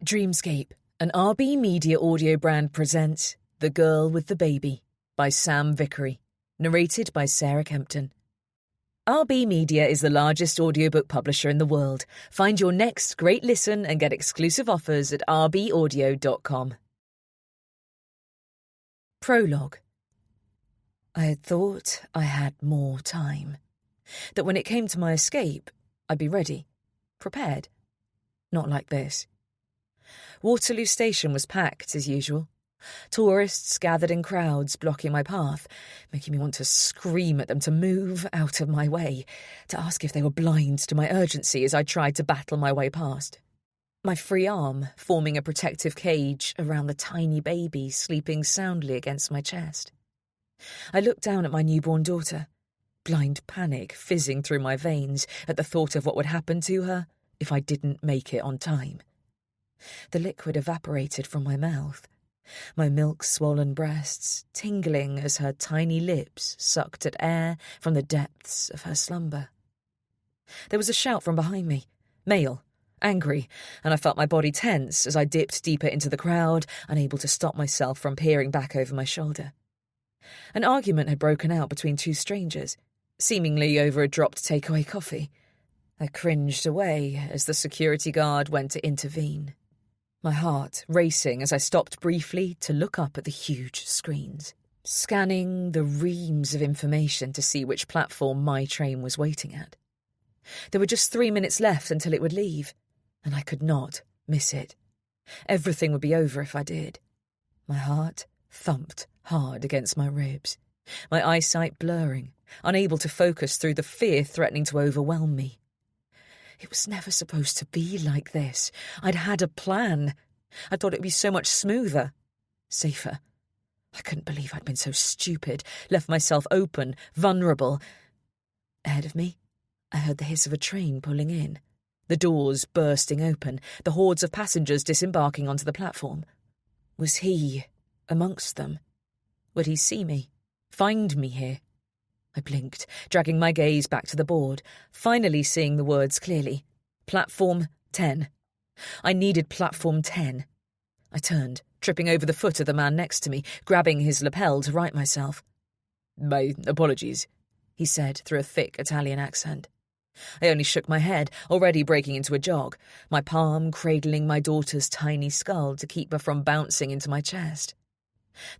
Dreamscape, an RB Media audio brand presents The Girl with the Baby by Sam Vickery, narrated by Sarah Kempton. RB Media is the largest audiobook publisher in the world. Find your next great listen and get exclusive offers at rbaudio.com. Prologue. I had thought I had more time. That when it came to my escape, I'd be ready, prepared. Not like this. Waterloo Station was packed, as usual. Tourists gathered in crowds, blocking my path, making me want to scream at them to move out of my way, to ask if they were blind to my urgency as I tried to battle my way past. My free arm forming a protective cage around the tiny baby sleeping soundly against my chest. I looked down at my newborn daughter, blind panic fizzing through my veins at the thought of what would happen to her if I didn't make it on time. The liquid evaporated from my mouth, my milk-swollen breasts tingling as her tiny lips sucked at air from the depths of her slumber. There was a shout from behind me, male, angry, and I felt my body tense as I dipped deeper into the crowd, unable to stop myself from peering back over my shoulder. An argument had broken out between two strangers, seemingly over a dropped takeaway coffee. I cringed away as the security guard went to intervene. My heart racing as I stopped briefly to look up at the huge screens, scanning the reams of information to see which platform my train was waiting at. There were just 3 minutes left until it would leave, and I could not miss it. Everything would be over if I did. My heart thumped hard against my ribs, my eyesight blurring, unable to focus through the fear threatening to overwhelm me. It was never supposed to be like this. I'd had a plan. I thought it'd be so much smoother, safer. I couldn't believe I'd been so stupid, left myself open, vulnerable. Ahead of me, I heard the hiss of a train pulling in, the doors bursting open, the hordes of passengers disembarking onto the platform. Was he amongst them? Would he see me, find me here? I blinked, dragging my gaze back to the board, finally seeing the words clearly. Platform 10. I needed Platform 10. I turned, tripping over the foot of the man next to me, grabbing his lapel to right myself. "My apologies," he said through a thick Italian accent. I only shook my head, already breaking into a jog, my palm cradling my daughter's tiny skull to keep her from bouncing into my chest.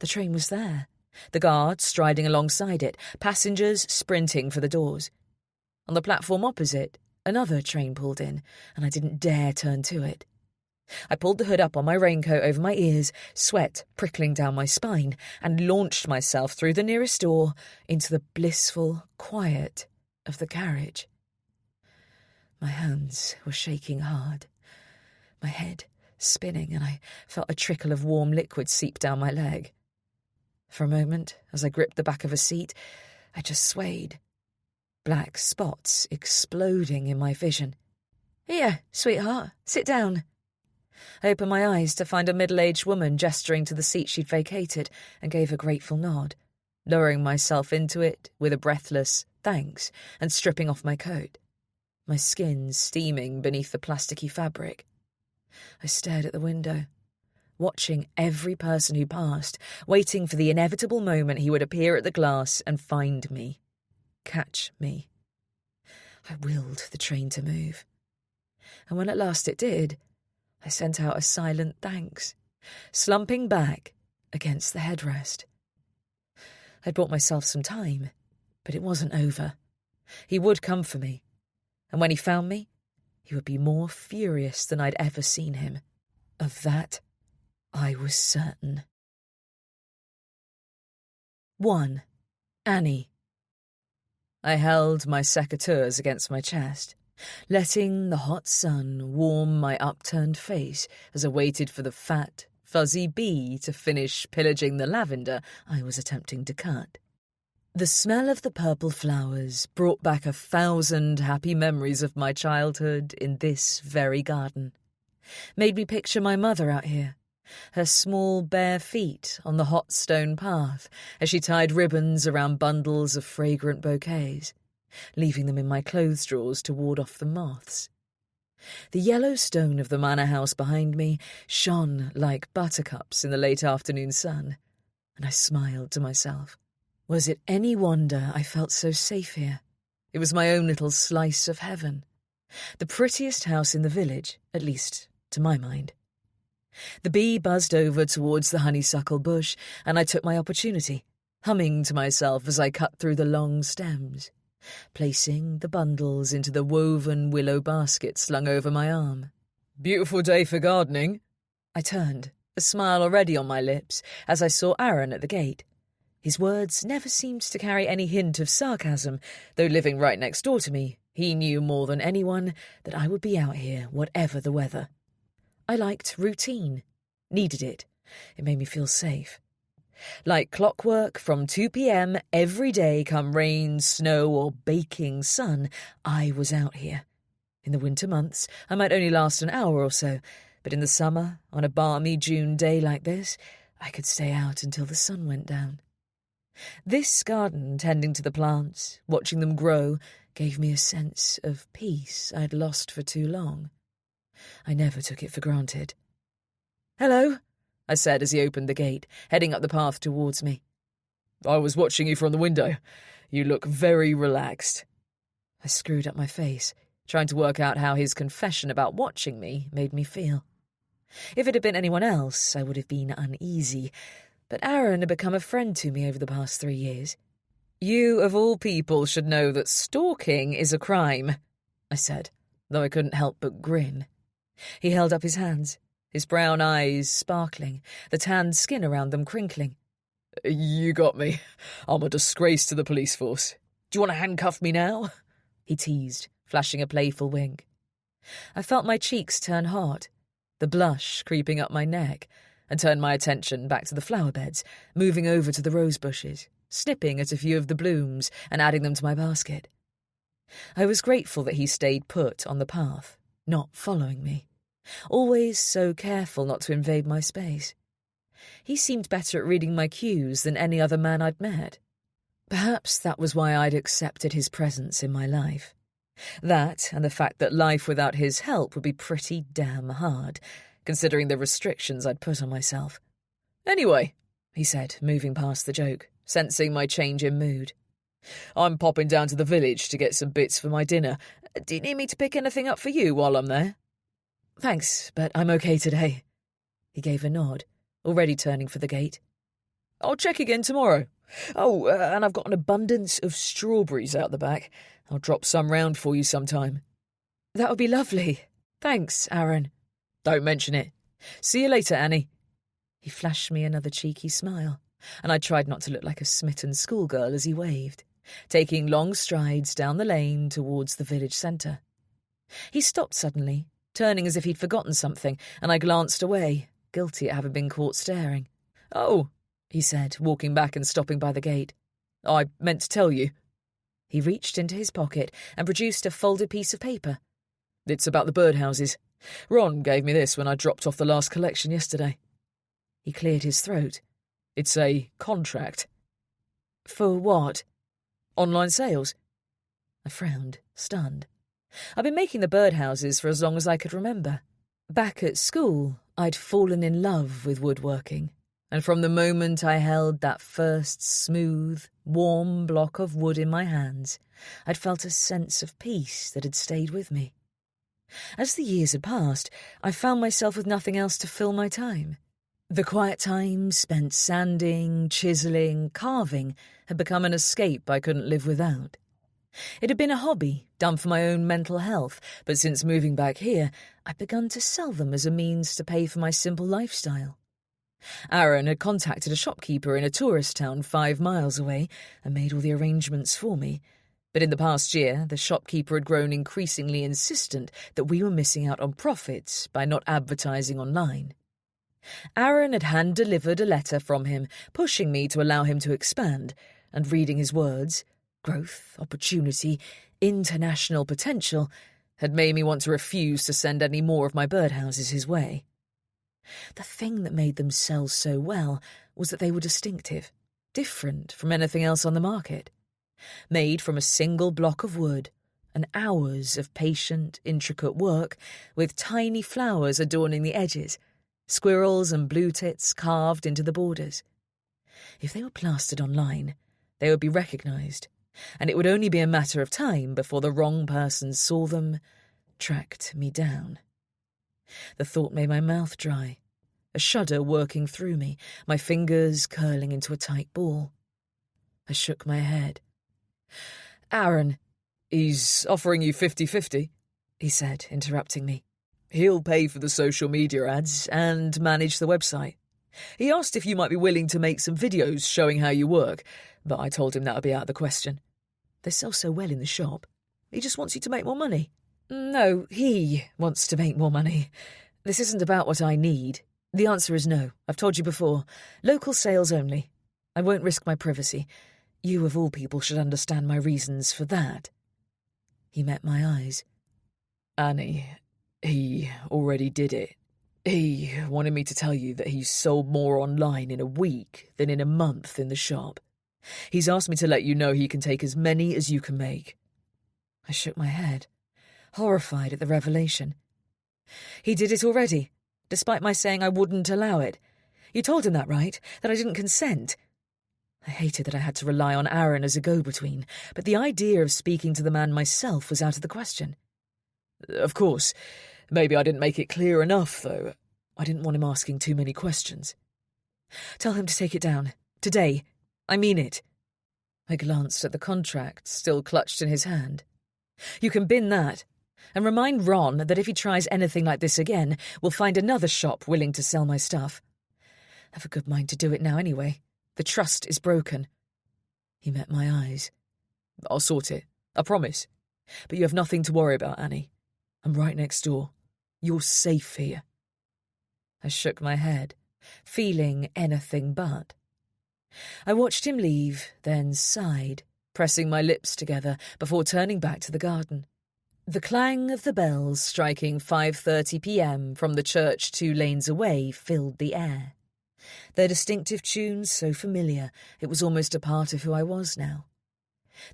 The train was there. The guard striding alongside it, passengers sprinting for the doors. On the platform opposite, another train pulled in, and I didn't dare turn to it. I pulled the hood up on my raincoat over my ears, sweat prickling down my spine, and launched myself through the nearest door into the blissful quiet of the carriage. My hands were shaking hard, my head spinning, and I felt a trickle of warm liquid seep down my leg. For a moment, as I gripped the back of a seat, I just swayed. Black spots exploding in my vision. "Here, sweetheart, sit down." I opened my eyes to find a middle-aged woman gesturing to the seat she'd vacated and gave a grateful nod, lowering myself into it with a breathless thanks and stripping off my coat, my skin steaming beneath the plasticky fabric. I stared at the window, watching every person who passed, waiting for the inevitable moment he would appear at the glass and find me, catch me. I willed the train to move. And when at last it did, I sent out a silent thanks, slumping back against the headrest. I'd bought myself some time, but it wasn't over. He would come for me, and when he found me, he would be more furious than I'd ever seen him. Of that, I was certain. 1. Annie. I held my secateurs against my chest, letting the hot sun warm my upturned face as I waited for the fat, fuzzy bee to finish pillaging the lavender I was attempting to cut. The smell of the purple flowers brought back 1,000 happy memories of my childhood in this very garden. Made me picture my mother out here, her small bare feet on the hot stone path as she tied ribbons around bundles of fragrant bouquets, leaving them in my clothes drawers to ward off the moths. The yellow stone of the manor house behind me shone like buttercups in the late afternoon sun, and I smiled to myself. Was it any wonder I felt so safe here? It was my own little slice of heaven. The prettiest house in the village, at least to my mind. The bee buzzed over towards the honeysuckle bush, and I took my opportunity, humming to myself as I cut through the long stems, placing the bundles into the woven willow basket slung over my arm. "Beautiful day for gardening." I turned, a smile already on my lips, as I saw Aaron at the gate. His words never seemed to carry any hint of sarcasm, though living right next door to me, he knew more than anyone that I would be out here, whatever the weather. I liked routine. Needed it. It made me feel safe. Like clockwork, from 2 p.m. every day, come rain, snow, or baking sun, I was out here. In the winter months, I might only last an hour or so, but in the summer, on a balmy June day like this, I could stay out until the sun went down. This garden, tending to the plants, watching them grow, gave me a sense of peace I'd lost for too long. I never took it for granted. "Hello," I said as he opened the gate, heading up the path towards me. "I was watching you from the window. You look very relaxed." I screwed up my face, trying to work out how his confession about watching me made me feel. If it had been anyone else, I would have been uneasy, but Aaron had become a friend to me over the past 3 years. "You, of all people, should know that stalking is a crime," I said, though I couldn't help but grin. He held up his hands, his brown eyes sparkling, the tanned skin around them crinkling. "You got me. I'm a disgrace to the police force. Do you want to handcuff me now?" he teased, flashing a playful wink. I felt my cheeks turn hot, the blush creeping up my neck, and turned my attention back to the flower beds, moving over to the rose bushes, snipping at a few of the blooms and adding them to my basket. I was grateful that he stayed put on the path, not following me, always so careful not to invade my space. He seemed better at reading my cues than any other man I'd met. Perhaps that was why I'd accepted his presence in my life. That, and the fact that life without his help would be pretty damn hard, considering the restrictions I'd put on myself. "Anyway," he said, moving past the joke, sensing my change in mood, "I'm popping down to the village to get some bits for my dinner. Do you need me to pick anything up for you while I'm there?" "Thanks, but I'm okay today." He gave a nod, already turning for the gate. "I'll check again tomorrow. Oh, and I've got an abundance of strawberries out the back. I'll drop some round for you sometime." "That would be lovely. Thanks, Aaron." "Don't mention it. See you later, Annie." He flashed me another cheeky smile, and I tried not to look like a smitten schoolgirl as he waved, taking long strides down the lane towards the village centre. He stopped suddenly, turning as if he'd forgotten something, and I glanced away, guilty at having been caught staring. "Oh," he said, walking back and stopping by the gate. "I meant to tell you." He reached into his pocket and produced a folded piece of paper. "It's about the birdhouses. Ron gave me this when I dropped off the last collection yesterday." He cleared his throat. "It's a contract." "For what?" "Online sales." I frowned, stunned. I'd been making the birdhouses for as long as I could remember. Back at school, I'd fallen in love with woodworking, and from the moment I held that first smooth, warm block of wood in my hands, I'd felt a sense of peace that had stayed with me. As the years had passed, I found myself with nothing else to fill my time. The quiet time spent sanding, chiselling, carving had become an escape I couldn't live without. It had been a hobby, done for my own mental health, but since moving back here, I'd begun to sell them as a means to pay for my simple lifestyle. Aaron had contacted a shopkeeper in a tourist town 5 miles away and made all the arrangements for me, but in the past year, the shopkeeper had grown increasingly insistent that we were missing out on profits by not advertising online. Aaron had hand-delivered a letter from him, pushing me to allow him to expand, and reading his words, growth, opportunity, international potential, had made me want to refuse to send any more of my birdhouses his way. The thing that made them sell so well was that they were distinctive, different from anything else on the market. Made from a single block of wood, and hours of patient, intricate work with tiny flowers adorning the edges, squirrels and blue tits carved into the borders. If they were plastered online, they would be recognised, and it would only be a matter of time before the wrong person saw them, tracked me down. The thought made my mouth dry, a shudder working through me, my fingers curling into a tight ball. I shook my head. "Aaron, he's offering you 50-50, he said, interrupting me. "He'll pay for the social media ads and manage the website. He asked if you might be willing to make some videos showing how you work, but I told him that would be out of the question. They sell so well in the shop. He just wants you to make more money." "No, he wants to make more money. This isn't about what I need. The answer is no. I've told you before. Local sales only. I won't risk my privacy. You, of all people, should understand my reasons for that." He met my eyes. "Annie, he already did it. He wanted me to tell you that he's sold more online in a week than in a month in the shop. He's asked me to let you know he can take as many as you can make." I shook my head, horrified at the revelation. "He did it already, despite my saying I wouldn't allow it. You told him that, right? That I didn't consent?" I hated that I had to rely on Aaron as a go-between, but the idea of speaking to the man myself was out of the question. "Of course. Maybe I didn't make it clear enough, though. I didn't want him asking too many questions." "Tell him to take it down. Today. I mean it." I glanced at the contract, still clutched in his hand. "You can bin that. And remind Ron that if he tries anything like this again, we'll find another shop willing to sell my stuff. I've a good mind to do it now anyway. The trust is broken." He met my eyes. "I'll sort it. I promise. But you have nothing to worry about, Annie. I'm right next door. You're safe here." I shook my head, feeling anything but. I watched him leave, then sighed, pressing my lips together before turning back to the garden. The clang of the bells striking 5:30 p.m. from the church 2 lanes away filled the air. Their distinctive tunes so familiar, it was almost a part of who I was now.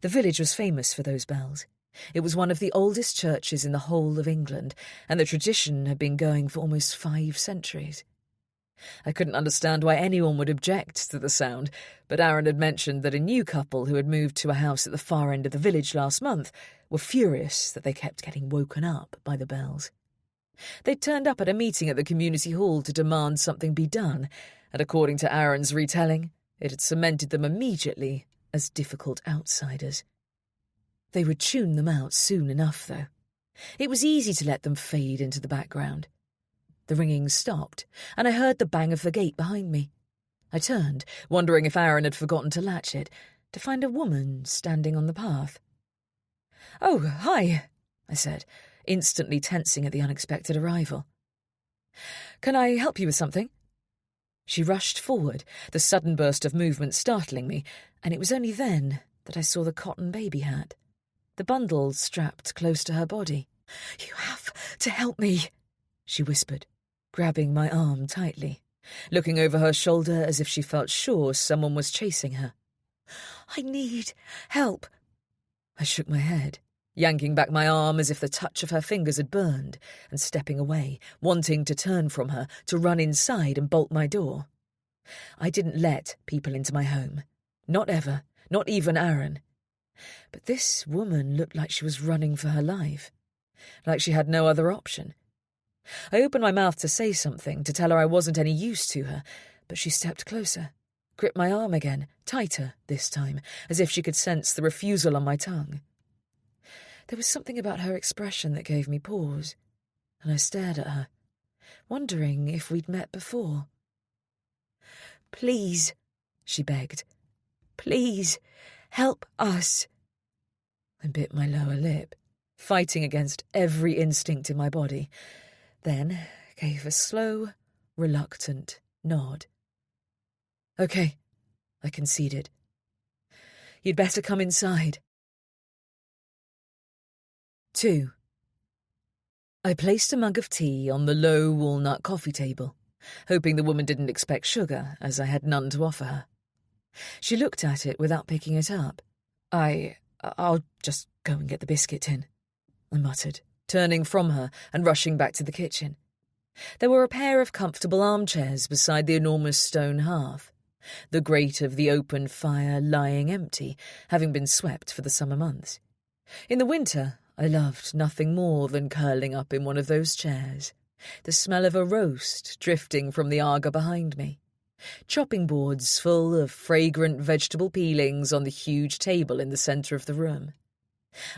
The village was famous for those bells. It was one of the oldest churches in the whole of England, and the tradition had been going for almost 5 centuries. I couldn't understand why anyone would object to the sound, but Aaron had mentioned that a new couple who had moved to a house at the far end of the village last month were furious that they kept getting woken up by the bells. They'd turned up at a meeting at the community hall to demand something be done, and according to Aaron's retelling, it had cemented them immediately as difficult outsiders. They would tune them out soon enough, though. It was easy to let them fade into the background. The ringing stopped, and I heard the bang of the gate behind me. I turned, wondering if Aaron had forgotten to latch it, to find a woman standing on the path. "Oh, hi," I said, instantly tensing at the unexpected arrival. "Can I help you with something?" She rushed forward, the sudden burst of movement startling me, and it was only then that I saw the cotton baby hat, the bundle strapped close to her body. "You have to help me," she whispered, grabbing my arm tightly, looking over her shoulder as if she felt sure someone was chasing her. "I need help." I shook my head, yanking back my arm as if the touch of her fingers had burned, and stepping away, wanting to turn from her, to run inside and bolt my door. I didn't let people into my home. Not ever, not even Aaron. But this woman looked like she was running for her life, like she had no other option. I opened my mouth to say something, to tell her I wasn't any use to her, but she stepped closer, gripped my arm again, tighter this time, as if she could sense the refusal on my tongue. There was something about her expression that gave me pause, and I stared at her, wondering if we'd met before. "Please," she begged. "Please, help us." I bit my lower lip, fighting against every instinct in my body, then gave a slow, reluctant nod. "Okay," I conceded. "You'd better come inside." 2. I placed a mug of tea on the low walnut coffee table, hoping the woman didn't expect sugar, as I had none to offer her. She looked at it without picking it up. I'll just go and get the biscuit tin," I muttered, turning from her and rushing back to the kitchen. There were a pair of comfortable armchairs beside the enormous stone hearth, the grate of the open fire lying empty, having been swept for the summer months. In the winter, I loved nothing more than curling up in one of those chairs, the smell of a roast drifting from the Aga behind me, chopping boards full of fragrant vegetable peelings on the huge table in the centre of the room,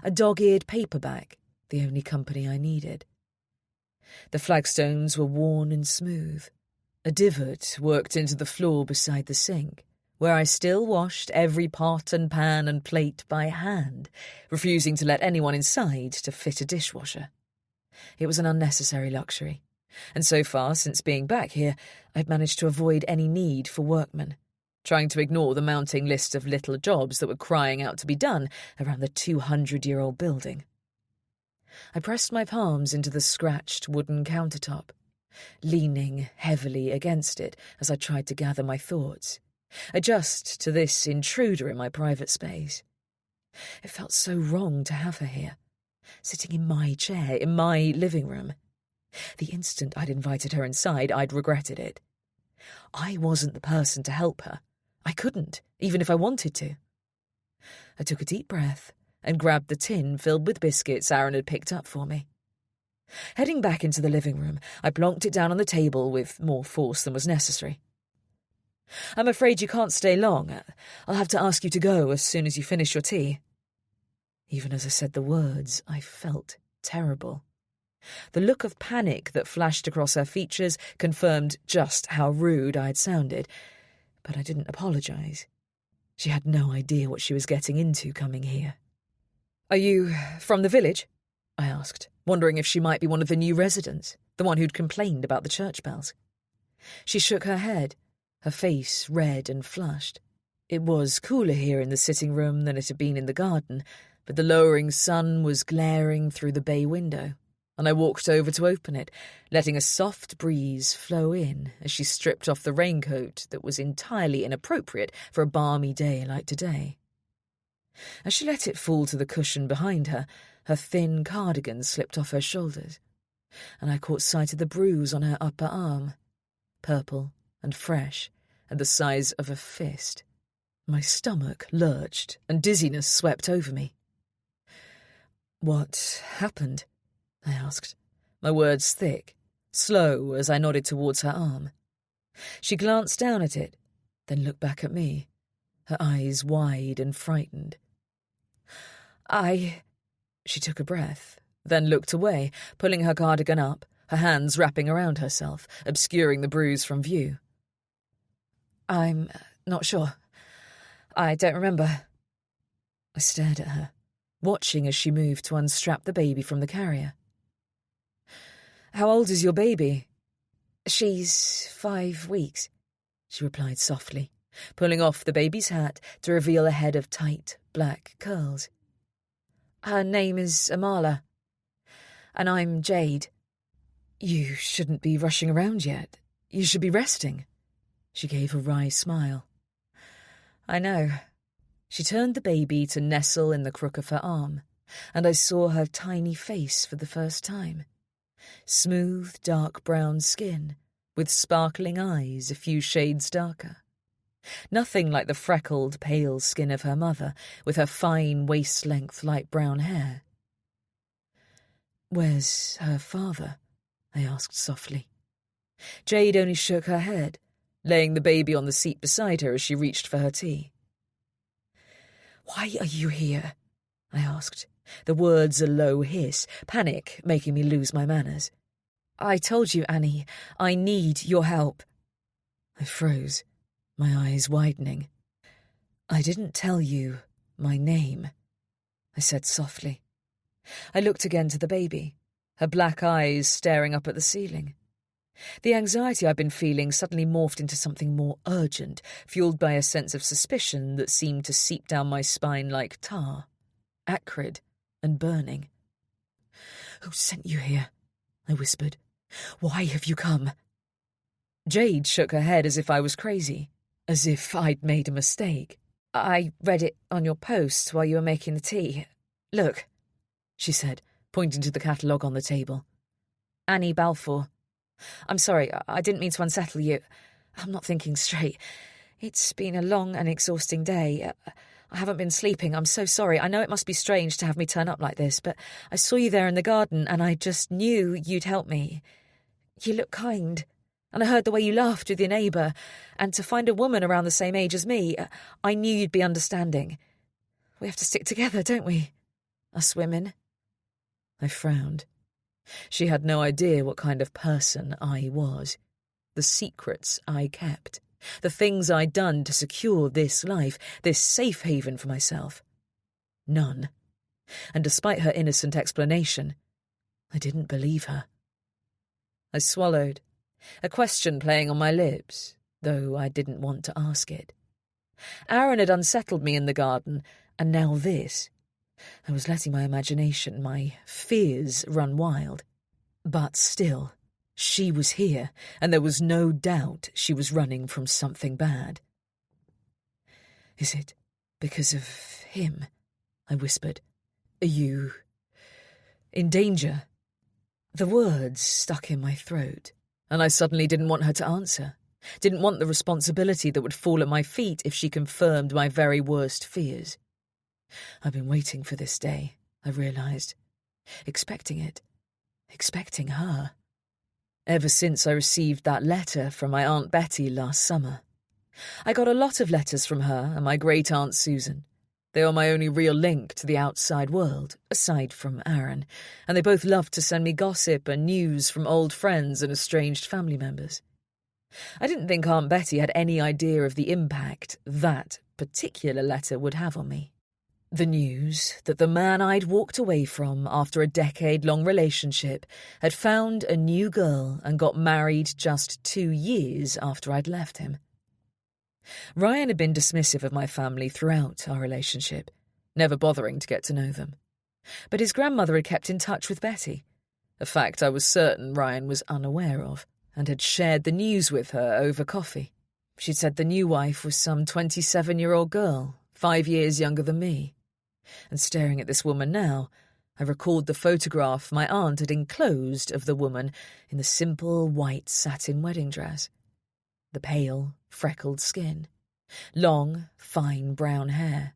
a dog-eared paperback, the only company I needed. The flagstones were worn and smooth. A divot worked into the floor beside the sink, where I still washed every pot and pan and plate by hand, refusing to let anyone inside to fit a dishwasher. It was an unnecessary luxury, and so far since being back here, I'd managed to avoid any need for workmen, trying to ignore the mounting list of little jobs that were crying out to be done around the 200-year-old building. I pressed my palms into the scratched wooden countertop, leaning heavily against it as I tried to gather my thoughts, adjust to this intruder in my private space. It felt so wrong to have her here, sitting in my chair, in my living room. The instant I'd invited her inside, I'd regretted it. I wasn't the person to help her. I couldn't, even if I wanted to. I took a deep breath and grabbed the tin filled with biscuits Aaron had picked up for me. Heading back into the living room, I plonked it down on the table with more force than was necessary. "I'm afraid you can't stay long. I'll have to ask you to go as soon as you finish your tea." Even as I said the words, I felt terrible. The look of panic that flashed across her features confirmed just how rude I had sounded, but I didn't apologise. She had no idea what she was getting into coming here. "Are you from the village?" I asked, wondering if she might be one of the new residents, the one who'd complained about the church bells. She shook her head, her face red and flushed. It was cooler here in the sitting room than it had been in the garden, but the lowering sun was glaring through the bay window, and I walked over to open it, letting a soft breeze flow in as she stripped off the raincoat that was entirely inappropriate for a balmy day like today. As she let it fall to the cushion behind her, her thin cardigan slipped off her shoulders, and I caught sight of the bruise on her upper arm, purple and fresh, and the size of a fist. My stomach lurched, and dizziness swept over me. "What happened?" I asked, my words thick, slow as I nodded towards her arm. She glanced down at it, then looked back at me, her eyes wide and frightened. She took a breath, then looked away, pulling her cardigan up, her hands wrapping around herself, obscuring the bruise from view. "I'm not sure. I don't remember." I stared at her, watching as she moved to unstrap the baby from the carrier. "How old is your baby?" "She's 5 weeks," she replied softly, pulling off the baby's hat to reveal a head of tight, black curls. "Her name is Amala, and I'm Jade." "You shouldn't be rushing around yet. You should be resting." She gave a wry smile. "I know." She turned the baby to nestle in the crook of her arm, and I saw her tiny face for the first time. Smooth, dark brown skin, with sparkling eyes a few shades darker. Nothing like the freckled, pale skin of her mother, with her fine, waist-length light brown hair. "Where's her father?" I asked softly. Jade only shook her head, laying the baby on the seat beside her as she reached for her tea. "Why are you here?" I asked, the words a low hiss, panic making me lose my manners. "I told you, Annie, I need your help." I froze, my eyes widening. "I didn't tell you my name," I said softly. I looked again to the baby, her black eyes staring up at the ceiling. The anxiety I'd been feeling suddenly morphed into something more urgent, fueled by a sense of suspicion that seemed to seep down my spine like tar, acrid and burning. "Who sent you here?" I whispered. "Why have you come?" Jade shook her head as if I was crazy, as if I'd made a mistake. I read it on your post while you were making the tea. Look, she said, pointing to the catalogue on the table. Annie Balfour. I'm sorry, I didn't mean to unsettle you. I'm not thinking straight. It's been a long and exhausting day. I haven't been sleeping. I'm so sorry. I know it must be strange to have me turn up like this, but I saw you there in the garden and I just knew you'd help me. You look kind. And I heard the way you laughed with your neighbour. And to find a woman around the same age as me, I knew you'd be understanding. We have to stick together, don't we? Us women. I frowned. She had no idea what kind of person I was. The secrets I kept. The things I'd done to secure this life, this safe haven for myself. None. And despite her innocent explanation, I didn't believe her. I swallowed, a question playing on my lips, though I didn't want to ask it. Aaron had unsettled me in the garden, and now this. I was letting my imagination, my fears run wild. But still, she was here, and there was no doubt she was running from something bad. Is it because of him? I whispered. Are you in danger? The words stuck in my throat, and I suddenly didn't want her to answer. Didn't want the responsibility that would fall at my feet if she confirmed my very worst fears. I've been waiting for this day, I realised. Expecting it. Expecting her. Ever since I received that letter from my Aunt Betty last summer. I got a lot of letters from her and my great-aunt Susan. They were my only real link to the outside world, aside from Aaron, and they both loved to send me gossip and news from old friends and estranged family members. I didn't think Aunt Betty had any idea of the impact that particular letter would have on me. The news that the man I'd walked away from after a decade-long relationship had found a new girl and got married just 2 years after I'd left him. Ryan had been dismissive of my family throughout our relationship, never bothering to get to know them. But his grandmother had kept in touch with Betty, a fact I was certain Ryan was unaware of, and had shared the news with her over coffee. She'd said the new wife was some 27-year-old girl, 5 years younger than me. And staring at this woman now, I recalled the photograph my aunt had enclosed of the woman in the simple white satin wedding dress. The pale, freckled skin, long, fine brown hair,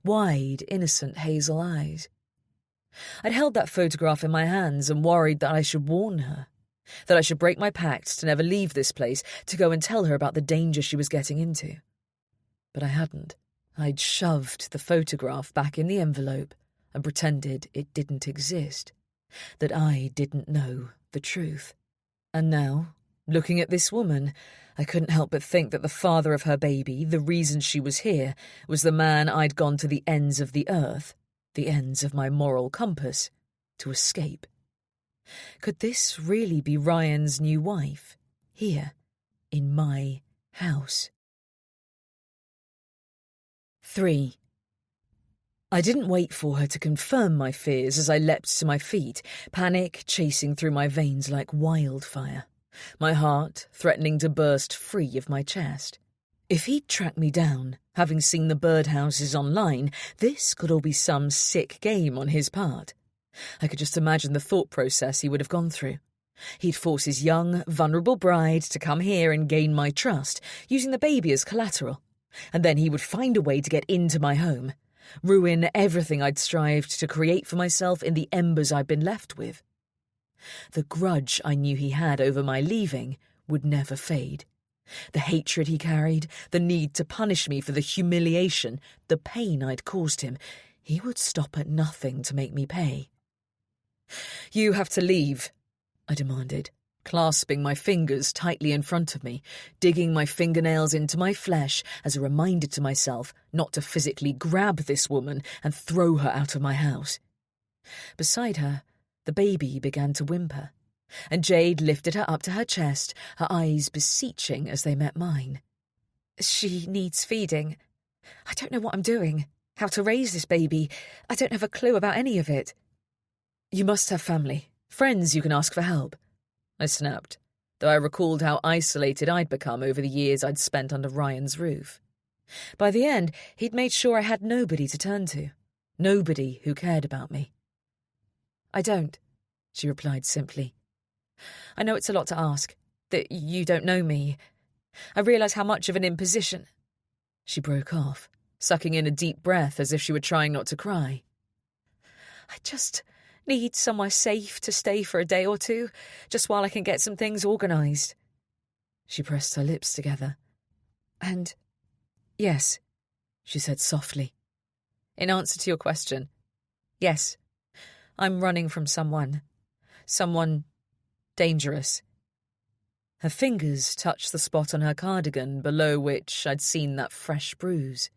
wide, innocent hazel eyes. I'd held that photograph in my hands and worried that I should warn her, that I should break my pact to never leave this place, to go and tell her about the danger she was getting into. But I hadn't. I'd shoved the photograph back in the envelope and pretended it didn't exist, that I didn't know the truth. And now, looking at this woman, I couldn't help but think that the father of her baby, the reason she was here, was the man I'd gone to the ends of the earth, the ends of my moral compass, to escape. Could this really be Ryan's new wife, here, in my house? 3. I didn't wait for her to confirm my fears as I leapt to my feet, panic chasing through my veins like wildfire, my heart threatening to burst free of my chest. If he'd tracked me down, having seen the birdhouses online, this could all be some sick game on his part. I could just imagine the thought process he would have gone through. He'd force his young, vulnerable bride to come here and gain my trust, using the baby as collateral. And then he would find a way to get into my home, ruin everything I'd strived to create for myself in the embers I'd been left with. The grudge I knew he had over my leaving would never fade. The hatred he carried, the need to punish me for the humiliation, the pain I'd caused him, he would stop at nothing to make me pay. "You have to leave," I demanded, clasping my fingers tightly in front of me, digging my fingernails into my flesh as a reminder to myself not to physically grab this woman and throw her out of my house. Beside her, the baby began to whimper, and Jade lifted her up to her chest, her eyes beseeching as they met mine. "She needs feeding. I don't know what I'm doing, how to raise this baby. I don't have a clue about any of it." "You must have family, friends you can ask for help," I snapped, though I recalled how isolated I'd become over the years I'd spent under Ryan's roof. By the end, he'd made sure I had nobody to turn to, nobody who cared about me. "I don't," she replied simply. "I know it's a lot to ask, that you don't know me. I realise how much of an imposition—" She broke off, sucking in a deep breath as if she were trying not to cry. "I just need somewhere safe to stay for a day or two, just while I can get some things organised." She pressed her lips together. "And yes," she said softly. "In answer to your question, yes, I'm running from someone dangerous." Her fingers touched the spot on her cardigan below which I'd seen that fresh bruise.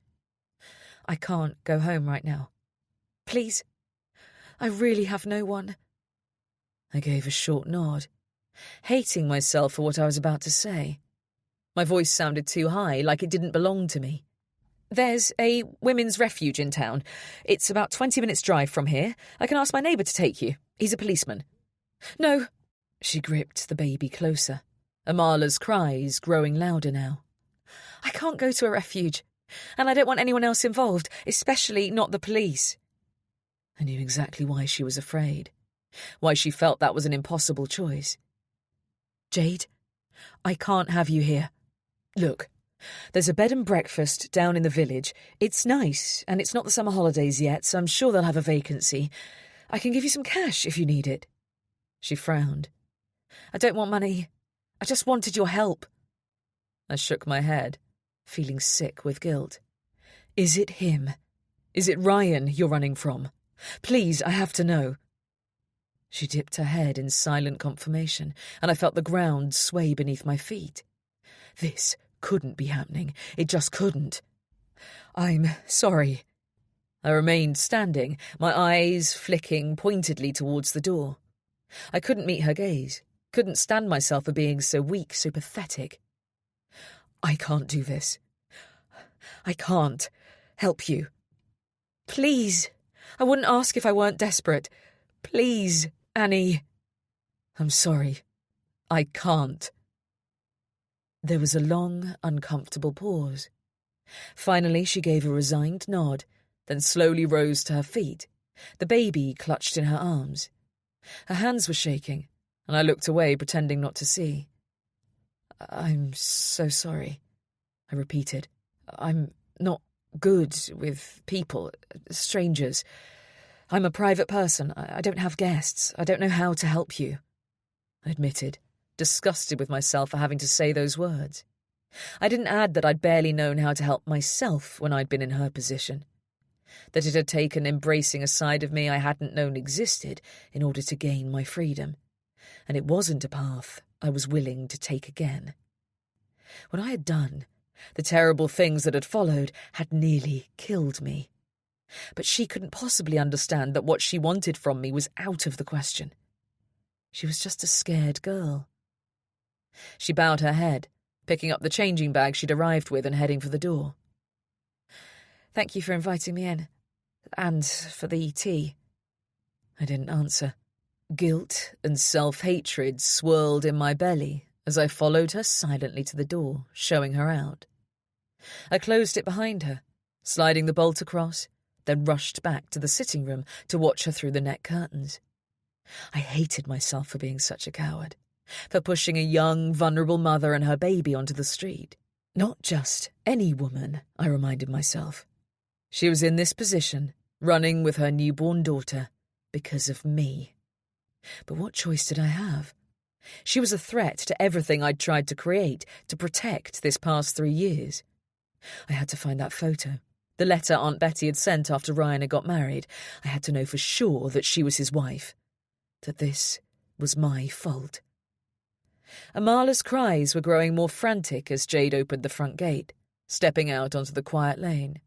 "I can't go home right now. Please, I really have no one." I gave a short nod, hating myself for what I was about to say. My voice sounded too high, like it didn't belong to me. "There's a women's refuge in town. It's about 20 minutes' drive from here. I can ask my neighbour to take you. He's a policeman." "No." She gripped the baby closer, Amala's cries growing louder now. "I can't go to a refuge, and I don't want anyone else involved, especially not the police." I knew exactly why she was afraid, why she felt that was an impossible choice. "Jade, I can't have you here. Look, there's a bed and breakfast down in the village. It's nice, and it's not the summer holidays yet, so I'm sure they'll have a vacancy. I can give you some cash if you need it." She frowned. "I don't want money. I just wanted your help." I shook my head, feeling sick with guilt. "Is it him? Is it Ryan you're running from? Please, I have to know." She dipped her head in silent confirmation, and I felt the ground sway beneath my feet. This couldn't be happening. It just couldn't. "I'm sorry." I remained standing, my eyes flicking pointedly towards the door. I couldn't meet her gaze, couldn't stand myself for being so weak, so pathetic. "I can't do this. I can't help you. Please, I wouldn't ask if I weren't desperate. Please, Annie." "I'm sorry. I can't." There was a long, uncomfortable pause. Finally, she gave a resigned nod, then slowly rose to her feet, the baby clutched in her arms. Her hands were shaking, and I looked away, pretending not to see. "I'm so sorry," I repeated. "I'm not good with people, strangers. I'm a private person. I don't have guests. I don't know how to help you," I admitted, disgusted with myself for having to say those words. I didn't add that I'd barely known how to help myself when I'd been in her position, that it had taken embracing a side of me I hadn't known existed in order to gain my freedom, and it wasn't a path I was willing to take again. What I had done, the terrible things that had followed, had nearly killed me. But she couldn't possibly understand that what she wanted from me was out of the question. She was just a scared girl. She bowed her head, picking up the changing bag she'd arrived with and heading for the door. "Thank you for inviting me in, and for the tea." I didn't answer. Guilt and self-hatred swirled in my belly as I followed her silently to the door, showing her out. I closed it behind her, sliding the bolt across, then rushed back to the sitting room to watch her through the net curtains. I hated myself for being such a coward, for pushing a young, vulnerable mother and her baby onto the street. Not just any woman, I reminded myself. She was in this position, running with her newborn daughter, because of me. But what choice did I have? She was a threat to everything I'd tried to create, to protect this past 3 years. I had to find that photo, the letter Aunt Betty had sent after Ryan had got married. I had to know for sure that she was his wife, that this was my fault. Amala's cries were growing more frantic as Jade opened the front gate, stepping out onto the quiet lane.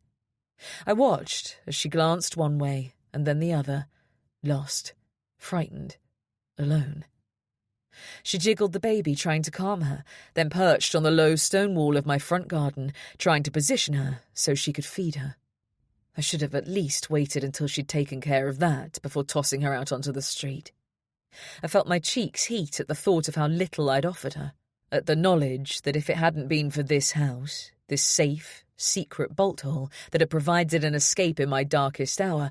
I watched as she glanced one way and then the other, lost, frightened, alone. She jiggled the baby, trying to calm her, then perched on the low stone wall of my front garden, trying to position her so she could feed her. I should have at least waited until she'd taken care of that before tossing her out onto the street. I felt my cheeks heat at the thought of how little I'd offered her, at the knowledge that if it hadn't been for this house, this safe, secret bolt hole that had provided an escape in my darkest hour,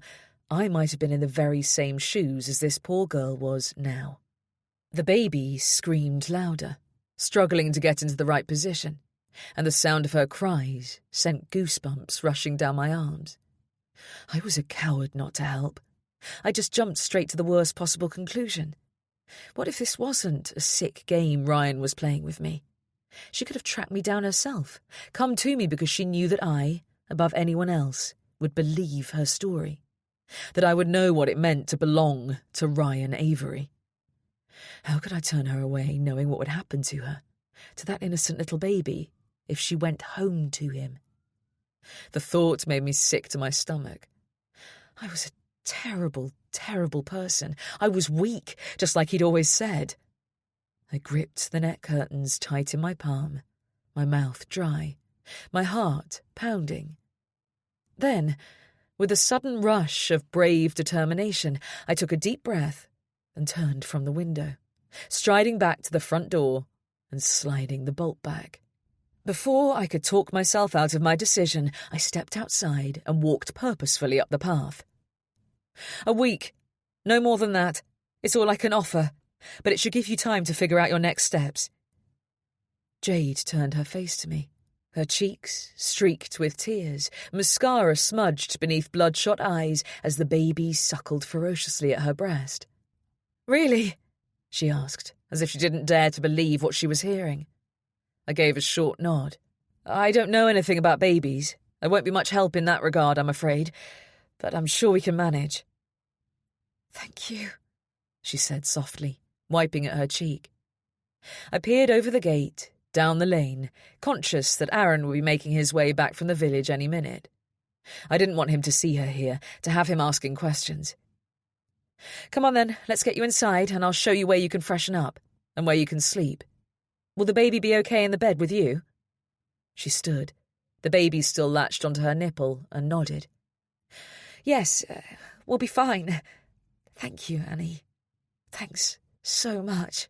I might have been in the very same shoes as this poor girl was now. The baby screamed louder, struggling to get into the right position, and the sound of her cries sent goosebumps rushing down my arms. I was a coward not to help. I just jumped straight to the worst possible conclusion. What if this wasn't a sick game Ryan was playing with me? She could have tracked me down herself, come to me because she knew that I, above anyone else, would believe her story, that I would know what it meant to belong to Ryan Avery. How could I turn her away, knowing what would happen to her, to that innocent little baby, if she went home to him? The thought made me sick to my stomach. I was a terrible, terrible person. I was weak, just like he'd always said. I gripped the net curtains tight in my palm, my mouth dry, my heart pounding. Then, with a sudden rush of brave determination, I took a deep breath and turned from the window, striding back to the front door and sliding the bolt back. Before I could talk myself out of my decision, I stepped outside and walked purposefully up the path. A week. No more than that. It's all I can offer, but it should give you time to figure out your next steps. Jade turned her face to me, her cheeks streaked with tears, mascara smudged beneath bloodshot eyes as the baby suckled ferociously at her breast. "Really?" she asked, as if she didn't dare to believe what she was hearing. I gave a short nod. "I don't know anything about babies. I won't be much help in that regard, I'm afraid, but I'm sure we can manage." "Thank you," she said softly, wiping at her cheek. I peered over the gate, down the lane, conscious that Aaron would be making his way back from the village any minute. I didn't want him to see her here, to have him asking questions. "Come on then, let's get you inside and I'll show you where you can freshen up, and where you can sleep. Will the baby be okay in the bed with you?" She stood, the baby still latched onto her nipple, and nodded. "Yes, we'll be fine. Thank you, Annie. Thanks so much."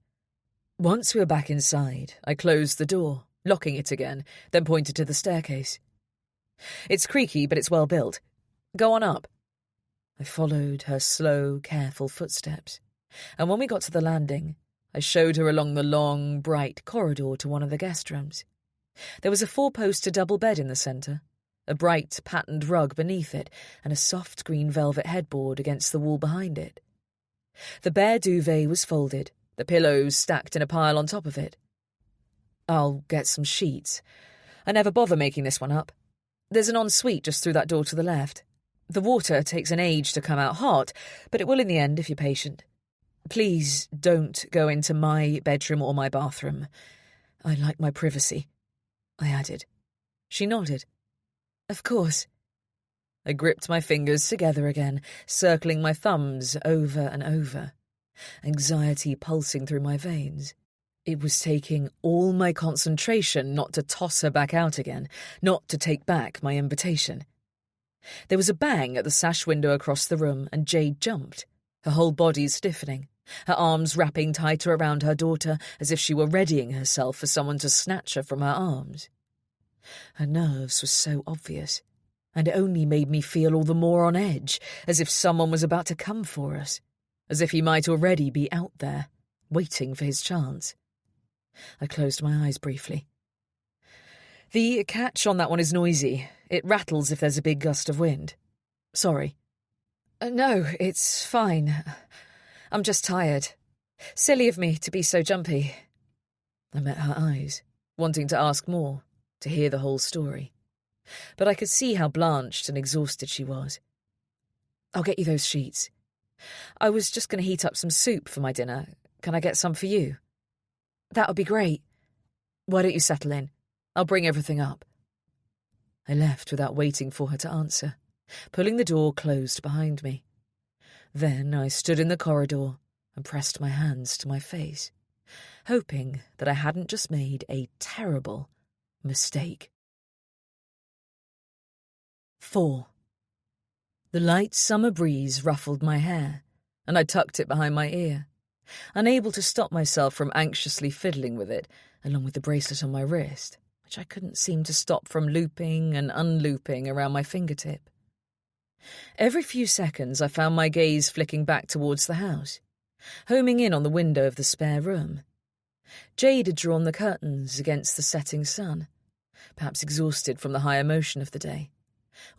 Once we were back inside, I closed the door, locking it again, then pointed to the staircase. "It's creaky, but it's well built. Go on up." I followed her slow, careful footsteps, and when we got to the landing, I showed her along the long, bright corridor to one of the guest rooms. There was a 4-poster double bed in the centre, a bright, patterned rug beneath it, and a soft green velvet headboard against the wall behind it. The bare duvet was folded, the pillows stacked in a pile on top of it. "I'll get some sheets. I never bother making this one up. There's an ensuite just through that door to the left. The water takes an age to come out hot, but it will in the end if you're patient. Please don't go into my bedroom or my bathroom. I like my privacy," I added. She nodded. "Of course." I gripped my fingers together again, circling my thumbs over and over, anxiety pulsing through my veins. It was taking all my concentration not to toss her back out again, not to take back my invitation. There was a bang at the sash window across the room, and Jade jumped, her whole body stiffening, her arms wrapping tighter around her daughter as if she were readying herself for someone to snatch her from her arms. Her nerves were so obvious, and it only made me feel all the more on edge, as if someone was about to come for us, as if he might already be out there, waiting for his chance. I closed my eyes briefly. "The catch on that one is noisy. It rattles if there's a big gust of wind. Sorry." "No, it's fine. I'm just tired. Silly of me to be so jumpy." I met her eyes, wanting to ask more, to hear the whole story. But I could see how blanched and exhausted she was. "I'll get you those sheets. I was just going to heat up some soup for my dinner. Can I get some for you?" "That would be great." "Why don't you settle in? I'll bring everything up." I left without waiting for her to answer, pulling the door closed behind me. Then I stood in the corridor and pressed my hands to my face, hoping that I hadn't just made a terrible mistake. 4. The light summer breeze ruffled my hair, and I tucked it behind my ear, unable to stop myself from anxiously fiddling with it, along with the bracelet on my wrist, which which I couldn't seem to stop from looping and unlooping around my fingertip. Every few seconds I found my gaze flicking back towards the house, homing in on the window of the spare room. Jade had drawn the curtains against the setting sun, perhaps exhausted from the high emotion of the day,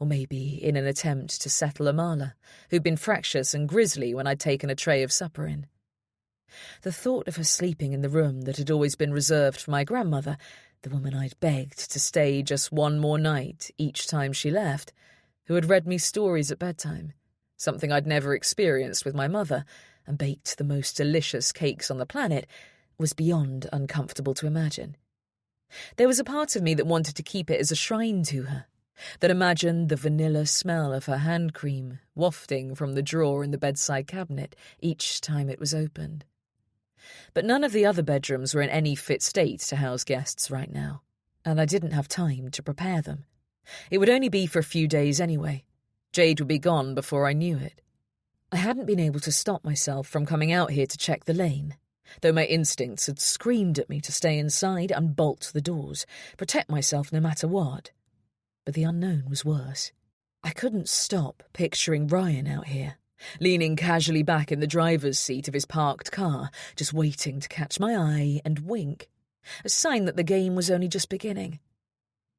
or maybe in an attempt to settle Amala, who'd been fractious and grisly when I'd taken a tray of supper in. The thought of her sleeping in the room that had always been reserved for my grandmother, the woman I'd begged to stay just one more night each time she left, who had read me stories at bedtime, something I'd never experienced with my mother, and baked the most delicious cakes on the planet, was beyond uncomfortable to imagine. There was a part of me that wanted to keep it as a shrine to her, that imagined the vanilla smell of her hand cream wafting from the drawer in the bedside cabinet each time it was opened. But none of the other bedrooms were in any fit state to house guests right now, and I didn't have time to prepare them. It would only be for a few days anyway. Jade would be gone before I knew it. I hadn't been able to stop myself from coming out here to check the lane, though my instincts had screamed at me to stay inside and bolt the doors, protect myself no matter what. But the unknown was worse. I couldn't stop picturing Ryan out here, leaning casually back in the driver's seat of his parked car, just waiting to catch my eye and wink, a sign that the game was only just beginning.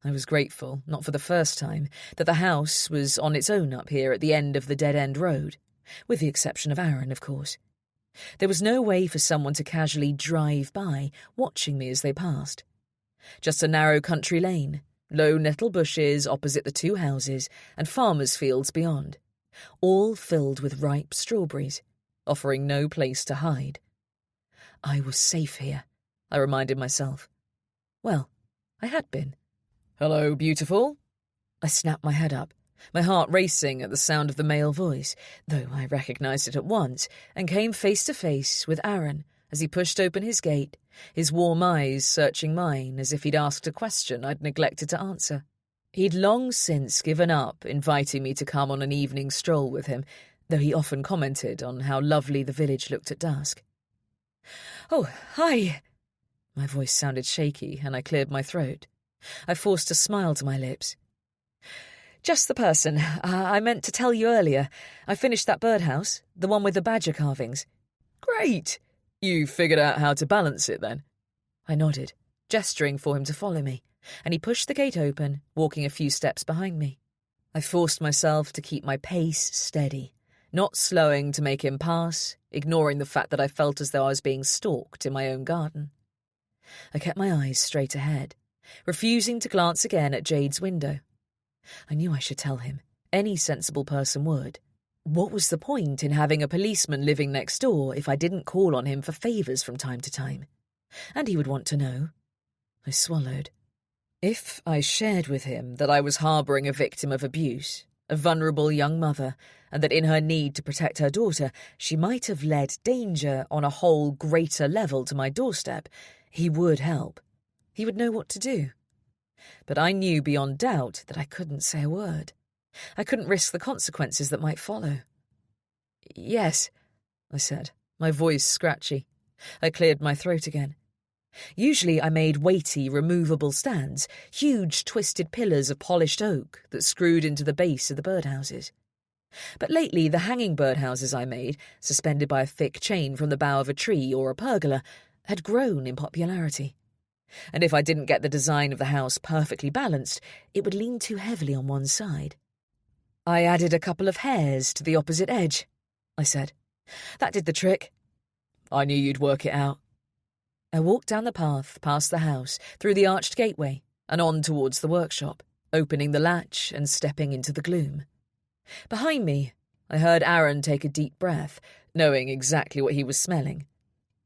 I was grateful, not for the first time, that the house was on its own up here at the end of the dead-end road, with the exception of Aaron, of course. There was no way for someone to casually drive by, watching me as they passed. Just a narrow country lane, low nettle bushes opposite the two houses, and farmers' fields beyond, all filled with ripe strawberries, offering no place to hide. I was safe here, I reminded myself. Well, I had been. "Hello, beautiful." I snapped my head up, my heart racing at the sound of the male voice, though I recognised it at once, and came face to face with Aaron as he pushed open his gate, his warm eyes searching mine as if he'd asked a question I'd neglected to answer. He'd long since given up inviting me to come on an evening stroll with him, though he often commented on how lovely the village looked at dusk. "Oh, hi." My voice sounded shaky, and I cleared my throat. I forced a smile to my lips. "Just the person. I meant to tell you earlier. I finished that birdhouse, the one with the badger carvings." "Great! You figured out how to balance it, then?" I nodded, gesturing for him to follow me, and he pushed the gate open, walking a few steps behind me. I forced myself to keep my pace steady, not slowing to make him pass, ignoring the fact that I felt as though I was being stalked in my own garden. I kept my eyes straight ahead, refusing to glance again at Jade's window. I knew I should tell him. Any sensible person would. What was the point in having a policeman living next door if I didn't call on him for favours from time to time? And he would want to know. I swallowed. If I shared with him that I was harbouring a victim of abuse, a vulnerable young mother, and that in her need to protect her daughter, she might have led danger on a whole greater level to my doorstep, he would help. He would know what to do. But I knew beyond doubt that I couldn't say a word. I couldn't risk the consequences that might follow. "Yes," I said, my voice scratchy. I cleared my throat again. Usually I made weighty, removable stands, huge twisted pillars of polished oak that screwed into the base of the birdhouses. But lately the hanging birdhouses I made, suspended by a thick chain from the bough of a tree or a pergola, had grown in popularity. And if I didn't get the design of the house perfectly balanced, it would lean too heavily on one side. "I added a couple of hairs to the opposite edge," I said. "That did the trick." "I knew you'd work it out." I walked down the path, past the house, through the arched gateway, and on towards the workshop, opening the latch and stepping into the gloom. Behind me, I heard Aaron take a deep breath, knowing exactly what he was smelling.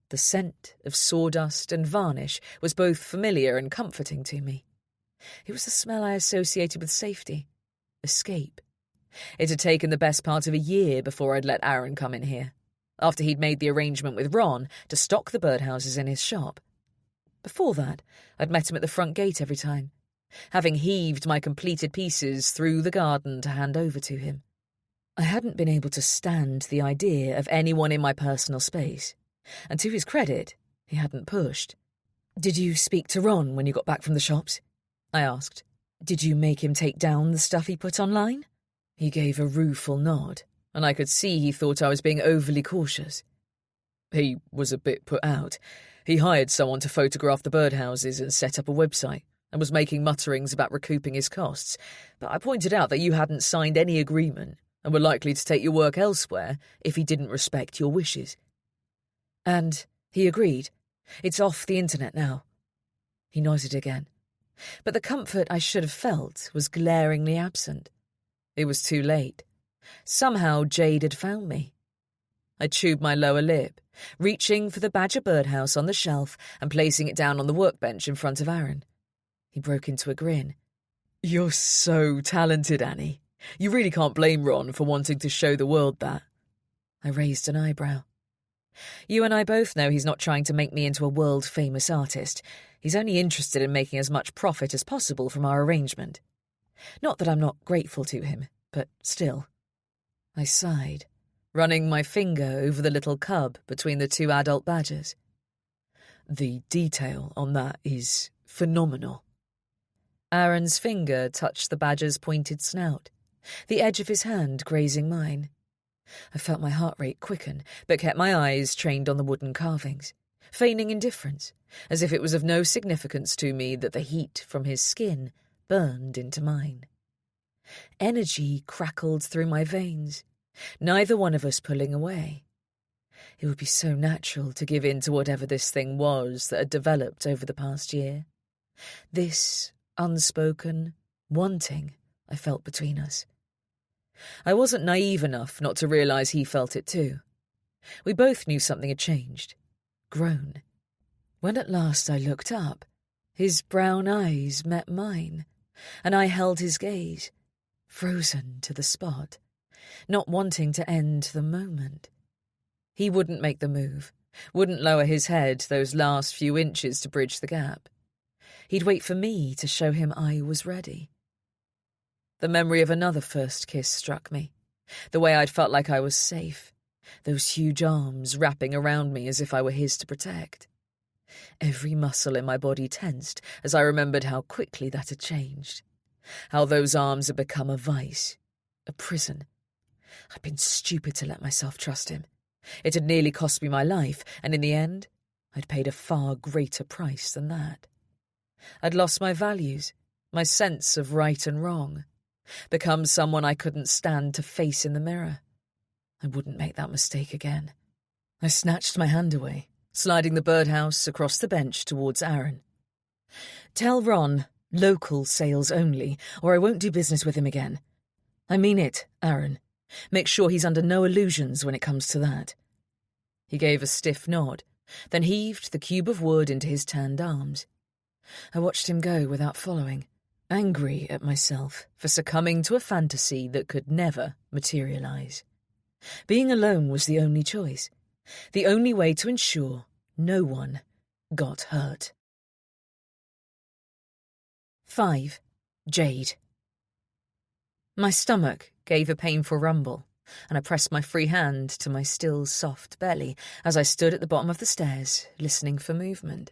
The scent of sawdust and varnish was both familiar and comforting to me. It was the smell I associated with safety, escape. It had taken the best part of a year before I'd let Aaron come in here, after he'd made the arrangement with Ron to stock the birdhouses in his shop. Before that, I'd met him at the front gate every time, having heaved my completed pieces through the garden to hand over to him. I hadn't been able to stand the idea of anyone in my personal space, and to his credit, he hadn't pushed. "Did you speak to Ron when you got back from the shops?" I asked. "Did you make him take down the stuff he put online?" He gave a rueful nod, and I could see he thought I was being overly cautious. He was a bit put out. He hired someone to photograph the birdhouses and set up a website, and was making mutterings about recouping his costs, but I pointed out that you hadn't signed any agreement and were likely to take your work elsewhere if he didn't respect your wishes. And he agreed. It's off the internet now. He nodded again. But the comfort I should have felt was glaringly absent. It was too late. Somehow Jade had found me. I chewed my lower lip, reaching for the badger birdhouse on the shelf and placing it down on the workbench in front of Aaron. He broke into a grin. "You're so talented, Annie. You really can't blame Ron for wanting to show the world that." I raised an eyebrow. "You and I both know he's not trying to make me into a world-famous artist. He's only interested in making as much profit as possible from our arrangement. Not that I'm not grateful to him, but still." I sighed, running my finger over the little cub between the two adult badgers. "The detail on that is phenomenal." Aaron's finger touched the badger's pointed snout, the edge of his hand grazing mine. I felt my heart rate quicken, but kept my eyes trained on the wooden carvings, feigning indifference, as if it was of no significance to me that the heat from his skin burned into mine. Energy crackled through my veins, neither one of us pulling away. It would be so natural to give in to whatever this thing was that had developed over the past year. This unspoken wanting I felt between us. I wasn't naive enough not to realise he felt it too. We both knew something had changed, grown. When at last I looked up, his brown eyes met mine, and I held his gaze, frozen to the spot, not wanting to end the moment. He wouldn't make the move, wouldn't lower his head those last few inches to bridge the gap. He'd wait for me to show him I was ready. The memory of another first kiss struck me, the way I'd felt like I was safe, those huge arms wrapping around me as if I were his to protect. Every muscle in my body tensed as I remembered how quickly that had changed, how those arms had become a vice, a prison. I'd been stupid to let myself trust him. It had nearly cost me my life, and in the end, I'd paid a far greater price than that. I'd lost my values, my sense of right and wrong, become someone I couldn't stand to face in the mirror. I wouldn't make that mistake again. I snatched my hand away, sliding the birdhouse across the bench towards Aaron. "Tell Ron, local sales only, or I won't do business with him again. I mean it, Aaron. Make sure he's under no illusions when it comes to that." He gave a stiff nod, then heaved the cube of wood into his tanned arms. I watched him go without following, angry at myself for succumbing to a fantasy that could never materialise. Being alone was the only choice, the only way to ensure no one got hurt. 5. Jade. My stomach gave a painful rumble, and I pressed my free hand to my still soft belly as I stood at the bottom of the stairs, listening for movement.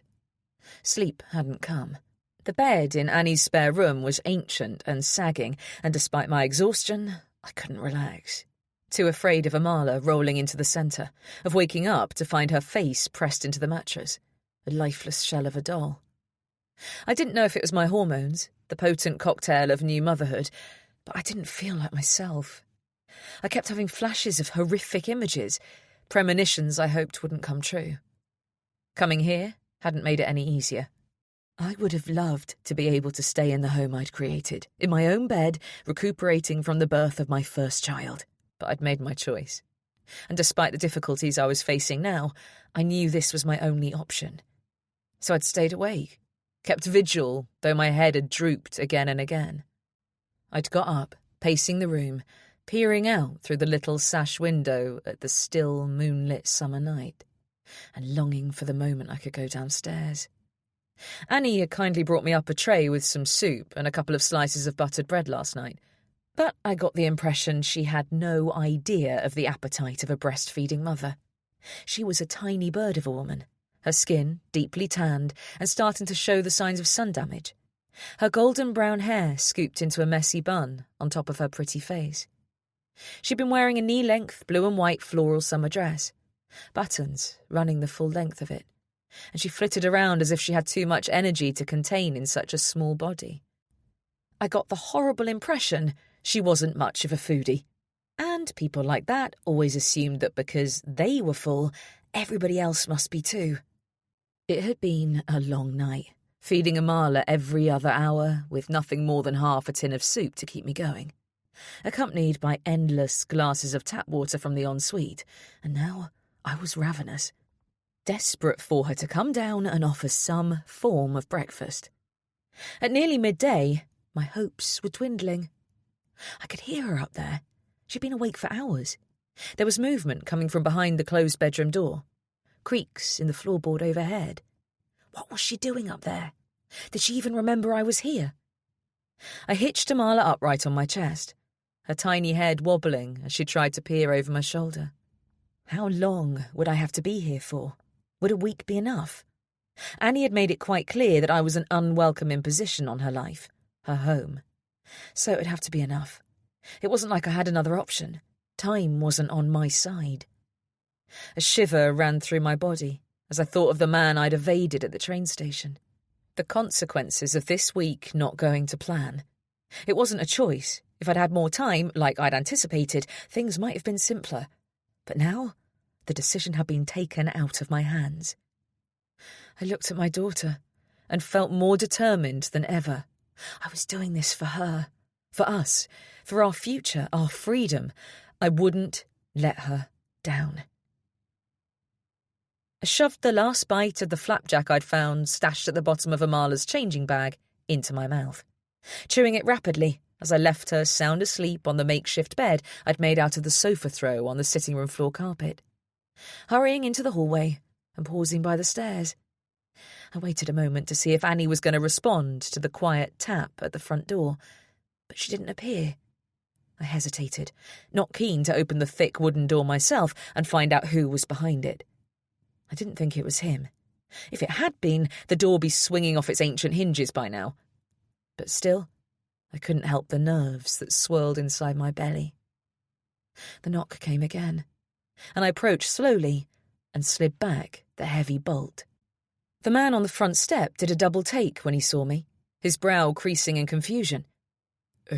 Sleep hadn't come. The bed in Annie's spare room was ancient and sagging, and despite my exhaustion, I couldn't relax. Too afraid of Amala rolling into the centre, of waking up to find her face pressed into the mattress, a lifeless shell of a doll. I didn't know if it was my hormones, the potent cocktail of new motherhood, but I didn't feel like myself. I kept having flashes of horrific images, premonitions I hoped wouldn't come true. Coming here hadn't made it any easier. I would have loved to be able to stay in the home I'd created, in my own bed, recuperating from the birth of my first child. But I'd made my choice. And despite the difficulties I was facing now, I knew this was my only option. So I'd stayed awake, kept vigil, though my head had drooped again and again. I'd got up, pacing the room, peering out through the little sash window at the still, moonlit summer night, and longing for the moment I could go downstairs. Annie had kindly brought me up a tray with some soup and a couple of slices of buttered bread last night, but I got the impression she had no idea of the appetite of a breastfeeding mother. She was a tiny bird of a woman, her skin deeply tanned and starting to show the signs of sun damage, her golden brown hair scooped into a messy bun on top of her pretty face. She'd been wearing a knee-length blue and white floral summer dress, buttons running the full length of it, and she flitted around as if she had too much energy to contain in such a small body. I got the horrible impression she wasn't much of a foodie, and people like that always assumed that because they were full, everybody else must be too. It had been a long night, feeding Amala every other hour with nothing more than half a tin of soup to keep me going, accompanied by endless glasses of tap water from the ensuite, and now I was ravenous, desperate for her to come down and offer some form of breakfast. At nearly midday, my hopes were dwindling. I could hear her up there. She'd been awake for hours. There was movement coming from behind the closed bedroom door, creaks in the floorboard overhead. What was she doing up there? Did she even remember I was here? I hitched Amala upright on my chest, her tiny head wobbling as she tried to peer over my shoulder. How long would I have to be here for? Would a week be enough? Annie had made it quite clear that I was an unwelcome imposition on her life, her home. So it would have to be enough. It wasn't like I had another option. Time wasn't on my side. A shiver ran through my body as I thought of the man I'd evaded at the train station. The consequences of this week not going to plan. It wasn't a choice. If I'd had more time, like I'd anticipated, things might have been simpler. But now, the decision had been taken out of my hands. I looked at my daughter and felt more determined than ever. I was doing this for her, for us, for our future, our freedom. I wouldn't let her down. I shoved the last bite of the flapjack I'd found stashed at the bottom of Amala's changing bag into my mouth, chewing it rapidly as I left her sound asleep on the makeshift bed I'd made out of the sofa throw on the sitting room floor carpet, hurrying into the hallway and pausing by the stairs. I waited a moment to see if Annie was going to respond to the quiet tap at the front door, but she didn't appear. I hesitated, not keen to open the thick wooden door myself and find out who was behind it. I didn't think it was him. If it had been, the door would be swinging off its ancient hinges by now. But still, I couldn't help the nerves that swirled inside my belly. The knock came again, and I approached slowly and slid back the heavy bolt. The man on the front step did a double take when he saw me, his brow creasing in confusion.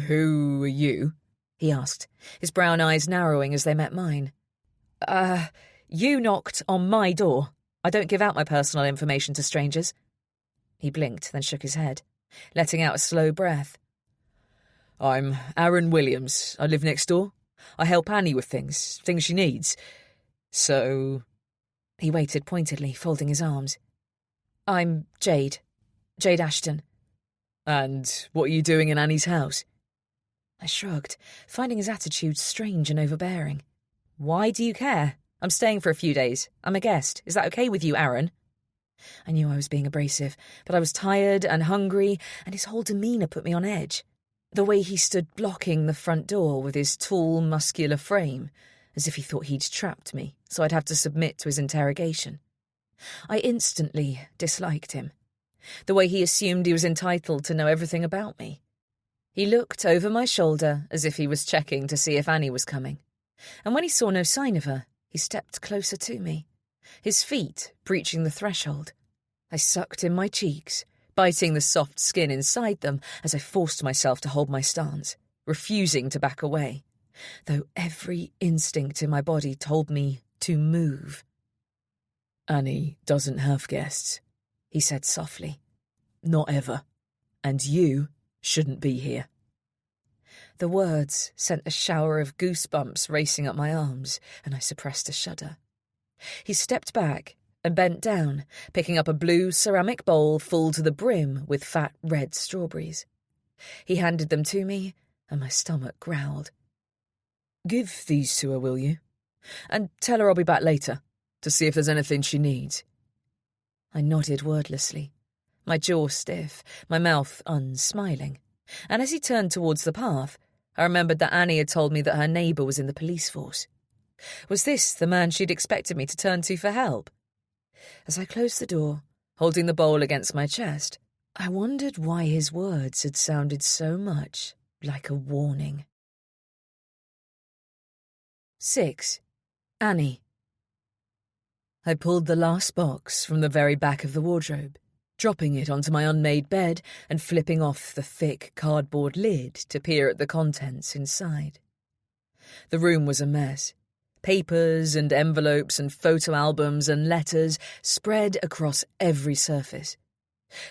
"Who are you?" he asked, his brown eyes narrowing as they met mine. You knocked on my door. I don't give out my personal information to strangers." He blinked, then shook his head, letting out a slow breath. "I'm Aaron Williams. I live next door. I help Annie with things she needs. So..." He waited pointedly, folding his arms. "I'm Jade Ashton." "And what are you doing in Annie's house?" I shrugged, finding his attitude strange and overbearing. "Why do you care? I'm staying for a few days. I'm a guest. Is that okay with you, Aaron?" I knew I was being abrasive, but I was tired and hungry, and his whole demeanour put me on edge. The way he stood blocking the front door with his tall, muscular frame, as if he thought he'd trapped me, so I'd have to submit to his interrogation. I instantly disliked him. The way he assumed he was entitled to know everything about me. He looked over my shoulder as if he was checking to see if Annie was coming, and when he saw no sign of her, he stepped closer to me, his feet breaching the threshold. I sucked in my cheeks, biting the soft skin inside them as I forced myself to hold my stance, refusing to back away, though every instinct in my body told me to move. "Annie doesn't have guests," he said softly. "Not ever. And you shouldn't be here." The words sent a shower of goosebumps racing up my arms, and I suppressed a shudder. He stepped back and bent down, picking up a blue ceramic bowl full to the brim with fat red strawberries. He handed them to me, and my stomach growled. "Give these to her, will you? And tell her I'll be back later, to see if there's anything she needs." I nodded wordlessly, my jaw stiff, my mouth unsmiling, and as he turned towards the path, I remembered that Annie had told me that her neighbour was in the police force. Was this the man she'd expected me to turn to for help? As I closed the door, holding the bowl against my chest, I wondered why his words had sounded so much like a warning. 6. Annie. I pulled the last box from the very back of the wardrobe, dropping it onto my unmade bed and flipping off the thick cardboard lid to peer at the contents inside. The room was a mess. Papers and envelopes and photo albums and letters spread across every surface.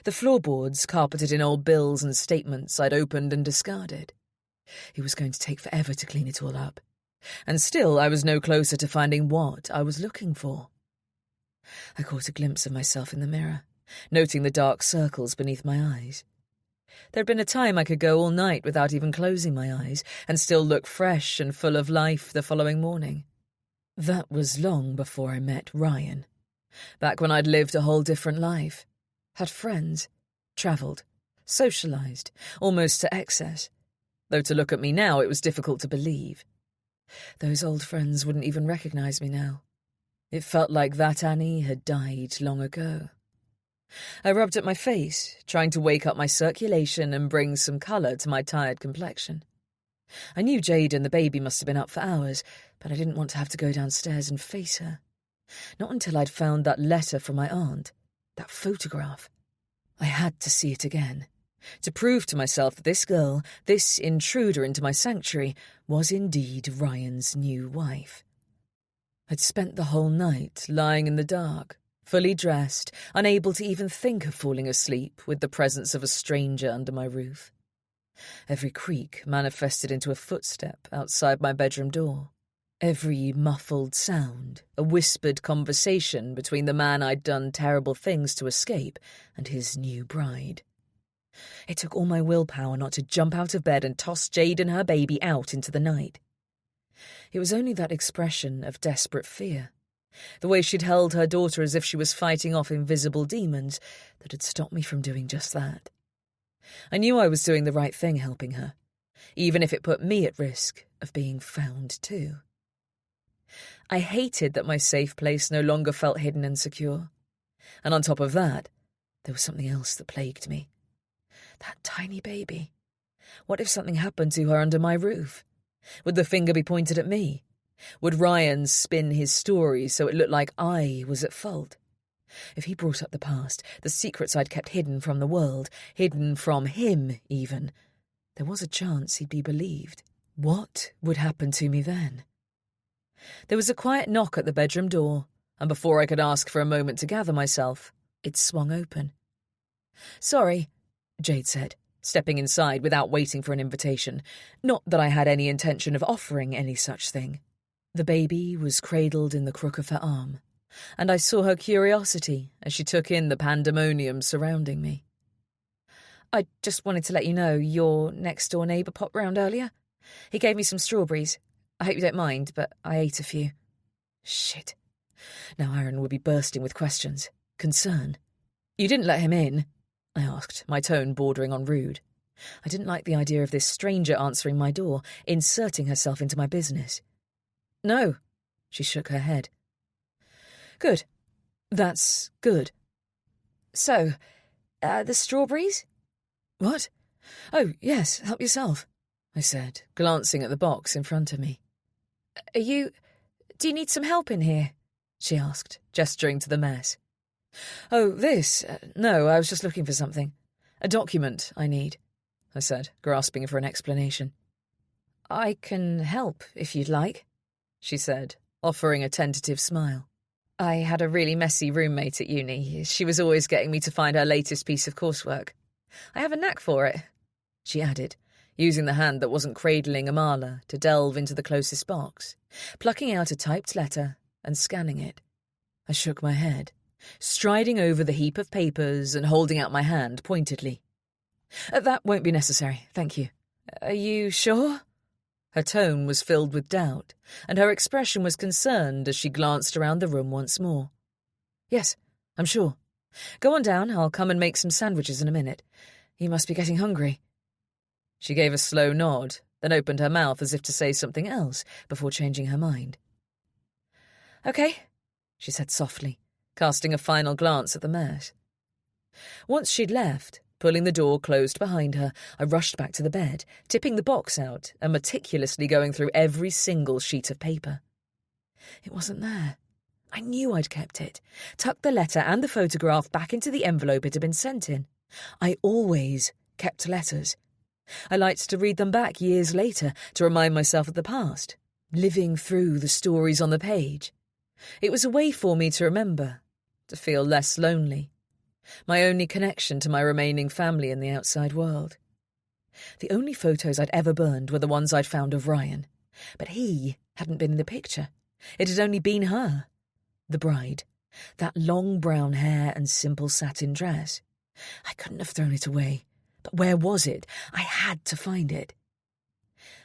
The floorboards carpeted in old bills and statements I'd opened and discarded. It was going to take forever to clean it all up. And still I was no closer to finding what I was looking for. I caught a glimpse of myself in the mirror, noting the dark circles beneath my eyes. There'd been a time I could go all night without even closing my eyes and still look fresh and full of life the following morning. That was long before I met Ryan. Back when I'd lived a whole different life. Had friends, travelled, socialised, almost to excess. Though to look at me now it was difficult to believe. Those old friends wouldn't even recognise me now. It felt like that Annie had died long ago. I rubbed at my face, trying to wake up my circulation and bring some colour to my tired complexion. I knew Jade and the baby must have been up for hours, but I didn't want to have to go downstairs and face her. Not until I'd found that letter from my aunt, that photograph. I had to see it again, to prove to myself that this girl, this intruder into my sanctuary, was indeed Ryan's new wife. I'd spent the whole night lying in the dark, fully dressed, unable to even think of falling asleep with the presence of a stranger under my roof. Every creak manifested into a footstep outside my bedroom door. Every muffled sound, a whispered conversation between the man I'd done terrible things to escape and his new bride. It took all my willpower not to jump out of bed and toss Jade and her baby out into the night. It was only that expression of desperate fear, the way she'd held her daughter as if she was fighting off invisible demons, that had stopped me from doing just that. I knew I was doing the right thing helping her, even if it put me at risk of being found too. I hated that my safe place no longer felt hidden and secure. And on top of that, there was something else that plagued me. That tiny baby. What if something happened to her under my roof? Would the finger be pointed at me? Would Ryan spin his story so it looked like I was at fault? If he brought up the past, the secrets I'd kept hidden from the world, hidden from him even, there was a chance he'd be believed. What would happen to me then? There was a quiet knock at the bedroom door, and before I could ask for a moment to gather myself, it swung open. "Sorry," Jade said, stepping inside without waiting for an invitation. Not that I had any intention of offering any such thing. The baby was cradled in the crook of her arm, and I saw her curiosity as she took in the pandemonium surrounding me. "I just wanted to let you know your next-door neighbour popped round earlier. He gave me some strawberries. I hope you don't mind, but I ate a few." Shit. Now Aaron would be bursting with questions. Concern. "You didn't let him in?" I asked, my tone bordering on rude. I didn't like the idea of this stranger answering my door, inserting herself into my business. "No," she shook her head. "Good. That's good. So, the strawberries?" "What? Oh, yes, help yourself," I said, glancing at the box in front of me. Do you need some help in here?" she asked, gesturing to the mess. "Oh, this? No, I was just looking for something. A document I need," I said, grasping for an explanation. "I can help, if you'd like," she said, offering a tentative smile. "I had a really messy roommate at uni. She was always getting me to find her latest piece of coursework. I have a knack for it," she added, using the hand that wasn't cradling Amala to delve into the closest box, plucking out a typed letter and scanning it. I shook my head, striding over the heap of papers and holding out my hand pointedly. "That won't be necessary, thank you." "Are you sure?" Her tone was filled with doubt, and her expression was concerned as she glanced around the room once more. "Yes, I'm sure. Go on down, I'll come and make some sandwiches in a minute. You must be getting hungry." She gave a slow nod, then opened her mouth as if to say something else before changing her mind. "Okay," she said softly, casting a final glance at the mess. Once she'd left, Pulling the door closed behind her, I rushed back to the bed, tipping the box out and meticulously going through every single sheet of paper. It wasn't there. I knew I'd kept it, tucked the letter and the photograph back into the envelope it had been sent in. I always kept letters. I liked to read them back years later to remind myself of the past, living through the stories on the page. It was a way for me to remember, to feel less lonely. My only connection to my remaining family in the outside world. The only photos I'd ever burned were the ones I'd found of Ryan, but he hadn't been in the picture. It had only been her, the bride, that long brown hair and simple satin dress. I couldn't have thrown it away, but where was it? I had to find it.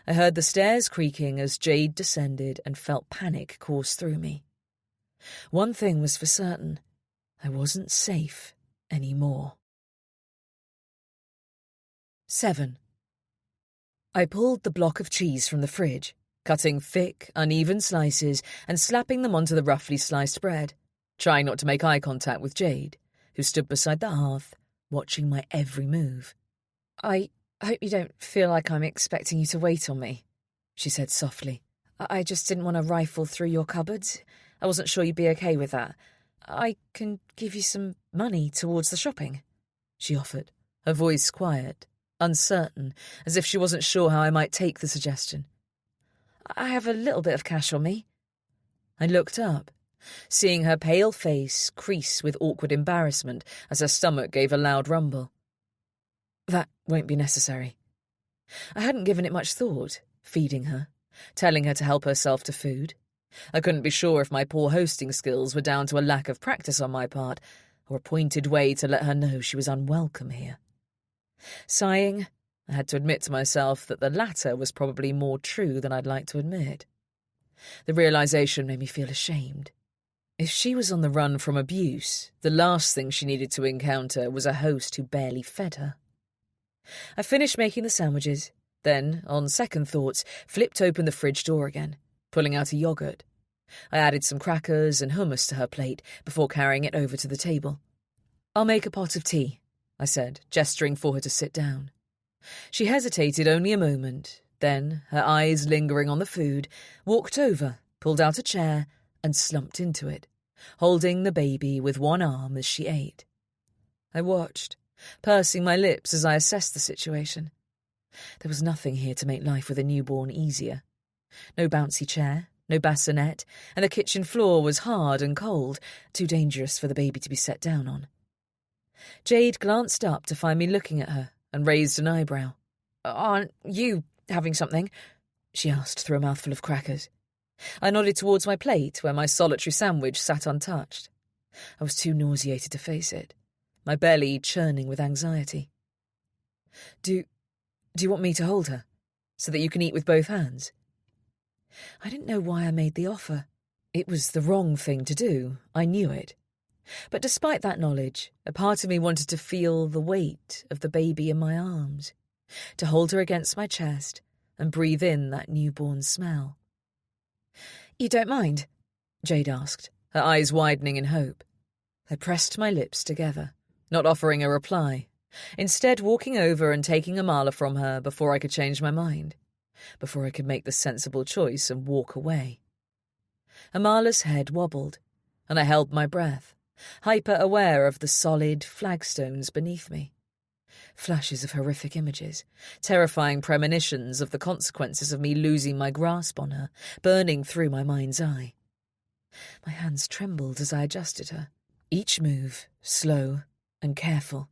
I heard the stairs creaking as Jade descended and felt panic course through me. One thing was for certain, I wasn't safe anymore. 7. I pulled the block of cheese from the fridge, cutting thick, uneven slices and slapping them onto the roughly sliced bread, trying not to make eye contact with Jade, who stood beside the hearth, watching my every move. "I hope you don't feel like I'm expecting you to wait on me," she said softly. "I just didn't want to rifle through your cupboards. I wasn't sure you'd be okay with that. I can give you some money towards the shopping," she offered, her voice quiet, uncertain, as if she wasn't sure how I might take the suggestion. "I have a little bit of cash on me." I looked up, seeing her pale face crease with awkward embarrassment as her stomach gave a loud rumble. "That won't be necessary." I hadn't given it much thought, feeding her, telling her to help herself to food. I couldn't be sure if my poor hosting skills were down to a lack of practice on my part, or a pointed way to let her know she was unwelcome here. Sighing, I had to admit to myself that the latter was probably more true than I'd like to admit. The realization made me feel ashamed. If she was on the run from abuse, the last thing she needed to encounter was a host who barely fed her. I finished making the sandwiches, then, on second thoughts, flipped open the fridge door again, pulling out a yogurt. I added some crackers and hummus to her plate before carrying it over to the table. "I'll make a pot of tea," I said, gesturing for her to sit down. She hesitated only a moment, then, her eyes lingering on the food, walked over, pulled out a chair, and slumped into it, holding the baby with one arm as she ate. I watched, pursing my lips as I assessed the situation. There was nothing here to make life with a newborn easier. No bouncy chair, no bassinet, and the kitchen floor was hard and cold, too dangerous for the baby to be set down on. Jade glanced up to find me looking at her and raised an eyebrow. "Aren't you having something?" she asked through a mouthful of crackers. I nodded towards my plate where my solitary sandwich sat untouched. I was too nauseated to face it, my belly churning with anxiety. Do you want me to hold her, so that you can eat with both hands?" I didn't know why I made the offer. It was the wrong thing to do, I knew it. But despite that knowledge, a part of me wanted to feel the weight of the baby in my arms, to hold her against my chest and breathe in that newborn smell. "You don't mind?" Jade asked, her eyes widening in hope. I pressed my lips together, not offering a reply, instead walking over and taking Amala from her before I could change my mind, before I could make the sensible choice and walk away. Amala's head wobbled, and I held my breath, hyper-aware of the solid flagstones beneath me. Flashes of horrific images, terrifying premonitions of the consequences of me losing my grasp on her, burning through my mind's eye. My hands trembled as I adjusted her, each move slow and careful.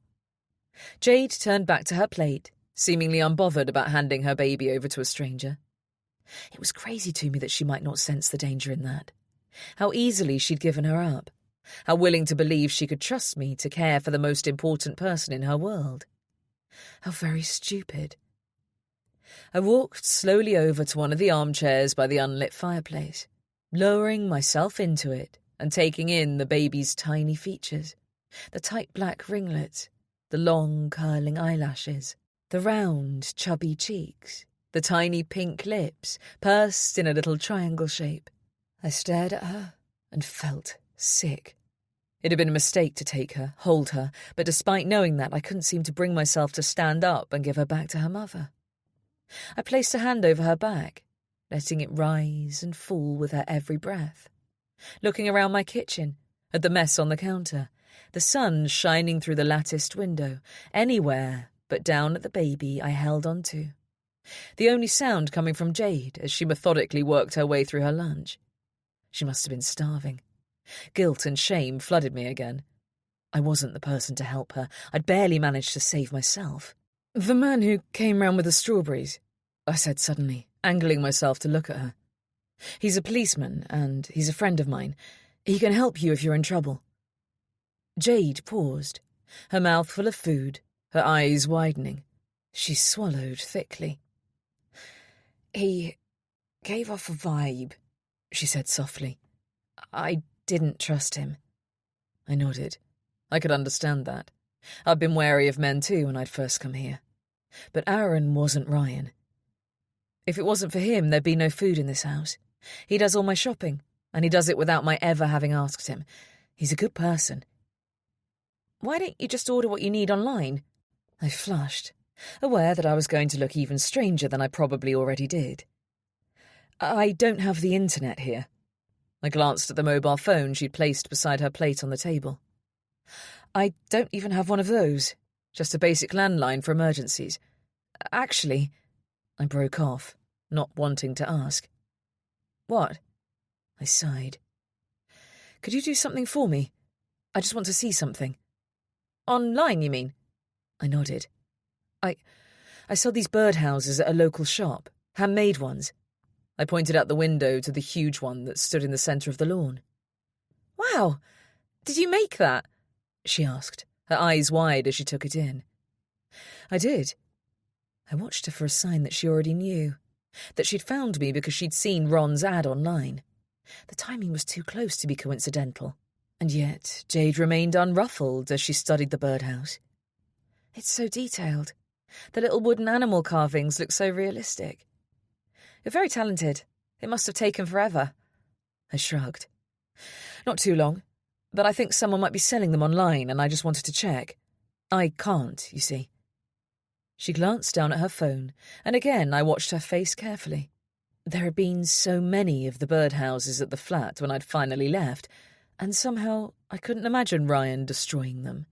Jade turned back to her plate, seemingly unbothered about handing her baby over to a stranger. It was crazy to me that she might not sense the danger in that. How easily she'd given her up. How willing to believe she could trust me to care for the most important person in her world. How very stupid. I walked slowly over to one of the armchairs by the unlit fireplace, lowering myself into it and taking in the baby's tiny features, the tight black ringlets, the long curling eyelashes, the round chubby cheeks, the tiny pink lips pursed in a little triangle shape. I stared at her and felt sick. It had been a mistake to take her, hold her, but despite knowing that, I couldn't seem to bring myself to stand up and give her back to her mother. I placed a hand over her back, letting it rise and fall with her every breath, looking around my kitchen, at the mess on the counter, the sun shining through the latticed window, anywhere but down at the baby I held onto. The only sound coming from Jade as she methodically worked her way through her lunch. She must have been starving. Guilt and shame flooded me again. I wasn't the person to help her. I'd barely managed to save myself. "The man who came round with the strawberries," I said suddenly, angling myself to look at her. "He's a policeman, and he's a friend of mine. He can help you if you're in trouble." Jade paused, her mouth full of food, her eyes widening. She swallowed thickly. "He gave off a vibe," she said softly. "I didn't trust him." I nodded. I could understand that. I'd been wary of men too when I'd first come here. But Aaron wasn't Ryan. If it wasn't for him, there'd be no food in this house. He does all my shopping, and he does it without my ever having asked him. He's a good person. "Why don't you just order what you need online?" I flushed, aware that I was going to look even stranger than I probably already did. "I don't have the internet here." I glanced at the mobile phone she'd placed beside her plate on the table. "I don't even have one of those, just a basic landline for emergencies. Actually," I broke off, not wanting to ask. "What?" I sighed. "Could you do something for me? I just want to see something." "Online, you mean?" I nodded. I saw these birdhouses at a local shop, handmade ones." I pointed out the window to the huge one that stood in the centre of the lawn. "Wow! Did you make that?" she asked, her eyes wide as she took it in. I did. I watched her for a sign that she already knew, that she'd found me because she'd seen Ron's ad online. The timing was too close to be coincidental, and yet Jade remained unruffled as she studied the birdhouse. "It's so detailed. The little wooden animal carvings look so realistic." "You're very talented. It must have taken forever." I shrugged. "Not too long, but I think someone might be selling them online and I just wanted to check. I can't, you see." She glanced down at her phone, and again I watched her face carefully. There had been so many of the birdhouses at the flat when I'd finally left, and somehow I couldn't imagine Ryan destroying them.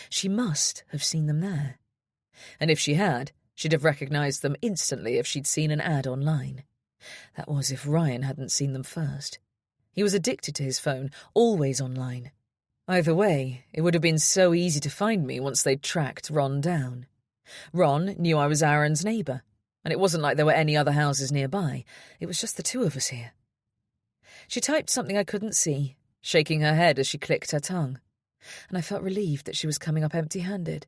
She must have seen them there. And if she had, she'd have recognised them instantly if she'd seen an ad online. That was if Ryan hadn't seen them first. He was addicted to his phone, always online. Either way, it would have been so easy to find me once they'd tracked Ron down. Ron knew I was Aaron's neighbour, and it wasn't like there were any other houses nearby. It was just the two of us here. She typed something I couldn't see, shaking her head as she clicked her tongue, and I felt relieved that she was coming up empty-handed.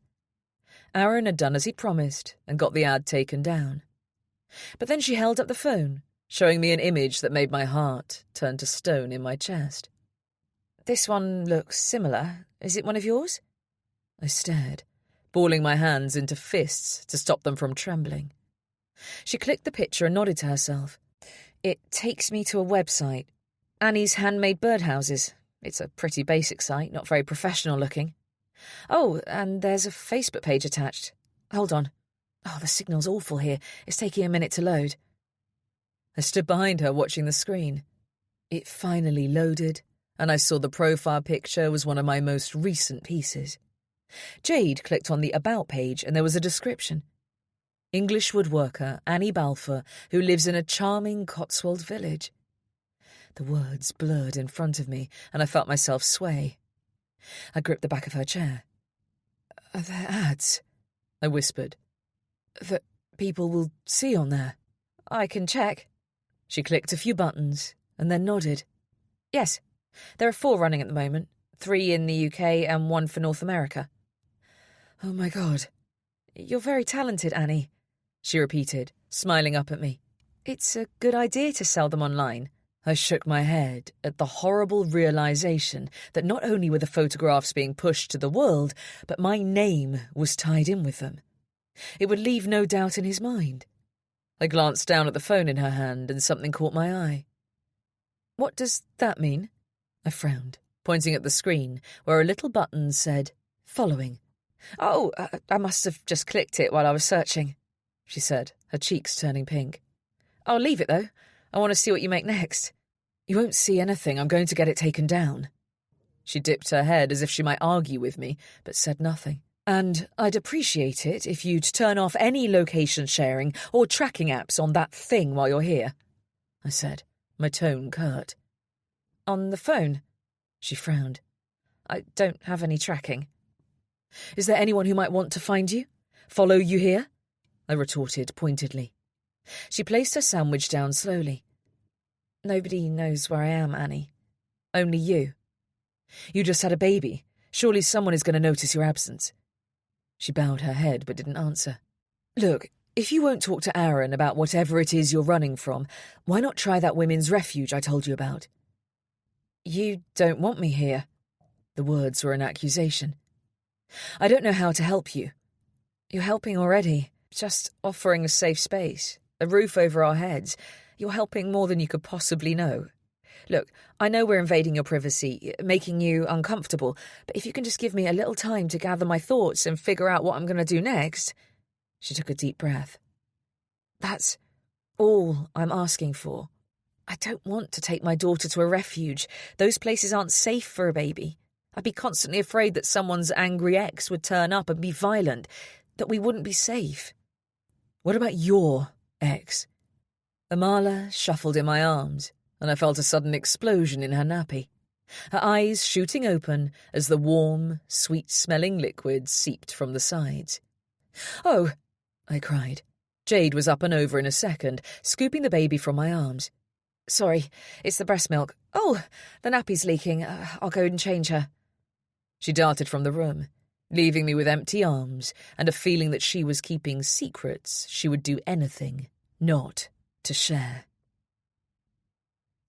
Aaron had done as he promised and got the ad taken down. But then she held up the phone, showing me an image that made my heart turn to stone in my chest. "This one looks similar. Is it one of yours?" I stared, balling my hands into fists to stop them from trembling. She clicked the picture and nodded to herself. "It takes me to a website. Annie's Handmade Birdhouses. It's a pretty basic site, not very professional looking. Oh, and there's a Facebook page attached. Hold on. Oh, the signal's awful here. It's taking a minute to load." I stood behind her watching the screen. It finally loaded, and I saw the profile picture was one of my most recent pieces. Jade clicked on the About page and there was a description. English woodworker Annie Balfour, who lives in a charming Cotswold village. The words blurred in front of me, and I felt myself sway. I gripped the back of her chair. "Are there ads?" I whispered. "That people will see on there?" "I can check." She clicked a few buttons and then nodded. "Yes, there are 4 running at the moment, 3 in the UK and 1 for North America." "Oh my God. You're very talented, Annie," she repeated, smiling up at me. "It's a good idea to sell them online." I shook my head at the horrible realisation that not only were the photographs being pushed to the world, but my name was tied in with them. It would leave no doubt in his mind. I glanced down at the phone in her hand and something caught my eye. "What does that mean?" I frowned, pointing at the screen where a little button said, "Following." "Oh, I must have just clicked it while I was searching," she said, her cheeks turning pink. "I'll leave it, though. I want to see what you make next." "You won't see anything. I'm going to get it taken down." She dipped her head as if she might argue with me, but said nothing. "And I'd appreciate it if you'd turn off any location sharing or tracking apps on that thing while you're here," I said, my tone curt. "On the phone?" She frowned. "I don't have any tracking." "Is there anyone who might want to find you? Follow you here?" I retorted pointedly. She placed her sandwich down slowly. "Nobody knows where I am, Annie. Only you. You just had a baby. Surely someone is going to notice your absence." She bowed her head but didn't answer. "Look, if you won't talk to Aaron about whatever it is you're running from, why not try that women's refuge I told you about?" "You don't want me here." The words were an accusation. "I don't know how to help you." "You're helping already. Just offering a safe space, a roof over our heads. You're helping more than you could possibly know. Look, I know we're invading your privacy, making you uncomfortable, but if you can just give me a little time to gather my thoughts and figure out what I'm going to do next." She took a deep breath. "That's all I'm asking for. I don't want to take my daughter to a refuge. Those places aren't safe for a baby. I'd be constantly afraid that someone's angry ex would turn up and be violent, that we wouldn't be safe." "What about your ex?" Amala shuffled in my arms, and I felt a sudden explosion in her nappy, her eyes shooting open as the warm, sweet-smelling liquid seeped from the sides. "Oh," I cried. Jade was up and over in a second, scooping the baby from my arms. "Sorry, it's the breast milk. Oh, the nappy's leaking. I'll go and change her." She darted from the room, leaving me with empty arms and a feeling that she was keeping secrets she would do anything not to share.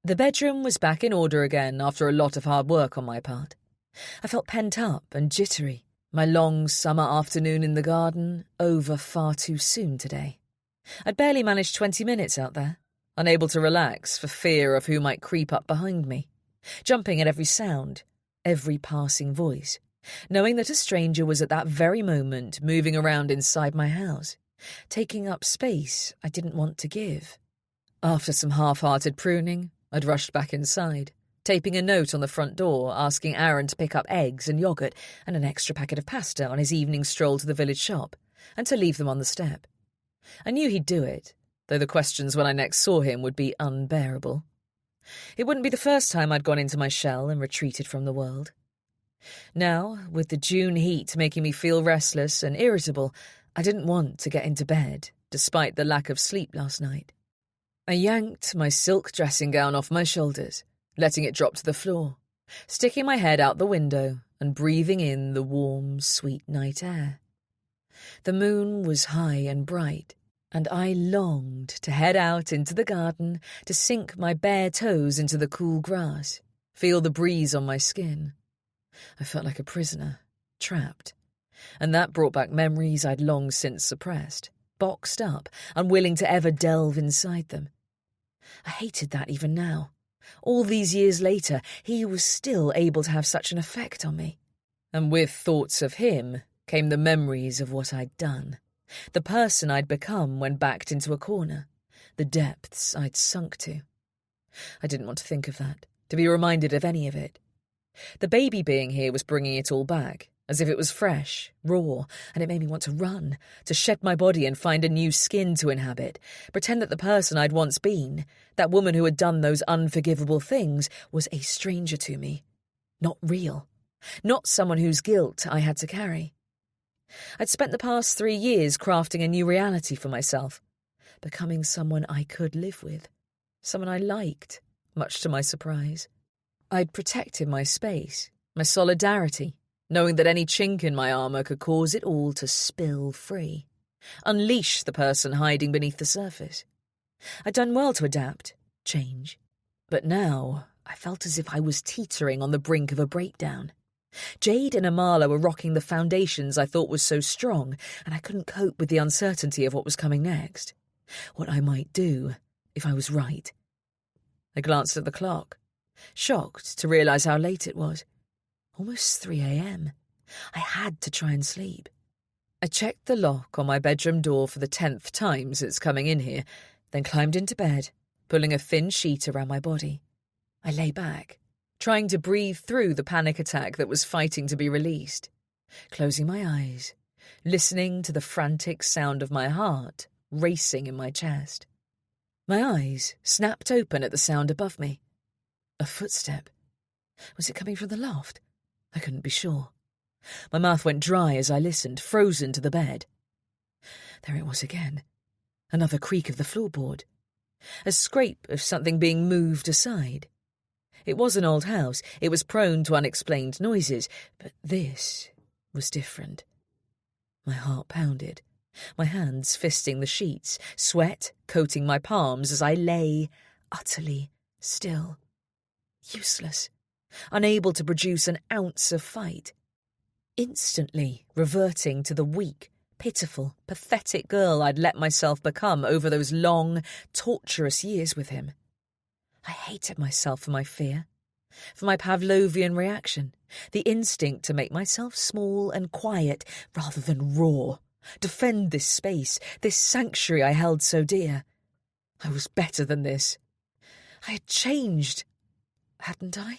The bedroom was back in order again after a lot of hard work on my part. I felt pent up and jittery, my long summer afternoon in the garden over far too soon today. I'd barely managed 20 minutes out there, unable to relax for fear of who might creep up behind me, jumping at every sound, every passing voice, knowing that a stranger was at that very moment moving around inside my house, taking up space I didn't want to give. After some half-hearted pruning, I'd rushed back inside, taping a note on the front door asking Aaron to pick up eggs and yoghurt and an extra packet of pasta on his evening stroll to the village shop, and to leave them on the step. I knew he'd do it, though the questions when I next saw him would be unbearable. It wouldn't be the first time I'd gone into my shell and retreated from the world. Now, with the June heat making me feel restless and irritable, I didn't want to get into bed, despite the lack of sleep last night. I yanked my silk dressing gown off my shoulders, letting it drop to the floor, sticking my head out the window and breathing in the warm, sweet night air. The moon was high and bright, and I longed to head out into the garden to sink my bare toes into the cool grass, feel the breeze on my skin. I felt like a prisoner, trapped, and that brought back memories I'd long since suppressed, boxed up, unwilling to ever delve inside them. I hated that even now. All these years later, he was still able to have such an effect on me. And with thoughts of him came the memories of what I'd done, the person I'd become when backed into a corner, the depths I'd sunk to. I didn't want to think of that, to be reminded of any of it. The baby being here was bringing it all back, as if it was fresh, raw, and it made me want to run, to shed my body and find a new skin to inhabit, pretend that the person I'd once been, that woman who had done those unforgivable things, was a stranger to me, not real, not someone whose guilt I had to carry. I'd spent the past 3 years crafting a new reality for myself, becoming someone I could live with, someone I liked, much to my surprise. I'd protected my space, my solidarity, knowing that any chink in my armour could cause it all to spill free, unleash the person hiding beneath the surface. I'd done well to adapt, change, but now I felt as if I was teetering on the brink of a breakdown. Jade and Amala were rocking the foundations I thought was so strong, and I couldn't cope with the uncertainty of what was coming next, what I might do if I was right. I glanced at the clock. shocked to realise how late it was. Almost 3 a.m. I had to try and sleep. I checked the lock on my bedroom door for the 10th time since coming in here, then climbed into bed, pulling a thin sheet around my body. I lay back, trying to breathe through the panic attack that was fighting to be released, closing my eyes, listening to the frantic sound of my heart racing in my chest. My eyes snapped open at the sound above me. A footstep. Was it coming from the loft? I couldn't be sure. My mouth went dry as I listened, frozen to the bed. There it was again. Another creak of the floorboard. A scrape of something being moved aside. It was an old house. It was prone to unexplained noises, but this was different. My heart pounded, my hands fisting the sheets, sweat coating my palms as I lay utterly still. Useless, unable to produce an ounce of fight. Instantly reverting to the weak, pitiful, pathetic girl I'd let myself become over those long, torturous years with him. I hated myself for my fear, for my Pavlovian reaction, the instinct to make myself small and quiet rather than raw, defend this space, this sanctuary I held so dear. I was better than this. I had changed, hadn't I?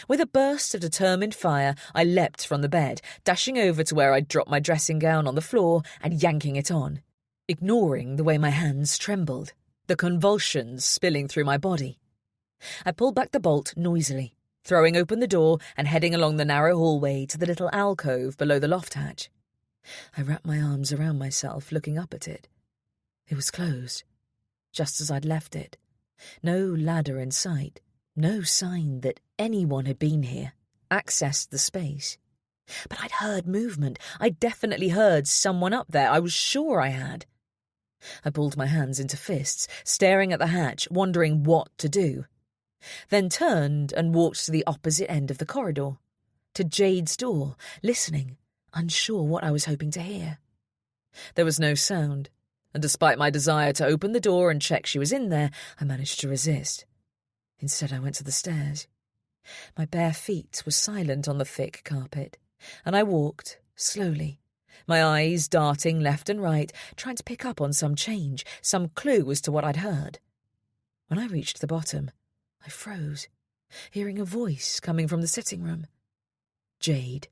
With a burst of determined fire, I leapt from the bed, dashing over to where I'd dropped my dressing gown on the floor and yanking it on, ignoring the way my hands trembled, the convulsions spilling through my body. I pulled back the bolt noisily, throwing open the door and heading along the narrow hallway to the little alcove below the loft hatch. I wrapped my arms around myself, looking up at it. It was closed, just as I'd left it. No ladder in sight, no sign that anyone had been here, accessed the space. But I'd heard movement. I'd definitely heard someone up there. I was sure I had. I balled my hands into fists, staring at the hatch, wondering what to do. Then turned and walked to the opposite end of the corridor, to Jade's door, listening, unsure what I was hoping to hear. There was no sound, and despite my desire to open the door and check she was in there, I managed to resist. Instead, I went to the stairs. My bare feet were silent on the thick carpet, and I walked slowly, my eyes darting left and right, trying to pick up on some change, some clue as to what I'd heard. When I reached the bottom, I froze, hearing a voice coming from the sitting room. Jade.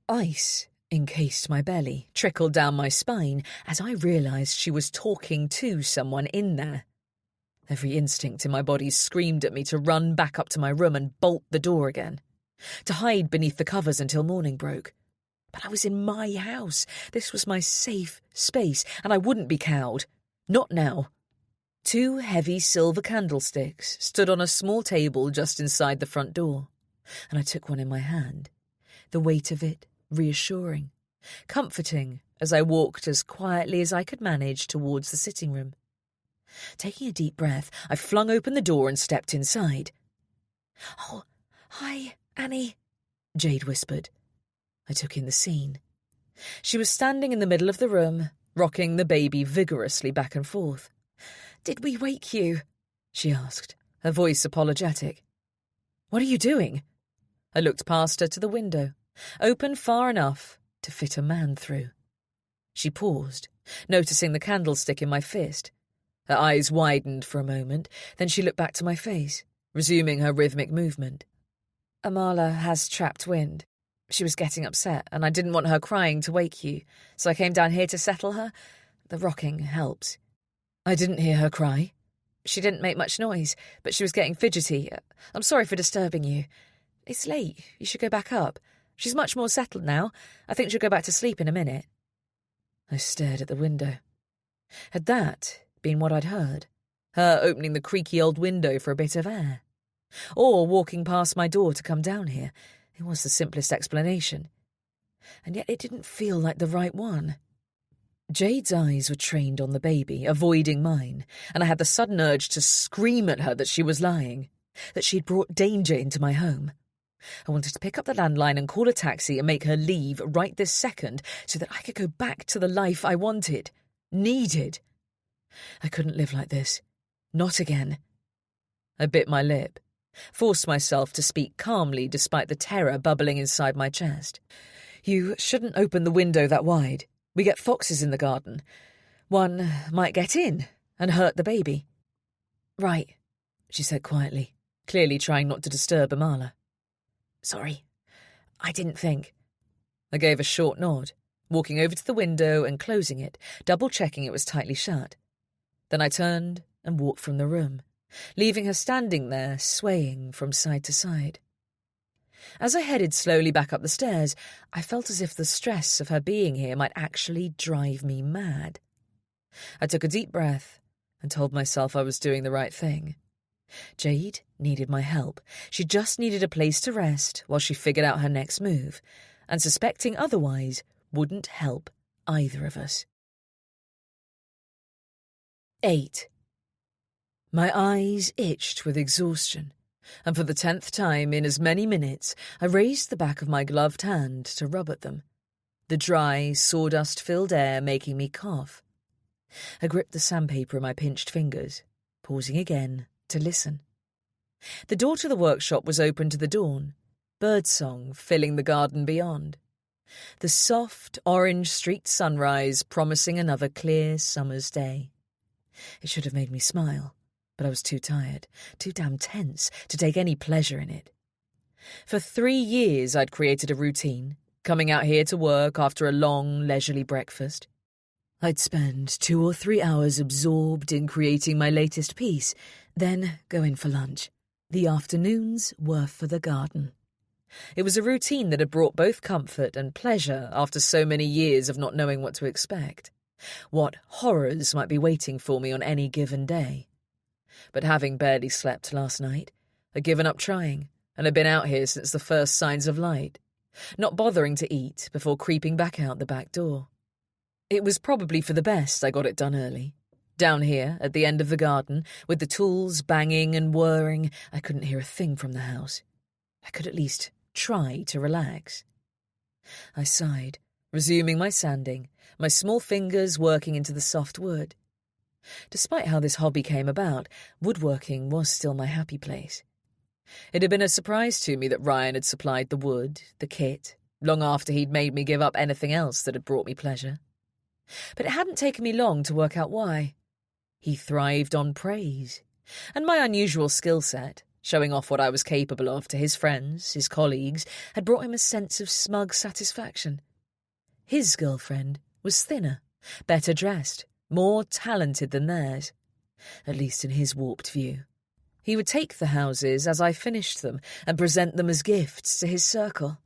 Ice encased my belly, trickled down my spine as I realised she was talking to someone in there. Every instinct in my body screamed at me to run back up to my room and bolt the door again, to hide beneath the covers until morning broke. But I was in my house. This was my safe space, and I wouldn't be cowed. Not now. 2 heavy silver candlesticks stood on a small table just inside the front door, and I took one in my hand, the weight of it reassuring, comforting as I walked as quietly as I could manage towards the sitting room. Taking a deep breath, I flung open the door and stepped inside. "Oh, hi, Annie," Jade whispered. I took in the scene. She was standing in the middle of the room, rocking the baby vigorously back and forth. "Did we wake you?" she asked, her voice apologetic. "What are you doing?" I looked past her to the window, open far enough to fit a man through. She paused, noticing the candlestick in my fist. Her eyes widened for a moment, then she looked back to my face, resuming her rhythmic movement. "Amala has trapped wind. She was getting upset, and I didn't want her crying to wake you, so I came down here to settle her. The rocking helps." "I didn't hear her cry." "She didn't make much noise, but she was getting fidgety. I'm sorry for disturbing you. It's late. You should go back up. She's much more settled now. I think she'll go back to sleep in a minute." I stared at the window. Had that been what I'd heard? Her opening the creaky old window for a bit of air? Or walking past my door to come down here? It was the simplest explanation. And yet it didn't feel like the right one. Jade's eyes were trained on the baby, avoiding mine, and I had the sudden urge to scream at her that she was lying, that she'd brought danger into my home. I wanted to pick up the landline and call a taxi and make her leave right this second so that I could go back to the life I wanted, needed. I couldn't live like this. Not again. I bit my lip, Forced myself to speak calmly despite the terror bubbling inside my chest. "You shouldn't open the window that wide. We get foxes in the garden. One might get in and hurt the baby." "Right," she said quietly, clearly trying not to disturb Amala. "Sorry, I didn't think." I gave a short nod, walking over to the window and closing it, double-checking it was tightly shut. Then I turned and walked from the room, leaving her standing there, swaying from side to side. As I headed slowly back up the stairs, I felt as if the stress of her being here might actually drive me mad. I took a deep breath and told myself I was doing the right thing. Jade needed my help. She just needed a place to rest while she figured out her next move, and suspecting otherwise wouldn't help either of us. 8. My eyes itched with exhaustion, and for the 10th time in as many minutes I raised the back of my gloved hand to rub at them, the dry, sawdust-filled air making me cough. I gripped the sandpaper in my pinched fingers, pausing again to listen. The door to the workshop was open to the dawn, birdsong filling the garden beyond. The soft, orange-streaked sunrise promising another clear summer's day. It should have made me smile, but I was too tired, too damn tense to take any pleasure in it. For 3 years I'd created a routine, coming out here to work after a long, leisurely breakfast. I'd spend 2 or 3 hours absorbed in creating my latest piece, then go in for lunch. The afternoons were for the garden. It was a routine that had brought both comfort and pleasure after so many years of not knowing what to expect, what horrors might be waiting for me on any given day. But having barely slept last night, I'd given up trying and had been out here since the first signs of light, not bothering to eat before creeping back out the back door. It was probably for the best I got it done early. Down here, at the end of the garden, with the tools banging and whirring, I couldn't hear a thing from the house. I could at least try to relax. I sighed, resuming my sanding, my small fingers working into the soft wood. Despite how this hobby came about, woodworking was still my happy place. It had been a surprise to me that Ryan had supplied the wood, the kit, long after he'd made me give up anything else that had brought me pleasure. But it hadn't taken me long to work out why. He thrived on praise, and my unusual skill set, showing off what I was capable of to his friends, his colleagues, had brought him a sense of smug satisfaction. His girlfriend was thinner, better dressed, more talented than theirs, at least in his warped view. He would take the houses as I finished them and present them as gifts to his circle.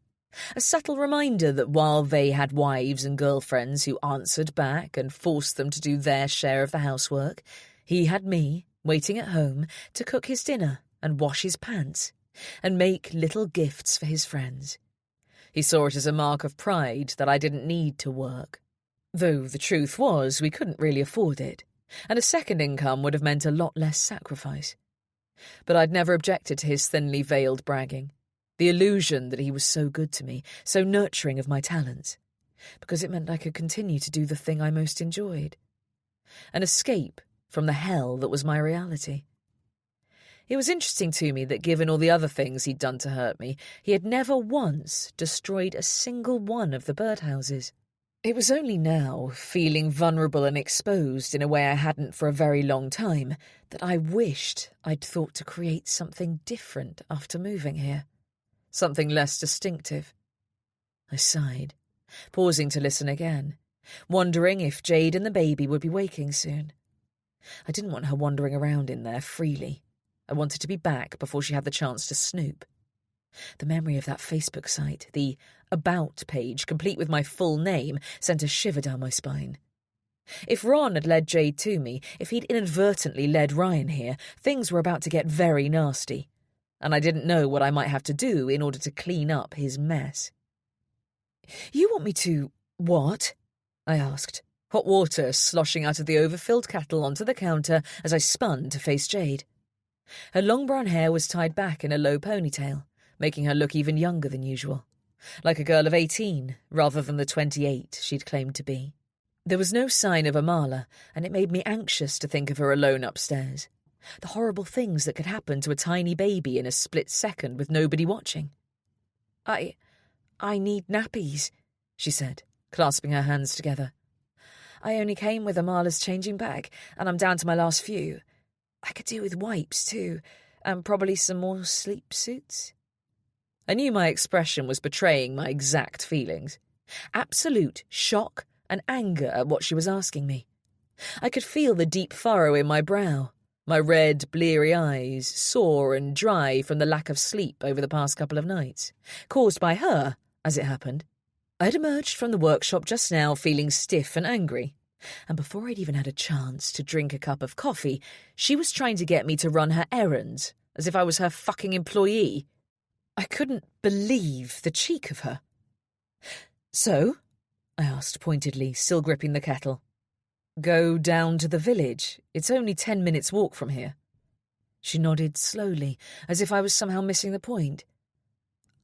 A subtle reminder that while they had wives and girlfriends who answered back and forced them to do their share of the housework, he had me, waiting at home, to cook his dinner and wash his pants and make little gifts for his friends. He saw it as a mark of pride that I didn't need to work. Though the truth was we couldn't really afford it, and a second income would have meant a lot less sacrifice. But I'd never objected to his thinly veiled bragging. The illusion that he was so good to me, so nurturing of my talents, because it meant I could continue to do the thing I most enjoyed. An escape from the hell that was my reality. It was interesting to me that given all the other things he'd done to hurt me, he had never once destroyed a single one of the birdhouses. It was only now, feeling vulnerable and exposed in a way I hadn't for a very long time, that I wished I'd thought to create something different after moving here. Something less distinctive. I sighed, pausing to listen again, wondering if Jade and the baby would be waking soon. I didn't want her wandering around in there freely. I wanted to be back before she had the chance to snoop. The memory of that Facebook site, the About page, complete with my full name, sent a shiver down my spine. If Ron had led Jade to me, if he'd inadvertently led Ryan here, things were about to get very nasty, and I didn't know what I might have to do in order to clean up his mess. "You want me to what?" I asked, hot water sloshing out of the overfilled kettle onto the counter as I spun to face Jade. Her long brown hair was tied back in a low ponytail, making her look even younger than usual, like a girl of 18 rather than the 28 she'd claimed to be. There was no sign of Amala, and it made me anxious to think of her alone upstairs. The horrible things that could happen to a tiny baby in a split second with nobody watching. I need nappies, she said, clasping her hands together. I only came with Amala's changing bag, and I'm down to my last few. I could do with wipes, too, and probably some more sleep suits. I knew my expression was betraying my exact feelings. Absolute shock and anger at what she was asking me. I could feel the deep furrow in my brow, my red, bleary eyes, sore and dry from the lack of sleep over the past couple of nights, caused by her, as it happened. I had emerged from the workshop just now feeling stiff and angry, and before I'd even had a chance to drink a cup of coffee, she was trying to get me to run her errands, as if I was her fucking employee. I couldn't believe the cheek of her. So, I asked pointedly, still gripping the kettle. Go down to the village. It's only 10 minutes' walk from here. She nodded slowly, as if I was somehow missing the point.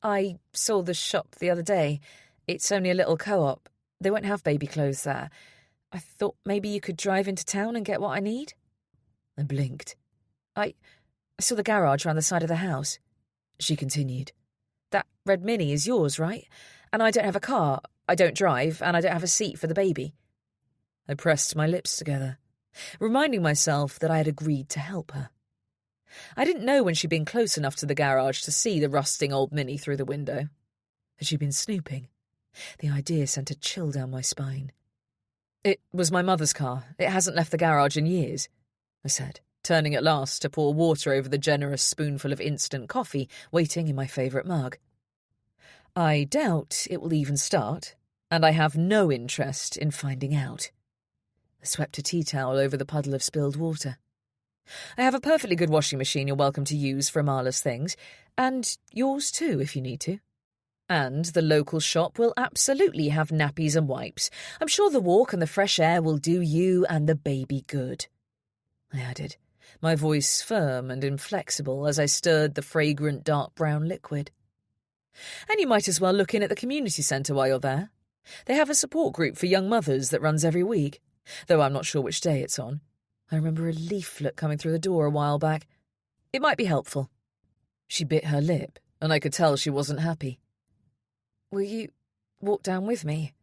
I saw the shop the other day. It's only a little co-op. They won't have baby clothes there. I thought maybe you could drive into town and get what I need. I blinked. I saw the garage round the side of the house. She continued. That red Mini is yours, right? And I don't have a car, I don't drive, and I don't have a seat for the baby. I pressed my lips together, reminding myself that I had agreed to help her. I didn't know when she'd been close enough to the garage to see the rusting old Mini through the window. Had she been snooping? The idea sent a chill down my spine. It was my mother's car. It hasn't left the garage in years, I said, turning at last to pour water over the generous spoonful of instant coffee waiting in my favourite mug. I doubt it will even start, and I have no interest in finding out. I swept a tea towel over the puddle of spilled water. I have a perfectly good washing machine you're welcome to use for Amala's things, and yours too if you need to. And the local shop will absolutely have nappies and wipes. I'm sure the walk and the fresh air will do you and the baby good, I added, my voice firm and inflexible as I stirred the fragrant dark brown liquid. And you might as well look in at the community centre while you're there. They have a support group for young mothers that runs every week, though I'm not sure which day it's on. I remember a leaflet coming through the door a while back. It might be helpful. She bit her lip, and I could tell she wasn't happy. Will you walk down with me?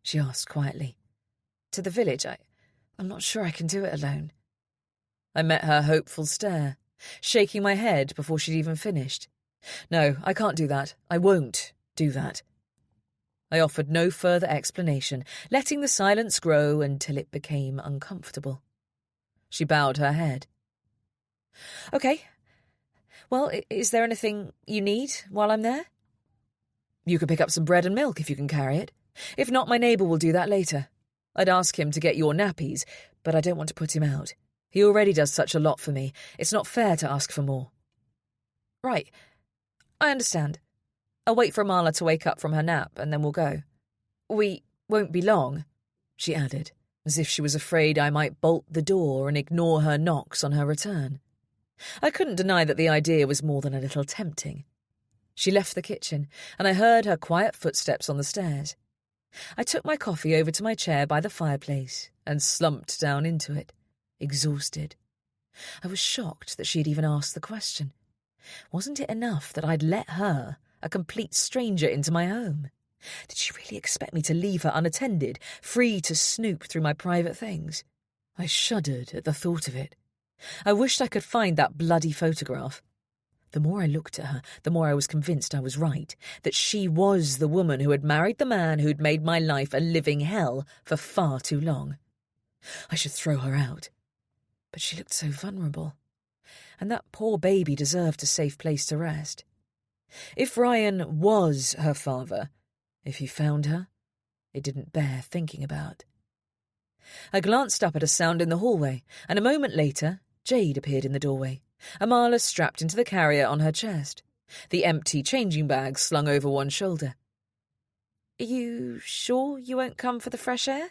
She asked quietly. To the village? I'm not sure I can do it alone. I met her hopeful stare, shaking my head before she'd even finished. No, I can't do that. I won't do that. I offered no further explanation, letting the silence grow until it became uncomfortable. She bowed her head. Okay. Well, is there anything you need while I'm there? You could pick up some bread and milk if you can carry it. If not, my neighbour will do that later. I'd ask him to get your nappies, but I don't want to put him out. He already does such a lot for me. It's not fair to ask for more. Right. I understand. I'll wait for Amala to wake up from her nap, and then we'll go. We won't be long, she added, as if she was afraid I might bolt the door and ignore her knocks on her return. I couldn't deny that the idea was more than a little tempting. She left the kitchen, and I heard her quiet footsteps on the stairs. I took my coffee over to my chair by the fireplace and slumped down into it, exhausted. I was shocked that she had even asked the question. Wasn't it enough that I'd let her, a complete stranger, into my home? Did she really expect me to leave her unattended, free to snoop through my private things? I shuddered at the thought of it. I wished I could find that bloody photograph. The more I looked at her, the more I was convinced I was right, that she was the woman who had married the man who'd made my life a living hell for far too long. I should throw her out. But she looked so vulnerable. And that poor baby deserved a safe place to rest. If Ryan was her father, if he found her, it didn't bear thinking about. I glanced up at a sound in the hallway, and a moment later, Jade appeared in the doorway, Amala strapped into the carrier on her chest, the empty changing bag slung over one shoulder. Are you sure you won't come for the fresh air?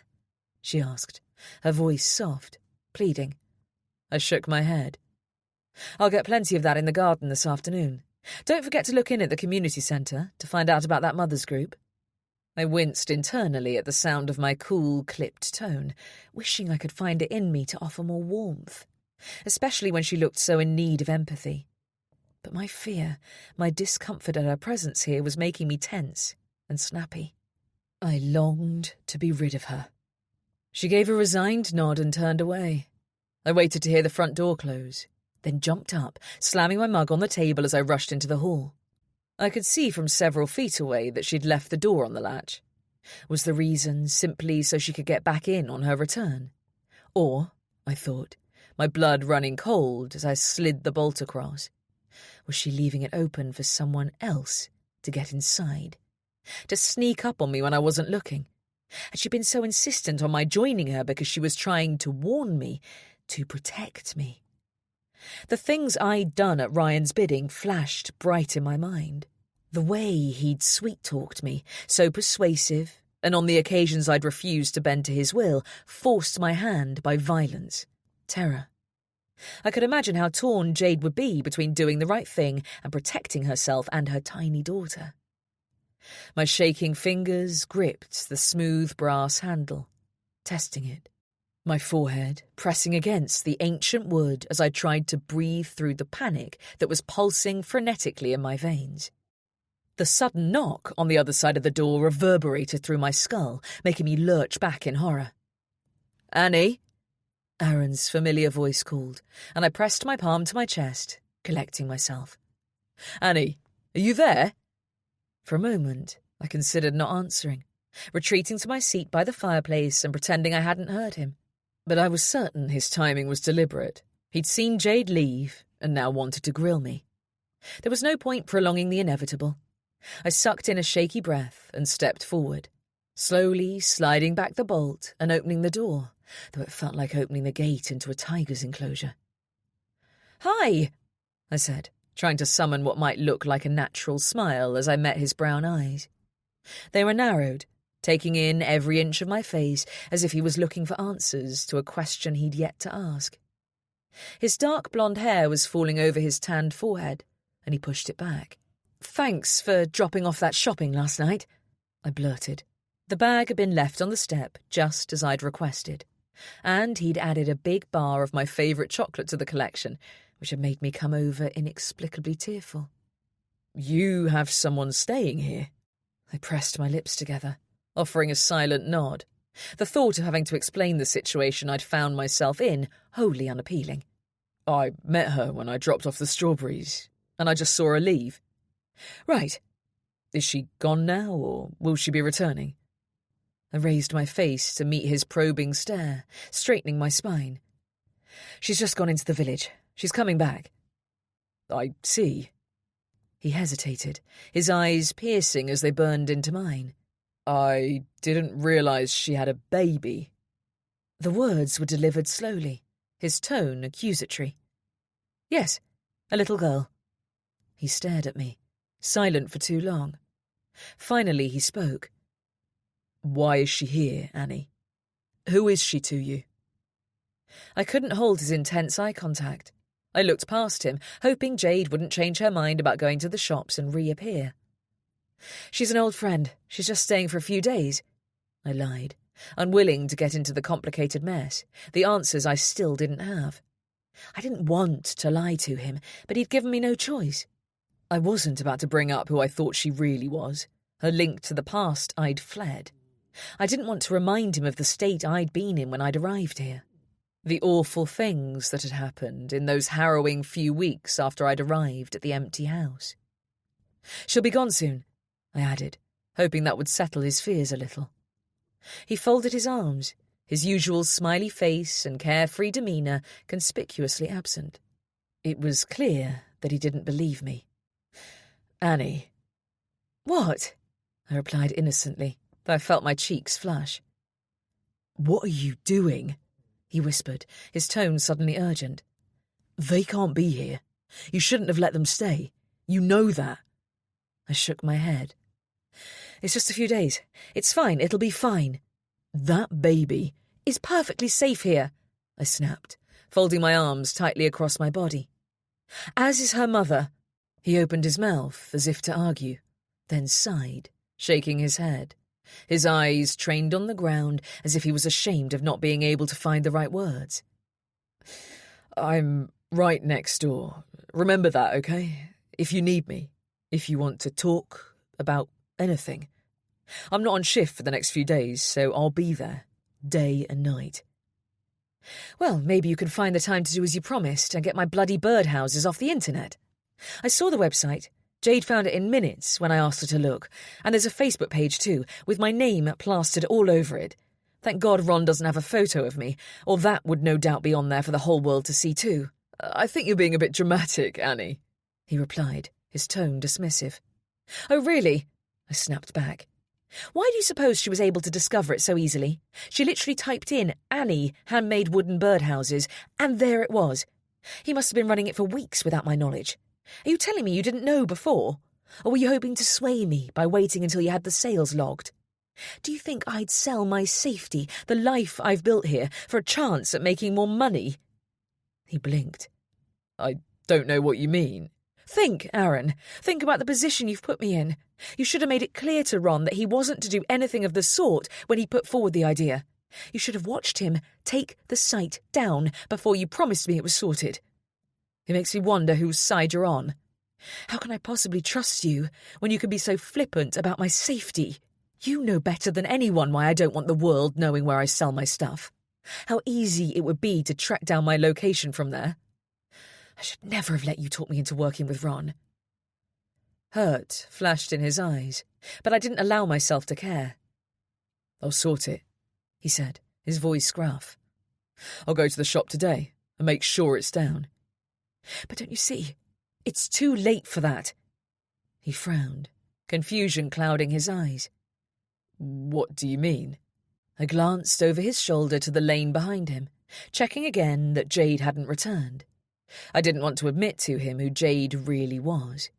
She asked, her voice soft, pleading. I shook my head. I'll get plenty of that in the garden this afternoon. Don't forget to look in at the community centre to find out about that mothers group. I winced internally at the sound of my cool, clipped tone, wishing I could find it in me to offer more warmth. especially when she looked so in need of empathy. But my fear, my discomfort at her presence here was making me tense and snappy. I longed to be rid of her. She gave a resigned nod and turned away. I waited to hear the front door close, then jumped up, slamming my mug on the table as I rushed into the hall. I could see from several feet away that she'd left the door on the latch. Was the reason simply so she could get back in on her return? Or, I thought, my blood running cold as I slid the bolt across, was she leaving it open for someone else to get inside? To sneak up on me when I wasn't looking? Had she been so insistent on my joining her because she was trying to warn me, to protect me? The things I'd done at Ryan's bidding flashed bright in my mind. The way he'd sweet-talked me, so persuasive, and on the occasions I'd refused to bend to his will, forced my hand by violence, terror. I could imagine how torn Jade would be between doing the right thing and protecting herself and her tiny daughter. My shaking fingers gripped the smooth brass handle, testing it. My forehead pressing against the ancient wood as I tried to breathe through the panic that was pulsing frenetically in my veins. The sudden knock on the other side of the door reverberated through my skull, making me lurch back in horror. "Annie?" Aaron's familiar voice called, and I pressed my palm to my chest, collecting myself. "Annie, are you there?" For a moment, I considered not answering, retreating to my seat by the fireplace and pretending I hadn't heard him. But I was certain his timing was deliberate. He'd seen Jade leave and now wanted to grill me. There was no point prolonging the inevitable. I sucked in a shaky breath and stepped forward, slowly sliding back the bolt and opening the door, though it felt like opening the gate into a tiger's enclosure. "Hi," I said, trying to summon what might look like a natural smile as I met his brown eyes. They were narrowed, taking in every inch of my face as if he was looking for answers to a question he'd yet to ask. His dark blonde hair was falling over his tanned forehead, and he pushed it back. "Thanks for dropping off that shopping last night," I blurted. The bag had been left on the step just as I'd requested, and he'd added a big bar of my favourite chocolate to the collection, which had made me come over inexplicably tearful. "You have someone staying here?" I pressed my lips together, offering a silent nod. The thought of having to explain the situation I'd found myself in wholly unappealing. "I met her when I dropped off the strawberries, and I just saw her leave." "Right. Is she gone now, or will she be returning?" I raised my face to meet his probing stare, straightening my spine. "She's just gone into the village. She's coming back." "I see." He hesitated, his eyes piercing as they burned into mine. "I didn't realise she had a baby." The words were delivered slowly, his tone accusatory. "Yes, a little girl." He stared at me, silent for too long. Finally he spoke. "Why is she here, Annie? Who is she to you?" I couldn't hold his intense eye contact. I looked past him, hoping Jade wouldn't change her mind about going to the shops and reappear. "She's an old friend. She's just staying for a few days," I lied, unwilling to get into the complicated mess, the answers I still didn't have. I didn't want to lie to him, but he'd given me no choice. I wasn't about to bring up who I thought she really was, her link to the past I'd fled. I didn't want to remind him of the state I'd been in when I'd arrived here. The awful things that had happened in those harrowing few weeks after I'd arrived at the empty house. "She'll be gone soon," I added, hoping that would settle his fears a little. He folded his arms, his usual smiley face and carefree demeanour conspicuously absent. It was clear that he didn't believe me. "Annie." "What?" I replied innocently, though I felt my cheeks flush. "What are you doing?" he whispered, his tone suddenly urgent. "They can't be here. You shouldn't have let them stay. You know that." I shook my head. "It's just a few days. It's fine. It'll be fine." "That baby is perfectly safe here," I snapped, folding my arms tightly across my body. "As is her mother." He opened his mouth as if to argue, then sighed, shaking his head, his eyes trained on the ground as if he was ashamed of not being able to find the right words. I'm right next door. Remember that, okay? If you need me. If you want to talk about anything. I'm not on shift for the next few days, so I'll be there, day and night. Well, maybe you can find the time to do as you promised and get my bloody birdhouses off the internet. I saw the website. Jade found it in minutes when I asked her to look, and there's a Facebook page too, with my name plastered all over it. Thank God Ron doesn't have a photo of me, or that would no doubt be on there for the whole world to see too. I think you're being a bit dramatic, Annie, he replied, his tone dismissive. Oh, really? I snapped back. Why do you suppose she was able to discover it so easily? She literally typed in Annie, handmade wooden birdhouses, and there it was. He must have been running it for weeks without my knowledge. Are you telling me you didn't know before? Or were you hoping to sway me by waiting until you had the sales logged? Do you think I'd sell my safety, the life I've built here, for a chance at making more money? He blinked. I don't know what you mean. Think, Aaron. Think about the position you've put me in. You should have made it clear to Ron that he wasn't to do anything of the sort when he put forward the idea. You should have watched him take the site down before you promised me it was sorted. It makes me wonder whose side you're on. How can I possibly trust you when you can be so flippant about my safety? You know better than anyone why I don't want the world knowing where I sell my stuff. How easy it would be to track down my location from there. I should never have let you talk me into working with Ron. Hurt flashed in his eyes, but I didn't allow myself to care. I'll sort it, he said, his voice gruff. I'll go to the shop today and make sure it's down. But don't you see? It's too late for that. He frowned, confusion clouding his eyes. What do you mean? I glanced over his shoulder to the lane behind him, checking again that Jade hadn't returned. I didn't want to admit to him who Jade really was.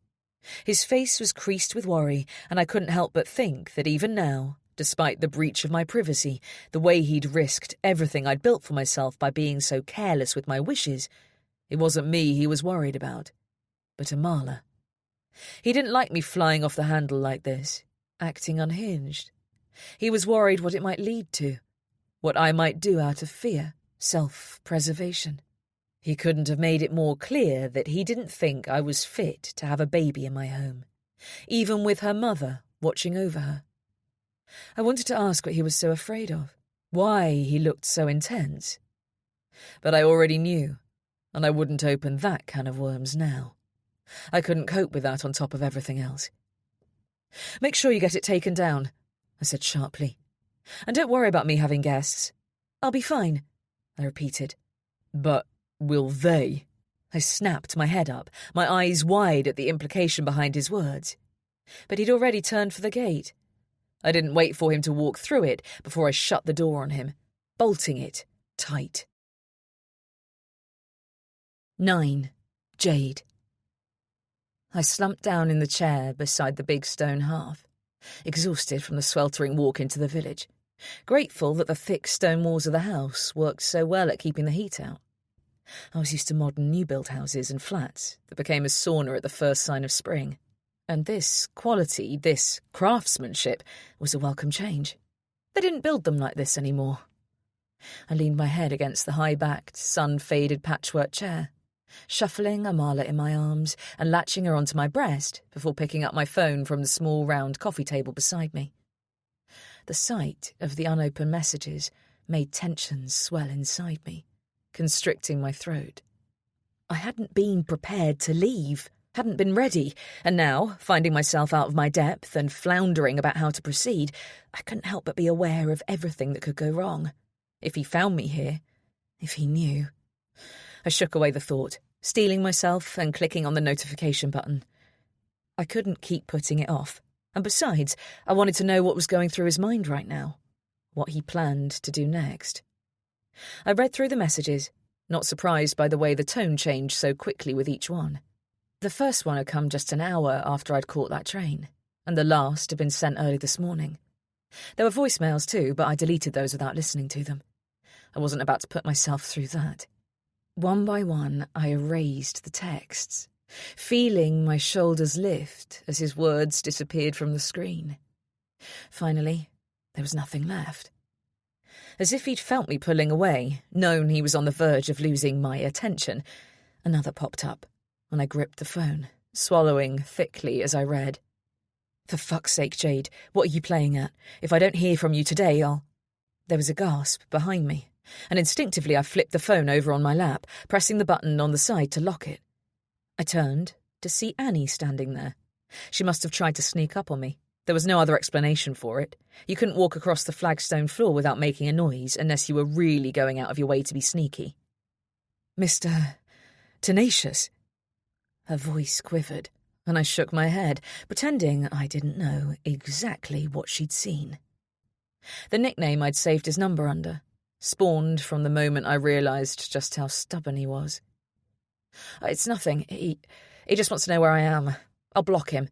His face was creased with worry, and I couldn't help but think that even now, despite the breach of my privacy, the way he'd risked everything I'd built for myself by being so careless with my wishes, it wasn't me he was worried about, but Amala. He didn't like me flying off the handle like this, acting unhinged. He was worried what it might lead to, what I might do out of fear, self-preservation. He couldn't have made it more clear that he didn't think I was fit to have a baby in my home, even with her mother watching over her. I wanted to ask what he was so afraid of, why he looked so intense. But I already knew, and I wouldn't open that can of worms now. I couldn't cope with that on top of everything else. Make sure you get it taken down, I said sharply. And don't worry about me having guests. I'll be fine, I repeated. But will they? I snapped my head up, my eyes wide at the implication behind his words. But he'd already turned for the gate. I didn't wait for him to walk through it before I shut the door on him, bolting it tight. 9. Jade. I slumped down in the chair beside the big stone hearth, exhausted from the sweltering walk into the village, grateful that the thick stone walls of the house worked so well at keeping the heat out. I was used to modern new-built houses and flats that became a sauna at the first sign of spring, and this quality, this craftsmanship, was a welcome change. They didn't build them like this anymore. I leaned my head against the high-backed, sun-faded patchwork chair, shuffling Amala in my arms and latching her onto my breast before picking up my phone from the small round coffee table beside me. The sight of the unopened messages made tensions swell inside me, constricting my throat. I hadn't been prepared to leave, hadn't been ready, and now, finding myself out of my depth and floundering about how to proceed, I couldn't help but be aware of everything that could go wrong. If he found me here, if he knew. I shook away the thought, steeling myself and clicking on the notification button. I couldn't keep putting it off, and besides, I wanted to know what was going through his mind right now, what he planned to do next. I read through the messages, not surprised by the way the tone changed so quickly with each one. The first one had come just an hour after I'd caught that train, and the last had been sent early this morning. There were voicemails too, but I deleted those without listening to them. I wasn't about to put myself through that. One by one, I erased the texts, feeling my shoulders lift as his words disappeared from the screen. Finally, there was nothing left. As if he'd felt me pulling away, known he was on the verge of losing my attention, another popped up, and I gripped the phone, swallowing thickly as I read. "For fuck's sake, Jade, what are you playing at? If I don't hear from you today, I'll—" There was a gasp behind me, and instinctively I flipped the phone over on my lap, pressing the button on the side to lock it. I turned to see Annie standing there. She must have tried to sneak up on me. There was no other explanation for it. You couldn't walk across the flagstone floor without making a noise unless you were really going out of your way to be sneaky. "Mr. Tenacious?" Her voice quivered, and I shook my head, pretending I didn't know exactly what she'd seen. The nickname I'd saved his number under, spawned from the moment I realised just how stubborn he was. "It's nothing. He just wants to know where I am. I'll block him."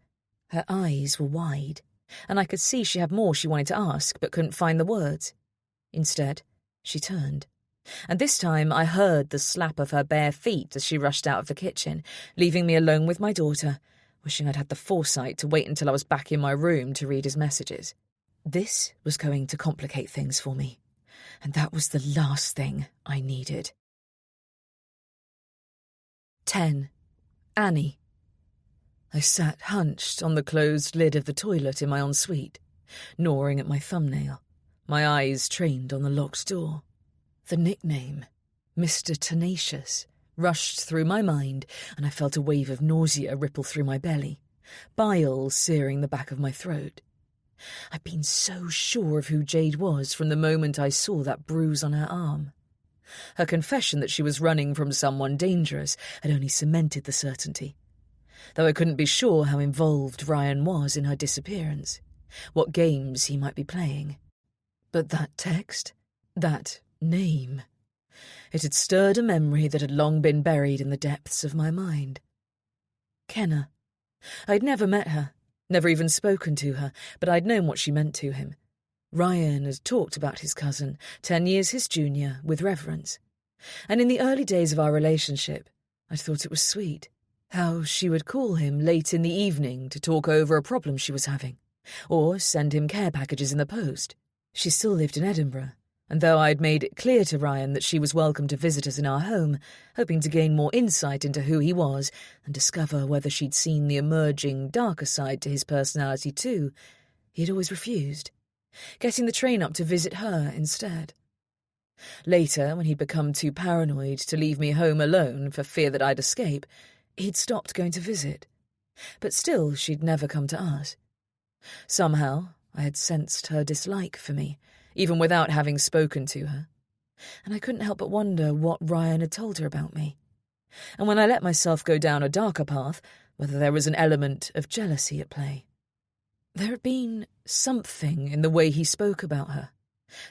Her eyes were wide, and I could see she had more she wanted to ask but couldn't find the words. Instead, she turned, and this time I heard the slap of her bare feet as she rushed out of the kitchen, leaving me alone with my daughter, wishing I'd had the foresight to wait until I was back in my room to read his messages. This was going to complicate things for me, and that was the last thing I needed. 10. Annie. I sat hunched on the closed lid of the toilet in my ensuite, gnawing at my thumbnail, my eyes trained on the locked door. The nickname, Mr. Tenacious, rushed through my mind, and I felt a wave of nausea ripple through my belly, bile searing the back of my throat. I'd been so sure of who Jade was from the moment I saw that bruise on her arm. Her confession that she was running from someone dangerous had only cemented the certainty, though I couldn't be sure how involved Ryan was in her disappearance, what games he might be playing. But that text, that name, it had stirred a memory that had long been buried in the depths of my mind. Kenna. I'd never met her, never even spoken to her, but I'd known what she meant to him. Ryan had talked about his cousin, 10 years his junior, with reverence. And in the early days of our relationship, I thought it was sweet how she would call him late in the evening to talk over a problem she was having, or send him care packages in the post. She still lived in Edinburgh, and though I'd made it clear to Ryan that she was welcome to visit us in our home, hoping to gain more insight into who he was and discover whether she'd seen the emerging darker side to his personality too, he had always refused, getting the train up to visit her instead. Later, when he'd become too paranoid to leave me home alone for fear that I'd escape, he'd stopped going to visit. But still, she'd never come to us. Somehow, I had sensed her dislike for me, even without having spoken to her, and I couldn't help but wonder what Ryan had told her about me. And when I let myself go down a darker path, whether there was an element of jealousy at play. There had been something in the way he spoke about her,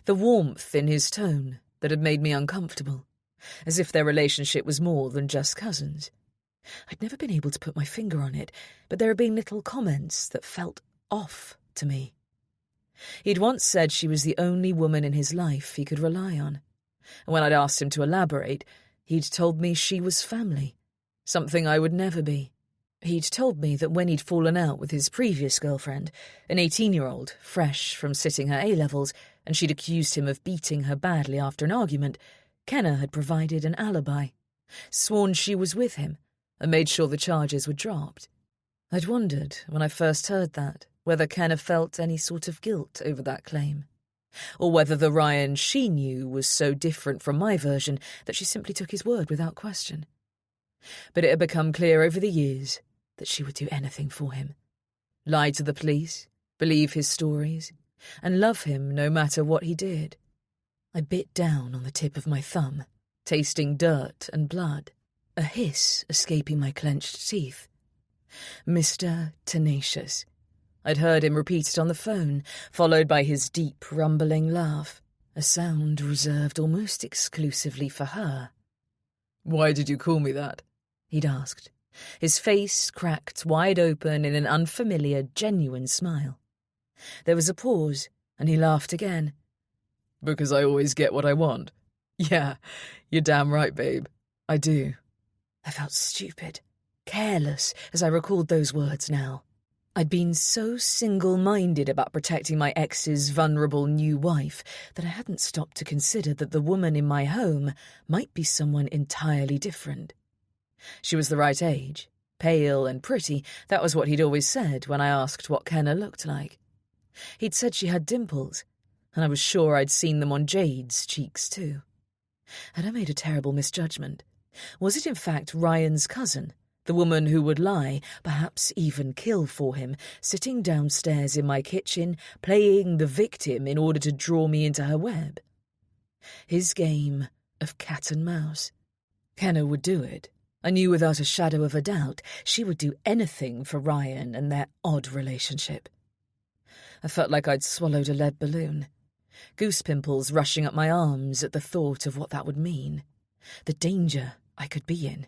the warmth in his tone that had made me uncomfortable, as if their relationship was more than just cousins. I'd never been able to put my finger on it, but there had been little comments that felt off to me. He'd once said she was the only woman in his life he could rely on, and when I'd asked him to elaborate, he'd told me she was family, something I would never be. He'd told me that when he'd fallen out with his previous girlfriend, an 18-year-old, fresh from sitting her A-levels, and she'd accused him of beating her badly after an argument, Kenna had provided an alibi, sworn she was with him, and made sure the charges were dropped. I'd wondered, when I first heard that, whether Kenna felt any sort of guilt over that claim, or whether the Ryan she knew was so different from my version that she simply took his word without question. But it had become clear over the years that she would do anything for him, lie to the police, believe his stories, and love him no matter what he did. I bit down on the tip of my thumb, tasting dirt and blood, a hiss escaping my clenched teeth. Mr. Tenacious. I'd heard him repeat it on the phone, followed by his deep, rumbling laugh, a sound reserved almost exclusively for her. "Why did you call me that?" he'd asked, his face cracked wide open in an unfamiliar, genuine smile. There was a pause, and he laughed again. "Because I always get what I want. Yeah, you're damn right, babe. I do." I felt stupid, careless, as I recalled those words now. I'd been so single-minded about protecting my ex's vulnerable new wife that I hadn't stopped to consider that the woman in my home might be someone entirely different. She was the right age, pale and pretty. That was what he'd always said when I asked what Kenna looked like. He'd said she had dimples, and I was sure I'd seen them on Jade's cheeks too. Had I made a terrible misjudgment? Was it in fact Ryan's cousin, the woman who would lie, perhaps even kill for him, sitting downstairs in my kitchen, playing the victim in order to draw me into her web? His game of cat and mouse. Kenna would do it. I knew without a shadow of a doubt she would do anything for Ryan and their odd relationship. I felt like I'd swallowed a lead balloon. Goose pimples rushing up my arms at the thought of what that would mean. The danger I could be in.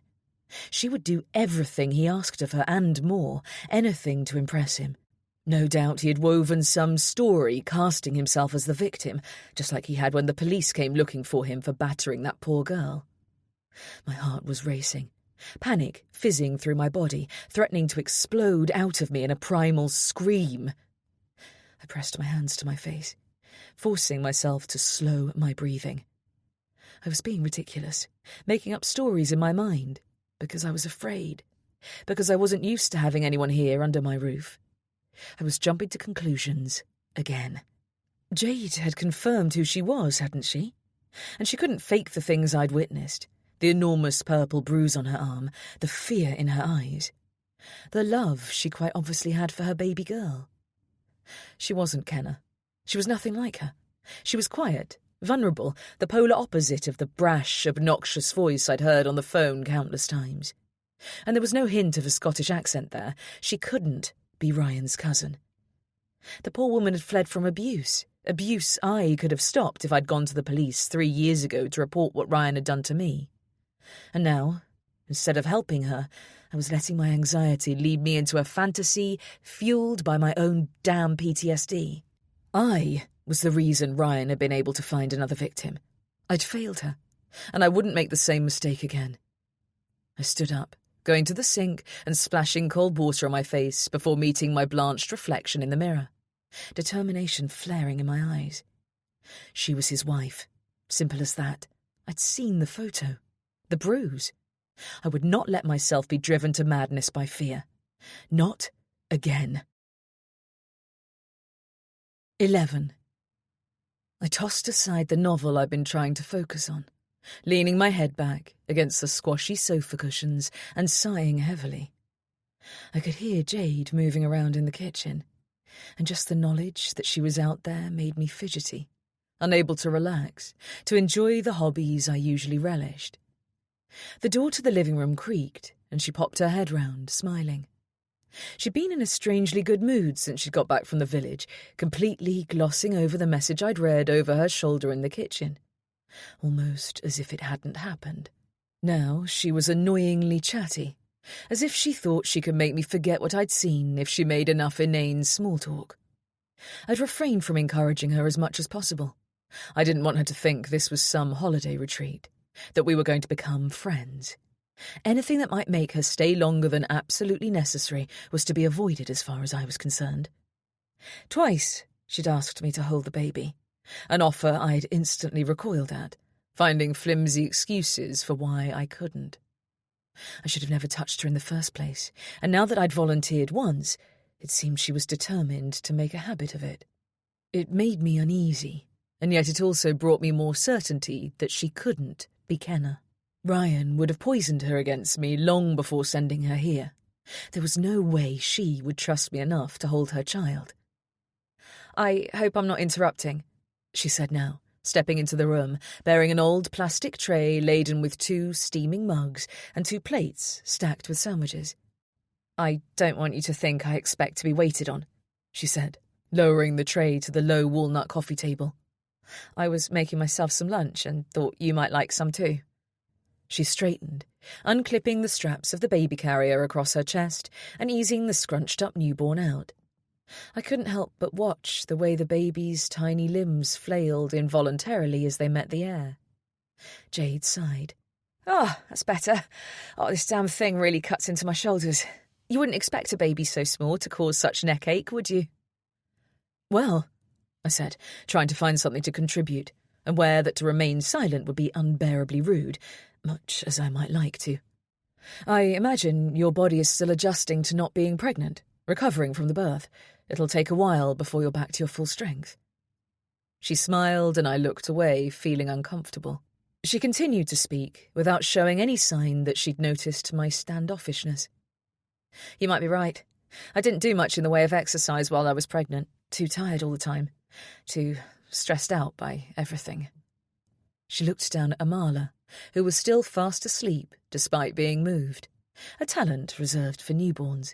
She would do everything he asked of her and more, anything to impress him. No doubt he had woven some story casting himself as the victim, just like he had when the police came looking for him for battering that poor girl. My heart was racing, panic fizzing through my body, threatening to explode out of me in a primal scream. I pressed my hands to my face, forcing myself to slow my breathing. I was being ridiculous, making up stories in my mind, because I was afraid, because I wasn't used to having anyone here under my roof. I was jumping to conclusions again. Jade had confirmed who she was, hadn't she? And she couldn't fake the things I'd witnessed. The enormous purple bruise on her arm, the fear in her eyes, the love she quite obviously had for her baby girl. She wasn't Kenna. She was nothing like her. She was quiet, vulnerable, the polar opposite of the brash, obnoxious voice I'd heard on the phone countless times. And there was no hint of a Scottish accent there. She couldn't be Ryan's cousin. The poor woman had fled from abuse I could have stopped if I'd gone to the police 3 years ago to report what Ryan had done to me. And now, instead of helping her, I was letting my anxiety lead me into a fantasy fueled by my own damn PTSD. I was the reason Ryan had been able to find another victim. I'd failed her, and I wouldn't make the same mistake again. I stood up, going to the sink and splashing cold water on my face before meeting my blanched reflection in the mirror, determination flaring in my eyes. She was his wife. Simple as that. I'd seen the photo. The bruise. I would not let myself be driven to madness by fear. Not again. 11. I tossed aside the novel I'd been trying to focus on, leaning my head back against the squashy sofa cushions and sighing heavily. I could hear Jade moving around in the kitchen, and just the knowledge that she was out there made me fidgety, unable to relax, to enjoy the hobbies I usually relished. The door to the living room creaked, and she popped her head round, smiling. She'd been in a strangely good mood since she'd got back from the village, completely glossing over the message I'd read over her shoulder in the kitchen, almost as if it hadn't happened. Now she was annoyingly chatty, as if she thought she could make me forget what I'd seen if she made enough inane small talk. I'd refrained from encouraging her as much as possible. I didn't want her to think this was some holiday retreat, that we were going to become friends. Anything that might make her stay longer than absolutely necessary was to be avoided as far as I was concerned. Twice she'd asked me to hold the baby, an offer I'd instantly recoiled at, finding flimsy excuses for why I couldn't. I should have never touched her in the first place, and now that I'd volunteered once, it seemed she was determined to make a habit of it. It made me uneasy, and yet it also brought me more certainty that she couldn't be Kenna. Ryan would have poisoned her against me long before sending her here. There was no way she would trust me enough to hold her child. "I hope I'm not interrupting," she said now, stepping into the room, bearing an old plastic tray laden with 2 steaming mugs and 2 plates stacked with sandwiches. "I don't want you to think I expect to be waited on," she said, lowering the tray to the low walnut coffee table. "I was making myself some lunch and thought you might like some too." She straightened, unclipping the straps of the baby carrier across her chest and easing the scrunched-up newborn out. I couldn't help but watch the way the baby's tiny limbs flailed involuntarily as they met the air. Jade sighed. "Oh, that's better. Oh, this damn thing really cuts into my shoulders." You wouldn't expect a baby so small to cause such neck ache, would you? Well, I said, trying to find something to contribute, aware that to remain silent would be unbearably rude, much as I might like to. I imagine your body is still adjusting to not being pregnant, recovering from the birth. It'll take a while before you're back to your full strength. She smiled and I looked away, feeling uncomfortable. She continued to speak, without showing any sign that she'd noticed my standoffishness. You might be right. I didn't do much in the way of exercise while I was pregnant. Too tired all the time. Too stressed out by everything. She looked down at Amala, who was still fast asleep despite being moved, a talent reserved for newborns,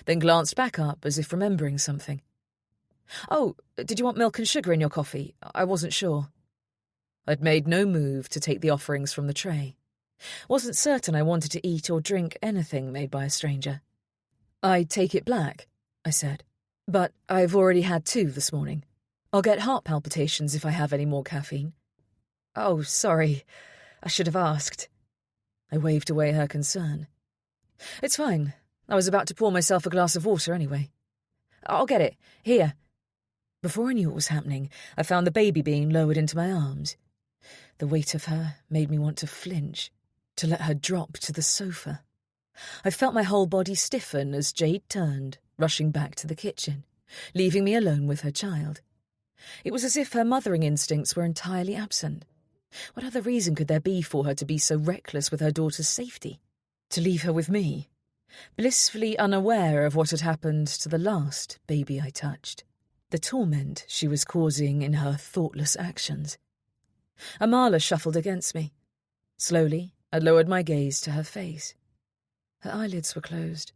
then glanced back up as if remembering something. Oh, did you want milk and sugar in your coffee? I wasn't sure. I'd made no move to take the offerings from the tray. Wasn't certain I wanted to eat or drink anything made by a stranger. I'd take it black, I said, but I've already had 2 this morning. I'll get heart palpitations if I have any more caffeine. Oh, sorry. I should have asked. I waved away her concern. It's fine. I was about to pour myself a glass of water anyway. I'll get it. Here. Before I knew what was happening, I found the baby being lowered into my arms. The weight of her made me want to flinch, to let her drop to the sofa. I felt my whole body stiffen as Jade turned, rushing back to the kitchen, leaving me alone with her child. It was as if her mothering instincts were entirely absent. What other reason could there be for her to be so reckless with her daughter's safety? To leave her with me, blissfully unaware of what had happened to the last baby I touched, the torment she was causing in her thoughtless actions. Amala shuffled against me. Slowly, I lowered my gaze to her face. Her eyelids were closed,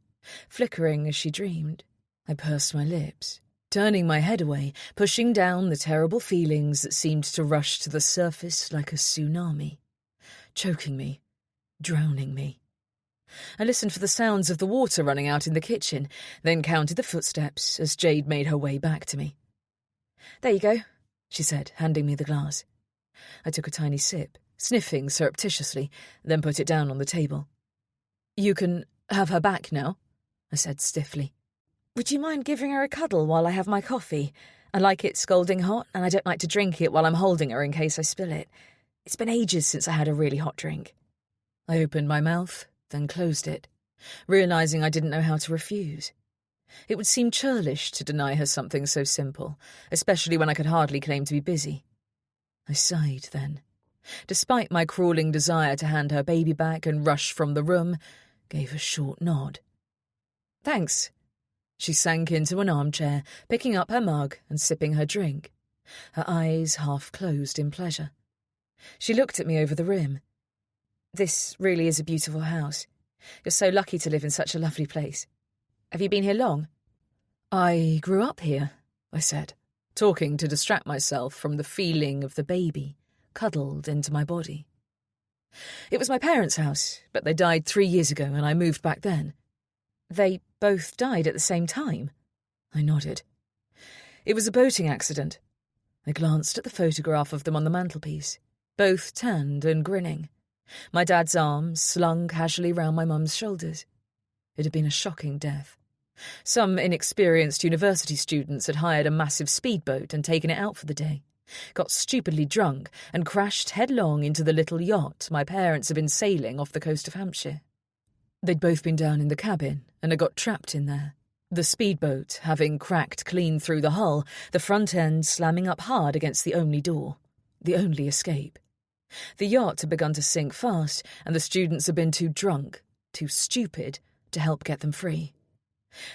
flickering as she dreamed. I pursed my lips, turning my head away, pushing down the terrible feelings that seemed to rush to the surface like a tsunami, choking me, drowning me. I listened for the sounds of the water running out in the kitchen, then counted the footsteps as Jade made her way back to me. There you go, she said, handing me the glass. I took a tiny sip, sniffing surreptitiously, then put it down on the table. You can have her back now, I said stiffly. Would you mind giving her a cuddle while I have my coffee? I like it scalding hot, and I don't like to drink it while I'm holding her in case I spill it. It's been ages since I had a really hot drink. I opened my mouth, then closed it, realising I didn't know how to refuse. It would seem churlish to deny her something so simple, especially when I could hardly claim to be busy. I sighed then. Despite my crawling desire to hand her baby back and rush from the room, gave a short nod. Thanks. She sank into an armchair, picking up her mug and sipping her drink, her eyes half closed in pleasure. She looked at me over the rim. This really is a beautiful house. You're so lucky to live in such a lovely place. Have you been here long? I grew up here, I said, talking to distract myself from the feeling of the baby cuddled into my body. It was my parents' house, but they died 3 years ago and I moved back then. They both died at the same time? I nodded. It was a boating accident. I glanced at the photograph of them on the mantelpiece, both tanned and grinning. My dad's arms slung casually round my mum's shoulders. It had been a shocking death. Some inexperienced university students had hired a massive speedboat and taken it out for the day, got stupidly drunk and crashed headlong into the little yacht my parents had been sailing off the coast of Hampshire. They'd both been down in the cabin and had got trapped in there, the speedboat having cracked clean through the hull, the front end slamming up hard against the only door, the only escape. The yacht had begun to sink fast, and the students had been too drunk, too stupid, to help get them free.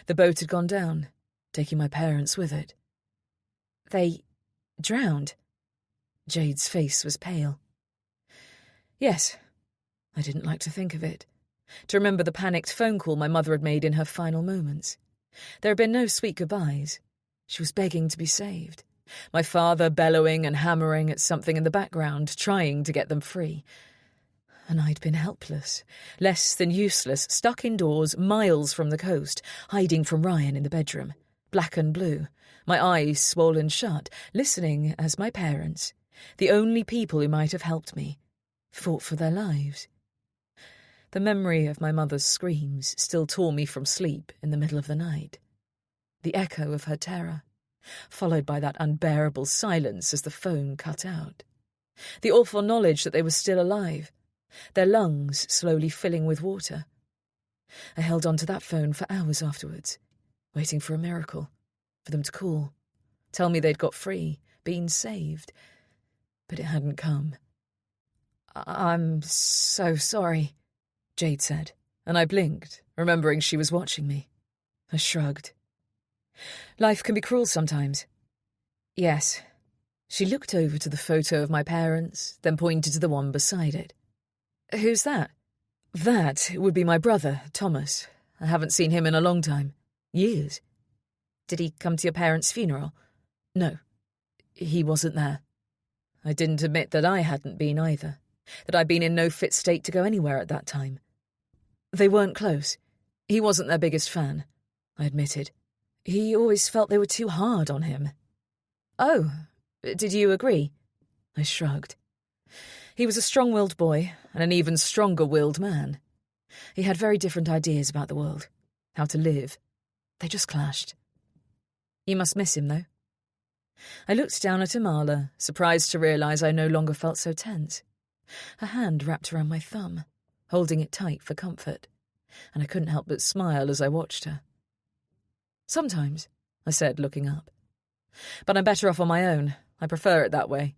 The boat had gone down, taking my parents with it. They drowned. Jade's face was pale. Yes, I didn't like to think of it, to remember the panicked phone call my mother had made in her final moments. There had been no sweet goodbyes. She was begging to be saved. My father bellowing and hammering at something in the background, trying to get them free. And I'd been helpless, less than useless, stuck indoors, miles from the coast, hiding from Ryan in the bedroom, black and blue, my eyes swollen shut, listening as my parents, the only people who might have helped me, fought for their lives. The memory of my mother's screams still tore me from sleep in the middle of the night. The echo of her terror, followed by that unbearable silence as the phone cut out. The awful knowledge that they were still alive, their lungs slowly filling with water. I held on to that phone for hours afterwards, waiting for a miracle, for them to call, tell me they'd got free, been saved. But it hadn't come. "I'm so sorry," Jade said, and I blinked, remembering she was watching me. I shrugged. "Life can be cruel sometimes." "Yes." She looked over to the photo of my parents, then pointed to the one beside it. "Who's that?" "That would be my brother, Thomas. I haven't seen him in a long time. Years." "Did he come to your parents' funeral?" "No, he wasn't there." I didn't admit that I hadn't been either, that I'd been in no fit state to go anywhere at that time. "They weren't close. He wasn't their biggest fan," I admitted. "He always felt they were too hard on him." "Oh, did you agree?" I shrugged. He was a strong-willed boy and an even stronger-willed man. He had very different ideas about the world, how to live. They just clashed. "You must miss him, though." I looked down at Amala, surprised to realise I no longer felt so tense. Her hand wrapped around my thumb, holding it tight for comfort, and I couldn't help but smile as I watched her. "Sometimes," I said, looking up. "But I'm better off on my own. I prefer it that way."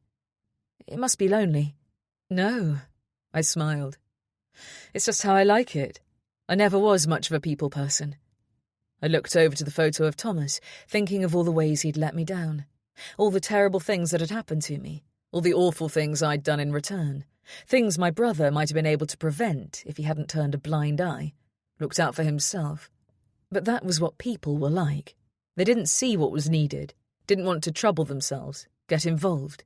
"It must be lonely." "No," I smiled. "It's just how I like it. I never was much of a people person." I looked over to the photo of Thomas, thinking of all the ways he'd let me down, all the terrible things that had happened to me, all the awful things I'd done in return, things my brother might have been able to prevent if he hadn't turned a blind eye, looked out for himself. But that was what people were like. They didn't see what was needed, didn't want to trouble themselves, get involved.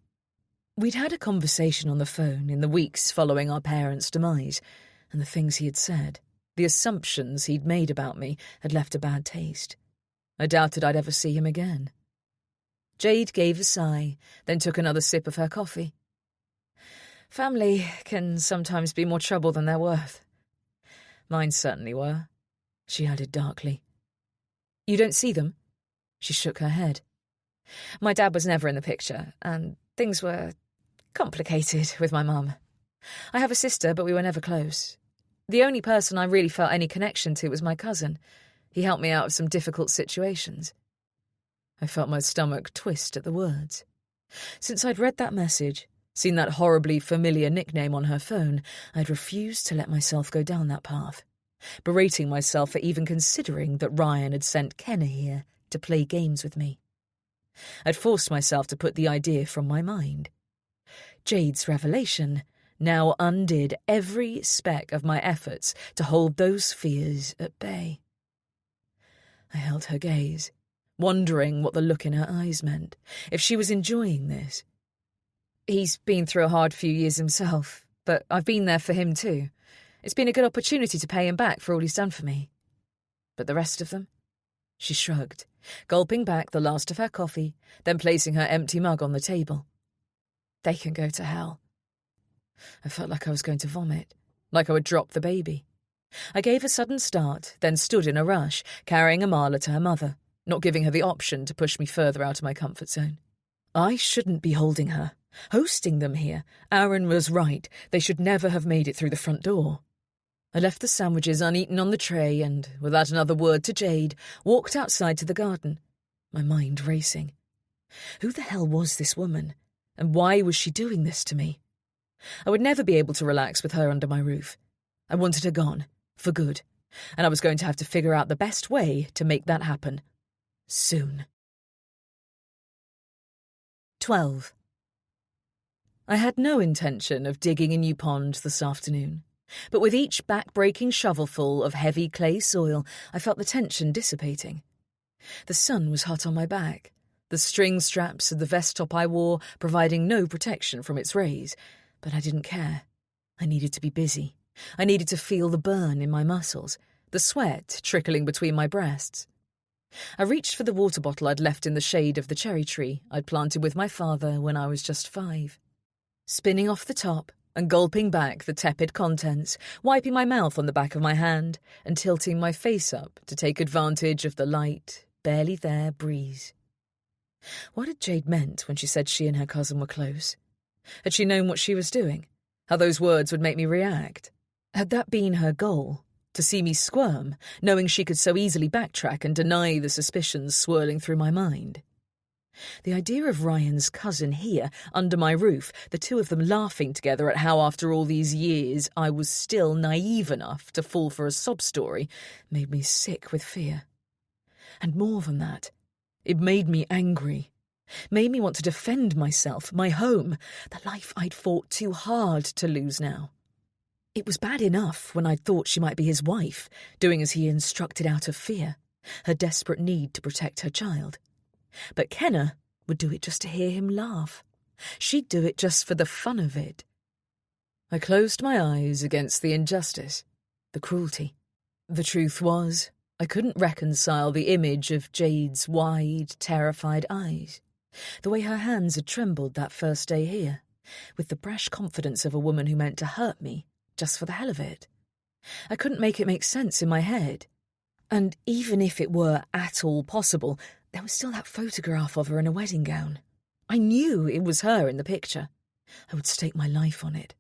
We'd had a conversation on the phone in the weeks following our parents' demise, and the things he had said, the assumptions he'd made about me, had left a bad taste. I doubted I'd ever see him again. Jade gave a sigh, then took another sip of her coffee. "Family can sometimes be more trouble than they're worth." "Mine certainly were," she added darkly. "You don't see them?" She shook her head. "My dad was never in the picture, and things were complicated with my mum. I have a sister, but we were never close. The only person I really felt any connection to was my cousin. He helped me out of some difficult situations." I felt my stomach twist at the words. Since I'd read that message, seen that horribly familiar nickname on her phone, I'd refused to let myself go down that path, berating myself for even considering that Ryan had sent Kenna here to play games with me. I'd forced myself to put the idea from my mind. Jade's revelation now undid every speck of my efforts to hold those fears at bay. I held her gaze, wondering what the look in her eyes meant, if she was enjoying this. "He's been through a hard few years himself, but I've been there for him too. It's been a good opportunity to pay him back for all he's done for me. But the rest of them?" She shrugged, gulping back the last of her coffee, then placing her empty mug on the table. "They can go to hell." I felt like I was going to vomit, like I would drop the baby. I gave a sudden start, then stood in a rush, carrying Amala to her mother, not giving her the option to push me further out of my comfort zone. I shouldn't be holding her, hosting them here. Aaron was right. They should never have made it through the front door. I left the sandwiches uneaten on the tray and, without another word to Jade, walked outside to the garden, my mind racing. Who the hell was this woman, and why was she doing this to me? I would never be able to relax with her under my roof. I wanted her gone, for good, and I was going to have to figure out the best way to make that happen. Soon. 12. I had no intention of digging a new pond this afternoon, but with each back-breaking shovelful of heavy clay soil, I felt the tension dissipating. The sun was hot on my back, the string straps of the vest top I wore providing no protection from its rays, but I didn't care. I needed to be busy. I needed to feel the burn in my muscles, the sweat trickling between my breasts. I reached for the water bottle I'd left in the shade of the cherry tree I'd planted with my father when I was just 5. Spinning off the top, and gulping back the tepid contents, wiping my mouth on the back of my hand and tilting my face up to take advantage of the light, barely there breeze. What had Jade meant when she said she and her cousin were close? Had she known what she was doing? How those words would make me react? Had that been her goal? To see me squirm, knowing she could so easily backtrack and deny the suspicions swirling through my mind? The idea of Ryan's cousin here, under my roof, the two of them laughing together at how after all these years I was still naive enough to fall for a sob story, made me sick with fear. And more than that, it made me angry. Made me want to defend myself, my home, the life I'd fought too hard to lose now. It was bad enough when I'd thought she might be his wife, doing as he instructed out of fear, her desperate need to protect her child. But Kenna would do it just to hear him laugh. She'd do it just for the fun of it. I closed my eyes against the injustice, the cruelty. The truth was, I couldn't reconcile the image of Jade's wide, terrified eyes, the way her hands had trembled that first day here, with the brash confidence of a woman who meant to hurt me, just for the hell of it. I couldn't make it make sense in my head. And even if it were at all possible, there was still that photograph of her in a wedding gown. I knew it was her in the picture. I would stake my life on it.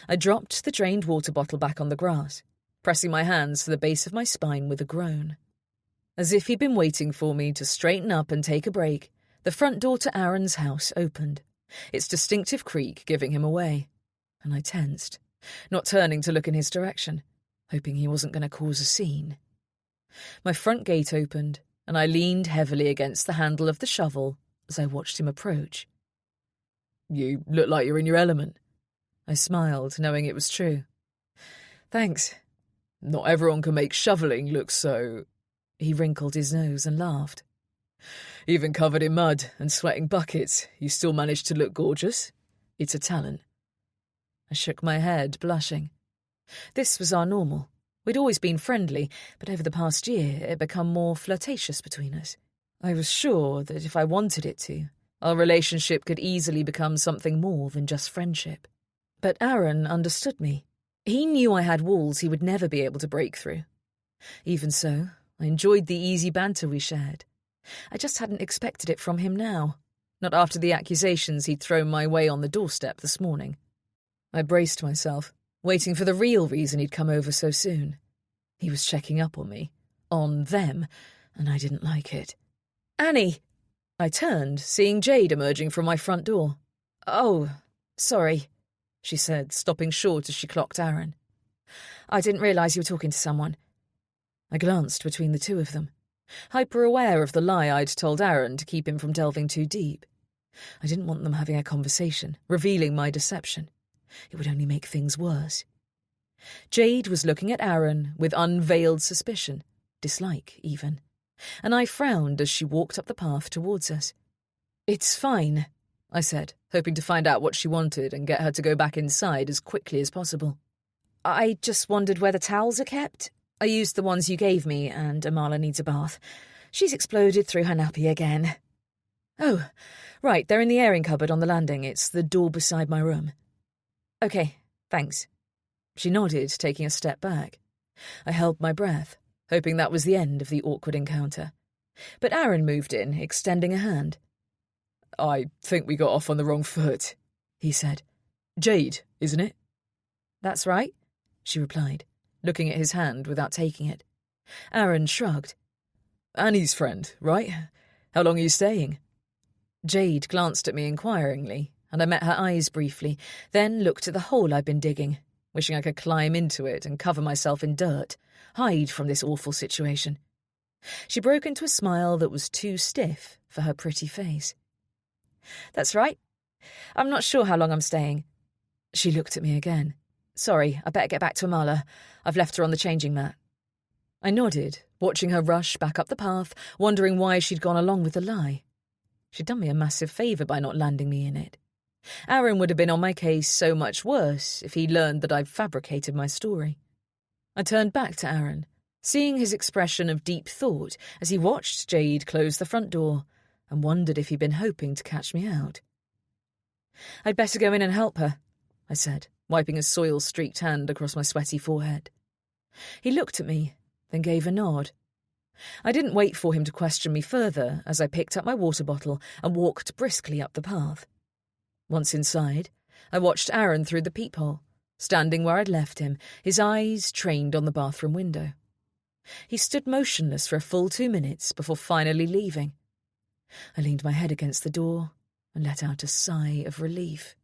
I dropped the drained water bottle back on the grass, pressing my hands to the base of my spine with a groan. As if he'd been waiting for me to straighten up and take a break, the front door to Aaron's house opened, its distinctive creak giving him away, and I tensed, not turning to look in his direction, hoping he wasn't going to cause a scene. My front gate opened, and I leaned heavily against the handle of the shovel as I watched him approach. "You look like you're in your element." I smiled, knowing it was true. "Thanks. Not everyone can make shoveling look so—" He wrinkled his nose and laughed. "Even covered in mud and sweating buckets, you still manage to look gorgeous. It's a talent." I shook my head, blushing. This was our normal. We'd always been friendly, but over the past year it had become more flirtatious between us. I was sure that if I wanted it to, our relationship could easily become something more than just friendship. But Aaron understood me. He knew I had walls he would never be able to break through. Even so, I enjoyed the easy banter we shared. I just hadn't expected it from him now, not after the accusations he'd thrown my way on the doorstep this morning. I braced myself, waiting for the real reason he'd come over so soon. He was checking up on me, on them, and I didn't like it. "Annie!" I turned, seeing Jade emerging from my front door. "Oh, sorry," she said, stopping short as she clocked Aaron. "I didn't realise you were talking to someone." I glanced between the two of them, hyper-aware of the lie I'd told Aaron to keep him from delving too deep. I didn't want them having a conversation, revealing my deception. It would only make things worse. Jade was looking at Aaron with unveiled suspicion, dislike even, and I frowned as she walked up the path towards us. "It's fine," I said, hoping to find out what she wanted and get her to go back inside as quickly as possible. "I just wondered where the towels are kept. I used the ones you gave me, and Amala needs a bath. She's exploded through her nappy again." "Oh, right, they're in the airing cupboard on the landing. It's the door beside my room." "Okay, thanks." She nodded, taking a step back. I held my breath, hoping that was the end of the awkward encounter. But Aaron moved in, extending a hand. "I think we got off on the wrong foot," he said. "Jade, isn't it?" "That's right," she replied, looking at his hand without taking it. Aaron shrugged. "Annie's friend, right? How long are you staying?" Jade glanced at me inquiringly, and I met her eyes briefly, then looked at the hole I'd been digging, wishing I could climb into it and cover myself in dirt, hide from this awful situation. She broke into a smile that was too stiff for her pretty face. "That's right. I'm not sure how long I'm staying." She looked at me again. "Sorry, I better get back to Amala. I've left her on the changing mat." I nodded, watching her rush back up the path, wondering why she'd gone along with the lie. She'd done me a massive favour by not landing me in it. Aaron would have been on my case so much worse if he learned that I'd fabricated my story. I turned back to Aaron, seeing his expression of deep thought as he watched Jade close the front door, and wondered if he'd been hoping to catch me out. "I'd better go in and help her," I said, wiping a soil-streaked hand across my sweaty forehead. He looked at me, then gave a nod. I didn't wait for him to question me further as I picked up my water bottle and walked briskly up the path. Once inside, I watched Aaron through the peephole, standing where I'd left him, his eyes trained on the bathroom window. He stood motionless for a full 2 minutes before finally leaving. I leaned my head against the door and let out a sigh of relief.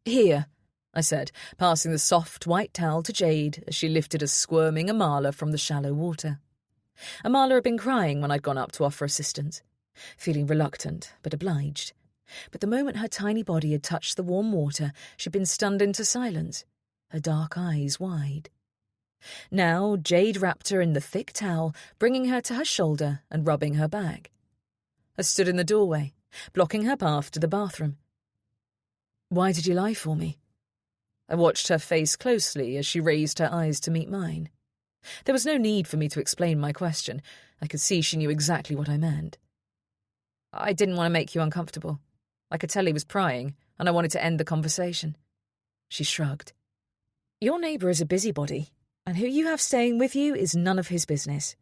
"Here," I said, passing the soft white towel to Jade as she lifted a squirming Amala from the shallow water. Amala had been crying when I'd gone up to offer assistance, feeling reluctant but obliged. But the moment her tiny body had touched the warm water, she'd been stunned into silence, her dark eyes wide. Now Jade wrapped her in the thick towel, bringing her to her shoulder and rubbing her back. I stood in the doorway, blocking her path to the bathroom. "Why did you lie for me?" I watched her face closely as she raised her eyes to meet mine. There was no need for me to explain my question. I could see she knew exactly what I meant. "I didn't want to make you uncomfortable. I could tell he was prying, and I wanted to end the conversation." She shrugged. "Your neighbour is a busybody, and who you have staying with you is none of his business.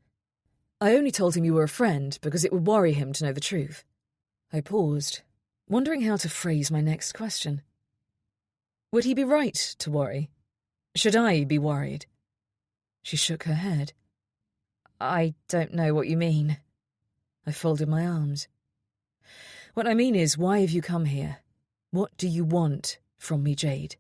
I only told him you were a friend because it would worry him to know the truth." I paused, wondering how to phrase my next question. Would he be right to worry? Should I be worried? She shook her head. "I don't know what you mean." I folded my arms. "What I mean is, why have you come here? What do you want from me, Jade?"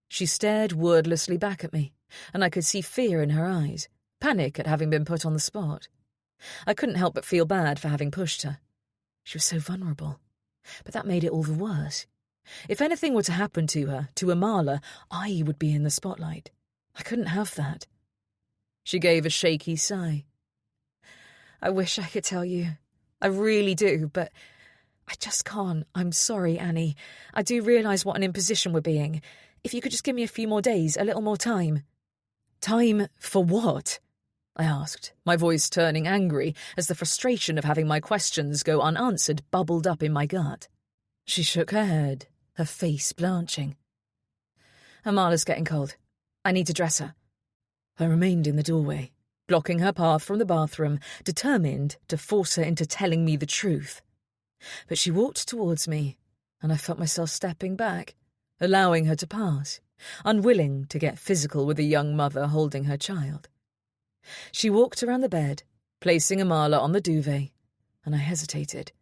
She stared wordlessly back at me, and I could see fear in her eyes, panic at having been put on the spot. I couldn't help but feel bad for having pushed her. She was so vulnerable, but that made it all the worse. If anything were to happen to her, to Amala, I would be in the spotlight. I couldn't have that. She gave a shaky sigh. "I wish I could tell you. I really do, but I just can't. I'm sorry, Annie. I do realise what an imposition we're being. If you could just give me a few more days, a little more time." "Time for what?" I asked, my voice turning angry as the frustration of having my questions go unanswered bubbled up in my gut. She shook her head, her face blanching. "Amala's getting cold. I need to dress her." I remained in the doorway, blocking her path from the bathroom, determined to force her into telling me the truth. But she walked towards me, and I felt myself stepping back, allowing her to pass, unwilling to get physical with a young mother holding her child. She walked around the bed, placing Amala on the duvet, and I hesitated,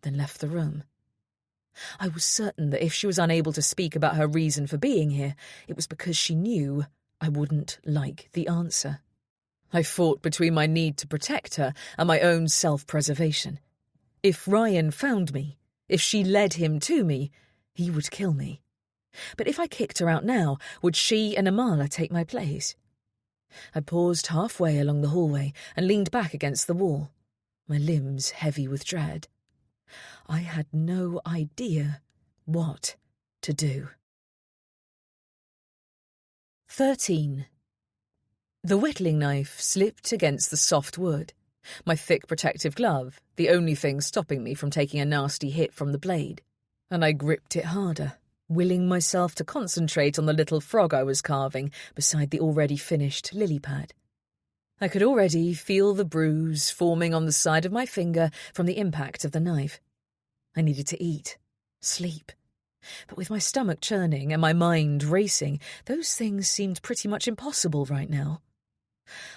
then left the room. I was certain that if she was unable to speak about her reason for being here, it was because she knew I wouldn't like the answer. I fought between my need to protect her and my own self-preservation. If Ryan found me, if she led him to me, he would kill me. But if I kicked her out now, would she and Amala take my place? I paused halfway along the hallway and leaned back against the wall, my limbs heavy with dread. I had no idea what to do. 13. The whittling knife slipped against the soft wood, my thick protective glove the only thing stopping me from taking a nasty hit from the blade, and I gripped it harder, willing myself to concentrate on the little frog I was carving beside the already finished lily pad. I could already feel the bruise forming on the side of my finger from the impact of the knife. I needed to eat, sleep. But with my stomach churning and my mind racing, those things seemed pretty much impossible right now.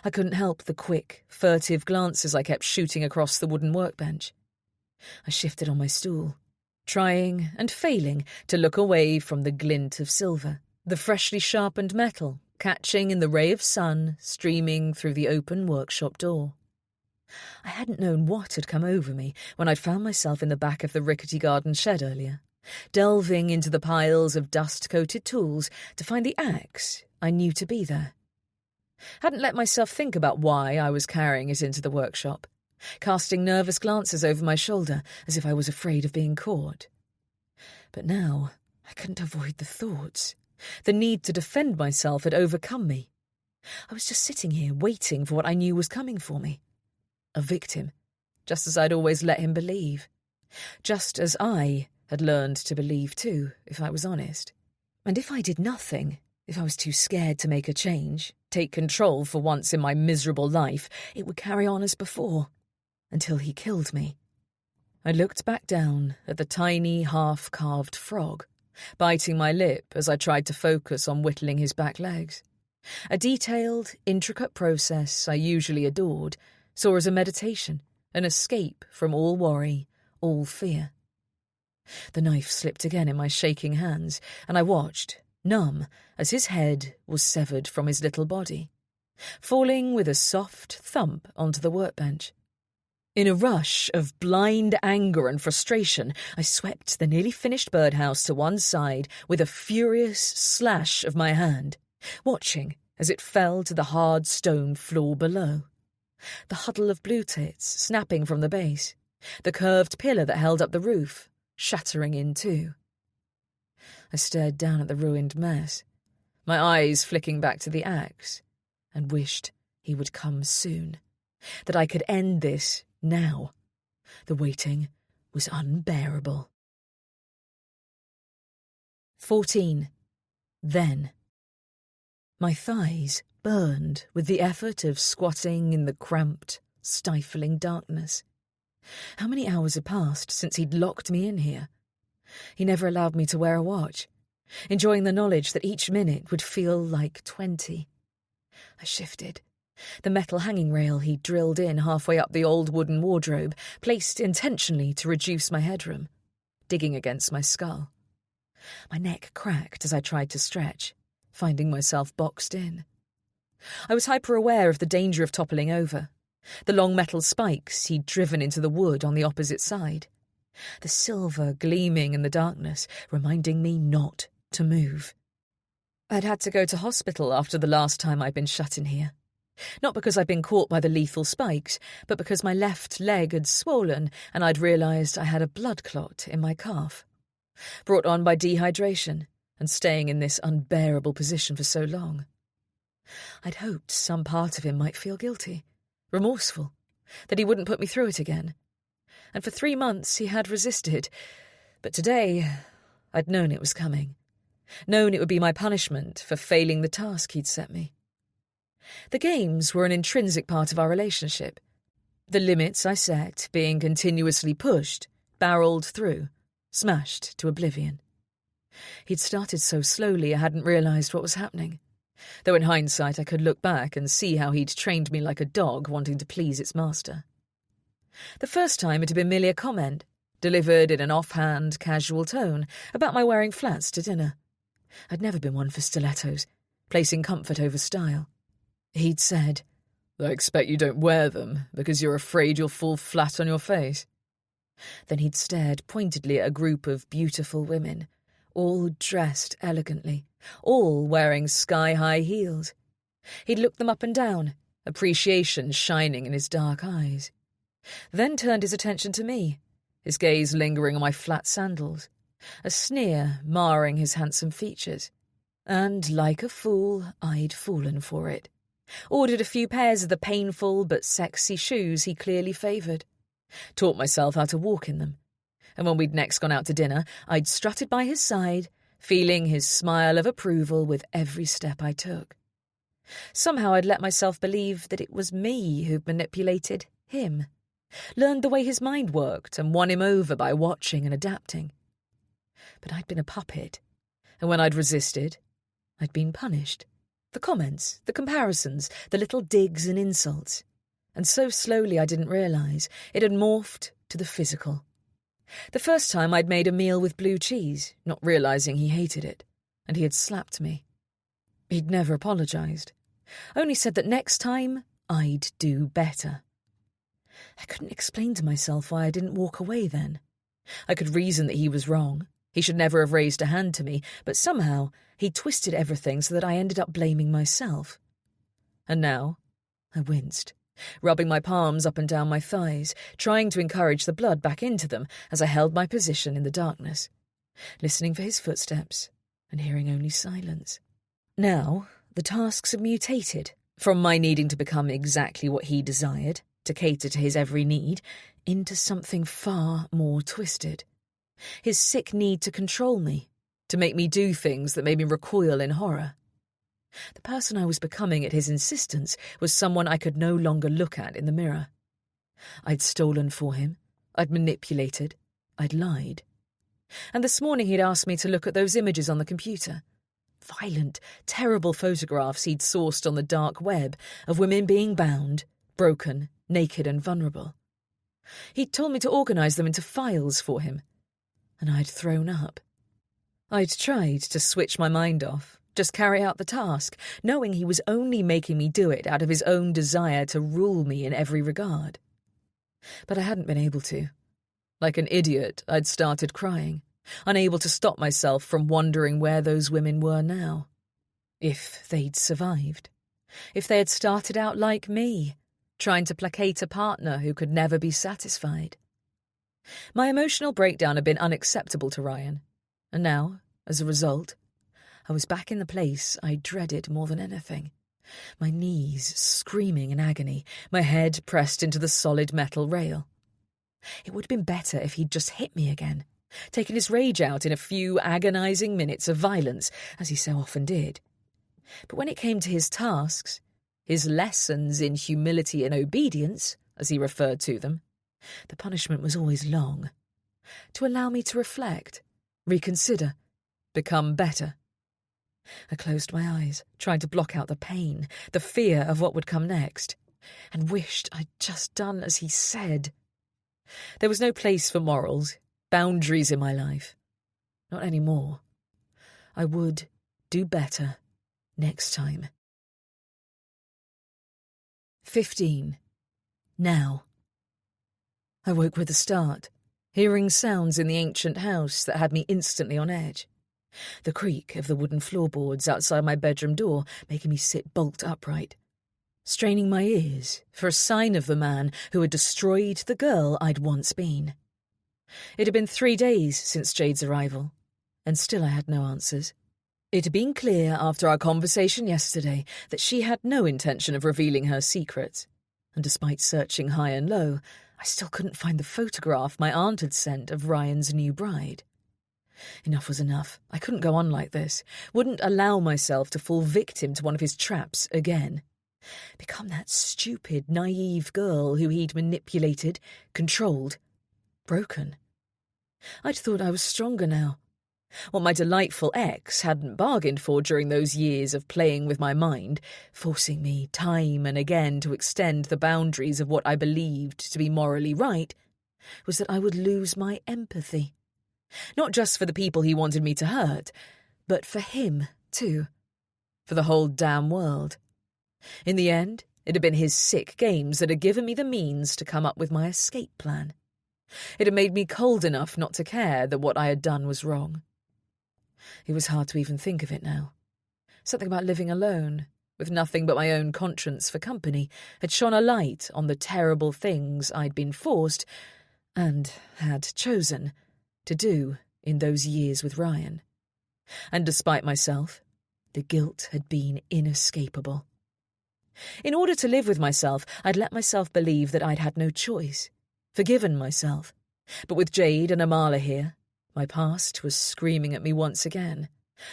I couldn't help the quick, furtive glances I kept shooting across the wooden workbench. I shifted on my stool, trying and failing to look away from the glint of silver, the freshly sharpened metal catching in the ray of sun streaming through the open workshop door. I hadn't known what had come over me when I'd found myself in the back of the rickety garden shed earlier, delving into the piles of dust-coated tools to find the axe I knew to be there. Hadn't let myself think about why I was carrying it into the workshop, casting nervous glances over my shoulder as if I was afraid of being caught. But now I couldn't avoid the thoughts. The need to defend myself had overcome me. I was just sitting here waiting for what I knew was coming for me. A victim, just as I'd always let him believe. Just as I had learned to believe too, if I was honest. And if I did nothing, if I was too scared to make a change, take control for once in my miserable life, it would carry on as before, until he killed me. I looked back down at the tiny, half-carved frog, biting my lip as I tried to focus on whittling his back legs. A detailed, intricate process I usually adored, saw as a meditation, an escape from all worry, all fear. The knife slipped again in my shaking hands, and I watched, numb, as his head was severed from his little body, falling with a soft thump onto the workbench. In a rush of blind anger and frustration, I swept the nearly finished birdhouse to one side with a furious slash of my hand, watching as it fell to the hard stone floor below. The huddle of blue tits snapping from the base, the curved pillar that held up the roof, shattering in two. I stared down at the ruined mess, my eyes flicking back to the axe, and wished he would come soon, that I could end this now. The waiting was unbearable. 14. Then. My thighs burned with the effort of squatting in the cramped, stifling darkness. How many hours had passed since he'd locked me in here? He never allowed me to wear a watch, enjoying the knowledge that each minute would feel like 20. I shifted. The metal hanging rail he'd drilled in halfway up the old wooden wardrobe, placed intentionally to reduce my headroom, digging against my skull. My neck cracked as I tried to stretch, finding myself boxed in. I was hyper-aware of the danger of toppling over, the long metal spikes he'd driven into the wood on the opposite side, the silver gleaming in the darkness, reminding me not to move. I'd had to go to hospital after the last time I'd been shut in here. Not because I'd been caught by the lethal spikes, but because my left leg had swollen and I'd realised I had a blood clot in my calf, brought on by dehydration and staying in this unbearable position for so long. I'd hoped some part of him might feel guilty, remorseful, that he wouldn't put me through it again. And for 3 months he had resisted, but today I'd known it was coming, known it would be my punishment for failing the task he'd set me. The games were an intrinsic part of our relationship, the limits I set being continuously pushed, barreled through, smashed to oblivion. He'd started so slowly I hadn't realised what was happening, though in hindsight I could look back and see how he'd trained me like a dog wanting to please its master. The first time it had been merely a comment, delivered in an offhand, casual tone, about my wearing flats to dinner. I'd never been one for stilettos, placing comfort over style. He'd said, "I expect you don't wear them because you're afraid you'll fall flat on your face." Then he'd stared pointedly at a group of beautiful women, all dressed elegantly, all wearing sky-high heels. He'd looked them up and down, appreciation shining in his dark eyes. Then turned his attention to me, his gaze lingering on my flat sandals, a sneer marring his handsome features. And, like a fool, I'd fallen for it. Ordered a few pairs of the painful but sexy shoes he clearly favoured. Taught myself how to walk in them. And when we'd next gone out to dinner, I'd strutted by his side, feeling his smile of approval with every step I took. Somehow I'd let myself believe that it was me who'd manipulated him, learned the way his mind worked and won him over by watching and adapting. But I'd been a puppet, and when I'd resisted, I'd been punished. The comments, the comparisons, the little digs and insults. And so slowly I didn't realise it had morphed to the physical. The first time I'd made a meal with blue cheese, not realising he hated it, and he had slapped me. He'd never apologised, only said that next time I'd do better. I couldn't explain to myself why I didn't walk away then. I could reason that he was wrong. He should never have raised a hand to me, but somehow he twisted everything so that I ended up blaming myself. And now I winced, rubbing my palms up and down my thighs, trying to encourage the blood back into them as I held my position in the darkness, listening for his footsteps and hearing only silence. Now the tasks had mutated, from my needing to become exactly what he desired, to cater to his every need, into something far more twisted. His sick need to control me, to make me do things that made me recoil in horror. The person I was becoming at his insistence was someone I could no longer look at in the mirror. I'd stolen for him, I'd manipulated, I'd lied. And this morning he'd asked me to look at those images on the computer. Violent, terrible photographs he'd sourced on the dark web of women being bound, broken, naked and vulnerable. He'd told me to organise them into files for him, and I'd thrown up. I'd tried to switch my mind off, just carry out the task, knowing he was only making me do it out of his own desire to rule me in every regard. But I hadn't been able to. Like an idiot, I'd started crying, unable to stop myself from wondering where those women were now. If they'd survived. If they had started out like me, trying to placate a partner who could never be satisfied. My emotional breakdown had been unacceptable to Ryan, and now, as a result, I was back in the place I dreaded more than anything. My knees screaming in agony, my head pressed into the solid metal rail. It would have been better if he'd just hit me again, taken his rage out in a few agonising minutes of violence, as he so often did. But when it came to his tasks, his lessons in humility and obedience, as he referred to them, the punishment was always long, to allow me to reflect, reconsider, become better. I closed my eyes, trying to block out the pain, the fear of what would come next, and wished I'd just done as he said. There was no place for morals, boundaries in my life. Not anymore. I would do better next time. 15. Now. I woke with a start, hearing sounds in the ancient house that had me instantly on edge. The creak of the wooden floorboards outside my bedroom door making me sit bolt upright, straining my ears for a sign of the man who had destroyed the girl I'd once been. It had been 3 days since Jade's arrival, and still I had no answers. It had been clear after our conversation yesterday that she had no intention of revealing her secrets, and despite searching high and low, I still couldn't find the photograph my aunt had sent of Ryan's new bride. Enough was enough. I couldn't go on like this. Wouldn't allow myself to fall victim to one of his traps again. Become that stupid, naive girl who he'd manipulated, controlled, broken. I'd thought I was stronger now. What my delightful ex hadn't bargained for during those years of playing with my mind, forcing me time and again to extend the boundaries of what I believed to be morally right, was that I would lose my empathy. Not just for the people he wanted me to hurt, but for him, too. For the whole damn world. In the end, it had been his sick games that had given me the means to come up with my escape plan. It had made me cold enough not to care that what I had done was wrong. It was hard to even think of it now. Something about living alone, with nothing but my own conscience for company, had shone a light on the terrible things I'd been forced, and had chosen, to do in those years with Ryan. And despite myself, the guilt had been inescapable. In order to live with myself, I'd let myself believe that I'd had no choice, forgiven myself. But with Jade and Amala here, my past was screaming at me once again,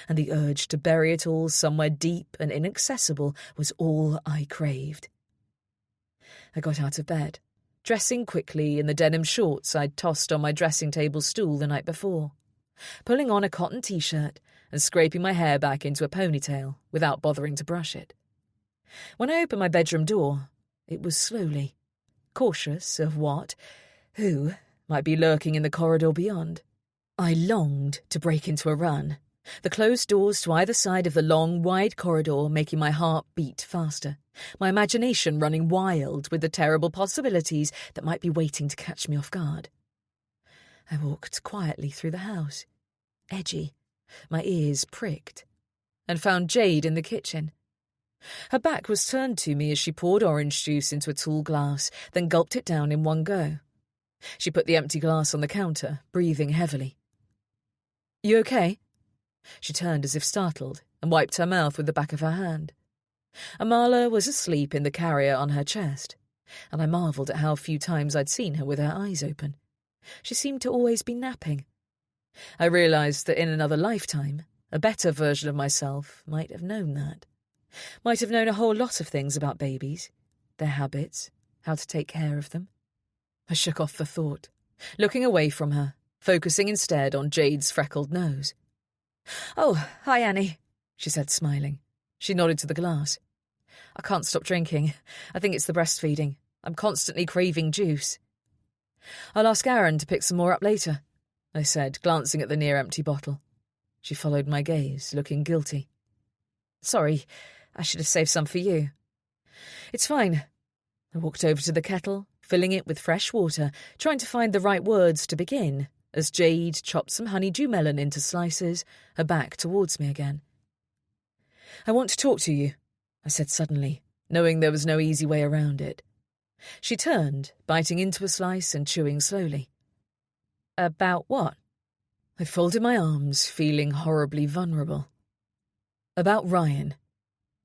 and the urge to bury it all somewhere deep and inaccessible was all I craved. I got out of bed, dressing quickly in the denim shorts I'd tossed on my dressing table stool the night before, pulling on a cotton t-shirt and scraping my hair back into a ponytail without bothering to brush it. When I opened my bedroom door, it was slowly, cautious of who might be lurking in the corridor beyond. I longed to break into a run, the closed doors to either side of the long, wide corridor making my heart beat faster, my imagination running wild with the terrible possibilities that might be waiting to catch me off guard. I walked quietly through the house, edgy, my ears pricked, and found Jade in the kitchen. Her back was turned to me as she poured orange juice into a tall glass, then gulped it down in one go. She put the empty glass on the counter, breathing heavily. "You okay?" She turned as if startled and wiped her mouth with the back of her hand. Amala was asleep in the carrier on her chest, and I marvelled at how few times I'd seen her with her eyes open. She seemed to always be napping, I realised that in another lifetime, a better version of myself might have known that. Might have known a whole lot of things about babies, their habits, how to take care of them. I shook off the thought, looking away from her, focusing instead on Jade's freckled nose. "Oh, hi, Annie," she said, smiling. She nodded to the glass. "I can't stop drinking. I think it's the breastfeeding. I'm constantly craving juice." "I'll ask Aaron to pick some more up later," I said, glancing at the near-empty bottle. She followed my gaze, looking guilty. "Sorry, I should have saved some for you." "It's fine." I walked over to the kettle, filling it with fresh water, trying to find the right words to begin, as Jade chopped some honeydew melon into slices, her back towards me again. "I want to talk to you," I said suddenly, knowing there was no easy way around it. She turned, biting into a slice and chewing slowly. "About what?" I folded my arms, feeling horribly vulnerable. "About Ryan."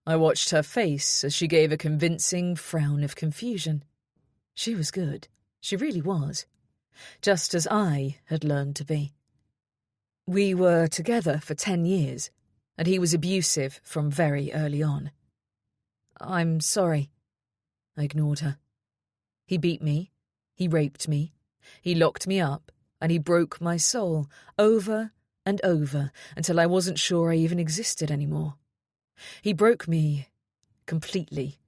I watched her face as she gave a convincing frown of confusion. She was good. She really was. Just as I had learned to be. We were together for 10 years, and he was abusive from very early on. "I'm sorry." I ignored her. He beat me, he raped me, he locked me up, and he broke my soul over and over until I wasn't sure I even existed anymore. He broke me completely.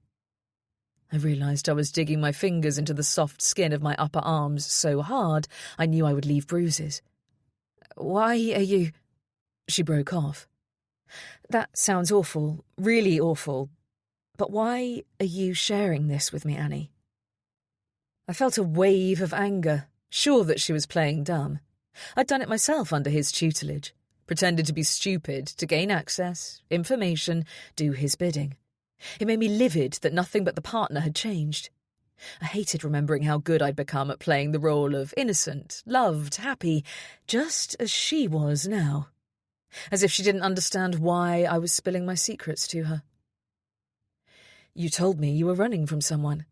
I realised I was digging my fingers into the soft skin of my upper arms so hard I knew I would leave bruises. "Why are you—" She broke off. "That sounds awful, really awful. But why are you sharing this with me, Annie?" I felt a wave of anger, sure that she was playing dumb. I'd done it myself under his tutelage, pretended to be stupid to gain access, information, do his bidding. It made me livid that nothing but the partner had changed. I hated remembering how good I'd become at playing the role of innocent, loved, happy, just as she was now. As if she didn't understand why I was spilling my secrets to her. "You told me you were running from someone.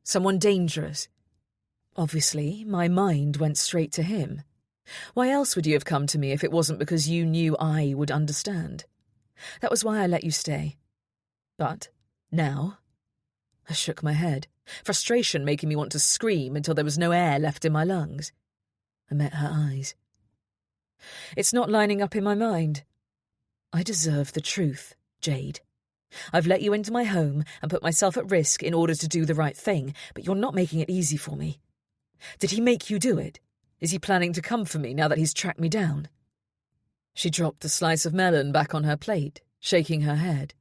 Someone dangerous." Obviously, my mind went straight to him. Why else would you have come to me if it wasn't because you knew I would understand? That was why I let you stay. But now... I shook my head, frustration making me want to scream until there was no air left in my lungs. I met her eyes. "It's not lining up in my mind. I deserve the truth, Jade. I've let you into my home and put myself at risk in order to do the right thing, but you're not making it easy for me. Did he make you do it? Is he planning to come for me now that he's tracked me down?" She dropped the slice of melon back on her plate, shaking her head.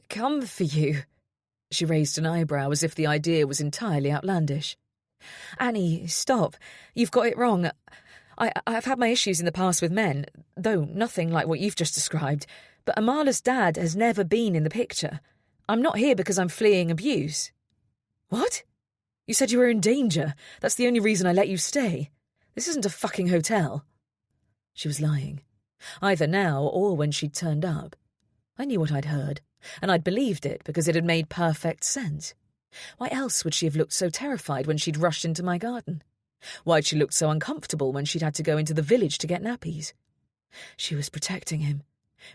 "Come for you?" She raised an eyebrow as if the idea was entirely outlandish. "Annie, stop. You've got it wrong. I've had my issues in the past with men, though nothing like what you've just described, but Amala's dad has never been in the picture. I'm not here because I'm fleeing abuse." "What? You said you were in danger. That's the only reason I let you stay. This isn't a fucking hotel." She was lying. Either now or when she'd turned up. I knew what I'd heard, and I'd believed it because it had made perfect sense. Why else would she have looked so terrified when she'd rushed into my garden? Why'd she look so uncomfortable when she'd had to go into the village to get nappies? She was protecting him,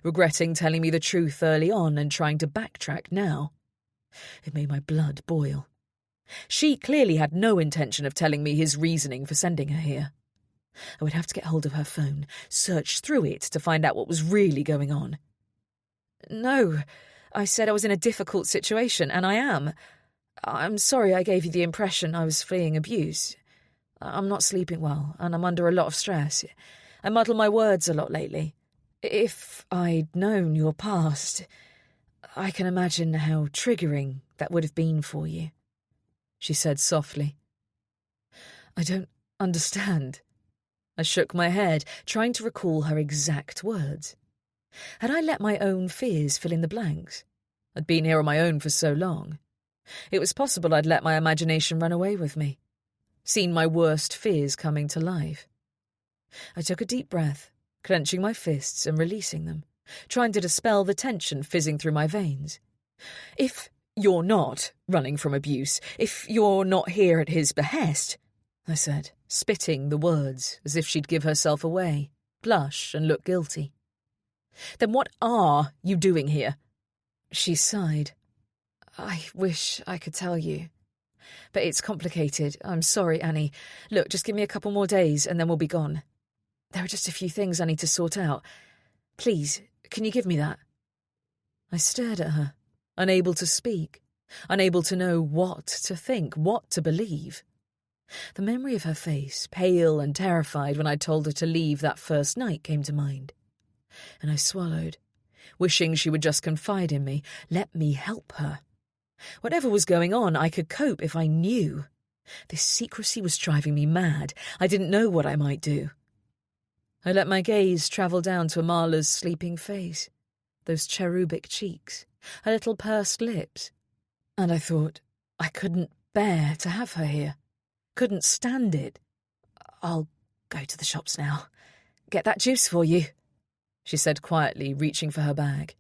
regretting telling me the truth early on and trying to backtrack now. It made my blood boil. She clearly had no intention of telling me his reasoning for sending her here. I would have to get hold of her phone, search through it to find out what was really going on. "No, I said I was in a difficult situation, and I am. I'm sorry I gave you the impression I was fleeing abuse. I'm not sleeping well, and I'm under a lot of stress. I muddle my words a lot lately. If I'd known your past, I can imagine how triggering that would have been for you," she said softly. "I don't understand." I shook my head, trying to recall her exact words. Had I let my own fears fill in the blanks? I'd been here on my own for so long. It was possible I'd let my imagination run away with me, seen my worst fears coming to life. I took a deep breath, clenching my fists and releasing them, trying to dispel the tension fizzing through my veins. "If you're not running from abuse, if you're not here at his behest, I said, spitting the words as if she'd give herself away, blush and look guilty. Then what are you doing here? She sighed. I wish I could tell you. But it's complicated. I'm sorry, Annie. Look, just give me a couple more days and then we'll be gone. There are just a few things I need to sort out. Please, can you give me that? I stared at her, unable to speak, unable to know what to think, what to believe. The memory of her face, pale and terrified when I told her to leave that first night, came to mind. And I swallowed, wishing she would just confide in me, let me help her. Whatever was going on, I could cope if I knew. This secrecy was driving me mad. I didn't know what I might do. I let my gaze travel down to Amala's sleeping face, those cherubic cheeks, her little pursed lips. And I thought, I couldn't bear to have her here. Couldn't stand it. I'll go to the shops now. Get that juice for you, she said quietly, reaching for her bag.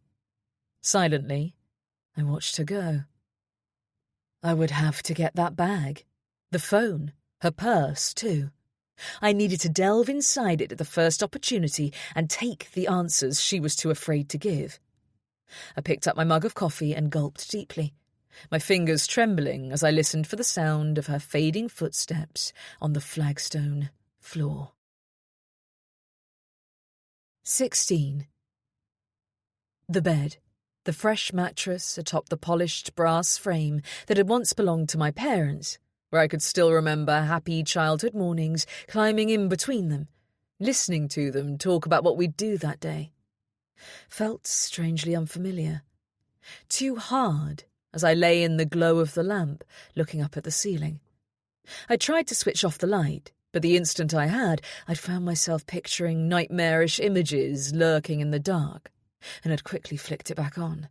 Silently, I watched her go. I would have to get that bag, the phone, her purse too. I needed to delve inside it at the first opportunity and take the answers she was too afraid to give. I picked up my mug of coffee and gulped deeply, my fingers trembling as I listened for the sound of her fading footsteps on the flagstone floor. 16. The bed, the fresh mattress atop the polished brass frame that had once belonged to my parents, where I could still remember happy childhood mornings climbing in between them, listening to them talk about what we'd do that day, felt strangely unfamiliar. Too hard as I lay in the glow of the lamp, looking up at the ceiling. I tried to switch off the light, but the instant I had, I'd found myself picturing nightmarish images lurking in the dark, and had quickly flicked it back on.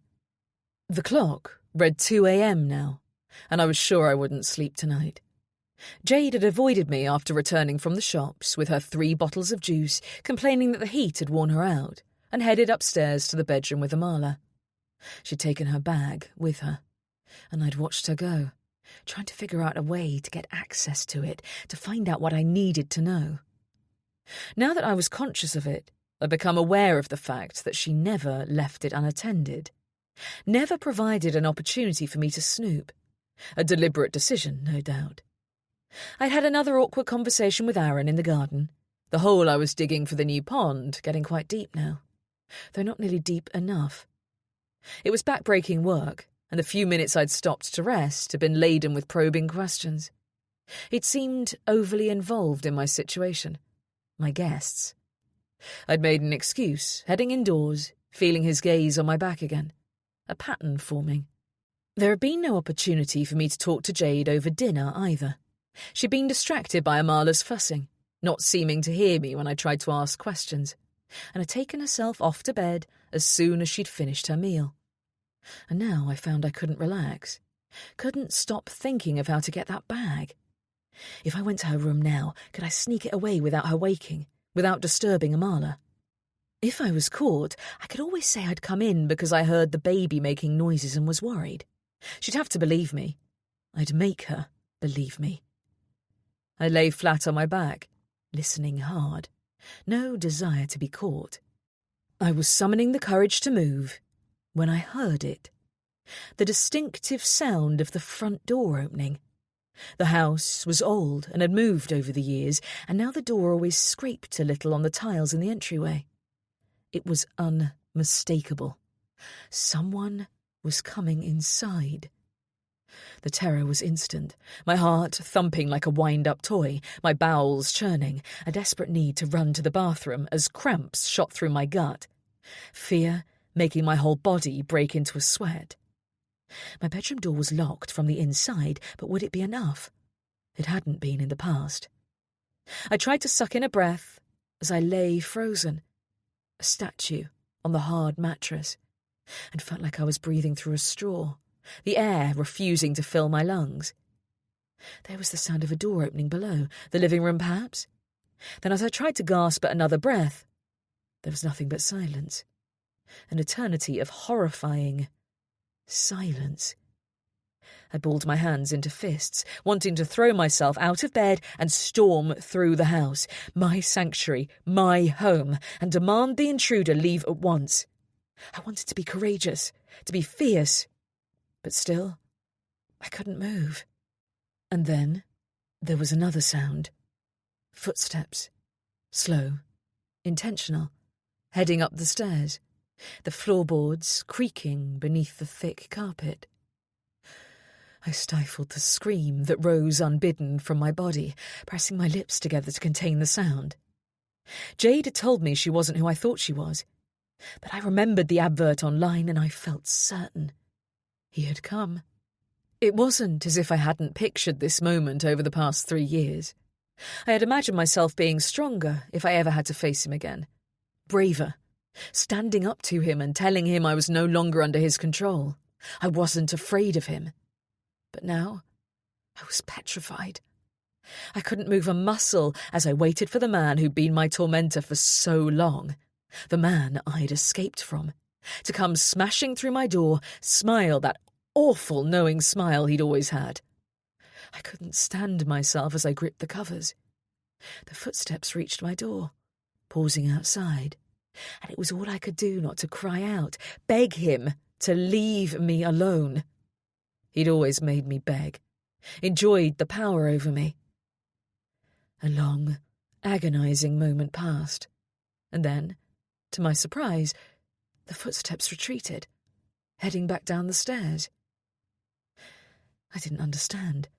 The clock read 2 a.m. now, and I was sure I wouldn't sleep tonight. Jade had avoided me after returning from the shops with her 3 bottles of juice, complaining that the heat had worn her out, and headed upstairs to the bedroom with Amala. She'd taken her bag with her, and I'd watched her go, trying to figure out a way to get access to it, to find out what I needed to know. Now that I was conscious of it, I'd become aware of the fact that she never left it unattended, never provided an opportunity for me to snoop. A deliberate decision, no doubt. I'd had another awkward conversation with Aaron in the garden, the hole I was digging for the new pond getting quite deep now, though not nearly deep enough. It was back-breaking work, and the few minutes I'd stopped to rest had been laden with probing questions. He'd seemed overly involved in my situation, my guests. I'd made an excuse, heading indoors, feeling his gaze on my back again, a pattern forming. There had been no opportunity for me to talk to Jade over dinner either. She'd been distracted by Amala's fussing, not seeming to hear me when I tried to ask questions, and had taken herself off to bed as soon as she'd finished her meal. And now I found I couldn't relax, couldn't stop thinking of how to get that bag. If I went to her room now, could I sneak it away without her waking, without disturbing Amala? If I was caught, I could always say I'd come in because I heard the baby making noises and was worried. She'd have to believe me. I'd make her believe me. I lay flat on my back, listening hard. No desire to be caught. I was summoning the courage to move when I heard it. The distinctive sound of the front door opening. The house was old and had moved over the years, and now the door always scraped a little on the tiles in the entryway. It was unmistakable. Someone was coming inside. The terror was instant, my heart thumping like a wind-up toy, my bowels churning, a desperate need to run to the bathroom as cramps shot through my gut. Fear making my whole body break into a sweat. My bedroom door was locked from the inside, but would it be enough? It hadn't been in the past. I tried to suck in a breath as I lay frozen, a statue on the hard mattress, and felt like I was breathing through a straw, the air refusing to fill my lungs. There was the sound of a door opening below, the living room perhaps. Then as I tried to gasp at another breath, there was nothing but silence, an eternity of horrifying silence. I balled my hands into fists, wanting to throw myself out of bed and storm through the house, my sanctuary, my home, and demand the intruder leave at once. I wanted to be courageous, to be fierce, but still, I couldn't move. And then there was another sound. Footsteps. Slow, intentional, heading up the stairs, the floorboards creaking beneath the thick carpet. I stifled the scream that rose unbidden from my body, pressing my lips together to contain the sound. Jade had told me she wasn't who I thought she was, but I remembered the advert online and I felt certain he had come. It wasn't as if I hadn't pictured this moment over the past 3 years. I had imagined myself being stronger if I ever had to face him again. Braver, standing up to him and telling him I was no longer under his control. I wasn't afraid of him. But now, I was petrified. I couldn't move a muscle as I waited for the man who'd been my tormentor for so long, the man I'd escaped from, to come smashing through my door, smile that awful knowing smile he'd always had. I couldn't stand myself as I gripped the covers. The footsteps reached my door, pausing outside, and it was all I could do not to cry out, beg him to leave me alone. He'd always made me beg, enjoyed the power over me. A long, agonizing moment passed, and then, to my surprise, the footsteps retreated, heading back down the stairs. I didn't understand.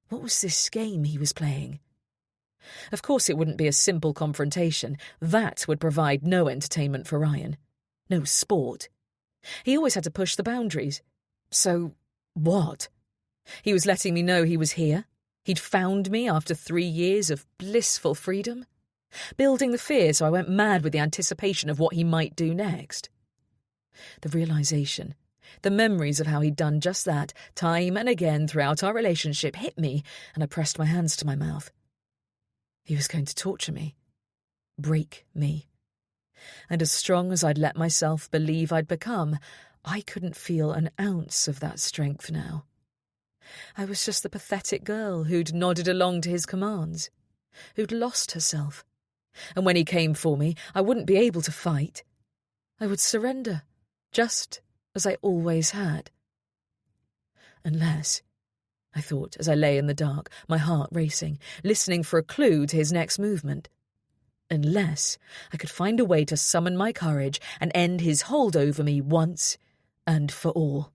What was this game he was playing? Of course it wouldn't be a simple confrontation. That would provide no entertainment for Ryan. No sport. He always had to push the boundaries. So, what? He was letting me know he was here? He'd found me after 3 years of blissful freedom? Building the fear so I went mad with the anticipation of what he might do next? The realization, the memories of how he'd done just that, time and again throughout our relationship, hit me, and I pressed my hands to my mouth. He was going to torture me, break me. And as strong as I'd let myself believe I'd become, I couldn't feel an ounce of that strength now. I was just the pathetic girl who'd nodded along to his commands, who'd lost herself. And when he came for me, I wouldn't be able to fight. I would surrender, just as I always had. Unless, I thought as I lay in the dark, my heart racing, listening for a clue to his next movement. Unless I could find a way to summon my courage and end his hold over me once and for all.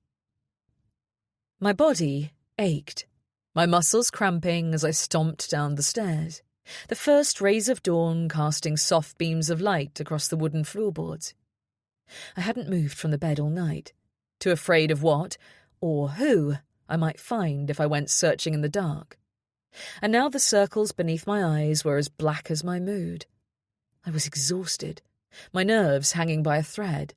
My body ached, my muscles cramping as I stomped down the stairs, the first rays of dawn casting soft beams of light across the wooden floorboards. I hadn't moved from the bed all night, too afraid of what, or who, I might find if I went searching in the dark. And now the circles beneath my eyes were as black as my mood. I was exhausted, my nerves hanging by a thread.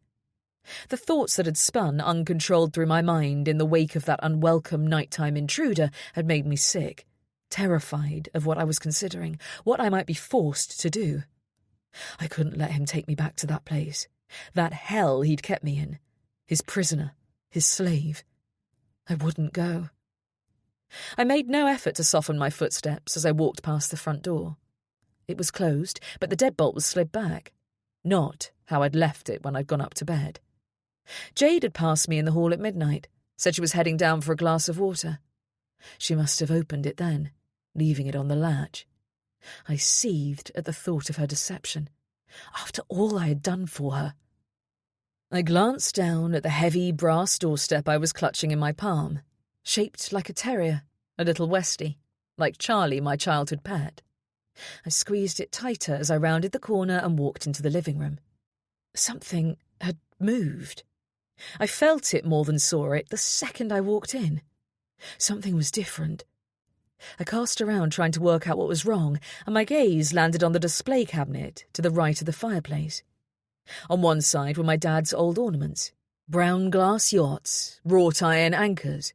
The thoughts that had spun uncontrolled through my mind in the wake of that unwelcome nighttime intruder had made me sick, terrified of what I was considering, what I might be forced to do. I couldn't let him take me back to that place, that hell he'd kept me in, his prisoner, his slave. I wouldn't go. I made no effort to soften my footsteps as I walked past the front door. It was closed, but the deadbolt was slid back. Not how I'd left it when I'd gone up to bed. Jade had passed me in the hall at midnight, said she was heading down for a glass of water. She must have opened it then, leaving it on the latch. I seethed at the thought of her deception, after all I had done for her. I glanced down at the heavy brass doorstep I was clutching in my palm, shaped like a terrier, a little Westie, like Charlie, my childhood pet. I squeezed it tighter as I rounded the corner and walked into the living room. Something had moved. I felt it more than saw it the second I walked in. Something was different. I cast around trying to work out what was wrong, and my gaze landed on the display cabinet to the right of the fireplace. On one side were my dad's old ornaments, brown glass yachts, wrought iron anchors.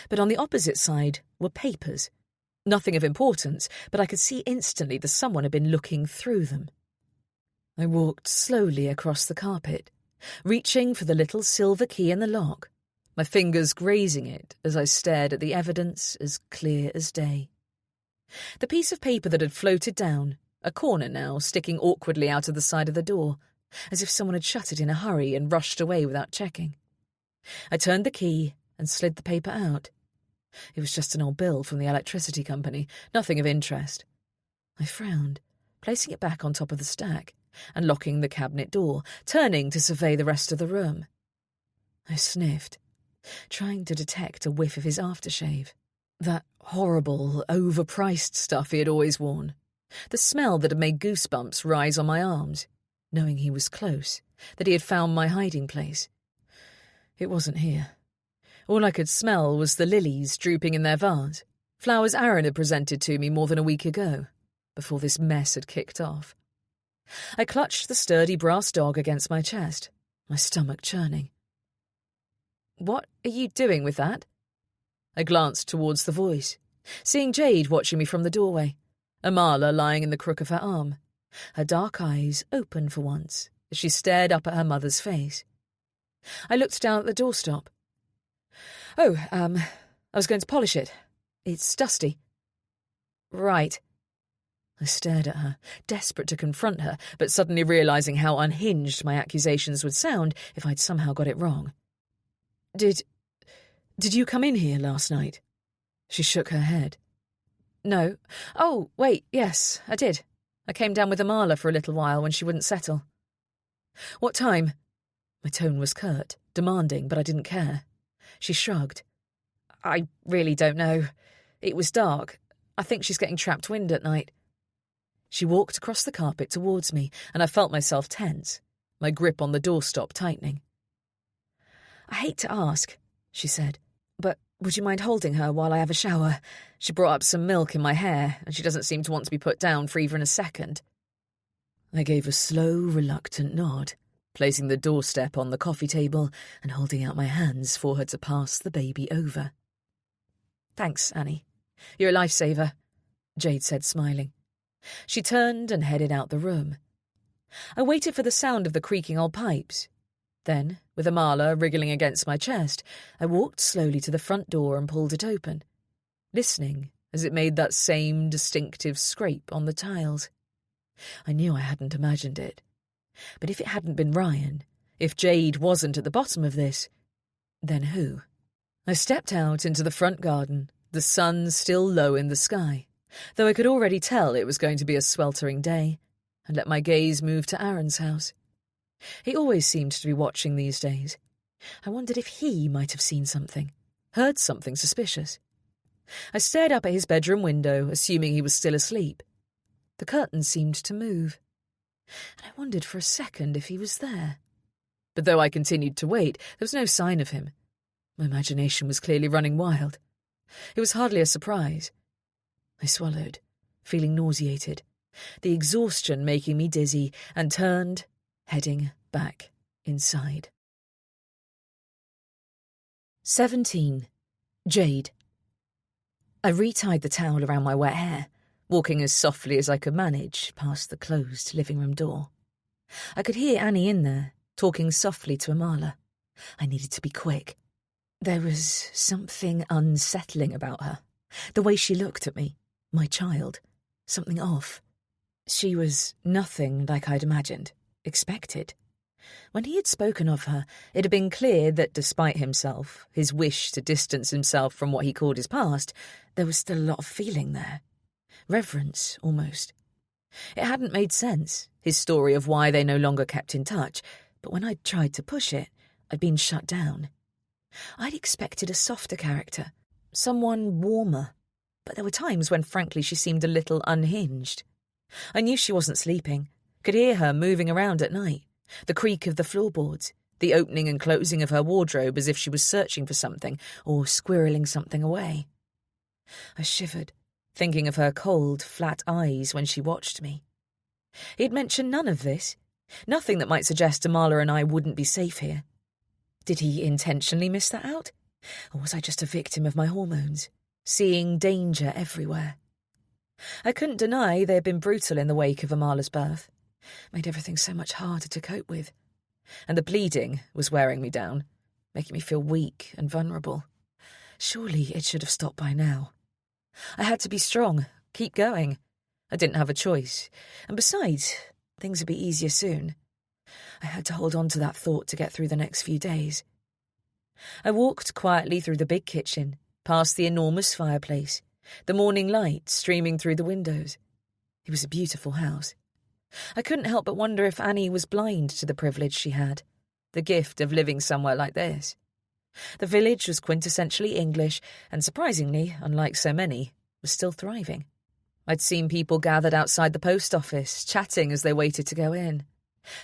But on the opposite side were papers. Nothing of importance, but I could see instantly that someone had been looking through them. I walked slowly across the carpet, reaching for the little silver key in the lock, my fingers grazing it as I stared at the evidence as clear as day. The piece of paper that had floated down, a corner now sticking awkwardly out of the side of the door, as if someone had shut it in a hurry and rushed away without checking. I turned the key and slid the paper out. It was just an old bill from the electricity company, nothing of interest. I frowned, placing it back on top of the stack, and locking the cabinet door, turning to survey the rest of the room. I sniffed, trying to detect a whiff of his aftershave. That horrible, overpriced stuff he had always worn. The smell that had made goosebumps rise on my arms, knowing he was close, that he had found my hiding place. It wasn't here. All I could smell was the lilies drooping in their vase, flowers Aaron had presented to me more than a week ago, before this mess had kicked off. I clutched the sturdy brass dog against my chest, my stomach churning. "What are you doing with that?" I glanced towards the voice, seeing Jade watching me from the doorway, Amala lying in the crook of her arm, her dark eyes open for once as she stared up at her mother's face. I looked down at the doorstop. "Oh, I was going to polish it. It's dusty." "Right." I stared at her, desperate to confront her, but suddenly realising how unhinged my accusations would sound if I'd somehow got it wrong. Did you come in here last night?" She shook her head. "No. Oh, wait, yes, I did. I came down with Amala for a little while when she wouldn't settle." "What time?" My tone was curt, demanding, but I didn't care. She shrugged. "I really don't know. It was dark. I think she's getting trapped wind at night." She walked across the carpet towards me, and I felt myself tense, my grip on the doorstop tightening. "I hate to ask," she said, "but would you mind holding her while I have a shower? She brought up some milk in my hair, and she doesn't seem to want to be put down for even a second." I gave a slow, reluctant nod, placing the doorstep on the coffee table and holding out my hands for her to pass the baby over. "Thanks, Annie. You're a lifesaver," Jade said, smiling. She turned and headed out the room. I waited for the sound of the creaking old pipes. Then, with Amala wriggling against my chest, I walked slowly to the front door and pulled it open, listening as it made that same distinctive scrape on the tiles. I knew I hadn't imagined it. But if it hadn't been Ryan, if Jade wasn't at the bottom of this, then who? I stepped out into the front garden, the sun still low in the sky, though I could already tell it was going to be a sweltering day, and let my gaze move to Aaron's house. He always seemed to be watching these days. I wondered if he might have seen something, heard something suspicious. I stared up at his bedroom window, assuming he was still asleep. The curtain seemed to move, and I wondered for a second if he was there. But though I continued to wait, there was no sign of him. My imagination was clearly running wild. It was hardly a surprise. I swallowed, feeling nauseated, the exhaustion making me dizzy, and turned, heading back inside. 17. Jade. I retied the towel around my wet hair, walking as softly as I could manage past the closed living room door. I could hear Annie in there, talking softly to Amala. I needed to be quick. There was something unsettling about her, the way she looked at me, my child, something off. She was nothing like I'd imagined, expected. When he had spoken of her, it had been clear that despite himself, his wish to distance himself from what he called his past, there was still a lot of feeling there. Reverence, almost. It hadn't made sense, his story of why they no longer kept in touch, but when I'd tried to push it, I'd been shut down. I'd expected a softer character, someone warmer, but there were times when frankly she seemed a little unhinged. I knew she wasn't sleeping, could hear her moving around at night, the creak of the floorboards, the opening and closing of her wardrobe as if she was searching for something or squirreling something away. I shivered, thinking of her cold, flat eyes when she watched me. He'd mentioned none of this, nothing that might suggest Amala and I wouldn't be safe here. Did he intentionally miss that out? Or was I just a victim of my hormones, seeing danger everywhere? I couldn't deny they had been brutal in the wake of Amala's birth, made everything so much harder to cope with. And the bleeding was wearing me down, making me feel weak and vulnerable. Surely it should have stopped by now. I had to be strong, keep going. I didn't have a choice. And besides, things would be easier soon. I had to hold on to that thought to get through the next few days. I walked quietly through the big kitchen, past the enormous fireplace, the morning light streaming through the windows. It was a beautiful house. I couldn't help but wonder if Annie was blind to the privilege she had, the gift of living somewhere like this. The village was quintessentially English and, surprisingly, unlike so many, was still thriving. I'd seen people gathered outside the post office, chatting as they waited to go in.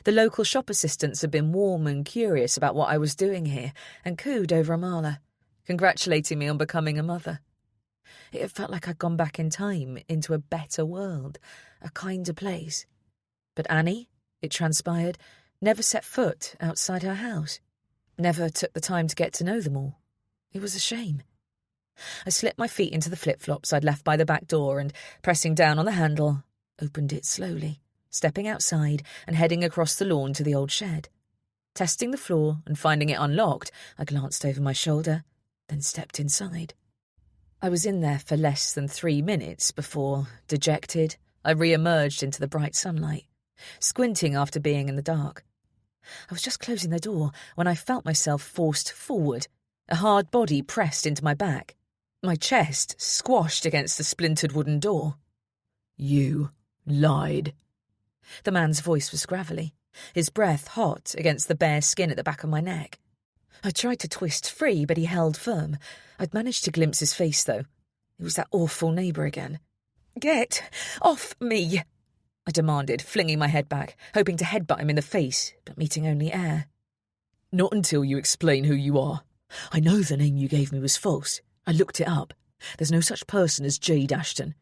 The local shop assistants had been warm and curious about what I was doing here and cooed over Amala, congratulating me on becoming a mother. It had felt like I'd gone back in time into a better world, a kinder place. But Annie, it transpired, never set foot outside her house. Never took the time to get to know them all. It was a shame. I slipped my feet into the flip-flops I'd left by the back door and, pressing down on the handle, opened it slowly, stepping outside and heading across the lawn to the old shed. Testing the floor and finding it unlocked, I glanced over my shoulder, then stepped inside. I was in there for less than 3 minutes before, dejected, I re-emerged into the bright sunlight, squinting after being in the dark. I was just closing the door when I felt myself forced forward, a hard body pressed into my back, my chest squashed against the splintered wooden door. "You lied." The man's voice was gravelly, his breath hot against the bare skin at the back of my neck. I tried to twist free, but he held firm. I'd managed to glimpse his face, though. It was that awful neighbour again. "Get off me!" I demanded, flinging my head back, hoping to headbutt him in the face, but meeting only air. "Not until you explain who you are. I know the name you gave me was false. I looked it up. There's no such person as Jade Ashton.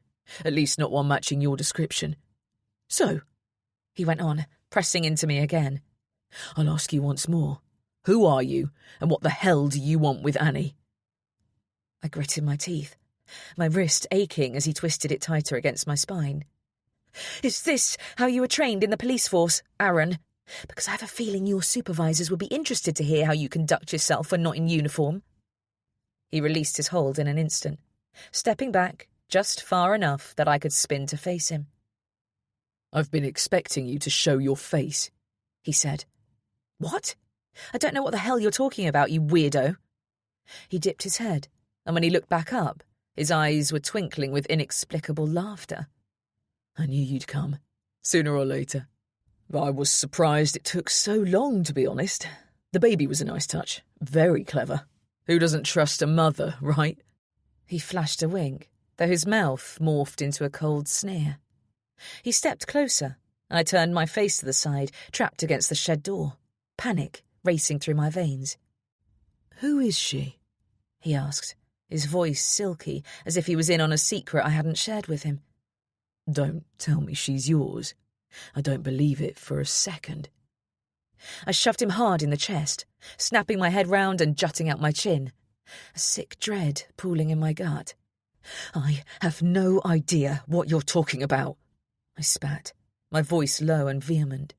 At least not one matching your description. So," he went on, pressing into me again, "I'll ask you once more. Who are you, and what the hell do you want with Annie?" I gritted my teeth, my wrist aching as he twisted it tighter against my spine. "Is this how you were trained in the police force, Aaron? Because I have a feeling your supervisors would be interested to hear how you conduct yourself when not in uniform." He released his hold in an instant, stepping back just far enough that I could spin to face him. "I've been expecting you to show your face," he said. "What? I don't know what the hell you're talking about, you weirdo." He dipped his head, and when he looked back up, his eyes were twinkling with inexplicable laughter. "I knew you'd come, sooner or later. I was surprised it took so long, to be honest. The baby was a nice touch, very clever. Who doesn't trust a mother, right?" He flashed a wink, though his mouth morphed into a cold sneer. He stepped closer, and I turned my face to the side, trapped against the shed door, panic racing through my veins. "Who is she?" he asked, his voice silky, as if he was in on a secret I hadn't shared with him. "Don't tell me she's yours. I don't believe it for a second." I shoved him hard in the chest, snapping my head round and jutting out my chin, a sick dread pooling in my gut. "I have no idea what you're talking about," I spat, my voice low and vehement.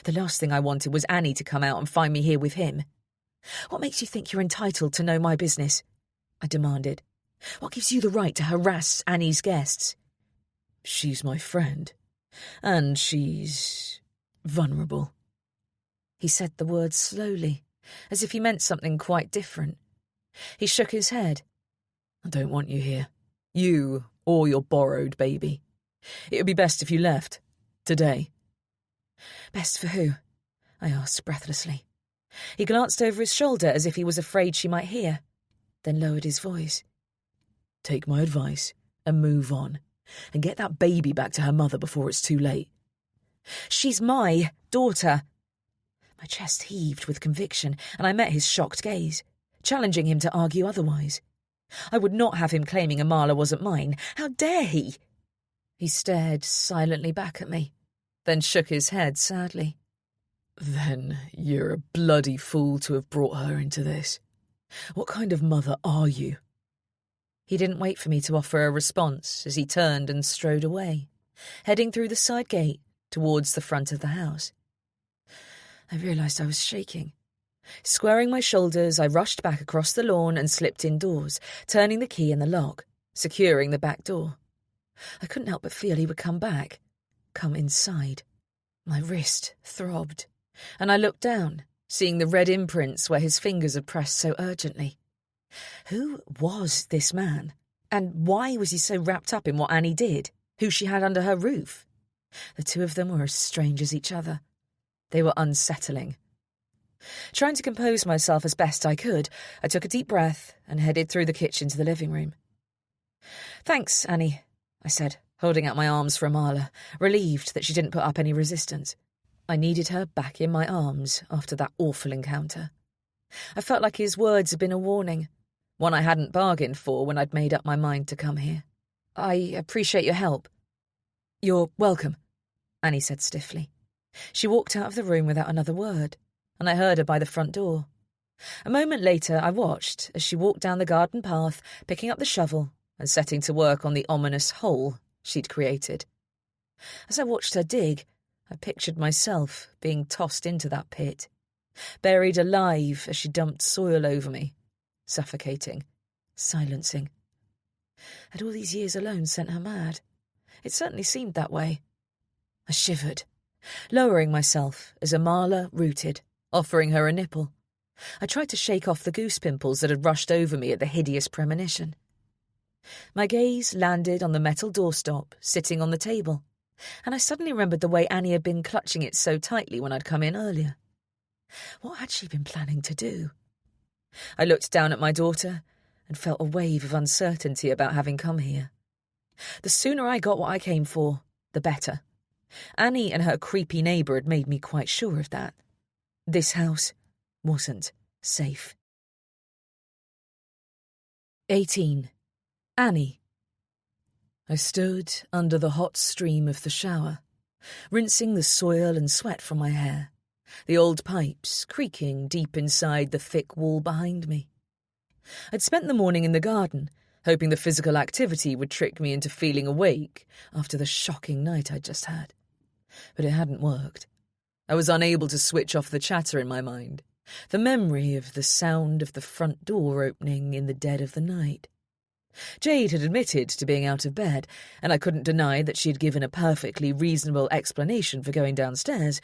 The last thing I wanted was Annie to come out and find me here with him. "What makes you think you're entitled to know my business?" I demanded. "What gives you the right to harass Annie's guests?" "She's my friend, and she's vulnerable." He said the words slowly, as if he meant something quite different. He shook his head. "I don't want you here. You or your borrowed baby. It would be best if you left. Today." "Best for who?" I asked breathlessly. He glanced over his shoulder as if he was afraid she might hear, then lowered his voice. "Take my advice and move on, and get that baby back to her mother before it's too late." "She's my daughter." My chest heaved with conviction, and I met his shocked gaze, challenging him to argue otherwise. I would not have him claiming Amala wasn't mine. How dare he? He stared silently back at me, then shook his head sadly. "Then you're a bloody fool to have brought her into this. What kind of mother are you?" He didn't wait for me to offer a response as he turned and strode away, heading through the side gate towards the front of the house. I realised I was shaking. Squaring my shoulders, I rushed back across the lawn and slipped indoors, turning the key in the lock, securing the back door. I couldn't help but feel he would come back, come inside. My wrist throbbed, and I looked down, seeing the red imprints where his fingers had pressed so urgently. Who was this man? And why was he so wrapped up in what Annie did, who she had under her roof? The two of them were as strange as each other. They were unsettling. Trying to compose myself as best I could, I took a deep breath and headed through the kitchen to the living room. "Thanks, Annie," I said, holding out my arms for Amala, relieved that she didn't put up any resistance. I needed her back in my arms after that awful encounter. I felt like his words had been a warning, one I hadn't bargained for when I'd made up my mind to come here. "I appreciate your help." "You're welcome," Annie said stiffly. She walked out of the room without another word, and I heard her by the front door. A moment later I watched as she walked down the garden path, picking up the shovel and setting to work on the ominous hole she'd created. As I watched her dig, I pictured myself being tossed into that pit, buried alive as she dumped soil over me, suffocating, silencing. Had all these years alone sent her mad? It certainly seemed that way. I shivered, lowering myself as Amala rooted, offering her a nipple. I tried to shake off the goose pimples that had rushed over me at the hideous premonition. My gaze landed on the metal doorstop sitting on the table, and I suddenly remembered the way Annie had been clutching it so tightly when I'd come in earlier. What had she been planning to do? I looked down at my daughter and felt a wave of uncertainty about having come here. The sooner I got what I came for, the better. Annie and her creepy neighbour had made me quite sure of that. This house wasn't safe. 18. Annie. I stood under the hot stream of the shower, rinsing the soil and sweat from my hair, the old pipes creaking deep inside the thick wall behind me. I'd spent the morning in the garden, hoping the physical activity would trick me into feeling awake after the shocking night I'd just had. But it hadn't worked. I was unable to switch off the chatter in my mind, the memory of the sound of the front door opening in the dead of the night. Jade had admitted to being out of bed, and I couldn't deny that she had given a perfectly reasonable explanation for going downstairs,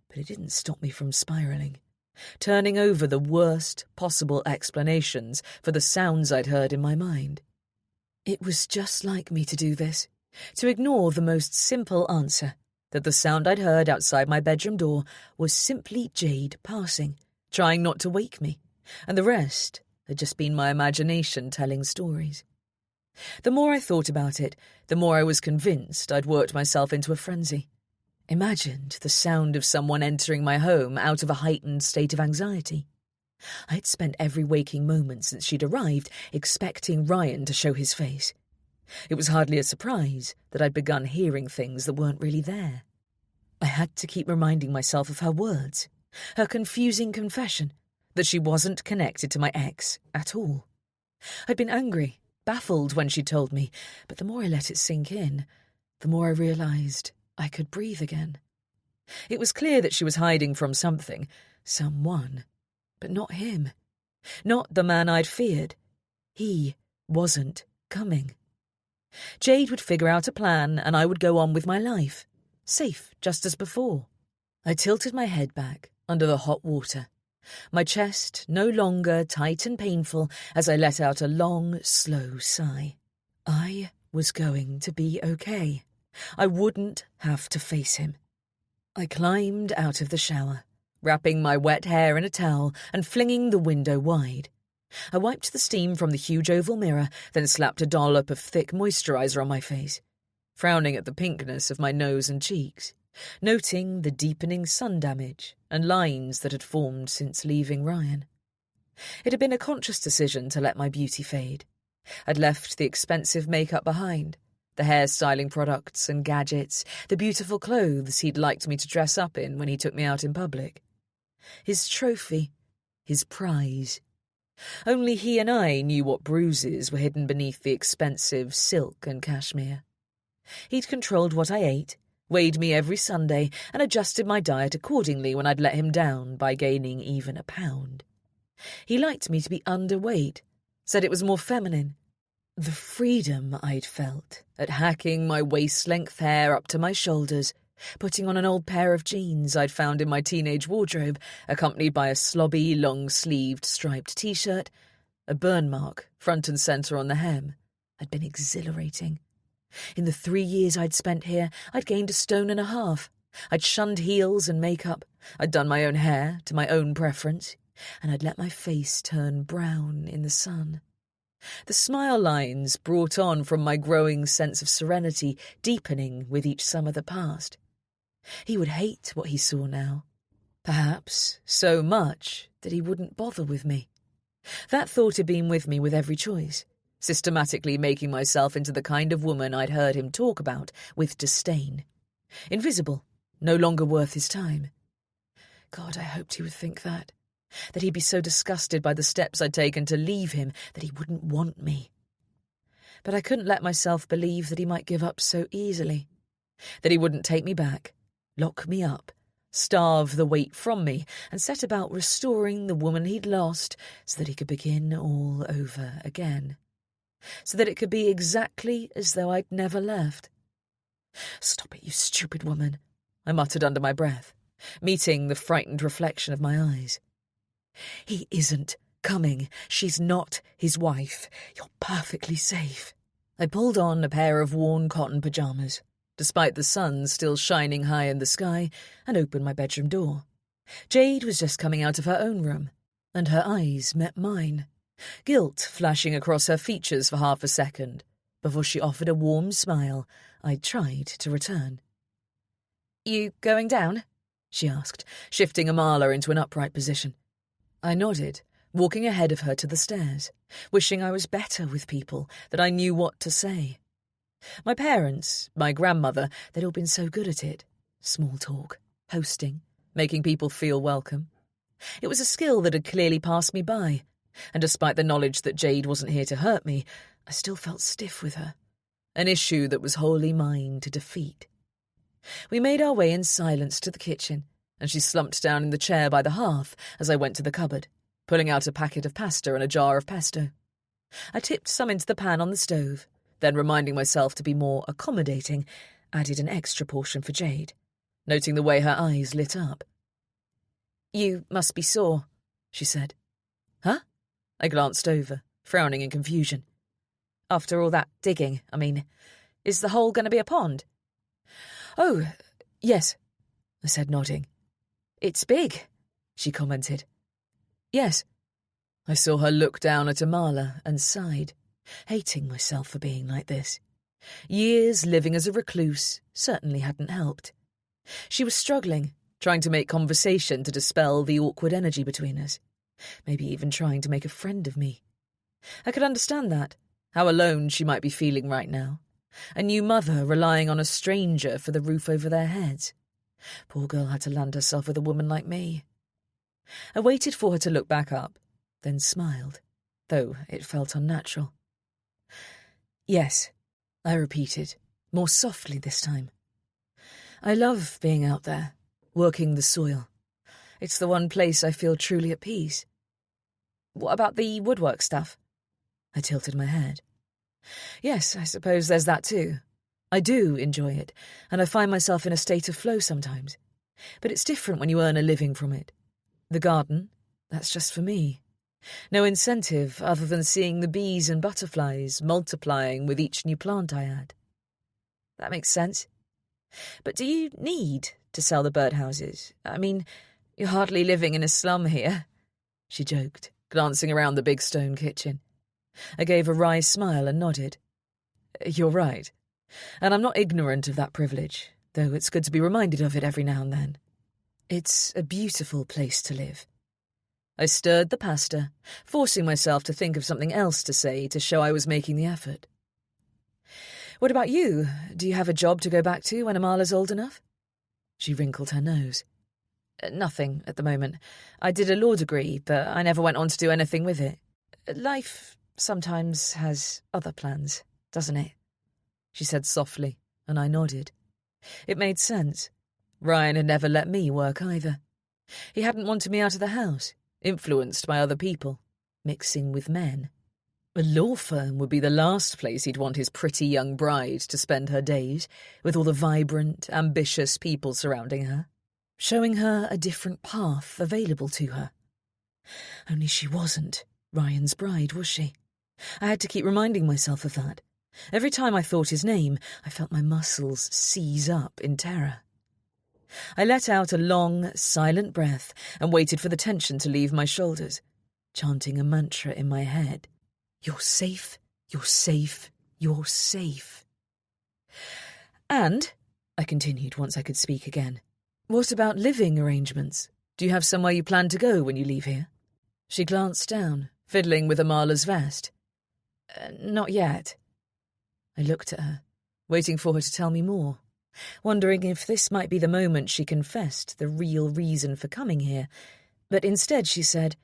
but it didn't stop me from spiralling, turning over the worst possible explanations for the sounds I'd heard in my mind. It was just like me to do this, to ignore the most simple answer, that the sound I'd heard outside my bedroom door was simply Jade passing, trying not to wake me, and the rest had just been my imagination telling stories. The more I thought about it, the more I was convinced I'd worked myself into a frenzy. Imagined the sound of someone entering my home out of a heightened state of anxiety. I had spent every waking moment since she'd arrived expecting Ryan to show his face. It was hardly a surprise that I'd begun hearing things that weren't really there. I had to keep reminding myself of her words, her confusing confession, that she wasn't connected to my ex at all. I'd been angry, baffled when she told me, but the more I let it sink in, the more I realised I could breathe again. It was clear that she was hiding from something, someone, but not him. Not the man I'd feared. He wasn't coming. Jade would figure out a plan and I would go on with my life, safe just as before. I tilted my head back under the hot water, my chest no longer tight and painful as I let out a long, slow sigh. I was going to be okay. I wouldn't have to face him. I climbed out of the shower, wrapping my wet hair in a towel and flinging the window wide. I wiped the steam from the huge oval mirror, then slapped a dollop of thick moisturiser on my face, frowning at the pinkness of my nose and cheeks, noting the deepening sun damage and lines that had formed since leaving Ryan. It had been a conscious decision to let my beauty fade. I'd left the expensive makeup behind, the hairstyling products and gadgets, the beautiful clothes he'd liked me to dress up in when he took me out in public. His trophy, his prize. Only he and I knew what bruises were hidden beneath the expensive silk and cashmere. He'd controlled what I ate, weighed me every Sunday, and adjusted my diet accordingly when I'd let him down by gaining even a pound. He liked me to be underweight, said it was more feminine. The freedom I'd felt at hacking my waist-length hair up to my shoulders, putting on an old pair of jeans I'd found in my teenage wardrobe, accompanied by a slobby, long-sleeved striped T-shirt, a burn mark front and centre on the hem, had been exhilarating. In the 3 years I'd spent here, I'd gained 1.5 stone. I'd shunned heels and makeup. I'd done my own hair to my own preference, and I'd let my face turn brown in the sun. The smile lines brought on from my growing sense of serenity deepening with each summer that passed. He would hate what he saw now. Perhaps so much that he wouldn't bother with me. That thought had been with me with every choice, systematically making myself into the kind of woman I'd heard him talk about with disdain. Invisible, no longer worth his time. God, I hoped he would think that he'd be so disgusted by the steps I'd taken to leave him that he wouldn't want me. But I couldn't let myself believe that he might give up so easily, that he wouldn't take me back, lock me up, starve the weight from me, and set about restoring the woman he'd lost so that he could begin all over again, so that it could be exactly as though I'd never left. "Stop it, you stupid woman," I muttered under my breath, meeting the frightened reflection of my eyes. "He isn't coming. She's not his wife. You're perfectly safe." I pulled on a pair of worn cotton pyjamas, despite the sun still shining high in the sky, and opened my bedroom door. Jade was just coming out of her own room, and her eyes met mine, guilt flashing across her features for half a second before she offered a warm smile I tried to return. "You going down?" she asked, shifting Amala into an upright position. I nodded, walking ahead of her to the stairs, wishing I was better with people, that I knew what to say. My parents, my grandmother, they'd all been so good at it. Small talk, hosting, making people feel welcome. It was a skill that had clearly passed me by, and despite the knowledge that Jade wasn't here to hurt me, I still felt stiff with her, an issue that was wholly mine to defeat. We made our way in silence to the kitchen, and she slumped down in the chair by the hearth as I went to the cupboard, pulling out a packet of pasta and a jar of pesto. I tipped some into the pan on the stove, then reminding myself to be more accommodating, added an extra portion for Jade, noting the way her eyes lit up. "You must be sore," she said. "Huh?" I glanced over, frowning in confusion. "After all that digging, I mean, is the hole going to be a pond?" "Oh, yes," I said, nodding. "It's big," she commented. "Yes." I saw her look down at Amala and sighed, hating myself for being like this. Years living as a recluse certainly hadn't helped. She was struggling, trying to make conversation to dispel the awkward energy between us, maybe even trying to make a friend of me. I could understand that, how alone she might be feeling right now. A new mother relying on a stranger for the roof over their heads. Poor girl had to land herself with a woman like me. I waited for her to look back up, then smiled, though it felt unnatural. "Yes," I repeated, more softly this time. "I love being out there, working the soil. It's the one place I feel truly at peace." "What about the woodwork stuff?" I tilted my head. "Yes, I suppose there's that too. I do enjoy it, and I find myself in a state of flow sometimes. But it's different when you earn a living from it. The garden, that's just for me. No incentive other than seeing the bees and butterflies multiplying with each new plant I add." "That makes sense. But do you need to sell the birdhouses? I mean, you're hardly living in a slum here," she joked, glancing around the big stone kitchen. I gave a wry smile and nodded. "You're right. And I'm not ignorant of that privilege, though it's good to be reminded of it every now and then. It's a beautiful place to live." I stirred the pasta, forcing myself to think of something else to say to show I was making the effort. "What about you? Do you have a job to go back to when Amala's old enough?" She wrinkled her nose. "Nothing at the moment. I did a law degree, but I never went on to do anything with it. Life sometimes has other plans, doesn't it?" she said softly, and I nodded. It made sense. Ryan had never let me work either. He hadn't wanted me out of the house, influenced by other people, mixing with men. A law firm would be the last place he'd want his pretty young bride to spend her days, with all the vibrant, ambitious people surrounding her, showing her a different path available to her. Only she wasn't Ryan's bride, was she? I had to keep reminding myself of that. Every time I thought his name, I felt my muscles seize up in terror. I let out a long, silent breath and waited for the tension to leave my shoulders, chanting a mantra in my head. You're safe, you're safe, you're safe. And, I continued once I could speak again, what about living arrangements? Do you have somewhere you plan to go when you leave here? She glanced down, fiddling with Amala's vest. Not yet. I looked at her, waiting for her to tell me more, wondering if this might be the moment she confessed the real reason for coming here, but instead she said,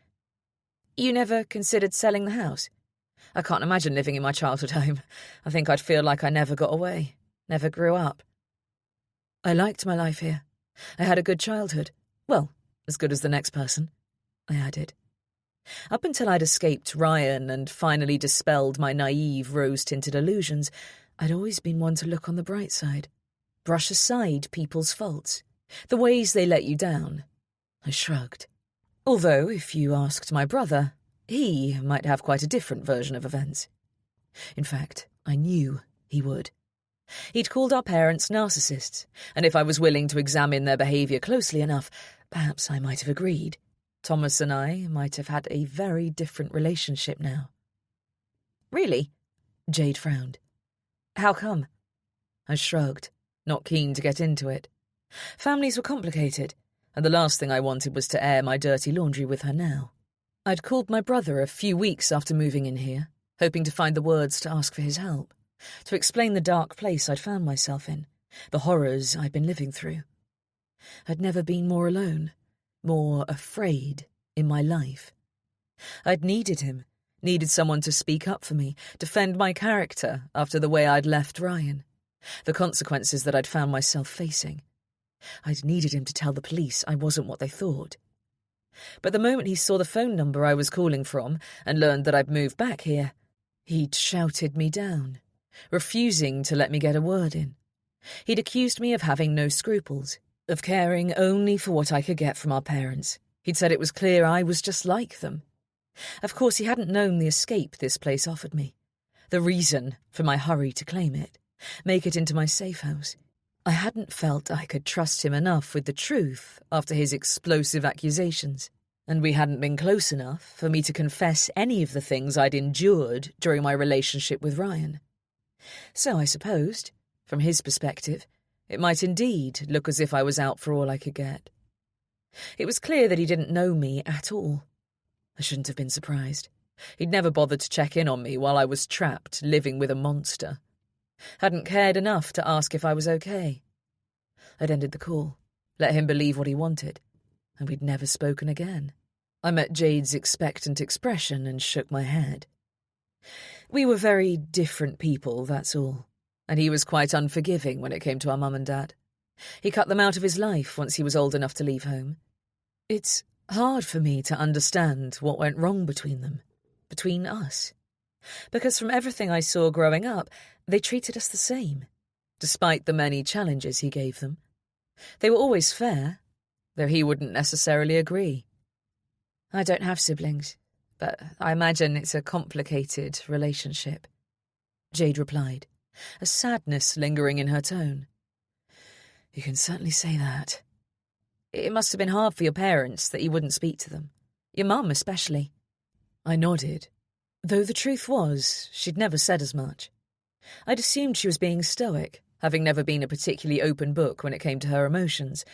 You never considered selling the house? I can't imagine living in my childhood home. I think I'd feel like I never got away, never grew up. I liked my life here. I had a good childhood. Well, as good as the next person, I added. Up until I'd escaped Ryan and finally dispelled my naive, rose-tinted illusions, I'd always been one to look on the bright side, brush aside people's faults, the ways they let you down. I shrugged. Although, if you asked my brother, he might have quite a different version of events. In fact, I knew he would. He'd called our parents narcissists, and if I was willing to examine their behaviour closely enough, perhaps I might have agreed. Thomas and I might have had a very different relationship now. Really? Jade frowned. How come? I shrugged, not keen to get into it. Families were complicated, and the last thing I wanted was to air my dirty laundry with her now. I'd called my brother a few weeks after moving in here, hoping to find the words to ask for his help, to explain the dark place I'd found myself in, the horrors I'd been living through. I'd never been more alone, more afraid in my life. I'd needed him, needed someone to speak up for me, defend my character after the way I'd left Ryan, the consequences that I'd found myself facing. I'd needed him to tell the police I wasn't what they thought. But the moment he saw the phone number I was calling from and learned that I'd moved back here, he'd shouted me down, refusing to let me get a word in. He'd accused me of having no scruples, of caring only for what I could get from our parents. He'd said it was clear I was just like them. Of course, he hadn't known the escape this place offered me, the reason for my hurry to claim it, make it into my safe house. I hadn't felt I could trust him enough with the truth after his explosive accusations, and we hadn't been close enough for me to confess any of the things I'd endured during my relationship with Ryan. So I supposed, from his perspective, it might indeed look as if I was out for all I could get. It was clear that he didn't know me at all. I shouldn't have been surprised. He'd never bothered to check in on me while I was trapped, living with a monster. Hadn't cared enough to ask if I was okay. I'd ended the call, let him believe what he wanted, and we'd never spoken again. I met Jade's expectant expression and shook my head. We were very different people, that's all, and he was quite unforgiving when it came to our mum and dad. He cut them out of his life once he was old enough to leave home. It's hard for me to understand what went wrong between them, between us, because from everything I saw growing up, they treated us the same, despite the many challenges he gave them. They were always fair, though he wouldn't necessarily agree. I don't have siblings, but I imagine it's a complicated relationship, Jade replied, a sadness lingering in her tone. You can certainly say that. It must have been hard for your parents that you wouldn't speak to them. Your mum especially. I nodded, though the truth was she'd never said as much. I'd assumed she was being stoic, having never been a particularly open book when it came to her emotions,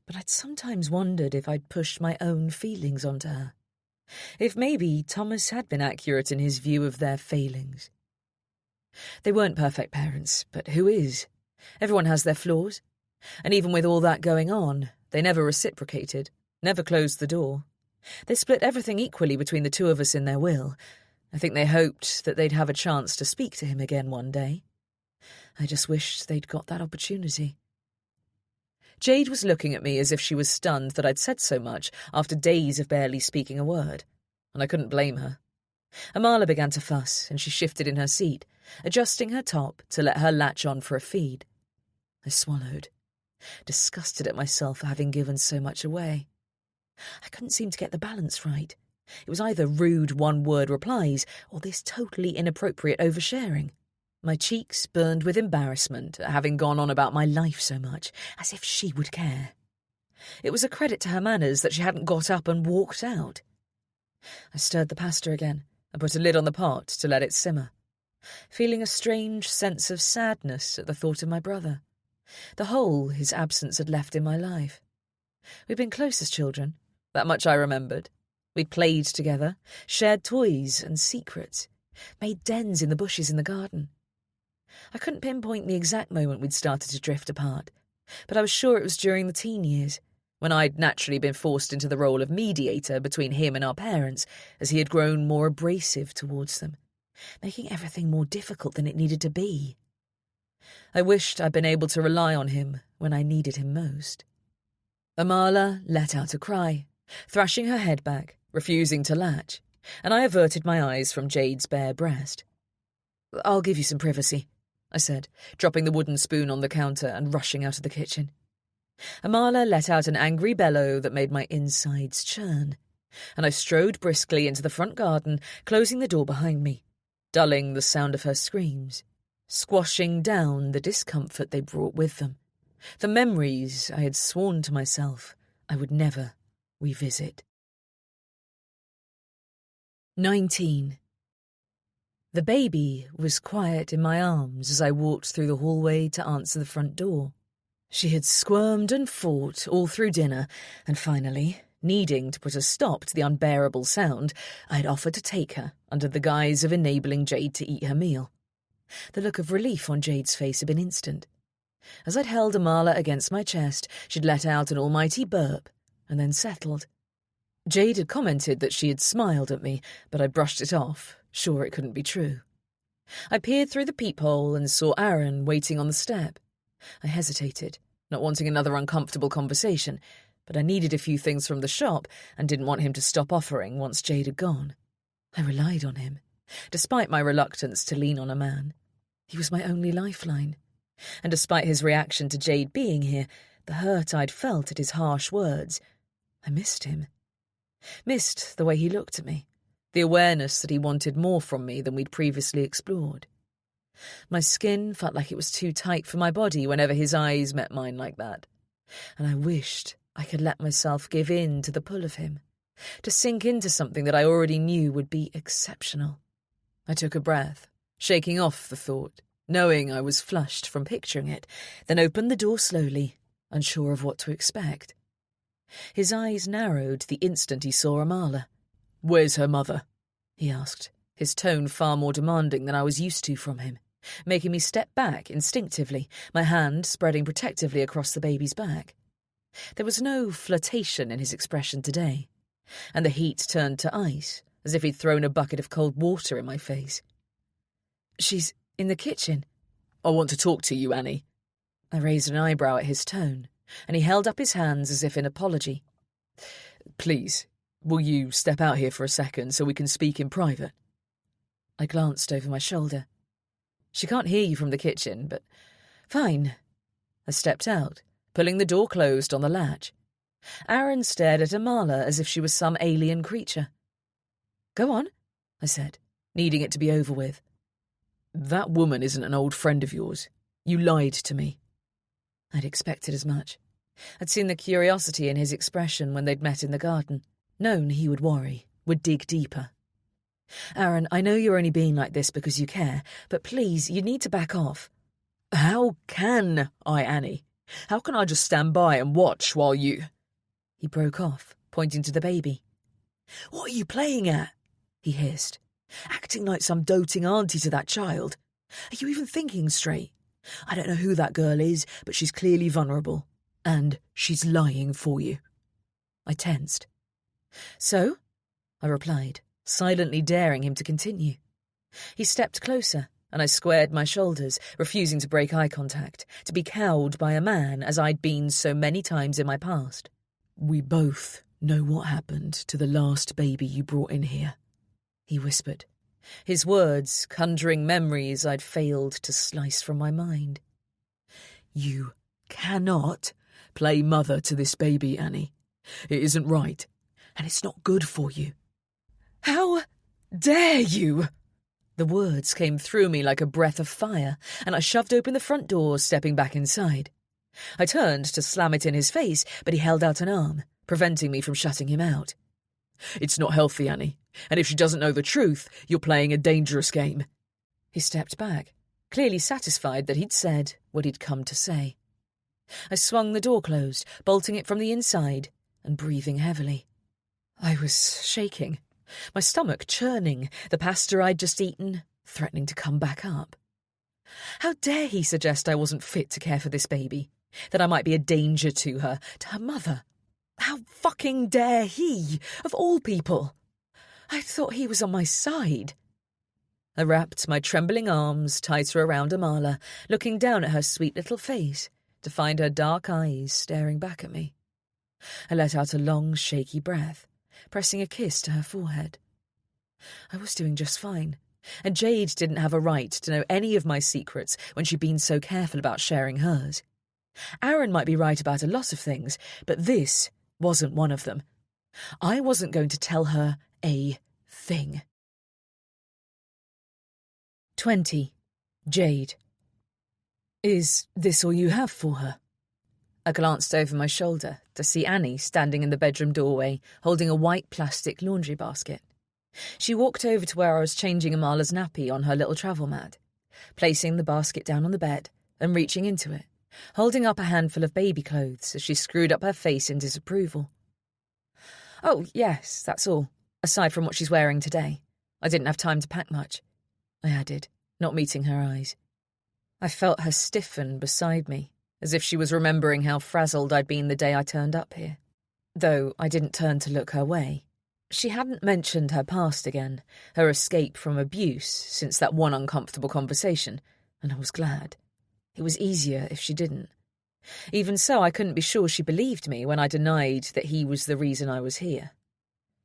but I'd sometimes wondered if I'd pushed my own feelings onto her. If maybe Thomas had been accurate in his view of their failings. They weren't perfect parents, but who is? Everyone has their flaws. And even with all that going on, they never reciprocated, never closed the door. They split everything equally between the two of us in their will. I think they hoped that they'd have a chance to speak to him again one day. I just wished they'd got that opportunity. Jade was looking at me as if she was stunned that I'd said so much after days of barely speaking a word, and I couldn't blame her. Amala began to fuss, and she shifted in her seat, adjusting her top to let her latch on for a feed. I swallowed, disgusted at myself for having given so much away. I couldn't seem to get the balance right. It was either rude one-word replies or this totally inappropriate oversharing. My cheeks burned with embarrassment at having gone on about my life so much, as if she would care. It was a credit to her manners that she hadn't got up and walked out. I stirred the pasta again and put a lid on the pot to let it simmer, feeling a strange sense of sadness at the thought of my brother, the hole his absence had left in my life. We'd been close as children, that much I remembered. We'd played together, shared toys and secrets, made dens in the bushes in the garden. I couldn't pinpoint the exact moment we'd started to drift apart, but I was sure it was during the teen years, when I'd naturally been forced into the role of mediator between him and our parents, as he had grown more abrasive towards them, making everything more difficult than it needed to be. I wished I'd been able to rely on him when I needed him most. Amala let out a cry, thrashing her head back, refusing to latch, and I averted my eyes from Jade's bare breast. "I'll give you some privacy," I said, dropping the wooden spoon on the counter and rushing out of the kitchen. Amala let out an angry bellow that made my insides churn, and I strode briskly into the front garden, closing the door behind me, dulling the sound of her screams, squashing down the discomfort they brought with them, the memories I had sworn to myself I would never revisit. 19. The baby was quiet in my arms as I walked through the hallway to answer the front door. She had squirmed and fought all through dinner, and finally, needing to put a stop to the unbearable sound, I had offered to take her under the guise of enabling Jade to eat her meal. The look of relief on Jade's face had been instant. As I'd held Amala against my chest, she'd let out an almighty burp, and then settled. Jade had commented that she had smiled at me, but I brushed it off, sure it couldn't be true. I peered through the peephole and saw Aaron waiting on the step. I hesitated, not wanting another uncomfortable conversation, but I needed a few things from the shop and didn't want him to stop offering once Jade had gone. I relied on him, despite my reluctance to lean on a man. He was my only lifeline, and despite his reaction to Jade being here, the hurt I'd felt at his harsh words, I missed him. Missed the way he looked at me, the awareness that he wanted more from me than we'd previously explored. My skin felt like it was too tight for my body whenever his eyes met mine like that, and I wished I could let myself give in to the pull of him, to sink into something that I already knew would be exceptional. I took a breath, shaking off the thought, knowing I was flushed from picturing it, then opened the door slowly, unsure of what to expect. His eyes narrowed the instant he saw Amala. "Where's her mother?" he asked, his tone far more demanding than I was used to from him, making me step back instinctively, my hand spreading protectively across the baby's back. There was no flirtation in his expression today, and the heat turned to ice, as if he'd thrown a bucket of cold water in my face. "She's in the kitchen." "I want to talk to you, Annie." I raised an eyebrow at his tone, and he held up his hands as if in apology. "Please, will you step out here for a second so we can speak in private?" I glanced over my shoulder. "She can't hear you from the kitchen, but fine." I stepped out, pulling the door closed on the latch. Aaron stared at Amala as if she was some alien creature. "Go on," I said, needing it to be over with. "That woman isn't an old friend of yours. You lied to me." I'd expected as much. I'd seen the curiosity in his expression when they'd met in the garden, known he would worry, would dig deeper. "Aaron, I know you're only being like this because you care, but please, you need to back off." "How can I, Annie? How can I just stand by and watch while you—" He broke off, pointing to the baby. "What are you playing at?" he hissed. "Acting like some doting auntie to that child. Are you even thinking straight? I don't know who that girl is, but she's clearly vulnerable. And she's lying for you." I tensed. "So?" I replied, silently daring him to continue. He stepped closer, and I squared my shoulders, refusing to break eye contact, to be cowed by a man as I'd been so many times in my past. "We both know what happened to the last baby you brought in here," he whispered, his words conjuring memories I'd failed to slice from my mind. "You cannot play mother to this baby, Annie. It isn't right, and it's not good for you." "How dare you!" The words came through me like a breath of fire, and I shoved open the front door, stepping back inside. I turned to slam it in his face, but he held out an arm, preventing me from shutting him out. "It's not healthy, Annie, and if she doesn't know the truth, you're playing a dangerous game." He stepped back, clearly satisfied that he'd said what he'd come to say. I swung the door closed, bolting it from the inside, and breathing heavily. I was shaking, my stomach churning, the pasta I'd just eaten threatening to come back up. How dare he suggest I wasn't fit to care for this baby, that I might be a danger to her mother? How fucking dare he, of all people? I thought he was on my side. I wrapped my trembling arms tighter around Amala, looking down at her sweet little face to find her dark eyes staring back at me. I let out a long, shaky breath, pressing a kiss to her forehead. I was doing just fine, and Jade didn't have a right to know any of my secrets when she'd been so careful about sharing hers. Aaron might be right about a lot of things, but this wasn't one of them. I wasn't going to tell her a thing. 20. Jade. "Is this all you have for her?" I glanced over my shoulder to see Annie standing in the bedroom doorway, holding a white plastic laundry basket. She walked over to where I was changing Amala's nappy on her little travel mat, placing the basket down on the bed and reaching into it, holding up a handful of baby clothes as she screwed up her face in disapproval. "Oh, yes, that's all, aside from what she's wearing today. I didn't have time to pack much," I added, not meeting her eyes. I felt her stiffen beside me, as if she was remembering how frazzled I'd been the day I turned up here. Though I didn't turn to look her way. She hadn't mentioned her past again, her escape from abuse since that one uncomfortable conversation, and I was glad. It was easier if she didn't. Even so, I couldn't be sure she believed me when I denied that he was the reason I was here.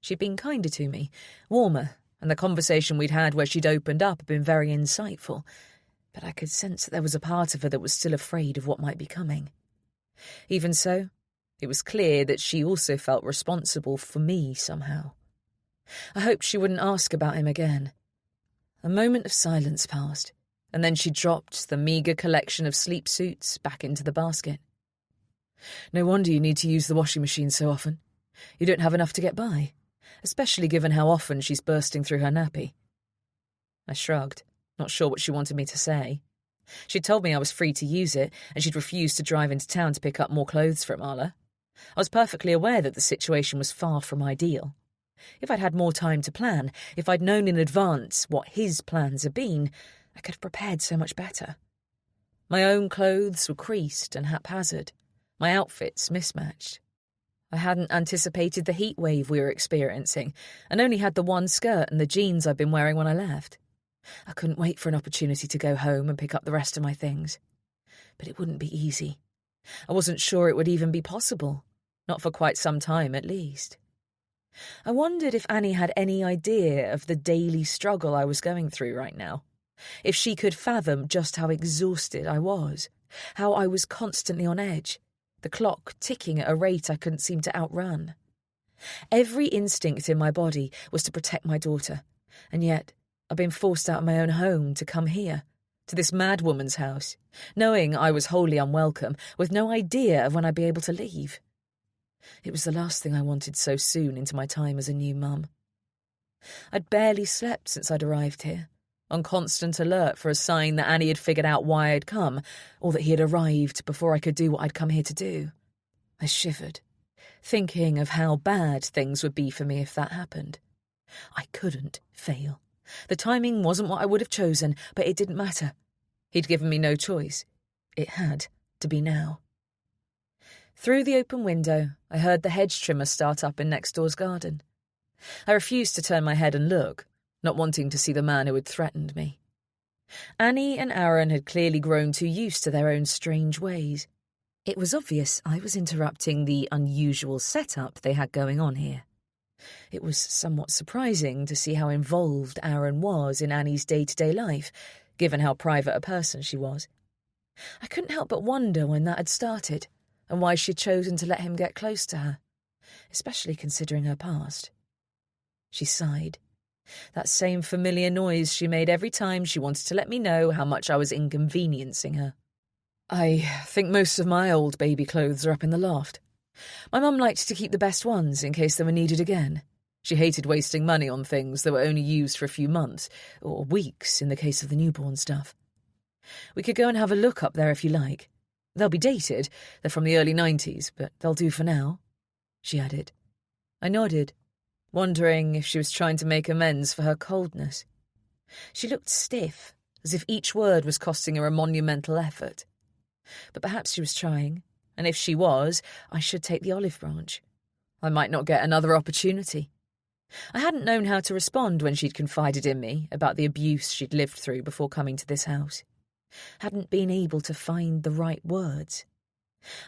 She'd been kinder to me, warmer, and the conversation we'd had where she'd opened up had been very insightful, but I could sense that there was a part of her that was still afraid of what might be coming. Even so, it was clear that she also felt responsible for me somehow. I hoped she wouldn't ask about him again. A moment of silence passed, and then she dropped the meagre collection of sleep suits back into the basket. "No wonder you need to use the washing machine so often. You don't have enough to get by, especially given how often she's bursting through her nappy." I shrugged, not sure what she wanted me to say. She'd told me I was free to use it, and she'd refused to drive into town to pick up more clothes for Amala. I was perfectly aware that the situation was far from ideal. If I'd had more time to plan, if I'd known in advance what his plans had been, I could have prepared so much better. My own clothes were creased and haphazard, my outfits mismatched. I hadn't anticipated the heat wave we were experiencing, and only had the one skirt and the jeans I'd been wearing when I left. I couldn't wait for an opportunity to go home and pick up the rest of my things. But it wouldn't be easy. I wasn't sure it would even be possible, not for quite some time at least. I wondered if Annie had any idea of the daily struggle I was going through right now, if she could fathom just how exhausted I was, how I was constantly on edge, the clock ticking at a rate I couldn't seem to outrun. Every instinct in my body was to protect my daughter, and yet I'd been forced out of my own home to come here, to this mad woman's house, knowing I was wholly unwelcome, with no idea of when I'd be able to leave. It was the last thing I wanted so soon into my time as a new mum. I'd barely slept since I'd arrived here, on constant alert for a sign that Annie had figured out why I'd come, or that he had arrived before I could do what I'd come here to do. I shivered, thinking of how bad things would be for me if that happened. I couldn't fail. The timing wasn't what I would have chosen, but it didn't matter. He'd given me no choice. It had to be now. Through the open window, I heard the hedge trimmer start up in next door's garden. I refused to turn my head and look, not wanting to see the man who had threatened me. Annie and Aaron had clearly grown too used to their own strange ways. It was obvious I was interrupting the unusual setup they had going on here. It was somewhat surprising to see how involved Aaron was in Annie's day-to-day life, given how private a person she was. I couldn't help but wonder when that had started, and why she'd chosen to let him get close to her, especially considering her past. She sighed. That same familiar noise she made every time she wanted to let me know how much I was inconveniencing her. I think most of my old baby clothes are up in the loft. My mum liked to keep the best ones in case they were needed again. She hated wasting money on things that were only used for a few months, or weeks in the case of the newborn stuff. We could go and have a look up there if you like. They'll be dated, they're from the early 90s, but they'll do for now, she added. I nodded, wondering if she was trying to make amends for her coldness. She looked stiff, as if each word was costing her a monumental effort. But perhaps she was trying, and if she was, I should take the olive branch. I might not get another opportunity. I hadn't known how to respond when she'd confided in me about the abuse she'd lived through before coming to this house. Hadn't been able to find the right words.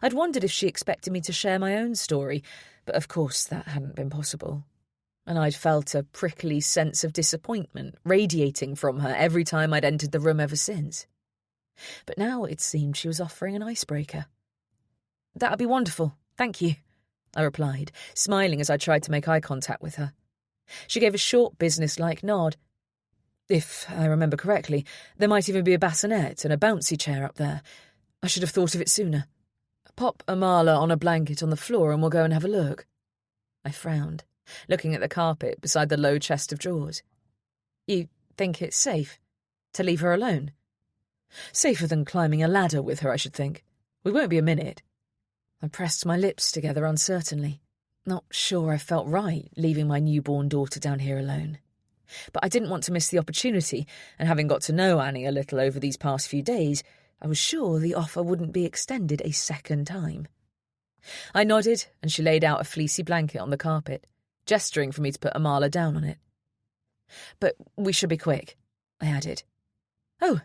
I'd wondered if she expected me to share my own story, but of course that hadn't been possible. And I'd felt a prickly sense of disappointment radiating from her every time I'd entered the room ever since. But now it seemed she was offering an icebreaker. That'd be wonderful, thank you, I replied, smiling as I tried to make eye contact with her. She gave a short, business-like nod. If I remember correctly, there might even be a bassinet and a bouncy chair up there. I should have thought of it sooner. Pop Amala on a blanket on the floor and we'll go and have a look. I frowned, looking at the carpet beside the low chest of drawers. You think it's safe to leave her alone? Safer than climbing a ladder with her, I should think. We won't be a minute. I pressed my lips together uncertainly. Not sure I felt right leaving my newborn daughter down here alone. But I didn't want to miss the opportunity, and having got to know Annie a little over these past few days, I was sure the offer wouldn't be extended a second time. I nodded, and she laid out a fleecy blanket on the carpet, gesturing for me to put Amala down on it. But we should be quick, I added. Oh,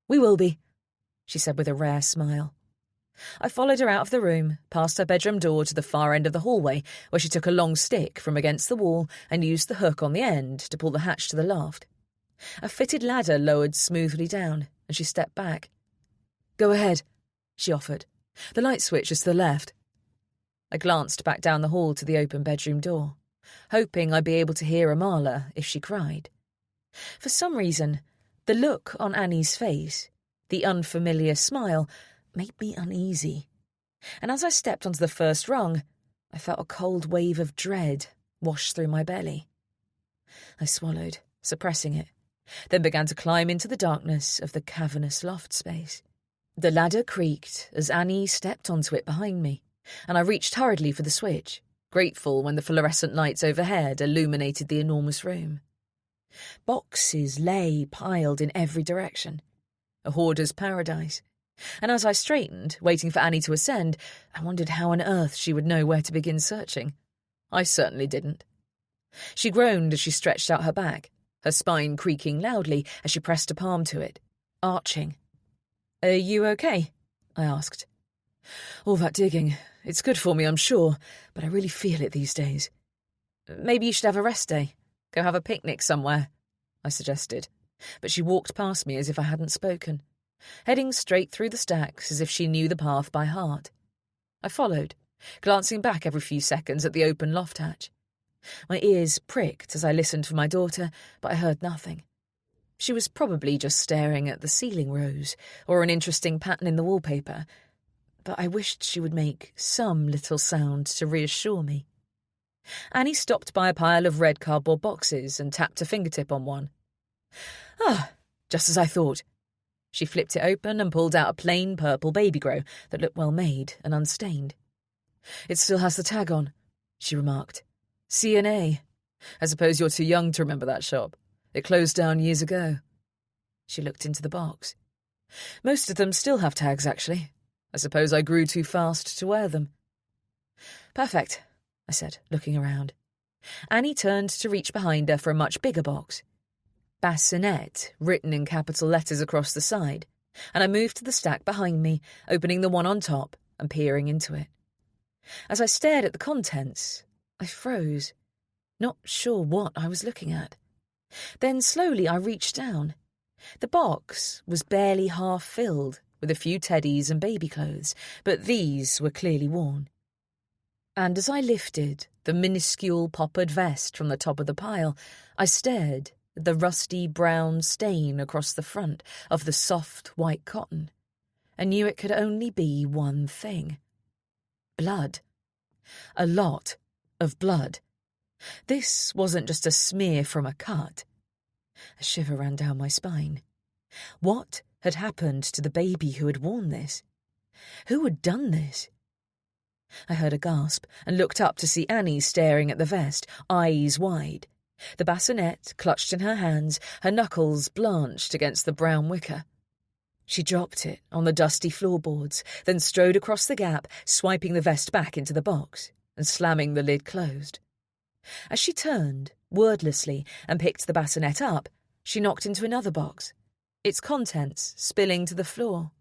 we will be, she said with a rare smile. I followed her out of the room, past her bedroom door to the far end of the hallway, where she took a long stick from against the wall and used the hook on the end to pull the hatch to the loft. A fitted ladder lowered smoothly down, and she stepped back. Go ahead, she offered. The light switch is to the left. I glanced back down the hall to the open bedroom door, hoping I'd be able to hear Amala if she cried. For some reason, the look on Annie's face, the unfamiliar smile, made me uneasy, and as I stepped onto the first rung, I felt a cold wave of dread wash through my belly. I swallowed, suppressing it, then began to climb into the darkness of the cavernous loft space. The ladder creaked as Annie stepped onto it behind me, and I reached hurriedly for the switch, grateful when the fluorescent lights overhead illuminated the enormous room. Boxes lay piled in every direction, a hoarder's paradise. And as I straightened, waiting for Annie to ascend, I wondered how on earth she would know where to begin searching. I certainly didn't. She groaned as she stretched out her back, her spine creaking loudly as she pressed a palm to it, arching. Are you okay? I asked. All that digging. It's good for me, I'm sure, but I really feel it these days. Maybe you should have a rest day. Go have a picnic somewhere, I suggested, but she walked past me as if I hadn't spoken, heading straight through the stacks as if she knew the path by heart. I followed, glancing back every few seconds at the open loft hatch. My ears pricked as I listened for my daughter, but I heard nothing. She was probably just staring at the ceiling rose or an interesting pattern in the wallpaper, but I wished she would make some little sound to reassure me. Annie stopped by a pile of red cardboard boxes and tapped a fingertip on one. Ah, just as I thought. She flipped it open and pulled out a plain purple baby grow that looked well made and unstained. It still has the tag on, she remarked. C&A. I suppose you're too young to remember that shop. It closed down years ago. She looked into the box. Most of them still have tags, actually. I suppose I grew too fast to wear them. Perfect, I said, looking around. Annie turned to reach behind her for a much bigger box. bassinet written in capital letters across the side, and I moved to the stack behind me, opening the one on top and peering into it. As I stared at the contents, I froze, not sure what I was looking at. Then slowly I reached down. The box was barely half filled with a few teddies and baby clothes, but these were clearly worn. And as I lifted the minuscule poppered vest from the top of the pile, I stared at the rusty brown stain across the front of the soft white cotton, and knew it could only be one thing. Blood. A lot of blood. This wasn't just a smear from a cut. A shiver ran down my spine. What had happened to the baby who had worn this? Who had done this? I heard a gasp and looked up to see Annie staring at the vest, eyes wide. The bassinet clutched in her hands, her knuckles blanched against the brown wicker. She dropped it on the dusty floorboards, then strode across the gap, swiping the vest back into the box and slamming the lid closed. As she turned, wordlessly, and picked the bassinet up, she knocked into another box, its contents spilling to the floor.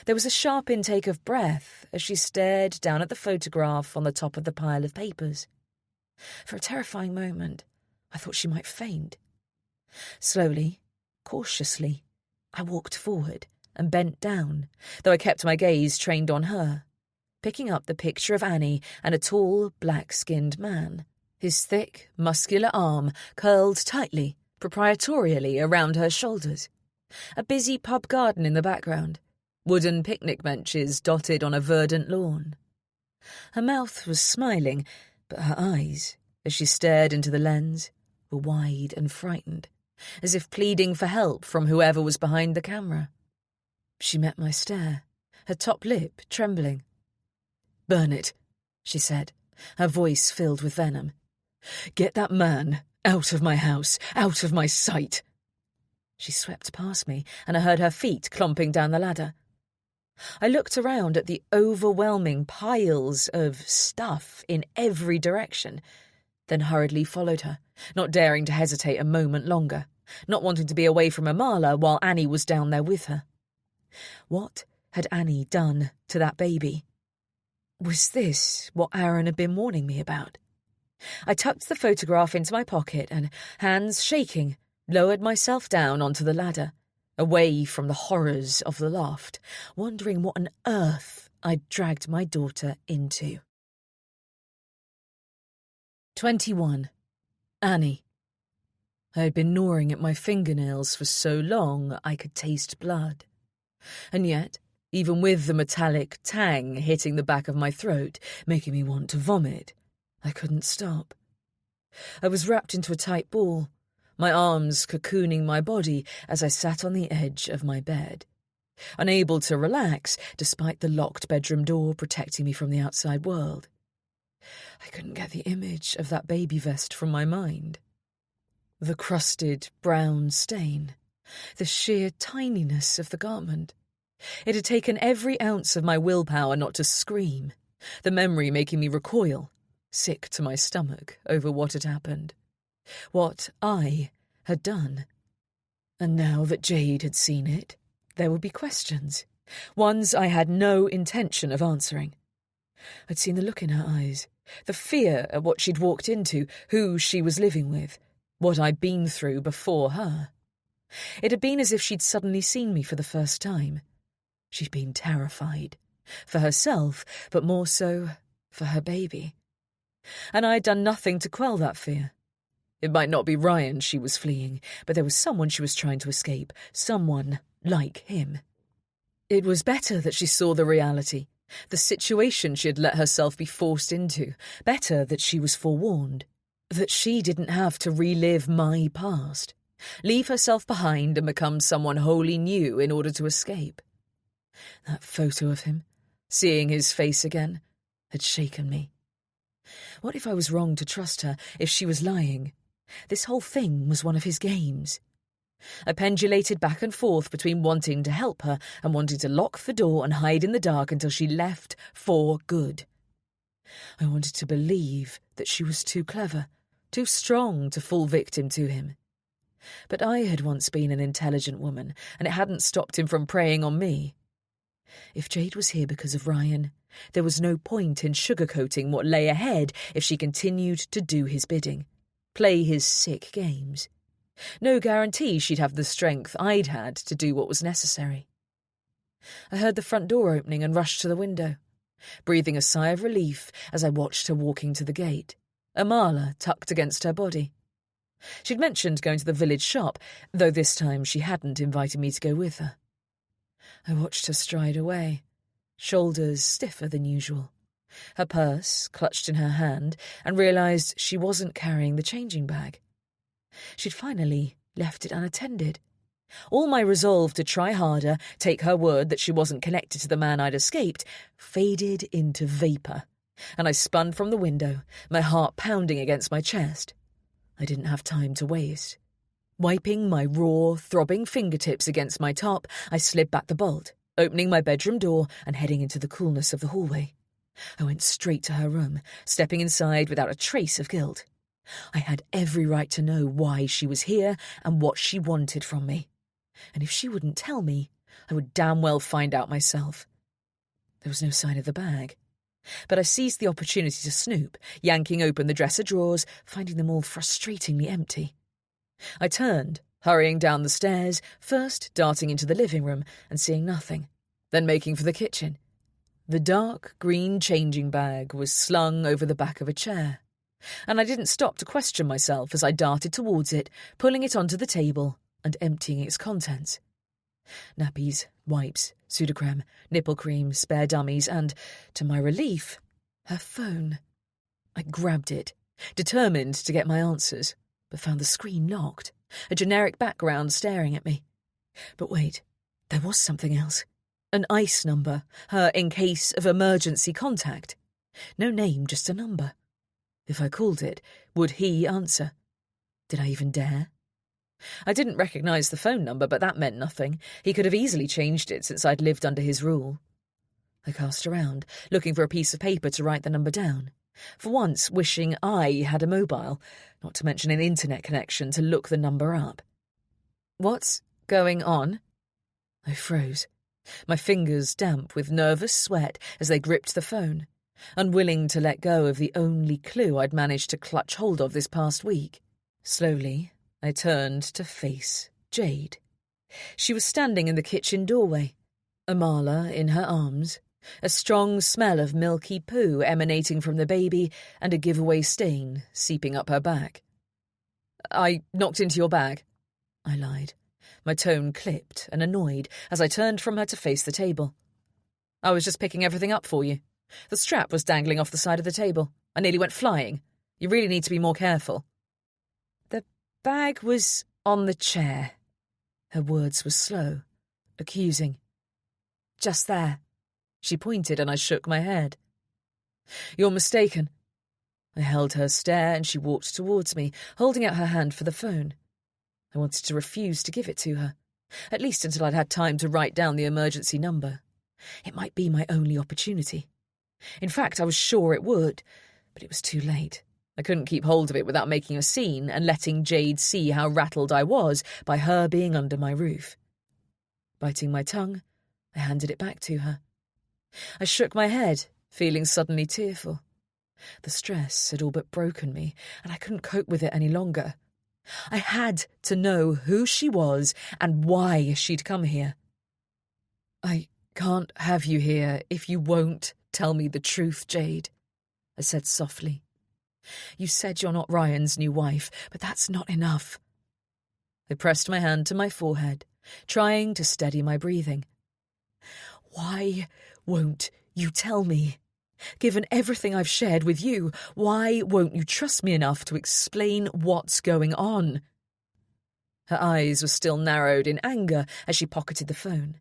There was a sharp intake of breath as she stared down at the photograph on the top of the pile of papers. For a terrifying moment, I thought she might faint. Slowly, cautiously, I walked forward and bent down, though I kept my gaze trained on her, picking up the picture of Annie and a tall, black-skinned man, his thick, muscular arm curled tightly, proprietorially around her shoulders. A busy pub garden in the background, wooden picnic benches dotted on a verdant lawn. Her mouth was smiling, but her eyes, as she stared into the lens, were wide and frightened, as if pleading for help from whoever was behind the camera. She met my stare, her top lip trembling. "Burn it," she said, her voice filled with venom. "Get that man out of my house, out of my sight." She swept past me, and I heard her feet clomping down the ladder. I looked around at the overwhelming piles of stuff in every direction, then hurriedly followed her, not daring to hesitate a moment longer, not wanting to be away from Amala while Annie was down there with her. What had Annie done to that baby? Was this what Aaron had been warning me about? I tucked the photograph into my pocket and, hands shaking, lowered myself down onto the ladder, away from the horrors of the loft, wondering what on earth I'd dragged my daughter into. 21. Annie. I had been gnawing at my fingernails for so long I could taste blood. And yet, even with the metallic tang hitting the back of my throat, making me want to vomit, I couldn't stop. I was wrapped into a tight ball, my arms cocooning my body as I sat on the edge of my bed, unable to relax despite the locked bedroom door protecting me from the outside world. I couldn't get the image of that baby vest from my mind. The crusted brown stain, the sheer tininess of the garment. It had taken every ounce of my willpower not to scream, the memory making me recoil, sick to my stomach over what had happened. What I had done. And now that Jade had seen it, there would be questions, ones I had no intention of answering. I'd seen the look in her eyes, the fear at what she'd walked into, who she was living with, what I'd been through before her. It had been as if she'd suddenly seen me for the first time. She'd been terrified, for herself, but more so for her baby. And I'd done nothing to quell that fear. It might not be Ryan she was fleeing, but there was someone she was trying to escape, someone like him. It was better that she saw the reality, the situation she had let herself be forced into, better that she was forewarned, that she didn't have to relive my past, leave herself behind and become someone wholly new in order to escape. That photo of him, seeing his face again, had shaken me. What if I was wrong to trust her, if she was lying? This whole thing was one of his games. I pendulated back and forth between wanting to help her and wanting to lock the door and hide in the dark until she left for good. I wanted to believe that she was too clever, too strong to fall victim to him. But I had once been an intelligent woman, and it hadn't stopped him from preying on me. If Jade was here because of Ryan, there was no point in sugarcoating what lay ahead if she continued to do his bidding, play his sick games. No guarantee she'd have the strength I'd had to do what was necessary. I heard the front door opening and rushed to the window, breathing a sigh of relief as I watched her walking to the gate, Amala tucked against her body. She'd mentioned going to the village shop, though this time she hadn't invited me to go with her. I watched her stride away, shoulders stiffer than usual, her purse clutched in her hand, and realised she wasn't carrying the changing bag. She'd finally left it unattended. All my resolve to try harder, take her word that she wasn't connected to the man I'd escaped, faded into vapour, and I spun from the window, my heart pounding against my chest. I didn't have time to waste. Wiping my raw, throbbing fingertips against my top, I slid back the bolt, opening my bedroom door and heading into the coolness of the hallway. I went straight to her room, stepping inside without a trace of guilt. I had every right to know why she was here and what she wanted from me. And if she wouldn't tell me, I would damn well find out myself. There was no sign of the bag. But I seized the opportunity to snoop, yanking open the dresser drawers, finding them all frustratingly empty. I turned, hurrying down the stairs, first darting into the living room and seeing nothing, then making for the kitchen. The dark green changing bag was slung over the back of a chair, and I didn't stop to question myself as I darted towards it, pulling it onto the table and emptying its contents. Nappies, wipes, pseudocreme, nipple cream, spare dummies, and, to my relief, her phone. I grabbed it, determined to get my answers, but found the screen locked, a generic background staring at me. But wait, there was something else. An ICE number, her in case of emergency contact. No name, just a number. If I called it, would he answer? Did I even dare? I didn't recognise the phone number, but that meant nothing. He could have easily changed it since I'd lived under his rule. I cast around, looking for a piece of paper to write the number down, for once wishing I had a mobile, not to mention an internet connection to look the number up. What's going on? I froze, my fingers damp with nervous sweat as they gripped the phone, unwilling to let go of the only clue I'd managed to clutch hold of this past week. Slowly, I turned to face Jade. She was standing in the kitchen doorway, Amala in her arms, a strong smell of milky poo emanating from the baby and a giveaway stain seeping up her back. I knocked into your bag, I lied, my tone clipped and annoyed as I turned from her to face the table. I was just picking everything up for you. The strap was dangling off the side of the table. I nearly went flying. You really need to be more careful. The bag was on the chair. Her words were slow, accusing. Just there. She pointed and I shook my head. You're mistaken. I held her stare and she walked towards me, holding out her hand for the phone. I wanted to refuse to give it to her, at least until I'd had time to write down the emergency number. It might be my only opportunity. In fact, I was sure it would, but it was too late. I couldn't keep hold of it without making a scene and letting Jade see how rattled I was by her being under my roof. Biting my tongue, I handed it back to her. I shook my head, feeling suddenly tearful. The stress had all but broken me, and I couldn't cope with it any longer. I had to know who she was and why she'd come here. I can't have you here if you won't tell me the truth, Jade, I said softly. You said you're not Ryan's new wife, but that's not enough. I pressed my hand to my forehead, trying to steady my breathing. Why won't you tell me? Given everything I've shared with you, why won't you trust me enough to explain what's going on? Her eyes were still narrowed in anger as she pocketed the phone.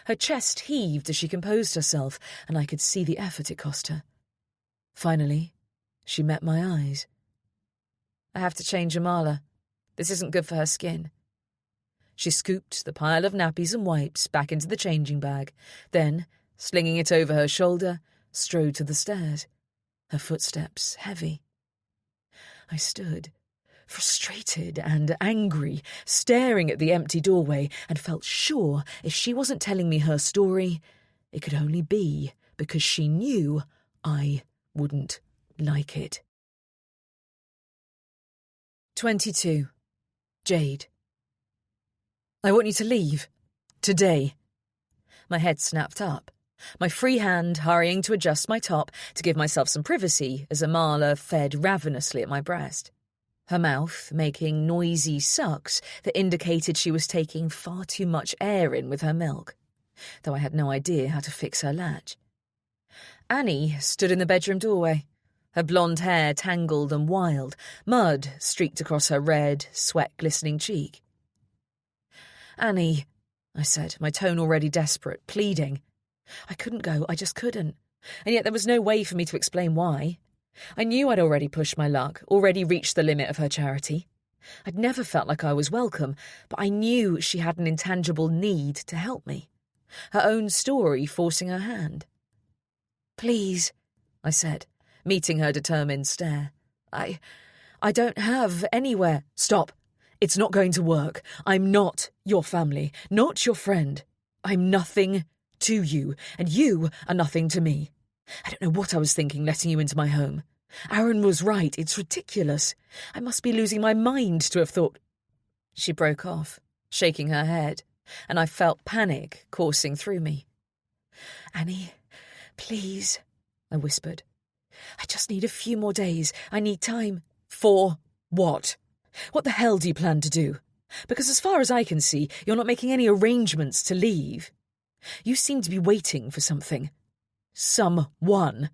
Her chest heaved as she composed herself, and I could see the effort it cost her. Finally, she met my eyes. I have to change Amala. This isn't good for her skin. She scooped the pile of nappies and wipes back into the changing bag, then, slinging it over her shoulder, strode to the stairs, her footsteps heavy. I stood, frustrated and angry, staring at the empty doorway, and felt sure if she wasn't telling me her story, it could only be because she knew I wouldn't like it. 22. Jade. I want you to leave. Today. My head snapped up, my free hand hurrying to adjust my top to give myself some privacy as Amala fed ravenously at my breast, her mouth making noisy sucks that indicated she was taking far too much air in with her milk, though I had no idea how to fix her latch. Annie stood in the bedroom doorway, her blonde hair tangled and wild, mud streaked across her red, sweat-glistening cheek. "Annie," I said, my tone already desperate, pleading. I couldn't go, I just couldn't, and yet there was no way for me to explain why. I knew I'd already pushed my luck, already reached the limit of her charity. I'd never felt like I was welcome, but I knew she had an intangible need to help me, her own story forcing her hand. "Please," I said, meeting her determined stare. I don't have anywhere." "Stop. It's not going to work. I'm not your family, not your friend. I'm nothing to you, and you are nothing to me. I don't know what I was thinking letting you into my home. Aaron was right. It's ridiculous. I must be losing my mind to have thought—" She broke off, shaking her head, and I felt panic coursing through me. "Annie, please," I whispered. "I just need a few more days. I need time." "For what? What the hell do you plan to do? Because as far as I can see, you're not making any arrangements to leave. You seem to be waiting for something. Someone."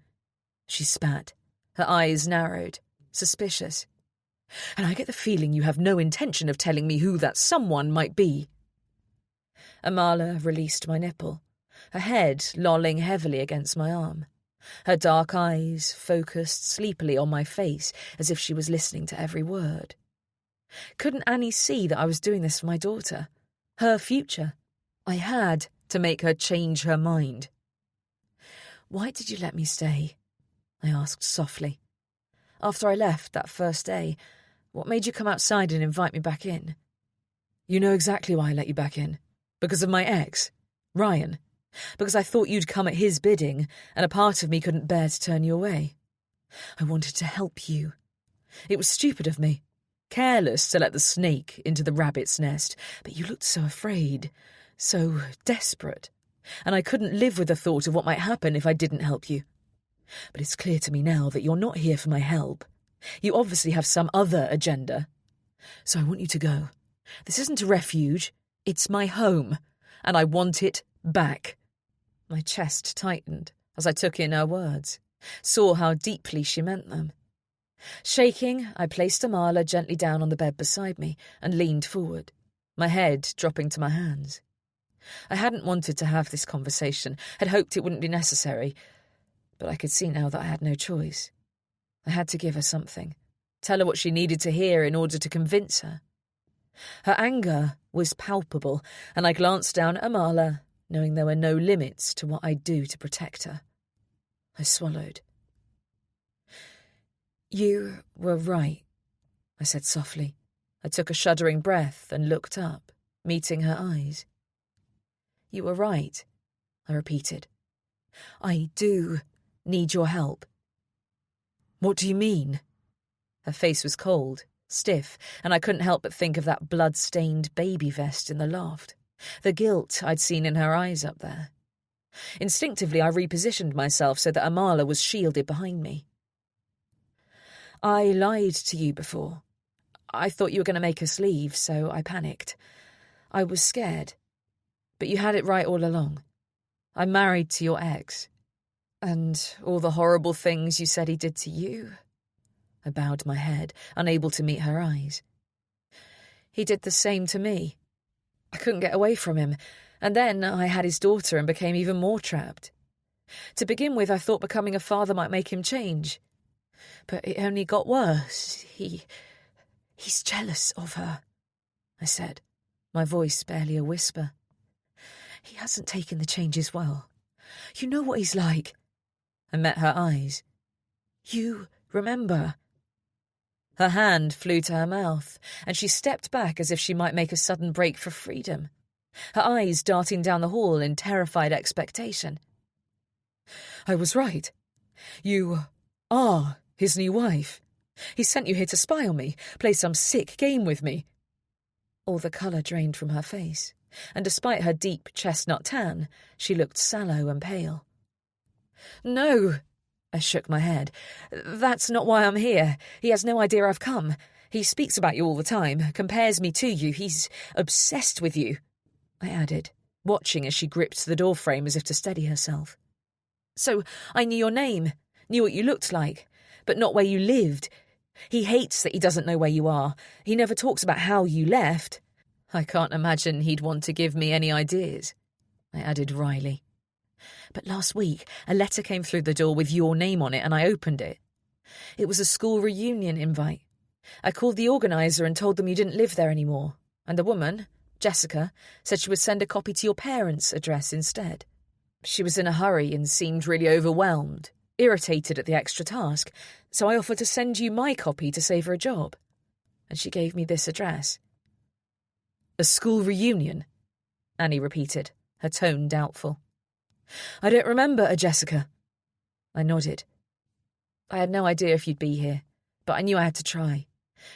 She spat, her eyes narrowed, suspicious. "And I get the feeling you have no intention of telling me who that someone might be." Amala released my nipple, her head lolling heavily against my arm, her dark eyes focused sleepily on my face as if she was listening to every word. Couldn't Annie see that I was doing this for my daughter? Her future? I had to make her change her mind. "Why did you let me stay?" I asked softly. "After I left that first day, what made you come outside and invite me back in?" "You know exactly why I let you back in. Because of my ex, Ryan. Because I thought you'd come at his bidding, and a part of me couldn't bear to turn you away. I wanted to help you. It was stupid of me, careless to let the snake into the rabbit's nest, but you looked so afraid, so desperate, and I couldn't live with the thought of what might happen if I didn't help you. But it's clear to me now that you're not here for my help. You obviously have some other agenda. So I want you to go. This isn't a refuge, it's my home, and I want it back." My chest tightened as I took in her words, saw how deeply she meant them. Shaking, I placed Amala gently down on the bed beside me and leaned forward, my head dropping to my hands. I hadn't wanted to have this conversation, had hoped it wouldn't be necessary, but I could see now that I had no choice. I had to give her something, tell her what she needed to hear in order to convince her. Her anger was palpable, and I glanced down at Amala, knowing there were no limits to what I'd do to protect her. I swallowed. "You were right," I said softly. I took a shuddering breath and looked up, meeting her eyes. "You were right," I repeated. "I do need your help." "What do you mean?" Her face was cold, stiff, and I couldn't help but think of that blood-stained baby vest in the loft, the guilt I'd seen in her eyes up there. Instinctively, I repositioned myself so that Amala was shielded behind me. "I lied to you before. I thought you were going to make us leave, so I panicked. I was scared. But you had it right all along. I'm married to your ex. And all the horrible things you said he did to you?" I bowed my head, unable to meet her eyes. "He did the same to me. I couldn't get away from him, and then I had his daughter and became even more trapped. To begin with, I thought becoming a father might make him change. But it only got worse. He's jealous of her," I said, my voice barely a whisper. "He hasn't taken the changes well. You know what he's like." I met her eyes. "You remember." Her hand flew to her mouth, and she stepped back as if she might make a sudden break for freedom, her eyes darting down the hall in terrified expectation. "I was right. You are his new wife. He sent you here to spy on me, play some sick game with me." All the colour drained from her face, and despite her deep chestnut tan, she looked sallow and pale. "No," I shook my head. "That's not why I'm here. He has no idea I've come. He speaks about you all the time, compares me to you. He's obsessed with you," I added, watching as she gripped the doorframe as if to steady herself. "So I knew your name, knew what you looked like, but not where you lived. He hates that he doesn't know where you are. He never talks about how you left." "I can't imagine he'd want to give me any ideas," I added wryly. "But last week, a letter came through the door with your name on it, and I opened it. It was a school reunion invite. I called the organiser and told them you didn't live there anymore, and the woman, Jessica, said she would send a copy to your parents' address instead. She was in a hurry and seemed really overwhelmed, irritated at the extra task, so I offered to send you my copy to save her a job. And she gave me this address." "A school reunion?" Annie repeated, her tone doubtful. "I don't remember a Jessica." I nodded. "I had no idea if you'd be here, but I knew I had to try.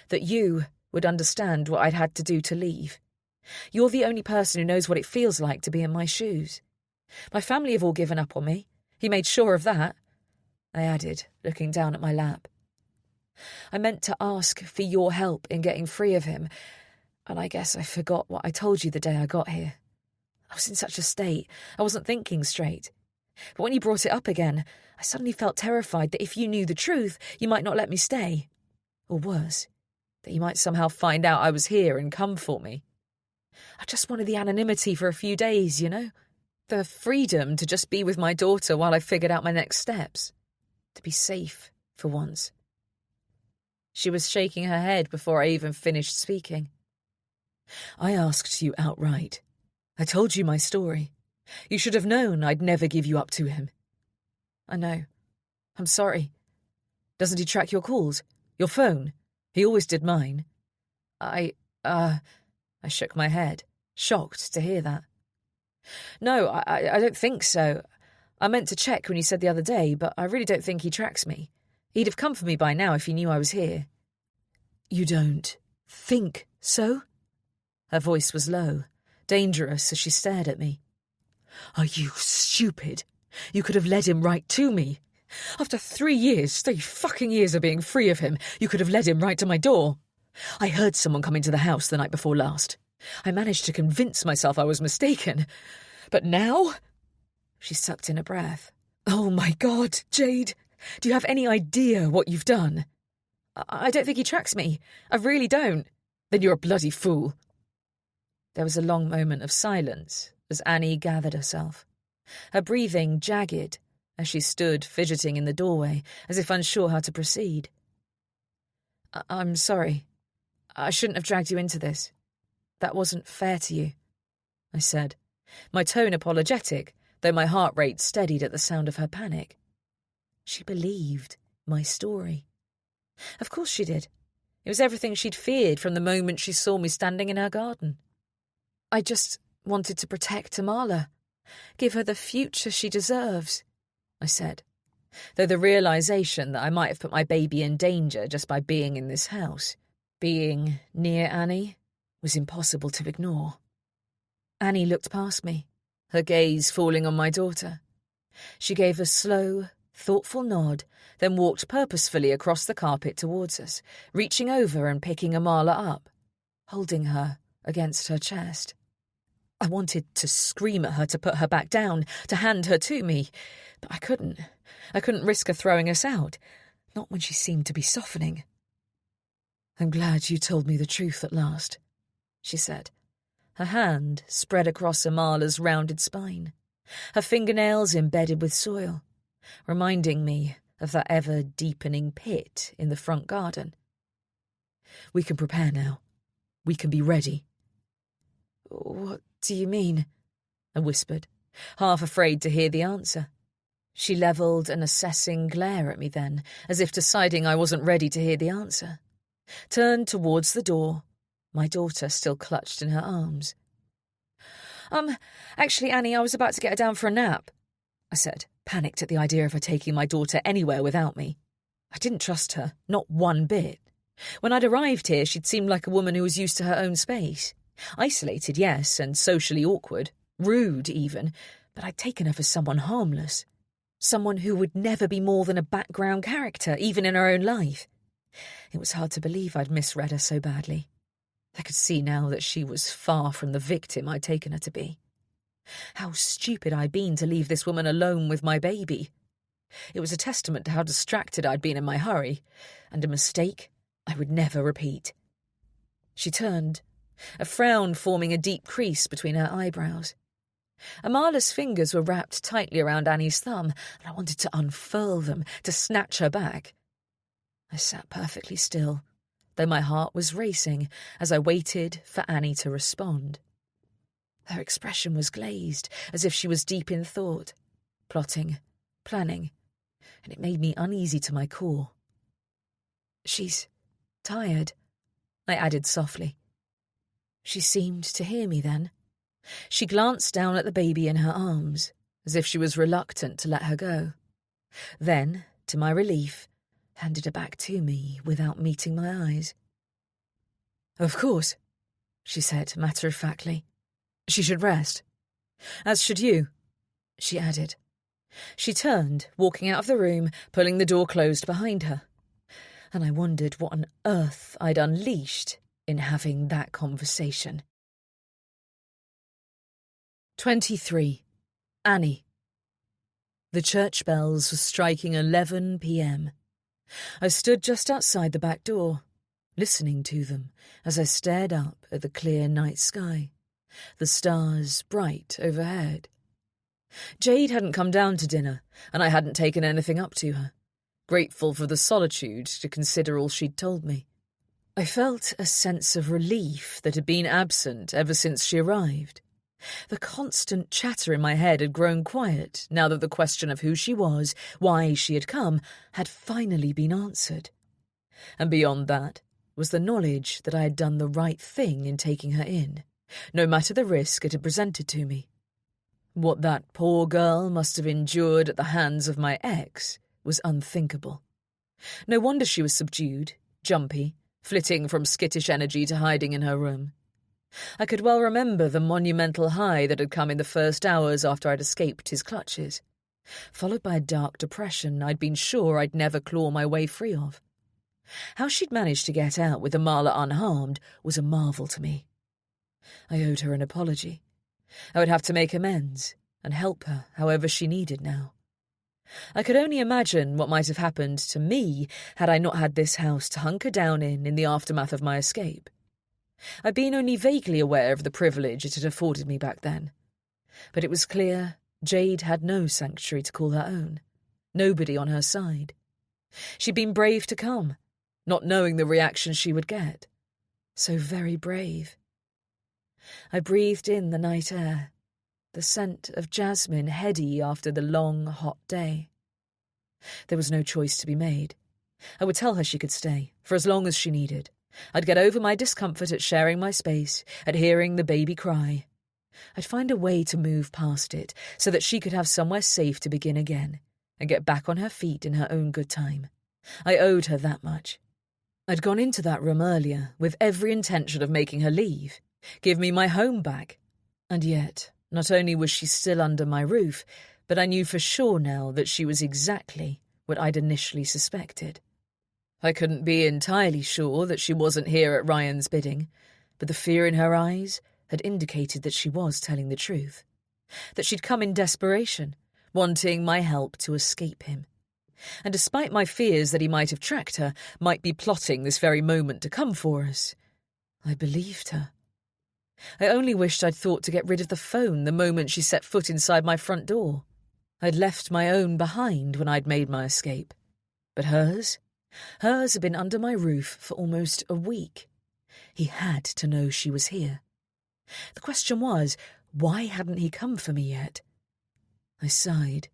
That you would understand what I'd had to do to leave. You're the only person who knows what it feels like to be in my shoes. My family have all given up on me. He made sure of that," I added, looking down at my lap. "I meant to ask for your help in getting free of him, and I guess I forgot what I told you the day I got here. I was in such a state, I wasn't thinking straight. But when you brought it up again, I suddenly felt terrified that if you knew the truth, you might not let me stay. Or worse, that you might somehow find out I was here and come for me. I just wanted the anonymity for a few days, you know? The freedom to just be with my daughter while I figured out my next steps. To be safe, for once." She was shaking her head before I even finished speaking. "I asked you outright. I told you my story. You should have known I'd never give you up to him." "I know. I'm sorry. Doesn't he track your calls? Your phone? He always did mine." I shook my head, shocked to hear that. "No, I don't think so. I meant to check when you said the other day, but I really don't think he tracks me. He'd have come for me by now if he knew I was here." "You don't think so?" Her voice was low, dangerous as she stared at me. "Are you stupid? You could have led him right to me. After 3 fucking years of being free of him, you could have led him right to my door. I heard someone come into the house the night before last. I managed to convince myself I was mistaken. But now?" She sucked in a breath. "Oh my God, Jade, do you have any idea what you've done?" I don't think he tracks me. I really don't." "Then you're a bloody fool." There was a long moment of silence as Annie gathered herself, her breathing jagged as she stood fidgeting in the doorway as if unsure how to proceed. I'm sorry. I shouldn't have dragged you into this. That wasn't fair to you," I said, my tone apologetic, though my heart rate steadied at the sound of her panic. She believed my story. Of course she did. It was everything she'd feared from the moment she saw me standing in her garden. "I just wanted to protect Amala, give her the future she deserves," I said, though the realisation that I might have put my baby in danger just by being in this house, being near Annie, was impossible to ignore. Annie looked past me, her gaze falling on my daughter. She gave a slow, thoughtful nod, then walked purposefully across the carpet towards us, reaching over and picking Amala up, holding her against her chest. I wanted to scream at her to put her back down, to hand her to me, but I couldn't. I couldn't risk her throwing us out, not when she seemed to be softening. "I'm glad you told me the truth at last," she said, her hand spread across Amala's rounded spine, her fingernails embedded with soil, reminding me of that ever-deepening pit in the front garden. "We can prepare now. We can be ready." "What do you mean?" I whispered, half afraid to hear the answer. She levelled an assessing glare at me then, as if deciding I wasn't ready to hear the answer. turned towards the door, my daughter still clutched in her arms. Actually, Annie, I was about to get her down for a nap," I said, panicked at the idea of her taking my daughter anywhere without me. I didn't trust her, not one bit. When I'd arrived here, she'd seemed like a woman who was used to her own space. Isolated, yes, and socially awkward, rude even, but I'd taken her for someone harmless. Someone who would never be more than a background character, even in her own life. It was hard to believe I'd misread her so badly. I could see now that she was far from the victim I'd taken her to be. How stupid I'd been to leave this woman alone with my baby. It was a testament to how distracted I'd been in my hurry, and a mistake I would never repeat. She turned, a frown forming a deep crease between her eyebrows. Amala's fingers were wrapped tightly around Annie's thumb, and I wanted to unfurl them, to snatch her back. I sat perfectly still, though my heart was racing as I waited for Annie to respond. Her expression was glazed, as if she was deep in thought, plotting, planning, and it made me uneasy to my core. "She's tired," I added softly. She seemed to hear me then. She glanced down at the baby in her arms, as if she was reluctant to let her go. Then, to my relief, handed her back to me without meeting my eyes. "Of course," she said matter-of-factly. "She should rest. As should you," she added. She turned, walking out of the room, pulling the door closed behind her. And I wondered what on earth I'd unleashed in having that conversation. 23. Annie. The church bells were striking 11 p.m. I stood just outside the back door, listening to them as I stared up at the clear night sky, the stars bright overhead. Jade hadn't come down to dinner, and I hadn't taken anything up to her, grateful for the solitude to consider all she'd told me. I felt a sense of relief that had been absent ever since she arrived. The constant chatter in my head had grown quiet now that the question of who she was, why she had come, had finally been answered. And beyond that was the knowledge that I had done the right thing in taking her in, no matter the risk it had presented to me. What that poor girl must have endured at the hands of my ex was unthinkable. No wonder she was subdued, jumpy, flitting from skittish energy to hiding in her room. I could well remember the monumental high that had come in the first hours after I'd escaped his clutches, followed by a dark depression I'd been sure I'd never claw my way free of. How she'd managed to get out with Amala unharmed was a marvel to me. I owed her an apology. I would have to make amends and help her however she needed now. I could only imagine what might have happened to me had I not had this house to hunker down in the aftermath of my escape. I'd been only vaguely aware of the privilege it had afforded me back then. But it was clear Jade had no sanctuary to call her own, nobody on her side. She'd been brave to come, not knowing the reaction she would get. So very brave. I breathed in the night air, the scent of jasmine heady after the long, hot day. There was no choice to be made. I would tell her she could stay, for as long as she needed. I'd get over my discomfort at sharing my space, at hearing the baby cry. I'd find a way to move past it, so that she could have somewhere safe to begin again, and get back on her feet in her own good time. I owed her that much. I'd gone into that room earlier, with every intention of making her leave, give me my home back. And yet, not only was she still under my roof, but I knew for sure now that she was exactly what I'd initially suspected. I couldn't be entirely sure that she wasn't here at Ryan's bidding, but the fear in her eyes had indicated that she was telling the truth, that she'd come in desperation, wanting my help to escape him. And despite my fears that he might have tracked her, might be plotting this very moment to come for us, I believed her. I only wished I'd thought to get rid of the phone the moment she set foot inside my front door. I'd left my own behind when I'd made my escape. But hers had been under my roof for almost a week. He had to know she was here. The question was, why hadn't he come for me yet? I sighed.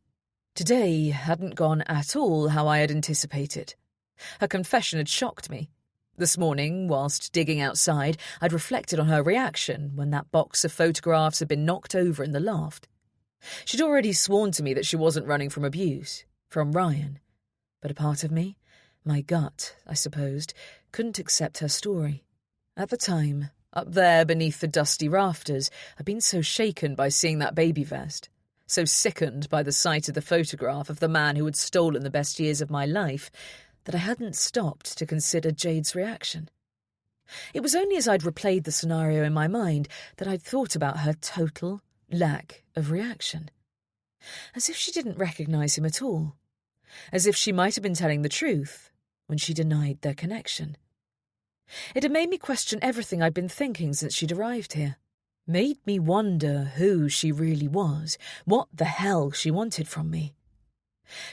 Today hadn't gone at all how I had anticipated. Her confession had shocked me. This morning, whilst digging outside, I'd reflected on her reaction when that box of photographs had been knocked over in the loft. She'd already sworn to me that she wasn't running from abuse, from Ryan. But a part of me, my gut, I supposed, couldn't accept her story. At the time, up there beneath the dusty rafters, I'd been so shaken by seeing that baby vest, so sickened by the sight of the photograph of the man who had stolen the best years of my life, that I hadn't stopped to consider Jade's reaction. It was only as I'd replayed the scenario in my mind that I'd thought about her total lack of reaction. As if she didn't recognise him at all. As if she might have been telling the truth when she denied their connection. It had made me question everything I'd been thinking since she'd arrived here. Made me wonder who she really was, what the hell she wanted from me.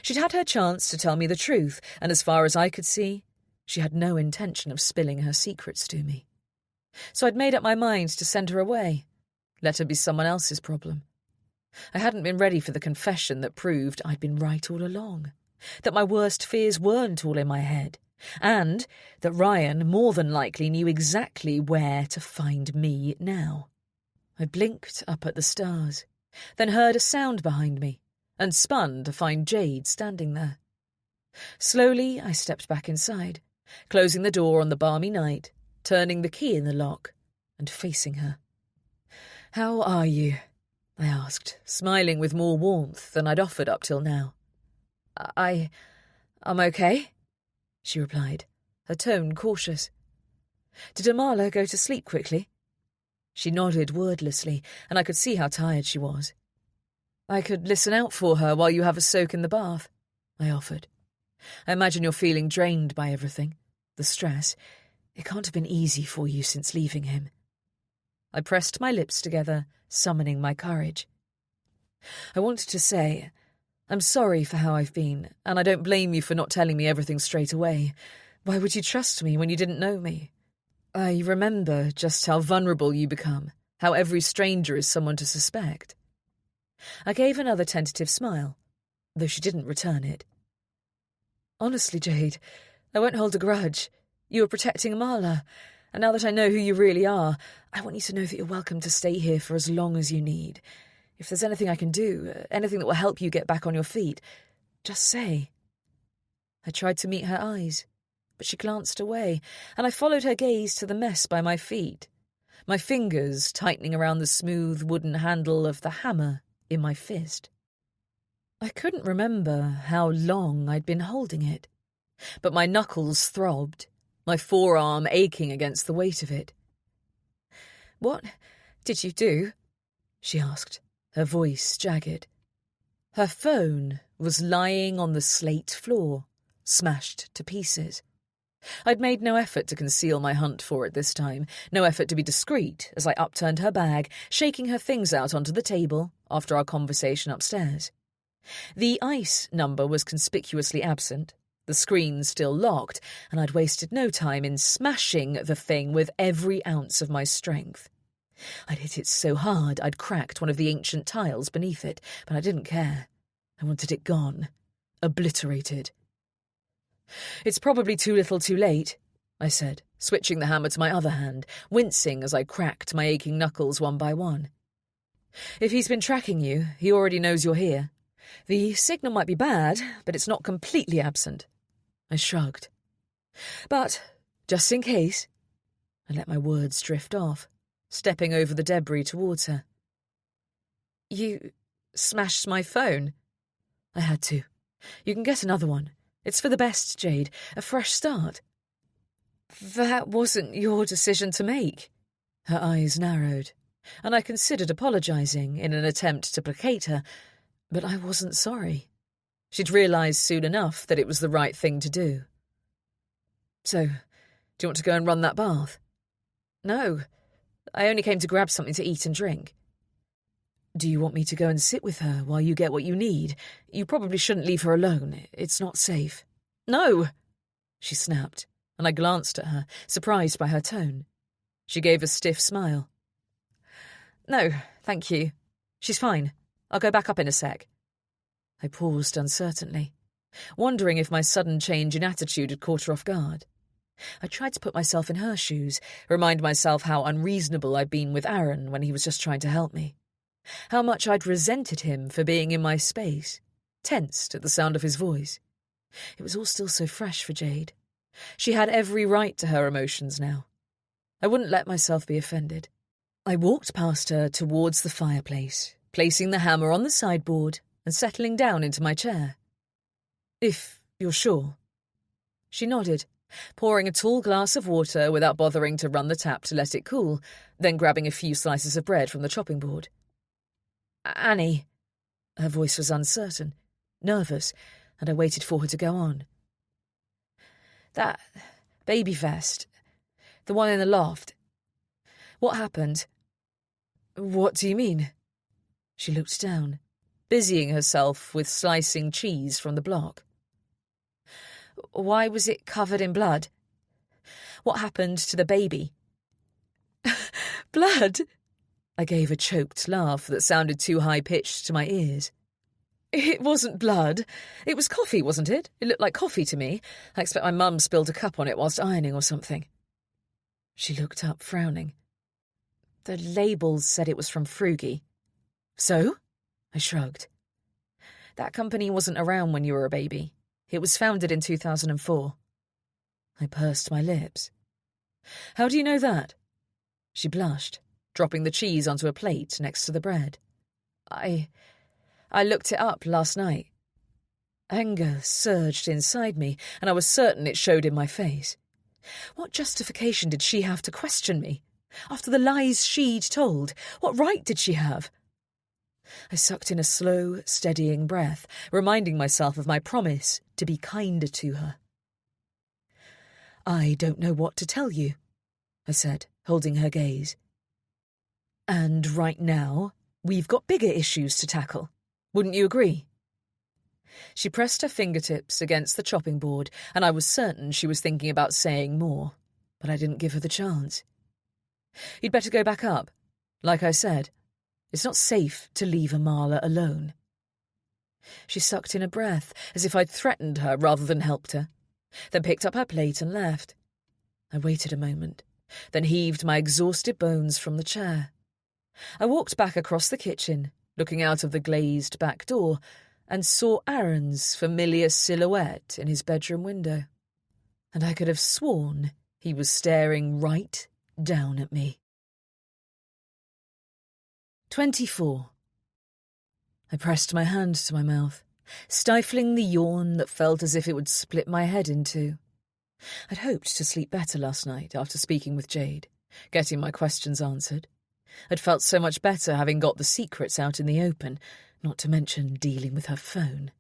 She'd had her chance to tell me the truth, and as far as I could see, she had no intention of spilling her secrets to me. So I'd made up my mind to send her away, let her be someone else's problem. I hadn't been ready for the confession that proved I'd been right all along, that my worst fears weren't all in my head, and that Ryan more than likely knew exactly where to find me now. I blinked up at the stars, then heard a sound behind me, and spun to find Jade standing there. Slowly I stepped back inside, closing the door on the balmy night, turning the key in the lock, and facing her. "How are you?" I asked, smiling with more warmth than I'd offered up till now. I'm okay," she replied, her tone cautious. "Did Amala go to sleep quickly?" She nodded wordlessly, and I could see how tired she was. "I could listen out for her while you have a soak in the bath," I offered. "I imagine you're feeling drained by everything. The stress. It can't have been easy for you since leaving him." I pressed my lips together, summoning my courage. "I wanted to say, I'm sorry for how I've been, and I don't blame you for not telling me everything straight away. Why would you trust me when you didn't know me? I remember just how vulnerable you become, how every stranger is someone to suspect." I gave another tentative smile, though she didn't return it. "Honestly, Jade, I won't hold a grudge. You were protecting Amala, and now that I know who you really are, I want you to know that you're welcome to stay here for as long as you need. If there's anything I can do, anything that will help you get back on your feet, just say." I tried to meet her eyes, but she glanced away, and I followed her gaze to the mess by my feet, my fingers tightening around the smooth wooden handle of the hammer in my fist. I couldn't remember how long I'd been holding it, but my knuckles throbbed, my forearm aching against the weight of it. "What did you do?" she asked, her voice jagged. Her phone was lying on the slate floor, smashed to pieces. I'd made no effort to conceal my hunt for it this time, no effort to be discreet as I upturned her bag, shaking her things out onto the table after our conversation upstairs. The ICE number was conspicuously absent, the screen still locked, and I'd wasted no time in smashing the thing with every ounce of my strength. I'd hit it so hard I'd cracked one of the ancient tiles beneath it, but I didn't care. I wanted it gone, obliterated. "It's probably too little too late," I said, switching the hammer to my other hand, wincing as I cracked my aching knuckles one by one. "If he's been tracking you, he already knows you're here. The signal might be bad, but it's not completely absent." I shrugged. "But, just in case," I let my words drift off, stepping over the debris towards her. "You smashed my phone?" "I had to. You can get another one. It's for the best, Jade. A fresh start." "That wasn't your decision to make." Her eyes narrowed, and I considered apologising in an attempt to placate her, but I wasn't sorry. She'd realised soon enough that it was the right thing to do. "So, do you want to go and run that bath?" "No. I only came to grab something to eat and drink." "Do you want me to go and sit with her while you get what you need? You probably shouldn't leave her alone. It's not safe." "No!" she snapped, and I glanced at her, surprised by her tone. She gave a stiff smile. "No, thank you. She's fine. I'll go back up in a sec." I paused uncertainly, wondering if my sudden change in attitude had caught her off guard. I tried to put myself in her shoes, remind myself how unreasonable I'd been with Aaron when he was just trying to help me. How much I'd resented him for being in my space, tensed at the sound of his voice. It was all still so fresh for Jade. She had every right to her emotions now. I wouldn't let myself be offended. I walked past her towards the fireplace, placing the hammer on the sideboard and settling down into my chair. "If you're sure." She nodded, pouring a tall glass of water without bothering to run the tap to let it cool, then grabbing a few slices of bread from the chopping board. "Annie." Her voice was uncertain, nervous, and I waited for her to go on. "That baby vest, the one in the loft. What happened?" "What do you mean?" She looked down, busying herself with slicing cheese from the block. "Why was it covered in blood? What happened to the baby?" "Blood?" I gave a choked laugh that sounded too high-pitched to my ears. "It wasn't blood. It was coffee, wasn't it? It looked like coffee to me. I expect my mum spilled a cup on it whilst ironing or something." She looked up, frowning. "The labels said it was from Frugi." "So?" I shrugged. "That company wasn't around when you were a baby. It was founded in 2004. I pursed my lips. "How do you know that?" She blushed, dropping the cheese onto a plate next to the bread. I looked it up last night." Anger surged inside me, and I was certain it showed in my face. What justification did she have to question me? After the lies she'd told, what right did she have? I sucked in a slow, steadying breath, reminding myself of my promise to be kinder to her. "I don't know what to tell you," I said, holding her gaze. "And right now, we've got bigger issues to tackle. Wouldn't you agree?" She pressed her fingertips against the chopping board, and I was certain she was thinking about saying more, but I didn't give her the chance. "You'd better go back up. Like I said, it's not safe to leave Amala alone." She sucked in a breath, as if I'd threatened her rather than helped her, then picked up her plate and left. I waited a moment, then heaved my exhausted bones from the chair. I walked back across the kitchen, looking out of the glazed back door, and saw Aaron's familiar silhouette in his bedroom window. And I could have sworn he was staring right down at me. 24. I pressed my hand to my mouth, stifling the yawn that felt as if it would split my head in two. I'd hoped to sleep better last night after speaking with Jade, getting my questions answered. I'd felt so much better having got the secrets out in the open, not to mention dealing with her phone.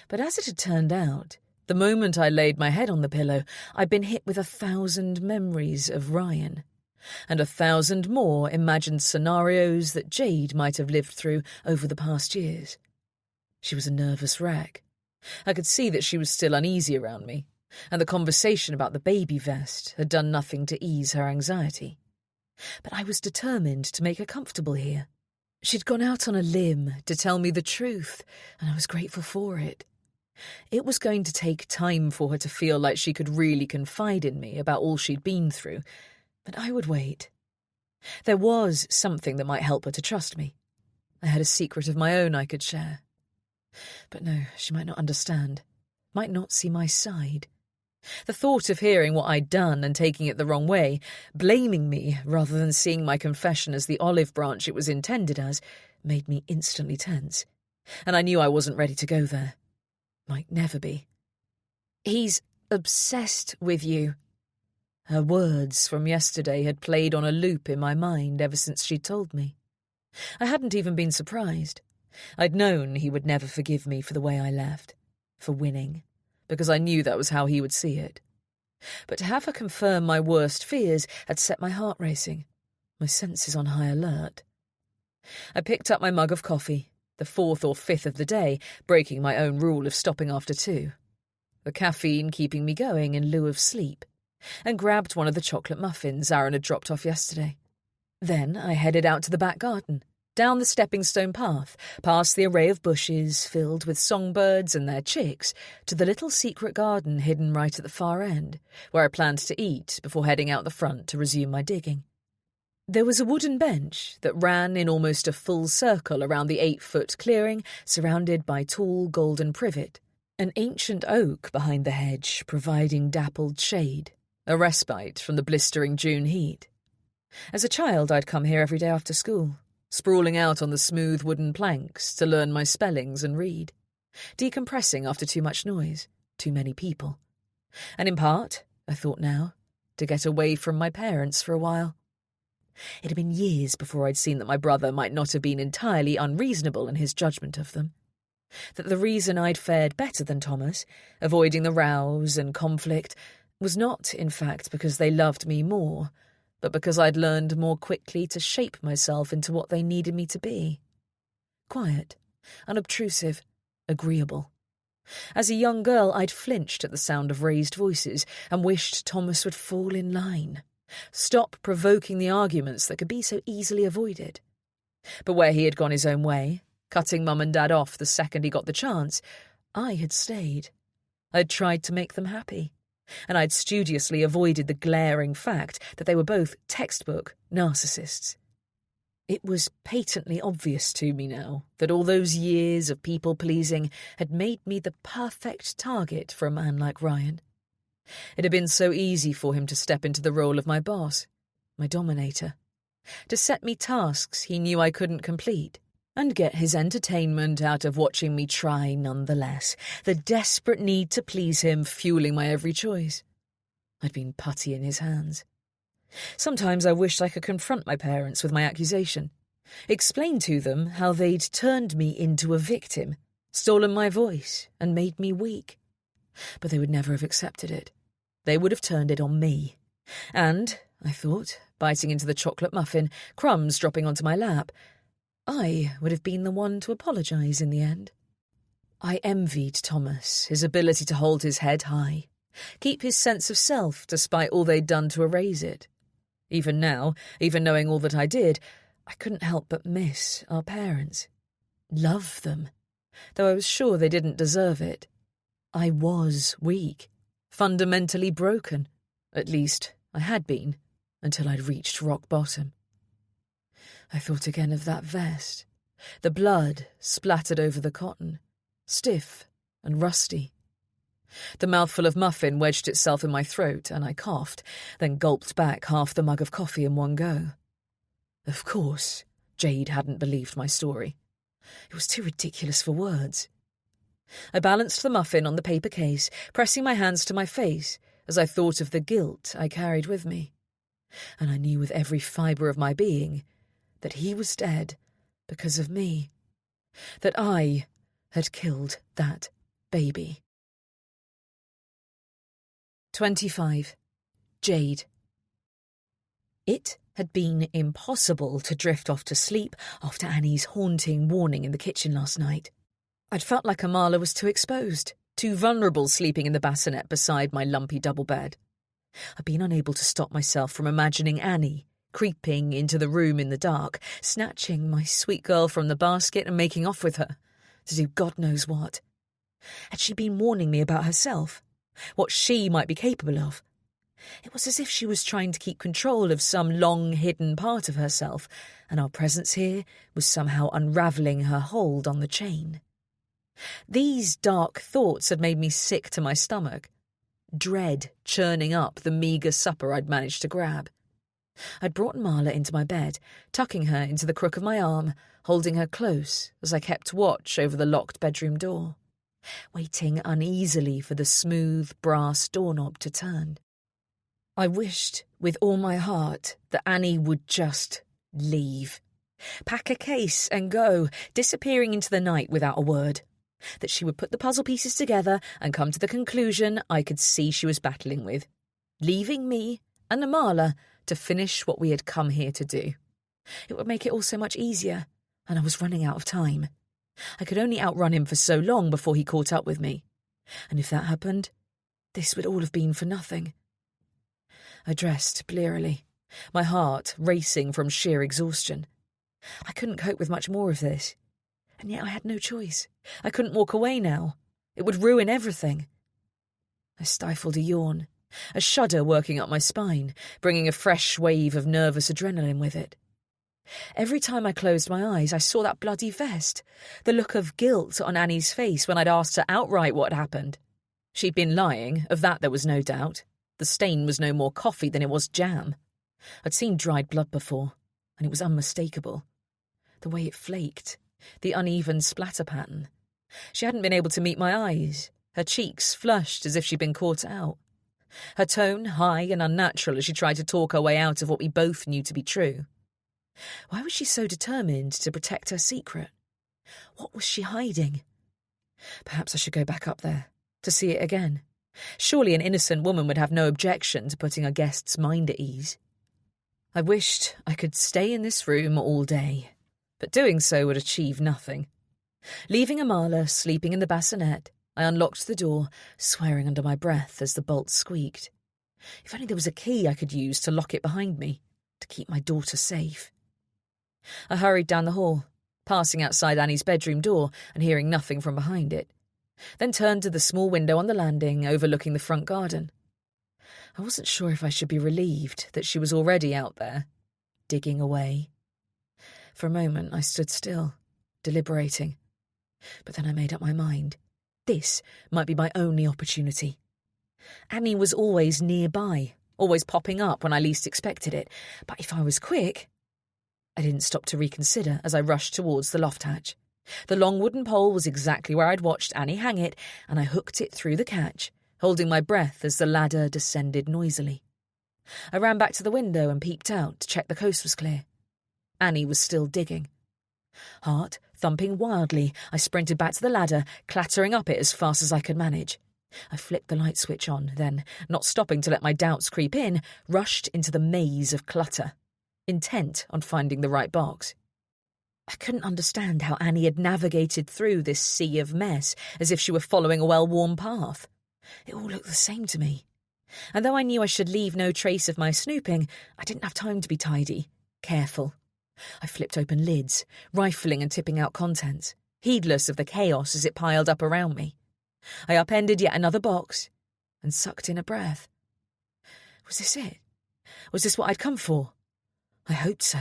But as it had turned out, the moment I laid my head on the pillow, I'd been hit with 1,000 memories of Ryan, and 1,000 more imagined scenarios that Jade might have lived through over the past years. She was a nervous wreck. I could see that she was still uneasy around me, and the conversation about the baby vest had done nothing to ease her anxiety. But I was determined to make her comfortable here. She'd gone out on a limb to tell me the truth, and I was grateful for it. It was going to take time for her to feel like she could really confide in me about all she'd been through, but I would wait. There was something that might help her to trust me. I had a secret of my own I could share. But no, she might not understand, might not see my side. The thought of hearing what I'd done and taking it the wrong way, blaming me rather than seeing my confession as the olive branch it was intended as, made me instantly tense. And I knew I wasn't ready to go there. Might never be. "He's obsessed with you." Her words from yesterday had played on a loop in my mind ever since she'd told me. I hadn't even been surprised. I'd known he would never forgive me for the way I left, for winning, because I knew that was how he would see it. But to have her confirm my worst fears had set my heart racing, my senses on high alert. I picked up my mug of coffee, the 4th or 5th of the day, breaking my own rule of stopping after 2, the caffeine keeping me going in lieu of sleep, and grabbed one of the chocolate muffins Aaron had dropped off yesterday. Then I headed out to the back garden, Down the stepping-stone path, past the array of bushes filled with songbirds and their chicks, to the little secret garden hidden right at the far end, where I planned to eat before heading out the front to resume my digging. There was a wooden bench that ran in almost a full circle around the 8-foot clearing, surrounded by tall golden privet, an ancient oak behind the hedge providing dappled shade, a respite from the blistering June heat. As a child, I'd come here every day after school, sprawling out on the smooth wooden planks to learn my spellings and read, decompressing after too much noise, too many people. And in part, I thought now, to get away from my parents for a while. It had been years before I'd seen that my brother might not have been entirely unreasonable in his judgment of them. That the reason I'd fared better than Thomas, avoiding the rows and conflict, was not, in fact, because they loved me more, but because I'd learned more quickly to shape myself into what they needed me to be. Quiet, unobtrusive, agreeable. As a young girl, I'd flinched at the sound of raised voices and wished Thomas would fall in line, stop provoking the arguments that could be so easily avoided. But where he had gone his own way, cutting Mum and Dad off the second he got the chance, I had stayed. I'd tried to make them happy, and I'd studiously avoided the glaring fact that they were both textbook narcissists. It was patently obvious to me now that all those years of people-pleasing had made me the perfect target for a man like Ryan. It had been so easy for him to step into the role of my boss, my dominator, to set me tasks he knew I couldn't complete, and get his entertainment out of watching me try nonetheless, the desperate need to please him fueling my every choice. I'd been putty in his hands. Sometimes I wished I could confront my parents with my accusation, explain to them how they'd turned me into a victim, stolen my voice, and made me weak. But they would never have accepted it. They would have turned it on me. And, I thought, biting into the chocolate muffin, crumbs dropping onto my lap, I would have been the one to apologise in the end. I envied Thomas, his ability to hold his head high, keep his sense of self despite all they'd done to erase it. Even now, even knowing all that I did, I couldn't help but miss our parents. Love them, though I was sure they didn't deserve it. I was weak, fundamentally broken. At least, I had been, until I'd reached rock bottom. I thought again of that vest, the blood splattered over the cotton, stiff and rusty. The mouthful of muffin wedged itself in my throat, and I coughed, then gulped back half the mug of coffee in one go. Of course, Jade hadn't believed my story. It was too ridiculous for words. I balanced the muffin on the paper case, pressing my hands to my face as I thought of the guilt I carried with me. And I knew with every fibre of my being that he was dead because of me, that I had killed that baby. 25. Jade. It had been impossible to drift off to sleep after Annie's haunting warning in the kitchen last night. I'd felt like Amala was too exposed, too vulnerable sleeping in the bassinet beside my lumpy double bed. I'd been unable to stop myself from imagining Annie creeping into the room in the dark, snatching my sweet girl from the basket and making off with her, to do God knows what. Had she been warning me about herself, what she might be capable of? It was as if she was trying to keep control of some long-hidden part of herself, and our presence here was somehow unravelling her hold on the chain. These dark thoughts had made me sick to my stomach, dread churning up the meagre supper I'd managed to grab. I'd brought Marla into my bed, tucking her into the crook of my arm, holding her close as I kept watch over the locked bedroom door, waiting uneasily for the smooth brass doorknob to turn. I wished with all my heart that Annie would just leave, pack a case and go, disappearing into the night without a word, that she would put the puzzle pieces together and come to the conclusion I could see she was battling with, leaving me and Amala to finish what we had come here to do. It would make it all so much easier, and I was running out of time. I could only outrun him for so long before he caught up with me, and if that happened, this would all have been for nothing. I dressed blearily, my heart racing from sheer exhaustion. I couldn't cope with much more of this. And yet I had no choice. I couldn't walk away now. It would ruin everything. I stifled a yawn, a shudder working up my spine, bringing a fresh wave of nervous adrenaline with it. Every time I closed my eyes, I saw that bloody vest, the look of guilt on Annie's face when I'd asked her outright what had happened. She'd been lying, of that there was no doubt. The stain was no more coffee than it was jam. I'd seen dried blood before, and it was unmistakable. The way it flaked, the uneven splatter pattern. She hadn't been able to meet my eyes, her cheeks flushed as if she'd been caught out. Her tone high and unnatural as she tried to talk her way out of what we both knew to be true. Why was she so determined to protect her secret? What was she hiding? Perhaps I should go back up there, to see it again. Surely an innocent woman would have no objection to putting a guest's mind at ease. I wished I could stay in this room all day, but doing so would achieve nothing. Leaving Amala sleeping in the bassinet, I unlocked the door, swearing under my breath as the bolt squeaked. If only there was a key I could use to lock it behind me, to keep my daughter safe. I hurried down the hall, passing outside Annie's bedroom door and hearing nothing from behind it, then turned to the small window on the landing overlooking the front garden. I wasn't sure if I should be relieved that she was already out there, digging away. For a moment I stood still, deliberating. But then I made up my mind. This might be my only opportunity. Annie was always nearby, always popping up when I least expected it, but if I was quick... I didn't stop to reconsider as I rushed towards the loft hatch. The long wooden pole was exactly where I'd watched Annie hang it, and I hooked it through the catch, holding my breath as the ladder descended noisily. I ran back to the window and peeped out to check the coast was clear. Annie was still digging. Heart thumping wildly, I sprinted back to the ladder, clattering up it as fast as I could manage. I flicked the light switch on, then, not stopping to let my doubts creep in, rushed into the maze of clutter, intent on finding the right box. I couldn't understand how Annie had navigated through this sea of mess as if she were following a well-worn path. It all looked the same to me. And though I knew I should leave no trace of my snooping, I didn't have time to be tidy, careful. I flipped open lids, rifling and tipping out contents, heedless of the chaos as it piled up around me. I upended yet another box and sucked in a breath. Was this it? Was this what I'd come for? I hoped so.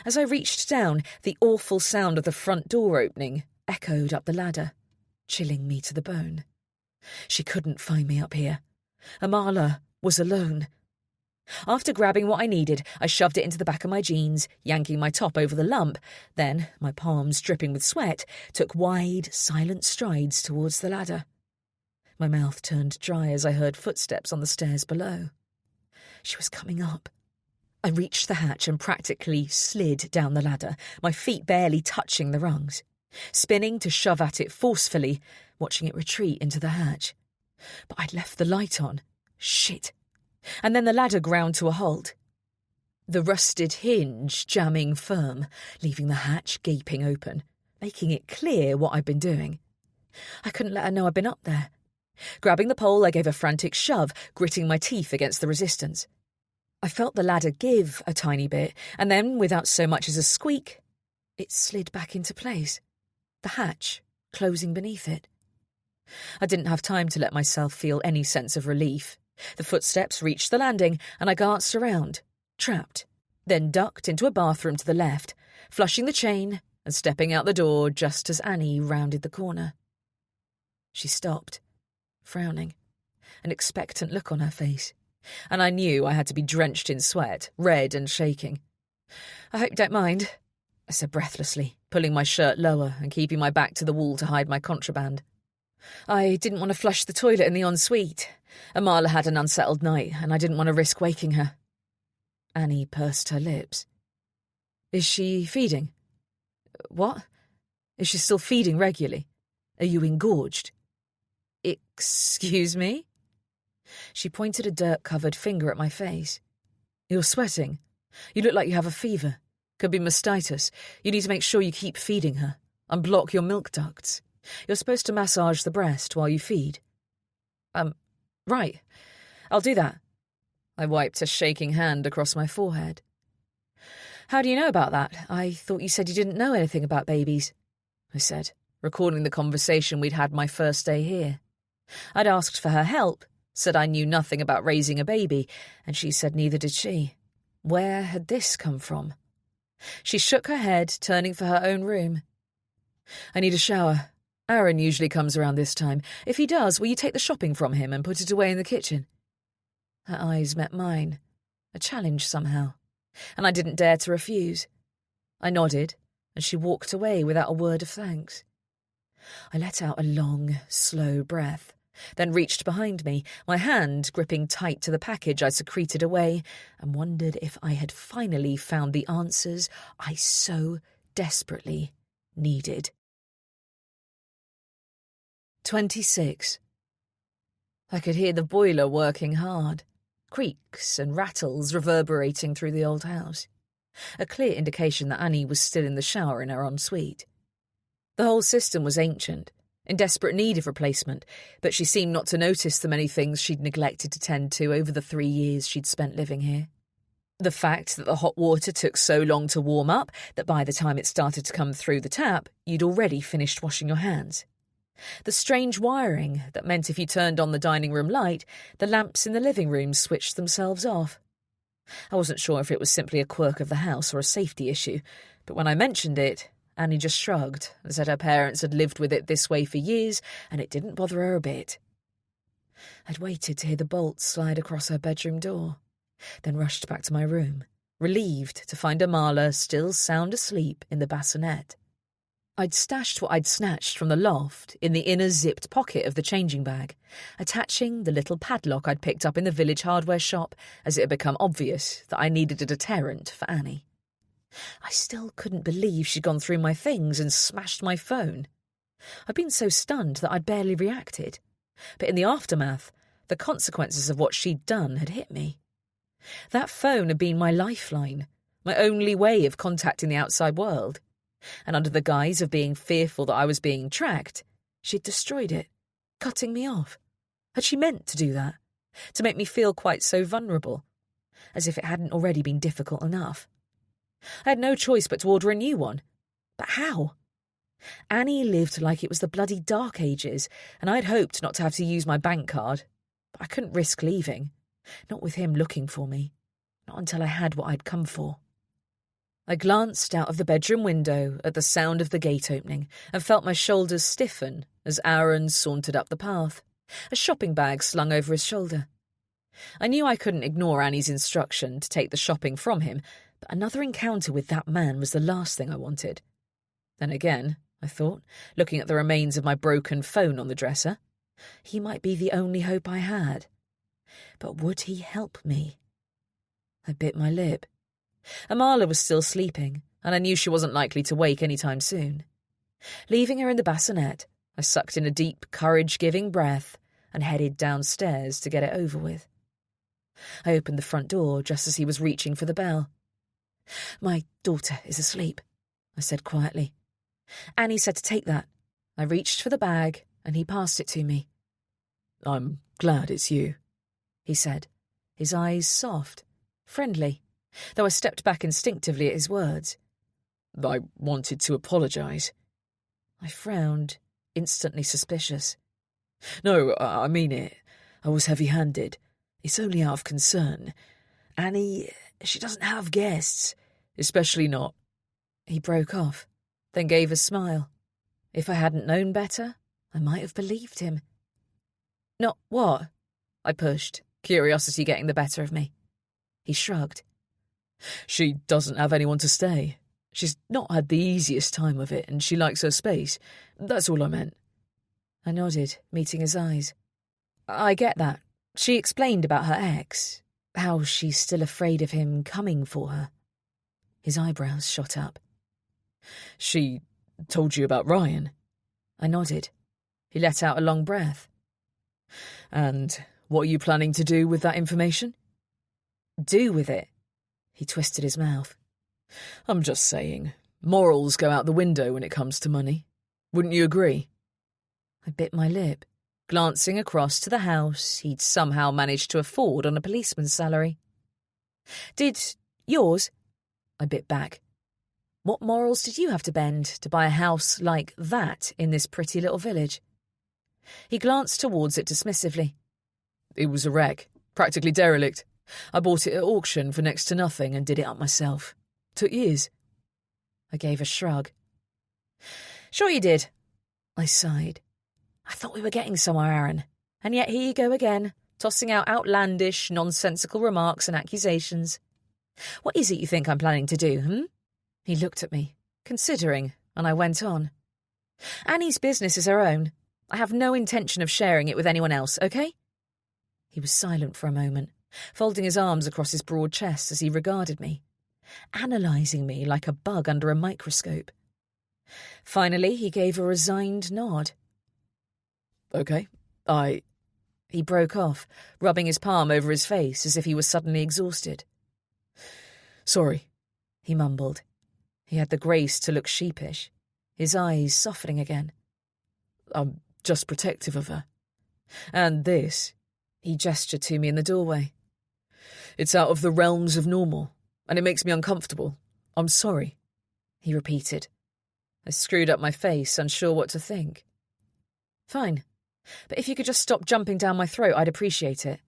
As I reached down, the awful sound of the front door opening echoed up the ladder, chilling me to the bone. She couldn't find me up here. Amala was alone. After grabbing what I needed, I shoved it into the back of my jeans, yanking my top over the lump, then, my palms dripping with sweat, took wide, silent strides towards the ladder. My mouth turned dry as I heard footsteps on the stairs below. She was coming up. I reached the hatch and practically slid down the ladder, my feet barely touching the rungs, spinning to shove at it forcefully, watching it retreat into the hatch. But I'd left the light on. Shit. And then the ladder ground to a halt. The rusted hinge jamming firm, leaving the hatch gaping open, making it clear what I'd been doing. I couldn't let her know I'd been up there. Grabbing the pole, I gave a frantic shove, gritting my teeth against the resistance. I felt the ladder give a tiny bit, and then, without so much as a squeak, it slid back into place, the hatch closing beneath it. I didn't have time to let myself feel any sense of relief. The footsteps reached the landing, and I glanced around, trapped, then ducked into a bathroom to the left, flushing the chain and stepping out the door just as Annie rounded the corner. She stopped, frowning, an expectant look on her face, and I knew I had to be drenched in sweat, red and shaking. "I hope you don't mind," I said breathlessly, pulling my shirt lower and keeping my back to the wall to hide my contraband. "I didn't want to flush the toilet in the ensuite. Amala had an unsettled night, and I didn't want to risk waking her." Annie pursed her lips. "Is she feeding?" "What? Is she still feeding regularly? Are you engorged?" "Excuse me?" She pointed a dirt-covered finger at my face. "You're sweating. You look like you have a fever. Could be mastitis. You need to make sure you keep feeding her. Unblock your milk ducts. You're supposed to massage the breast while you feed." Right. I'll do that." I wiped a shaking hand across my forehead. "How do you know about that? I thought you said you didn't know anything about babies," I said, recalling the conversation we'd had my first day here. I'd asked for her help, said I knew nothing about raising a baby, and she said neither did she. Where had this come from? She shook her head, turning for her own room. "I need a shower. Aaron usually comes around this time. If he does, will you take the shopping from him and put it away in the kitchen?" Her eyes met mine, a challenge somehow, and I didn't dare to refuse. I nodded, and she walked away without a word of thanks. I let out a long, slow breath, then reached behind me, my hand gripping tight to the package I secreted away, and wondered if I had finally found the answers I so desperately needed. 26. I could hear the boiler working hard, creaks and rattles reverberating through the old house, a clear indication that Annie was still in the shower in her ensuite. The whole system was ancient, in desperate need of replacement, but she seemed not to notice the many things she'd neglected to tend to over the 3 years she'd spent living here. The fact that the hot water took so long to warm up that by the time it started to come through the tap, you'd already finished washing your hands. The strange wiring that meant if you turned on the dining room light, the lamps in the living room switched themselves off. I wasn't sure if it was simply a quirk of the house or a safety issue, but when I mentioned it, Annie just shrugged and said her parents had lived with it this way for years and it didn't bother her a bit. I'd waited to hear the bolt slide across her bedroom door, then rushed back to my room, relieved to find Amala still sound asleep in the bassinet. I'd stashed what I'd snatched from the loft in the inner zipped pocket of the changing bag, attaching the little padlock I'd picked up in the village hardware shop as it had become obvious that I needed a deterrent for Annie. I still couldn't believe she'd gone through my things and smashed my phone. I'd been so stunned that I'd barely reacted, but in the aftermath, the consequences of what she'd done had hit me. That phone had been my lifeline, my only way of contacting the outside world, and under the guise of being fearful that I was being tracked, she'd destroyed it, cutting me off. Had she meant to do that? To make me feel quite so vulnerable? As if it hadn't already been difficult enough. I had no choice but to order a new one. But how? Annie lived like it was the bloody Dark Ages, and I'd hoped not to have to use my bank card. But I couldn't risk leaving, not with him looking for me, not until I had what I'd come for. I glanced out of the bedroom window at the sound of the gate opening and felt my shoulders stiffen as Aaron sauntered up the path, a shopping bag slung over his shoulder. I knew I couldn't ignore Annie's instruction to take the shopping from him, but another encounter with that man was the last thing I wanted. Then again, I thought, looking at the remains of my broken phone on the dresser, he might be the only hope I had. But would he help me? I bit my lip. Amala was still sleeping, and I knew she wasn't likely to wake any time soon. Leaving her in the bassinet, I sucked in a deep, courage-giving breath and headed downstairs to get it over with. I opened the front door just as he was reaching for the bell. "My daughter is asleep," I said quietly. "Annie said to take that." I reached for the bag, and he passed it to me. "I'm glad it's you," he said, his eyes soft, friendly, though I stepped back instinctively at his words. "I wanted to apologise." I frowned, instantly suspicious. "No, I mean it. I was heavy-handed. It's only out of concern. Annie, she doesn't have guests, especially not—" He broke off, then gave a smile. If I hadn't known better, I might have believed him. "Not what?" I pushed, curiosity getting the better of me. He shrugged. "She doesn't have anyone to stay. She's not had the easiest time of it, and she likes her space. That's all I meant." I nodded, meeting his eyes. "I get that. She explained about her ex, how she's still afraid of him coming for her." His eyebrows shot up. "She told you about Ryan?" I nodded. He let out a long breath. "And what are you planning to do with that information?" "Do with it?" He twisted his mouth. "I'm just saying, morals go out the window when it comes to money. Wouldn't you agree?" I bit my lip, glancing across to the house he'd somehow managed to afford on a policeman's salary. "Did yours?" I bit back. What morals did you have to bend to buy a house like that in this pretty little village? He glanced towards it dismissively. It was a wreck, practically derelict. I bought it at auction for next to nothing and did it up myself. Took years. I gave a shrug. Sure you did. I sighed. I thought we were getting somewhere, Aaron. And yet here you go again, tossing out outlandish, nonsensical remarks and accusations. What is it you think I'm planning to do, He looked at me, considering, and I went on. Annie's business is her own. I have no intention of sharing it with anyone else, okay? He was silent for a moment, folding his arms across his broad chest as he regarded me, analysing me like a bug under a microscope. Finally, he gave a resigned nod. Okay, He broke off, rubbing his palm over his face as if he was suddenly exhausted. Sorry, he mumbled. He had the grace to look sheepish, his eyes softening again. I'm just protective of her. And this, he gestured to me in the doorway. It's out of the realms of normal, and it makes me uncomfortable. I'm sorry, he repeated. I screwed up my face, unsure what to think. Fine, but if you could just stop jumping down my throat, I'd appreciate it.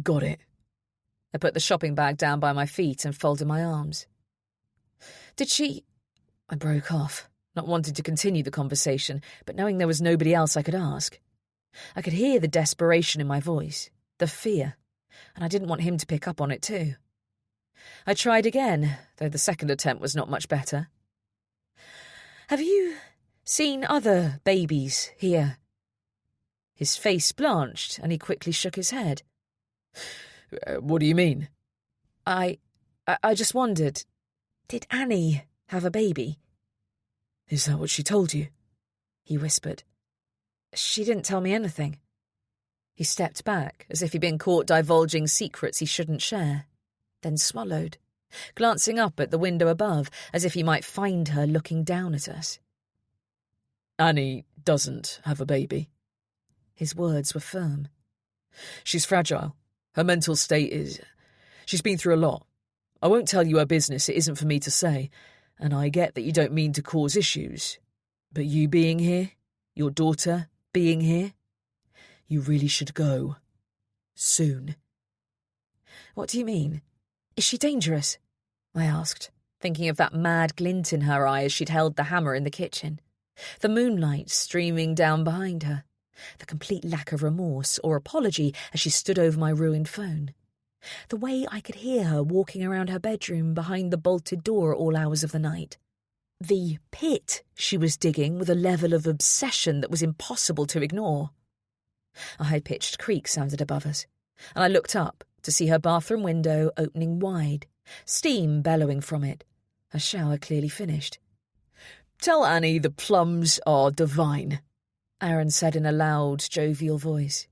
Got it. I put the shopping bag down by my feet and folded my arms. Did she... I broke off, not wanting to continue the conversation, but knowing there was nobody else I could ask. I could hear the desperation in my voice, the fear, and I didn't want him to pick up on it too. I tried again, though the second attempt was not much better. Have you seen other babies here? His face blanched, and he quickly shook his head. What do you mean? I just wondered, did Annie have a baby? Is that what she told you? He whispered. She didn't tell me anything. He stepped back, as if he'd been caught divulging secrets he shouldn't share, then swallowed, glancing up at the window above, as if he might find her looking down at us. Annie doesn't have a baby. His words were firm. She's fragile. Her mental state is... She's been through a lot. I won't tell you her business, it isn't for me to say, and I get that you don't mean to cause issues. But you being here, your daughter being here, you really should go. Soon. What do you mean? Is she dangerous? I asked, thinking of that mad glint in her eye as she'd held the hammer in the kitchen, the moonlight streaming down behind her, the complete lack of remorse or apology as she stood over my ruined phone, the way I could hear her walking around her bedroom behind the bolted door at all hours of the night, the pit she was digging with a level of obsession that was impossible to ignore. A high-pitched creak sounded above us, and I looked up to see her bathroom window opening wide, steam bellowing from it, her shower clearly finished. Tell Annie the plums are divine, Aaron said in a loud, jovial voice.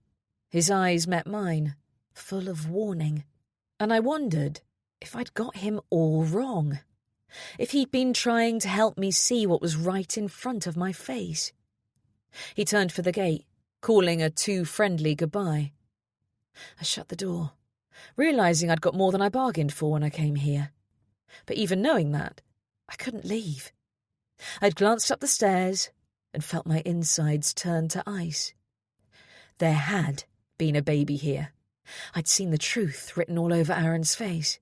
His eyes met mine, full of warning, and I wondered if I'd got him all wrong, if he'd been trying to help me see what was right in front of my face. He turned for the gate, calling a too friendly goodbye. I shut the door, realising I'd got more than I bargained for when I came here. But even knowing that, I couldn't leave. I'd glanced up the stairs and felt my insides turn to ice. There had been a baby here. I'd seen the truth written all over Aaron's face.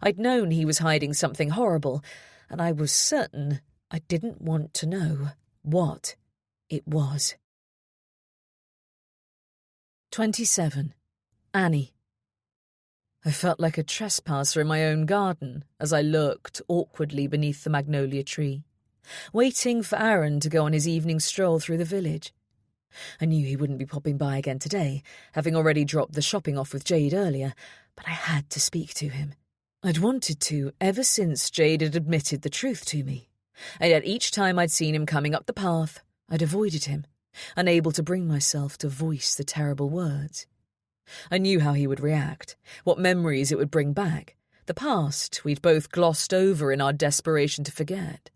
I'd known he was hiding something horrible, and I was certain I didn't want to know what it was. 27. Annie. I felt like a trespasser in my own garden as I lurked awkwardly beneath the magnolia tree, waiting for Aaron to go on his evening stroll through the village. I knew he wouldn't be popping by again today, having already dropped the shopping off with Jade earlier, but I had to speak to him. I'd wanted to ever since Jade had admitted the truth to me, and yet each time I'd seen him coming up the path, I'd avoided him, unable to bring myself to voice the terrible words. I knew how he would react, what memories it would bring back, the past we'd both glossed over in our desperation to forget.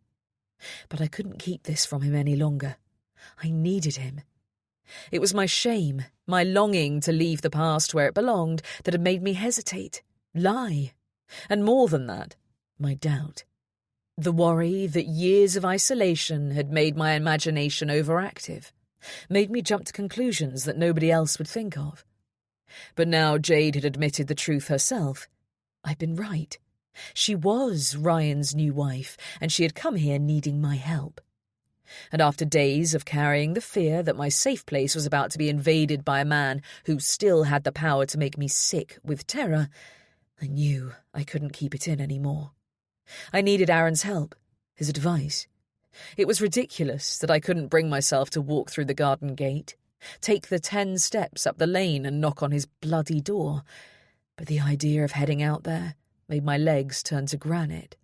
But I couldn't keep this from him any longer. I needed him. It was my shame, my longing to leave the past where it belonged, that had made me hesitate, lie. And more than that, my doubt. The worry that years of isolation had made my imagination overactive, made me jump to conclusions that nobody else would think of. But now Jade had admitted the truth herself. I'd been right. She was Ryan's new wife, and she had come here needing my help. And after days of carrying the fear that my safe place was about to be invaded by a man who still had the power to make me sick with terror, I knew I couldn't keep it in anymore. I needed Aaron's help, his advice. It was ridiculous that I couldn't bring myself to walk through the garden gate, take the 10 steps up the lane and knock on his bloody door. But the idea of heading out there made my legs turn to granite,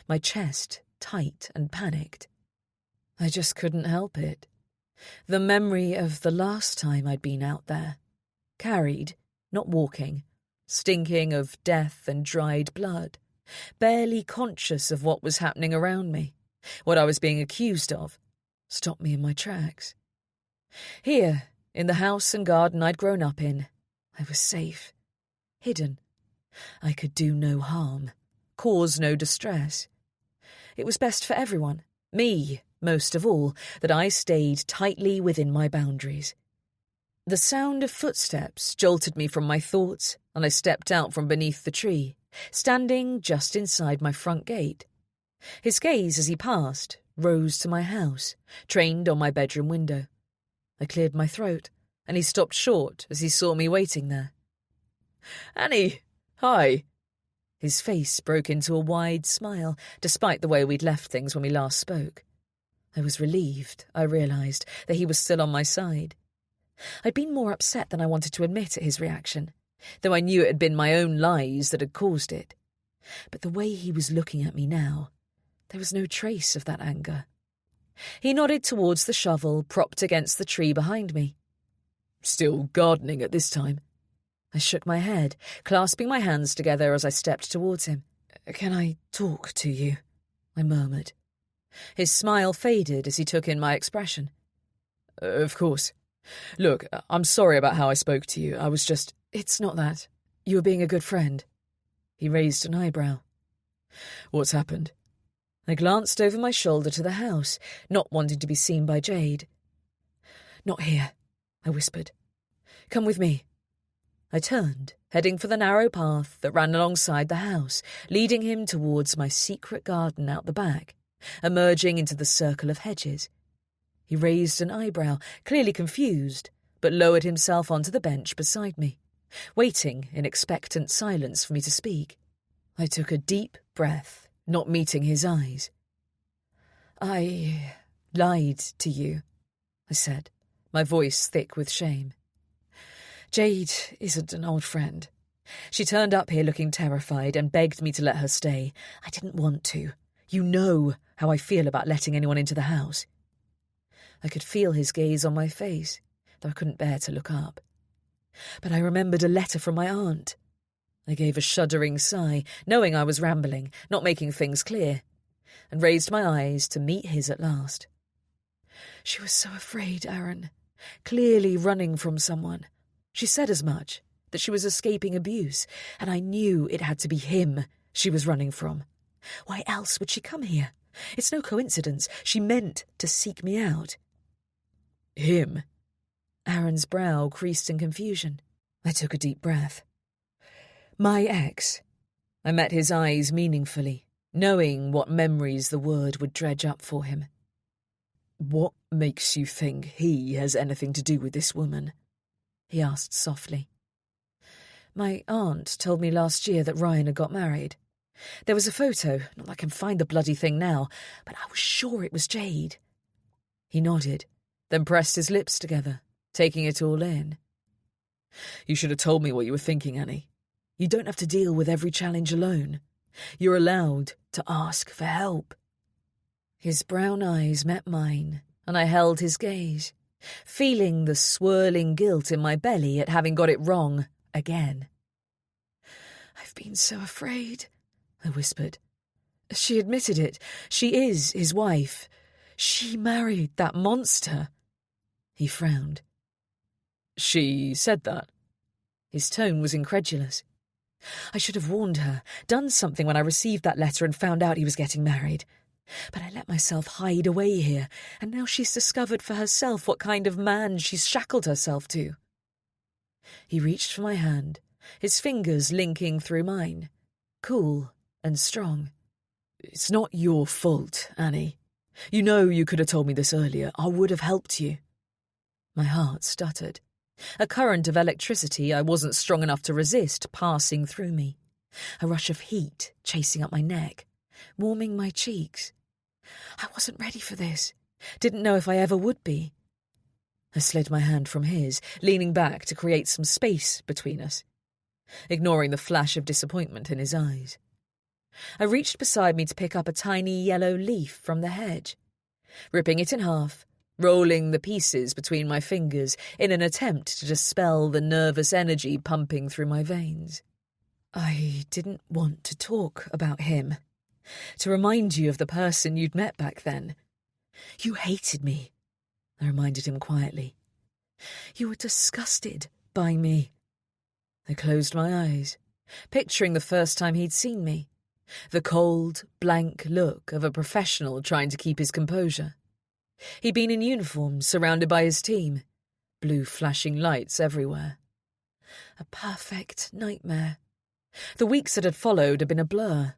my chest tight and panicked. I just couldn't help it. The memory of the last time I'd been out there, carried, not walking, stinking of death and dried blood, barely conscious of what was happening around me, what I was being accused of, stopped me in my tracks. Here, in the house and garden I'd grown up in, I was safe, hidden. I could do no harm, cause no distress. It was best for everyone, me most of all, that I stayed tightly within my boundaries. The sound of footsteps jolted me from my thoughts, and I stepped out from beneath the tree, standing just inside my front gate. His gaze as he passed rose to my house, trained on my bedroom window. I cleared my throat, and he stopped short as he saw me waiting there. "Annie, hi." His face broke into a wide smile, despite the way we'd left things when we last spoke. I was relieved, I realised, that he was still on my side. I'd been more upset than I wanted to admit at his reaction, though I knew it had been my own lies that had caused it. But the way he was looking at me now, there was no trace of that anger. He nodded towards the shovel propped against the tree behind me. "Still gardening at this time?" I shook my head, clasping my hands together as I stepped towards him. "Can I talk to you?" I murmured. His smile faded as he took in my expression. "Of course. Look, I'm sorry about how I spoke to you. I was just—" "It's not that. You were being a good friend." He raised an eyebrow. "What's happened?" I glanced over my shoulder to the house, not wanting to be seen by Jade. "Not here," I whispered. "Come with me." I turned, heading for the narrow path that ran alongside the house, leading him towards my secret garden out the back, emerging into the circle of hedges. He raised an eyebrow, clearly confused, but lowered himself onto the bench beside me, waiting in expectant silence for me to speak. I took a deep breath, not meeting his eyes. "I lied to you," I said, my voice thick with shame. "Jade isn't an old friend. She turned up here looking terrified and begged me to let her stay. I didn't want to. You know how I feel about letting anyone into the house." I could feel his gaze on my face, though I couldn't bear to look up. But I remembered a letter from my aunt. I gave a shuddering sigh, knowing I was rambling, not making things clear, and raised my eyes to meet his at last. "She was so afraid, Aaron, clearly running from someone. She said as much, that she was escaping abuse, and I knew it had to be him she was running from. Why else would she come here? It's no coincidence. She meant to seek me out." "Him?" Aaron's brow creased in confusion. I took a deep breath. "My ex." I met his eyes meaningfully, knowing what memories the word would dredge up for him. "What makes you think he has anything to do with this woman?" he asked softly. "My aunt told me last year that Ryan had got married. There was a photo, not that I can find the bloody thing now, but I was sure it was Jade." He nodded, then pressed his lips together, taking it all in. "You should have told me what you were thinking, Annie. You don't have to deal with every challenge alone. You're allowed to ask for help." His brown eyes met mine, and I held his gaze, feeling the swirling guilt in my belly at having got it wrong again. "I've been so afraid," I whispered. "She admitted it. She is his wife. She married that monster." He frowned. "She said that?" His tone was incredulous. I should have warned her, done something when I received that letter and found out he was getting married. But I let myself hide away here, and now she's discovered for herself what kind of man she's shackled herself to. He reached for my hand, his fingers linking through mine, cool and strong. It's not your fault, Annie. You know you could have told me this earlier. I would have helped you. My heart stuttered. A current of electricity I wasn't strong enough to resist passing through me. A rush of heat chasing up my neck, warming my cheeks. I wasn't ready for this. Didn't know if I ever would be. I slid my hand from his, leaning back to create some space between us, ignoring the flash of disappointment in his eyes. I reached beside me to pick up a tiny yellow leaf from the hedge, ripping it in half, rolling the pieces between my fingers in an attempt to dispel the nervous energy pumping through my veins. I didn't want to talk about him, to remind you of the person you'd met back then. You hated me, I reminded him quietly. You were disgusted by me. I closed my eyes, picturing the first time he'd seen me, the cold, blank look of a professional trying to keep his composure. He'd been in uniform, surrounded by his team, blue flashing lights everywhere. A perfect nightmare. The weeks that had followed had been a blur.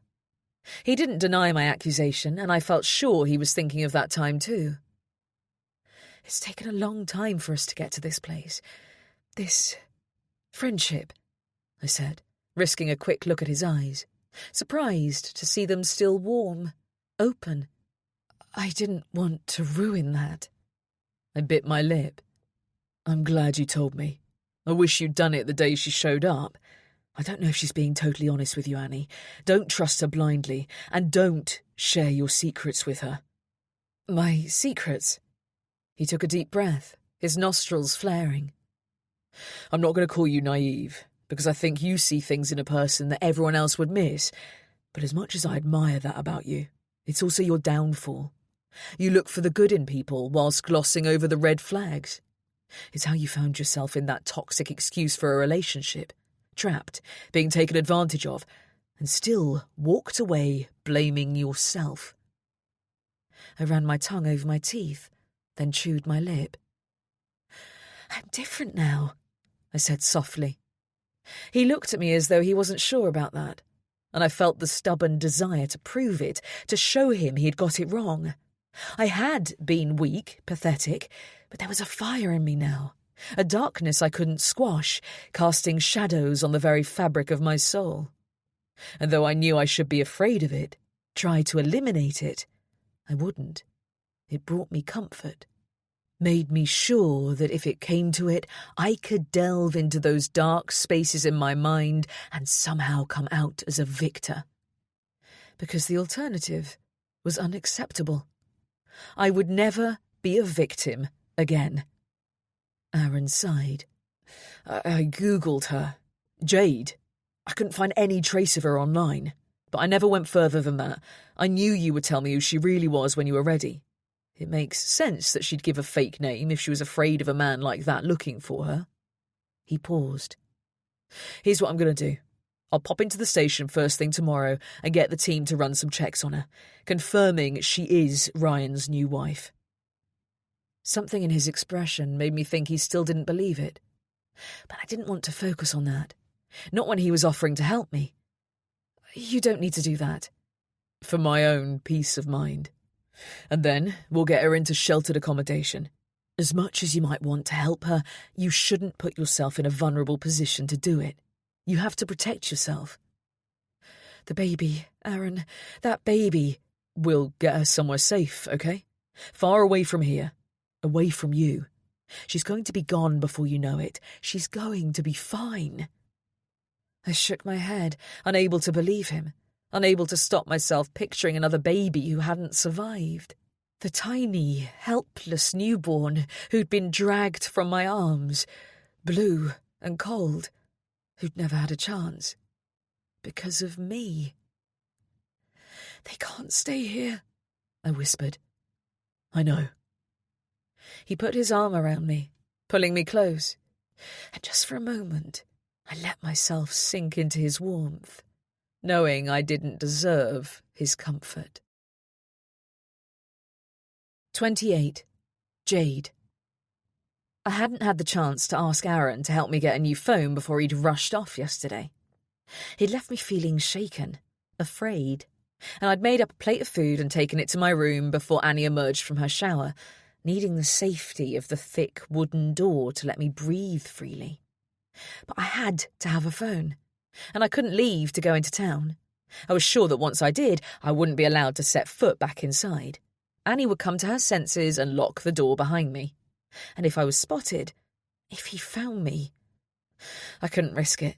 He didn't deny my accusation, and I felt sure he was thinking of that time too. It's taken a long time for us to get to this place. This friendship, I said, risking a quick look at his eyes, surprised to see them still warm, open. I didn't want to ruin that. I bit my lip. I'm glad you told me. I wish you'd done it the day she showed up. I don't know if she's being totally honest with you, Annie. Don't trust her blindly, and don't share your secrets with her. My secrets? He took a deep breath, his nostrils flaring. I'm not going to call you naive, because I think you see things in a person that everyone else would miss, but as much as I admire that about you, it's also your downfall. You look for the good in people whilst glossing over the red flags. It's how you found yourself in that toxic excuse for a relationship, trapped, being taken advantage of, and still walked away blaming yourself. I ran my tongue over my teeth, then chewed my lip. I'm different now, I said softly. He looked at me as though he wasn't sure about that, and I felt the stubborn desire to prove it, to show him he'd got it wrong. I had been weak, pathetic, but there was a fire in me now, a darkness I couldn't squash, casting shadows on the very fabric of my soul. And though I knew I should be afraid of it, try to eliminate it, I wouldn't. It brought me comfort, made me sure that if it came to it, I could delve into those dark spaces in my mind and somehow come out as a victor. Because the alternative was unacceptable. I would never be a victim again. Aaron sighed. I Googled her. Jade. I couldn't find any trace of her online, but I never went further than that. I knew you would tell me who she really was when you were ready. It makes sense that she'd give a fake name if she was afraid of a man like that looking for her. He paused. Here's what I'm going to do. I'll pop into the station first thing tomorrow and get the team to run some checks on her, confirming she is Ryan's new wife. Something in his expression made me think he still didn't believe it. But I didn't want to focus on that. Not when he was offering to help me. You don't need to do that. For my own peace of mind. And then we'll get her into sheltered accommodation. As much as you might want to help her, you shouldn't put yourself in a vulnerable position to do it. You have to protect yourself. The baby, Aaron, that baby. We'll get her somewhere safe, okay? Far away from here. Away from you. She's going to be gone before you know it. She's going to be fine. I shook my head, unable to believe him, unable to stop myself picturing another baby who hadn't survived. The tiny, helpless newborn who'd been dragged from my arms, blue and cold, who'd never had a chance. Because of me. They can't stay here, I whispered. I know. He put his arm around me, pulling me close, and just for a moment, I let myself sink into his warmth, knowing I didn't deserve his comfort. 28. Jade. I hadn't had the chance to ask Aaron to help me get a new phone before he'd rushed off yesterday. He'd left me feeling shaken, afraid, and I'd made up a plate of food and taken it to my room before Annie emerged from her shower, needing the safety of the thick wooden door to let me breathe freely. But I had to have a phone, and I couldn't leave to go into town. I was sure that once I did, I wouldn't be allowed to set foot back inside. Annie would come to her senses and lock the door behind me. And if I was spotted, if he found me, I couldn't risk it.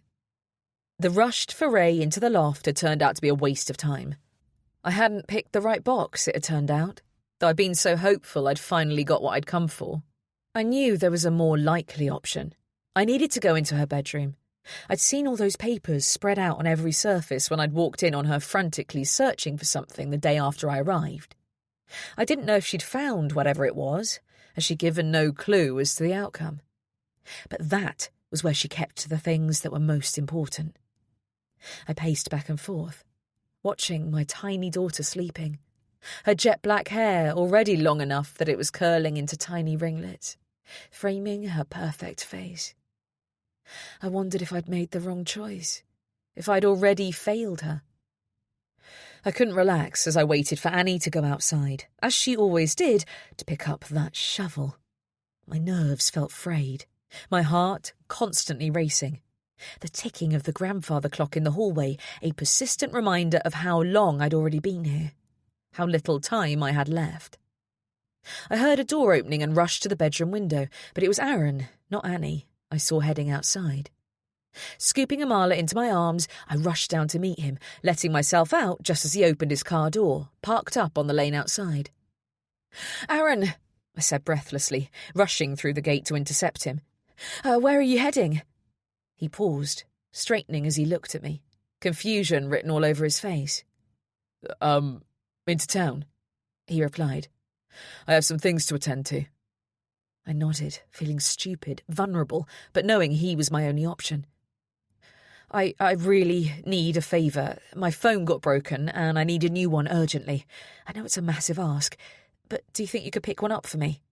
The rushed foray into the loft had turned out to be a waste of time. I hadn't picked the right box, it had turned out, though I'd been so hopeful I'd finally got what I'd come for. I knew there was a more likely option. I needed to go into her bedroom. I'd seen all those papers spread out on every surface when I'd walked in on her frantically searching for something the day after I arrived. I didn't know if she'd found whatever it was, as she'd given no clue as to the outcome. But that was where she kept the things that were most important. I paced back and forth, watching my tiny daughter sleeping, her jet-black hair already long enough that it was curling into tiny ringlets, framing her perfect face. I wondered if I'd made the wrong choice, if I'd already failed her. I couldn't relax as I waited for Annie to go outside, as she always did, to pick up that shovel. My nerves felt frayed, my heart constantly racing. The ticking of the grandfather clock in the hallway, a persistent reminder of how long I'd already been here, how little time I had left. I heard a door opening and rushed to the bedroom window, but it was Aaron, not Annie, I saw heading outside. Scooping Amala into my arms, I rushed down to meet him, letting myself out just as he opened his car door, parked up on the lane outside. "Aaron," I said breathlessly, rushing through the gate to intercept him. "Where are you heading?" He paused, straightening as he looked at me, confusion written all over his face. Into town," he replied. "I have some things to attend to." I nodded, feeling stupid, vulnerable, but knowing he was my only option. I really need a favour. My phone got broken and I need a new one urgently. I know it's a massive ask, but do you think you could pick one up for me?"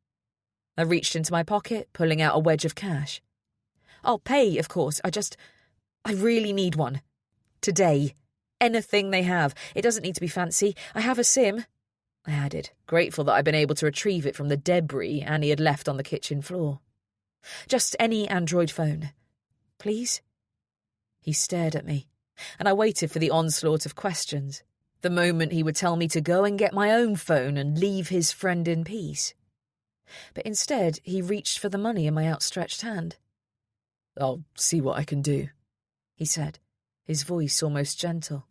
I reached into my pocket, pulling out a wedge of cash. "I'll pay, of course. I really need one. Today. Anything they have. It doesn't need to be fancy. I have a SIM," I added, grateful that I'd been able to retrieve it from the debris Annie had left on the kitchen floor. "Just any Android phone. Please?" He stared at me, and I waited for the onslaught of questions, the moment he would tell me to go and get my own phone and leave his friend in peace. But instead, he reached for the money in my outstretched hand. "I'll see what I can do," he said, his voice almost gentle.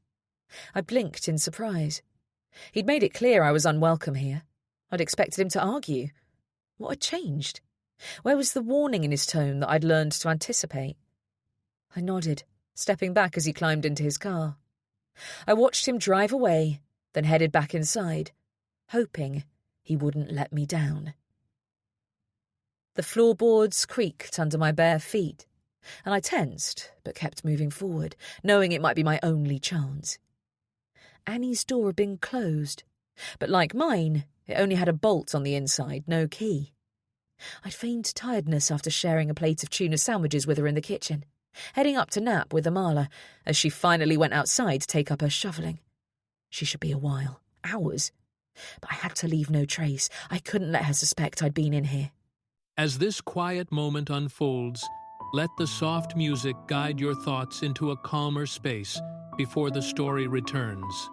I blinked in surprise. He'd made it clear I was unwelcome here. I'd expected him to argue. What had changed? Where was the warning in his tone that I'd learned to anticipate? I nodded, stepping back as he climbed into his car. I watched him drive away, then headed back inside, hoping he wouldn't let me down. The floorboards creaked under my bare feet, and I tensed but kept moving forward, knowing it might be my only chance. Annie's door had been closed, but like mine, it only had a bolt on the inside, no key. I'd feigned tiredness after sharing a plate of tuna sandwiches with her in the kitchen, heading up to nap with Amala as she finally went outside to take up her shoveling. She should be a while, hours, but I had to leave no trace. I couldn't let her suspect I'd been in here. As this quiet moment unfolds, let the soft music guide your thoughts into a calmer space before the story returns.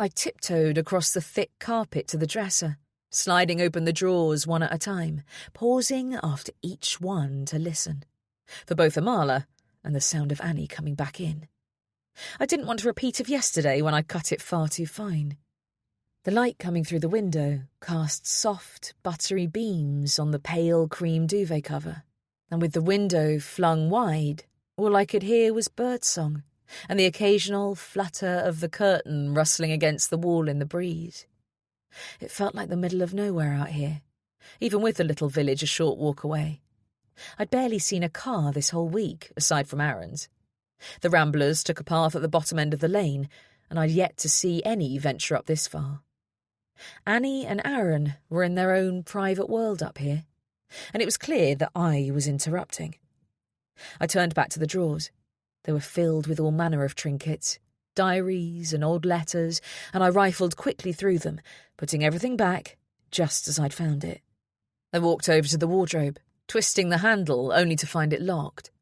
I tiptoed across the thick carpet to the dresser, sliding open the drawers one at a time, pausing after each one to listen, for both Amala and the sound of Annie coming back in. I didn't want a repeat of yesterday when I cut it far too fine. The light coming through the window cast soft, buttery beams on the pale cream duvet cover, and with the window flung wide, all I could hear was birdsong and the occasional flutter of the curtain rustling against the wall in the breeze. It felt like the middle of nowhere out here, even with the little village a short walk away. I'd barely seen a car this whole week, aside from Aaron's. The ramblers took a path at the bottom end of the lane, and I'd yet to see any venture up this far. Annie and Aaron were in their own private world up here, and it was clear that I was interrupting. I turned back to the drawers. They were filled with all manner of trinkets, diaries and old letters, and I rifled quickly through them, putting everything back just as I'd found it. I walked over to the wardrobe, twisting the handle only to find it locked.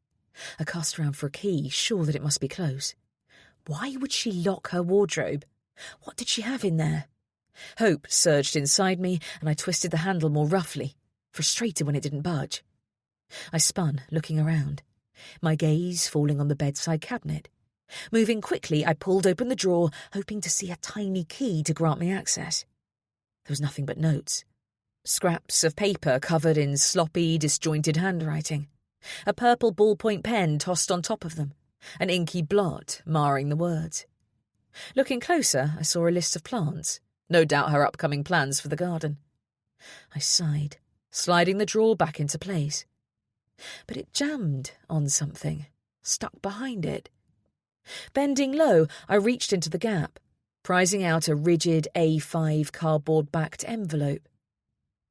I cast around for a key, sure that it must be close. Why would she lock her wardrobe? What did she have in there? Hope surged inside me, and I twisted the handle more roughly, frustrated when it didn't budge. I spun, looking around, my gaze falling on the bedside cabinet. Moving quickly, I pulled open the drawer, hoping to see a tiny key to grant me access. There was nothing but notes. Scraps of paper covered in sloppy, disjointed handwriting. A purple ballpoint pen tossed on top of them, an inky blot marring the words. Looking closer, I saw a list of plants, no doubt her upcoming plans for the garden. I sighed, sliding the drawer back into place. But it jammed on something, stuck behind it. Bending low, I reached into the gap, prizing out a rigid A5 cardboard-backed envelope.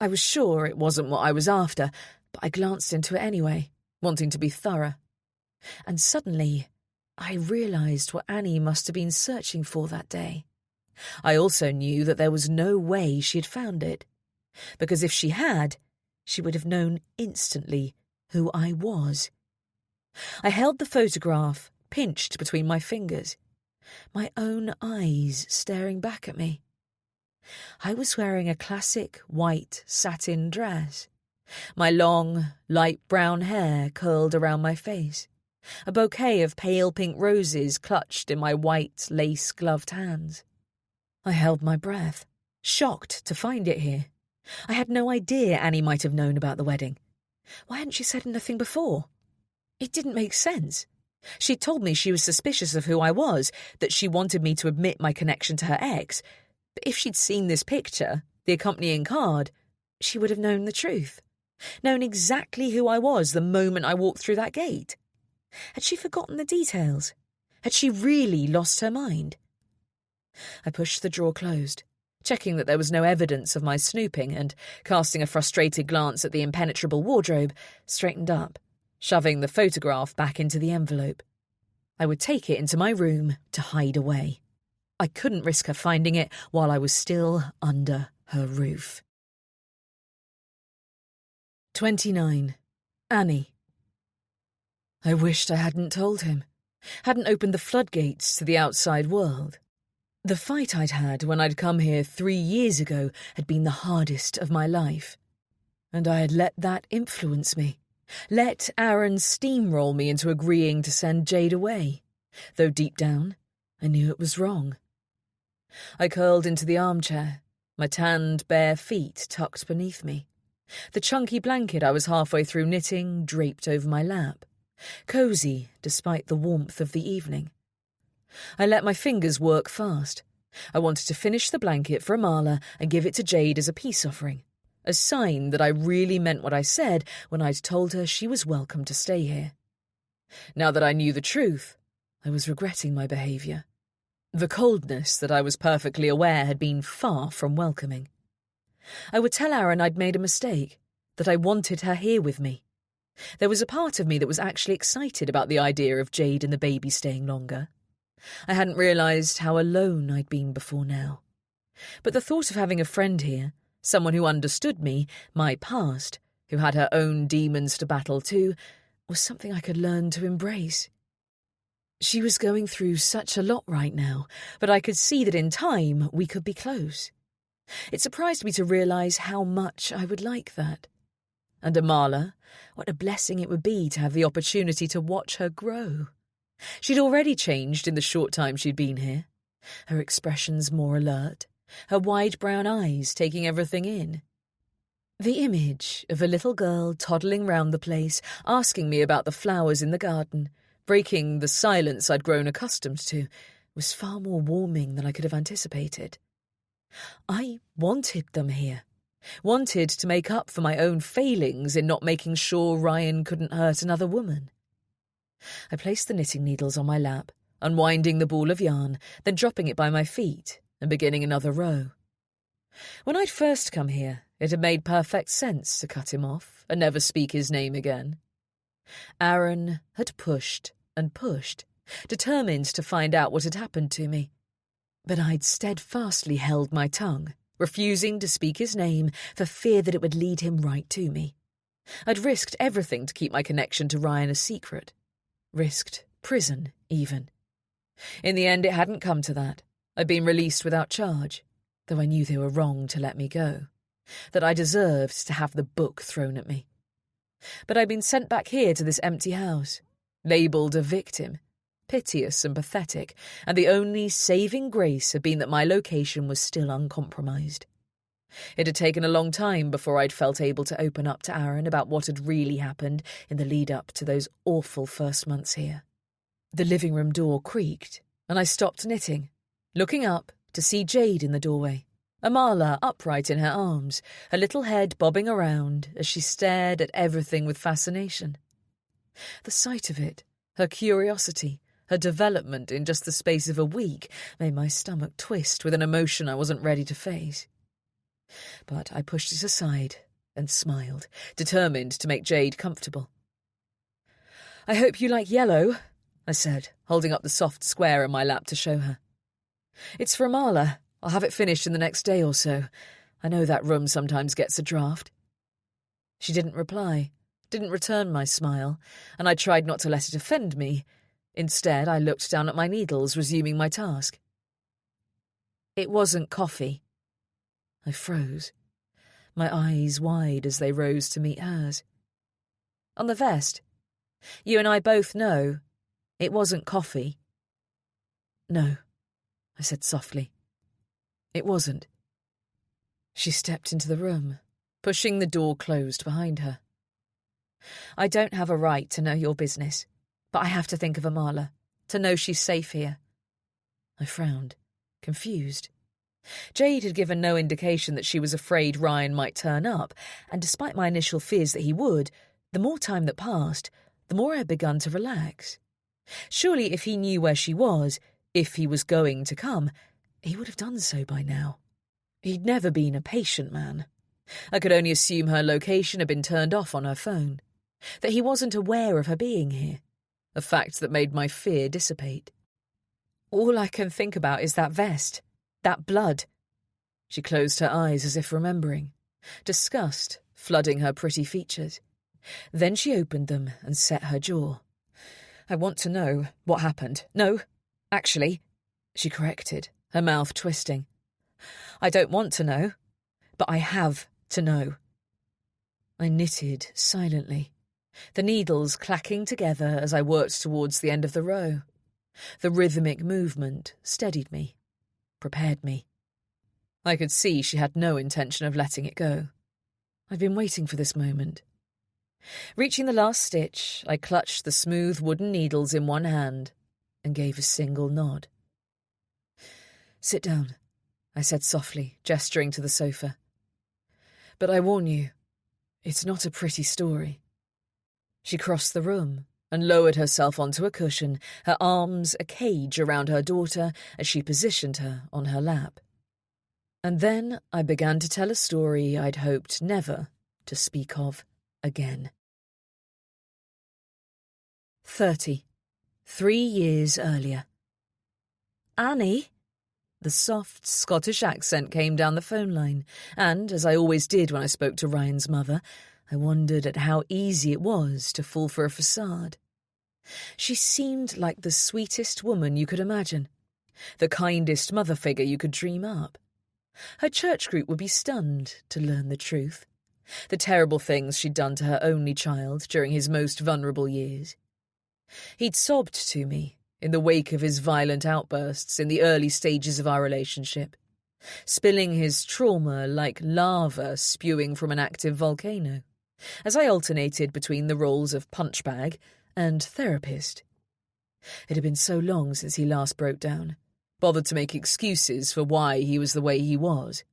I was sure it wasn't what I was after, but I glanced into it anyway, wanting to be thorough. And suddenly, I realised what Annie must have been searching for that day. I also knew that there was no way she had found it, because if she had, she would have known instantly who I was. I held the photograph pinched between my fingers, my own eyes staring back at me. I was wearing a classic white satin dress, my long, light brown hair curled around my face, a bouquet of pale pink roses clutched in my white lace-gloved hands. I held my breath, shocked to find it here. I had no idea Annie might have known about the wedding. Why hadn't she said anything before? It didn't make sense. She'd told me she was suspicious of who I was, that she wanted me to admit my connection to her ex. But if she'd seen this picture, the accompanying card, she would have known the truth. Known exactly who I was the moment I walked through that gate. Had she forgotten the details? Had she really lost her mind? I pushed the drawer closed, checking that there was no evidence of my snooping, and, casting a frustrated glance at the impenetrable wardrobe, straightened up, shoving the photograph back into the envelope. I would take it into my room to hide away. I couldn't risk her finding it while I was still under her roof. 29. Annie. I wished I hadn't told him, hadn't opened the floodgates to the outside world. The fight I'd had when I'd come here 3 years ago had been the hardest of my life, and I had let that influence me, let Aaron steamroll me into agreeing to send Jade away, though deep down I knew it was wrong. I curled into the armchair, my tanned bare feet tucked beneath me, the chunky blanket I was halfway through knitting draped over my lap, cosy despite the warmth of the evening. I let my fingers work fast. I wanted to finish the blanket for Amala and give it to Jade as a peace offering, a sign that I really meant what I said when I'd told her she was welcome to stay here. Now that I knew the truth, I was regretting my behaviour. The coldness that I was perfectly aware had been far from welcoming. I would tell Aaron I'd made a mistake, that I wanted her here with me. There was a part of me that was actually excited about the idea of Jade and the baby staying longer. I hadn't realised how alone I'd been before now. But the thought of having a friend here, someone who understood me, my past, who had her own demons to battle too, was something I could learn to embrace. She was going through such a lot right now, but I could see that in time we could be close. It surprised me to realise how much I would like that. And Amala, what a blessing it would be to have the opportunity to watch her grow. She'd already changed in the short time she'd been here. Her expressions more alert, her wide brown eyes taking everything in. The image of a little girl toddling round the place, asking me about the flowers in the garden, breaking the silence I'd grown accustomed to, was far more warming than I could have anticipated. I wanted them here, wanted to make up for my own failings in not making sure Ryan couldn't hurt another woman. I placed the knitting needles on my lap, unwinding the ball of yarn, then dropping it by my feet and beginning another row. When I'd first come here, it had made perfect sense to cut him off and never speak his name again. Aaron had pushed and pushed, determined to find out what had happened to me. But I'd steadfastly held my tongue, refusing to speak his name for fear that it would lead him right to me. I'd risked everything to keep my connection to Ryan a secret. Risked prison, even. In the end, it hadn't come to that. I'd been released without charge, though I knew they were wrong to let me go, that I deserved to have the book thrown at me. But I'd been sent back here to this empty house, labelled a victim, piteous and pathetic, and the only saving grace had been that my location was still uncompromised. It had taken a long time before I'd felt able to open up to Aaron about what had really happened in the lead-up to those awful first months here. The living room door creaked, and I stopped knitting, looking up to see Jade in the doorway, Amala upright in her arms, her little head bobbing around as she stared at everything with fascination. The sight of it, her curiosity, her development in just the space of a week, made my stomach twist with an emotion I wasn't ready to face. But I pushed it aside and smiled, determined to make Jade comfortable. "I hope you like yellow," I said, holding up the soft square in my lap to show her. "It's for Amala. I'll have it finished in the next day or so. I know that room sometimes gets a draft." She didn't reply, didn't return my smile, and I tried not to let it offend me. Instead, I looked down at my needles, resuming my task. "It wasn't coffee." I froze, my eyes wide as they rose to meet hers. "On the vest. You and I both know it wasn't coffee." "No," I said softly. "It wasn't." She stepped into the room, pushing the door closed behind her. "I don't have a right to know your business, but I have to think of Amala, to know she's safe here." I frowned, confused. Jade had given no indication that she was afraid Ryan might turn up, and despite my initial fears that he would, the more time that passed, the more I had begun to relax. Surely if he knew where she was, if he was going to come, he would have done so by now. He'd never been a patient man. I could only assume her location had been turned off on her phone, that he wasn't aware of her being here, a fact that made my fear dissipate. "All I can think about is that vest, that blood." She closed her eyes as if remembering, disgust flooding her pretty features. Then she opened them and set her jaw. "I want to know what happened. No, actually," she corrected, her mouth twisting. "I don't want to know, but I have to know." I knitted silently, the needles clacking together as I worked towards the end of the row. The rhythmic movement steadied me, prepared me. I could see she had no intention of letting it go. I'd been waiting for this moment. Reaching the last stitch, I clutched the smooth wooden needles in one hand and gave a single nod. "Sit down," I said softly, gesturing to the sofa. "But I warn you, it's not a pretty story." She crossed the room and lowered herself onto a cushion, her arms a cage around her daughter as she positioned her on her lap. And then I began to tell a story I'd hoped never to speak of again. 30. 3 years earlier. "Annie?" The soft Scottish accent came down the phone line, and, as I always did when I spoke to Ryan's mother, I wondered at how easy it was to fall for a facade. She seemed like the sweetest woman you could imagine, the kindest mother figure you could dream up. Her church group would be stunned to learn the truth, the terrible things she'd done to her only child during his most vulnerable years. He'd sobbed to me in the wake of his violent outbursts in the early stages of our relationship, spilling his trauma like lava spewing from an active volcano, as I alternated between the roles of punchbag and therapist. It had been so long since he last broke down, bothered to make excuses for why he was the way he was,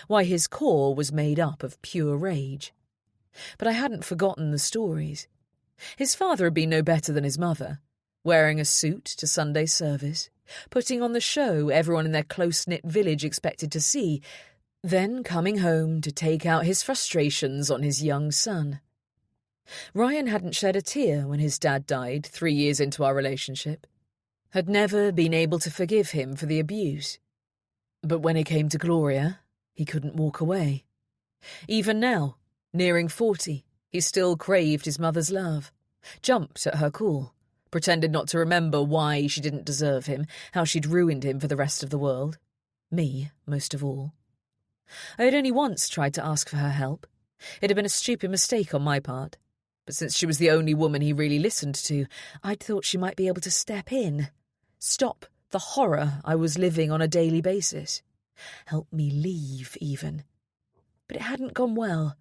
why his core was made up of pure rage. But I hadn't forgotten the stories. His father had been no better than his mother, wearing a suit to Sunday service, putting on the show everyone in their close-knit village expected to see, then coming home to take out his frustrations on his young son. Ryan hadn't shed a tear when his dad died 3 years into our relationship, had never been able to forgive him for the abuse. But when it came to Gloria, he couldn't walk away. Even now, nearing 40, he still craved his mother's love, jumped at her call, pretended not to remember why she didn't deserve him, how she'd ruined him for the rest of the world. Me, most of all. I had only once tried to ask for her help. It had been a stupid mistake on my part. But since she was the only woman he really listened to, I'd thought she might be able to step in, stop the horror I was living on a daily basis, help me leave even. But it hadn't gone well.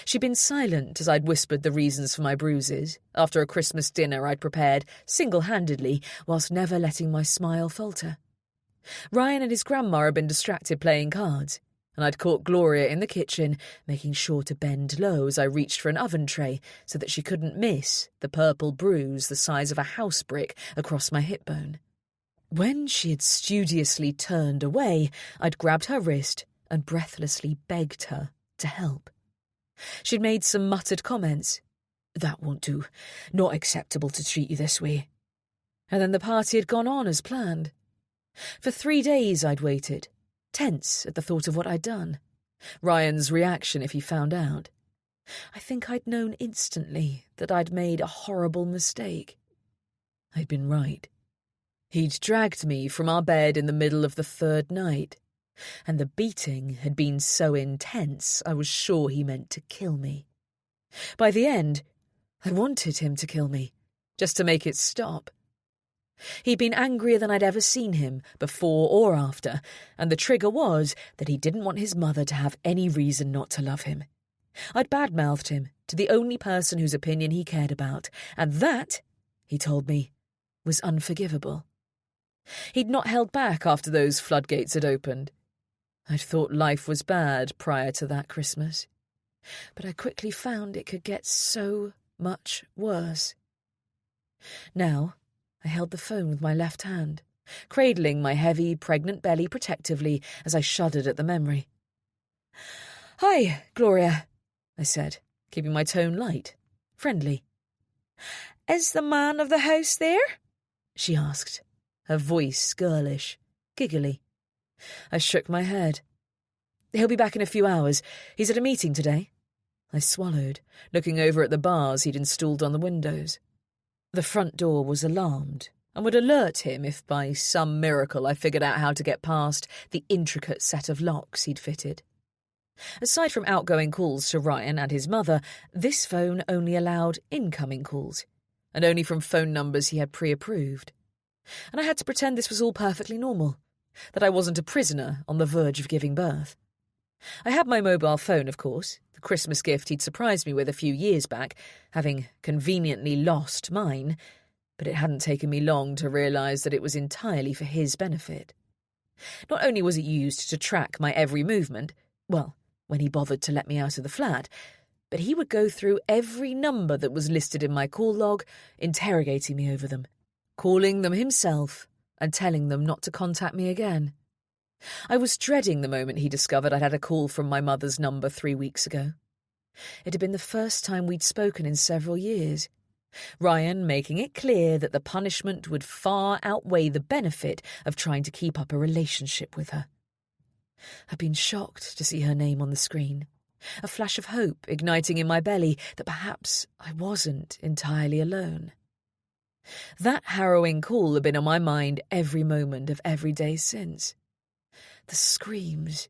She'd been silent as I'd whispered the reasons for my bruises, after a Christmas dinner I'd prepared single-handedly, whilst never letting my smile falter. Ryan and his grandma had been distracted playing cards, and I'd caught Gloria in the kitchen, making sure to bend low as I reached for an oven tray so that she couldn't miss the purple bruise the size of a house brick across my hip bone. When she had studiously turned away, I'd grabbed her wrist and breathlessly begged her to help. She'd made some muttered comments. "That won't do. Not acceptable to treat you this way." And then the party had gone on as planned. For 3 days I'd waited, tense at the thought of what I'd done. Ryan's reaction if he found out. I think I'd known instantly that I'd made a horrible mistake. I'd been right. He'd dragged me from our bed in the middle of the 3rd night, and the beating had been so intense I was sure he meant to kill me. By the end, I wanted him to kill me, just to make it stop. He'd been angrier than I'd ever seen him, before or after, and the trigger was that he didn't want his mother to have any reason not to love him. I'd badmouthed him to the only person whose opinion he cared about, and that, he told me, was unforgivable. He'd not held back after those floodgates had opened. I'd thought life was bad prior to that Christmas, but I quickly found it could get so much worse. Now, I held the phone with my left hand, cradling my heavy, pregnant belly protectively as I shuddered at the memory. "Hi, Gloria," I said, keeping my tone light, friendly. "Is the man of the house there?" she asked, her voice girlish, giggly. I shook my head. "He'll be back in a few hours. He's at a meeting today." I swallowed, looking over at the bars he'd installed on the windows. The front door was alarmed and would alert him if by some miracle I figured out how to get past the intricate set of locks he'd fitted. Aside from outgoing calls to Ryan and his mother, this phone only allowed incoming calls, and only from phone numbers he had pre-approved. And I had to pretend this was all perfectly normal, that I wasn't a prisoner on the verge of giving birth. I had my mobile phone, of course, the Christmas gift he'd surprised me with a few years back, having conveniently lost mine, but it hadn't taken me long to realise that it was entirely for his benefit. Not only was it used to track my every movement, well, when he bothered to let me out of the flat, but he would go through every number that was listed in my call log, interrogating me over them, calling them himself and telling them not to contact me again. I was dreading the moment he discovered I'd had a call from my mother's number 3 weeks ago. It had been the first time we'd spoken in several years, Ryan making it clear that the punishment would far outweigh the benefit of trying to keep up a relationship with her. I'd been shocked to see her name on the screen, a flash of hope igniting in my belly that perhaps I wasn't entirely alone. That harrowing call had been on my mind every moment of every day since. The screams,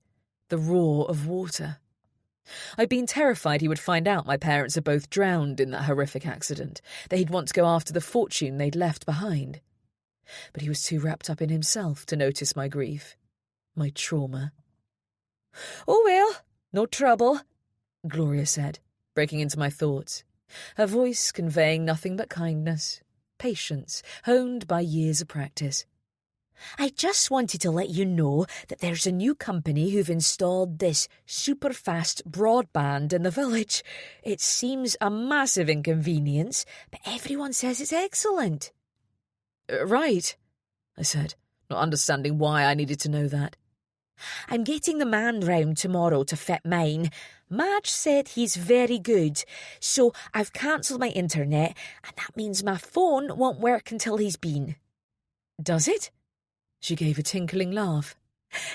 the roar of water. I'd been terrified he would find out my parents had both drowned in that horrific accident, that he'd want to go after the fortune they'd left behind. But he was too wrapped up in himself to notice my grief, my trauma. "Oh well, no trouble," Gloria said, breaking into my thoughts, her voice conveying nothing but kindness, patience, honed by years of practice. "I just wanted to let you know that there's a new company who've installed this super-fast broadband in the village. It seems a massive inconvenience, but everyone says it's excellent." Right," I said, not understanding why I needed to know that. "I'm getting the man round tomorrow to fit mine. Madge said he's very good, so I've cancelled my internet, and that means my phone won't work until he's been." "Does it?" She gave a tinkling laugh.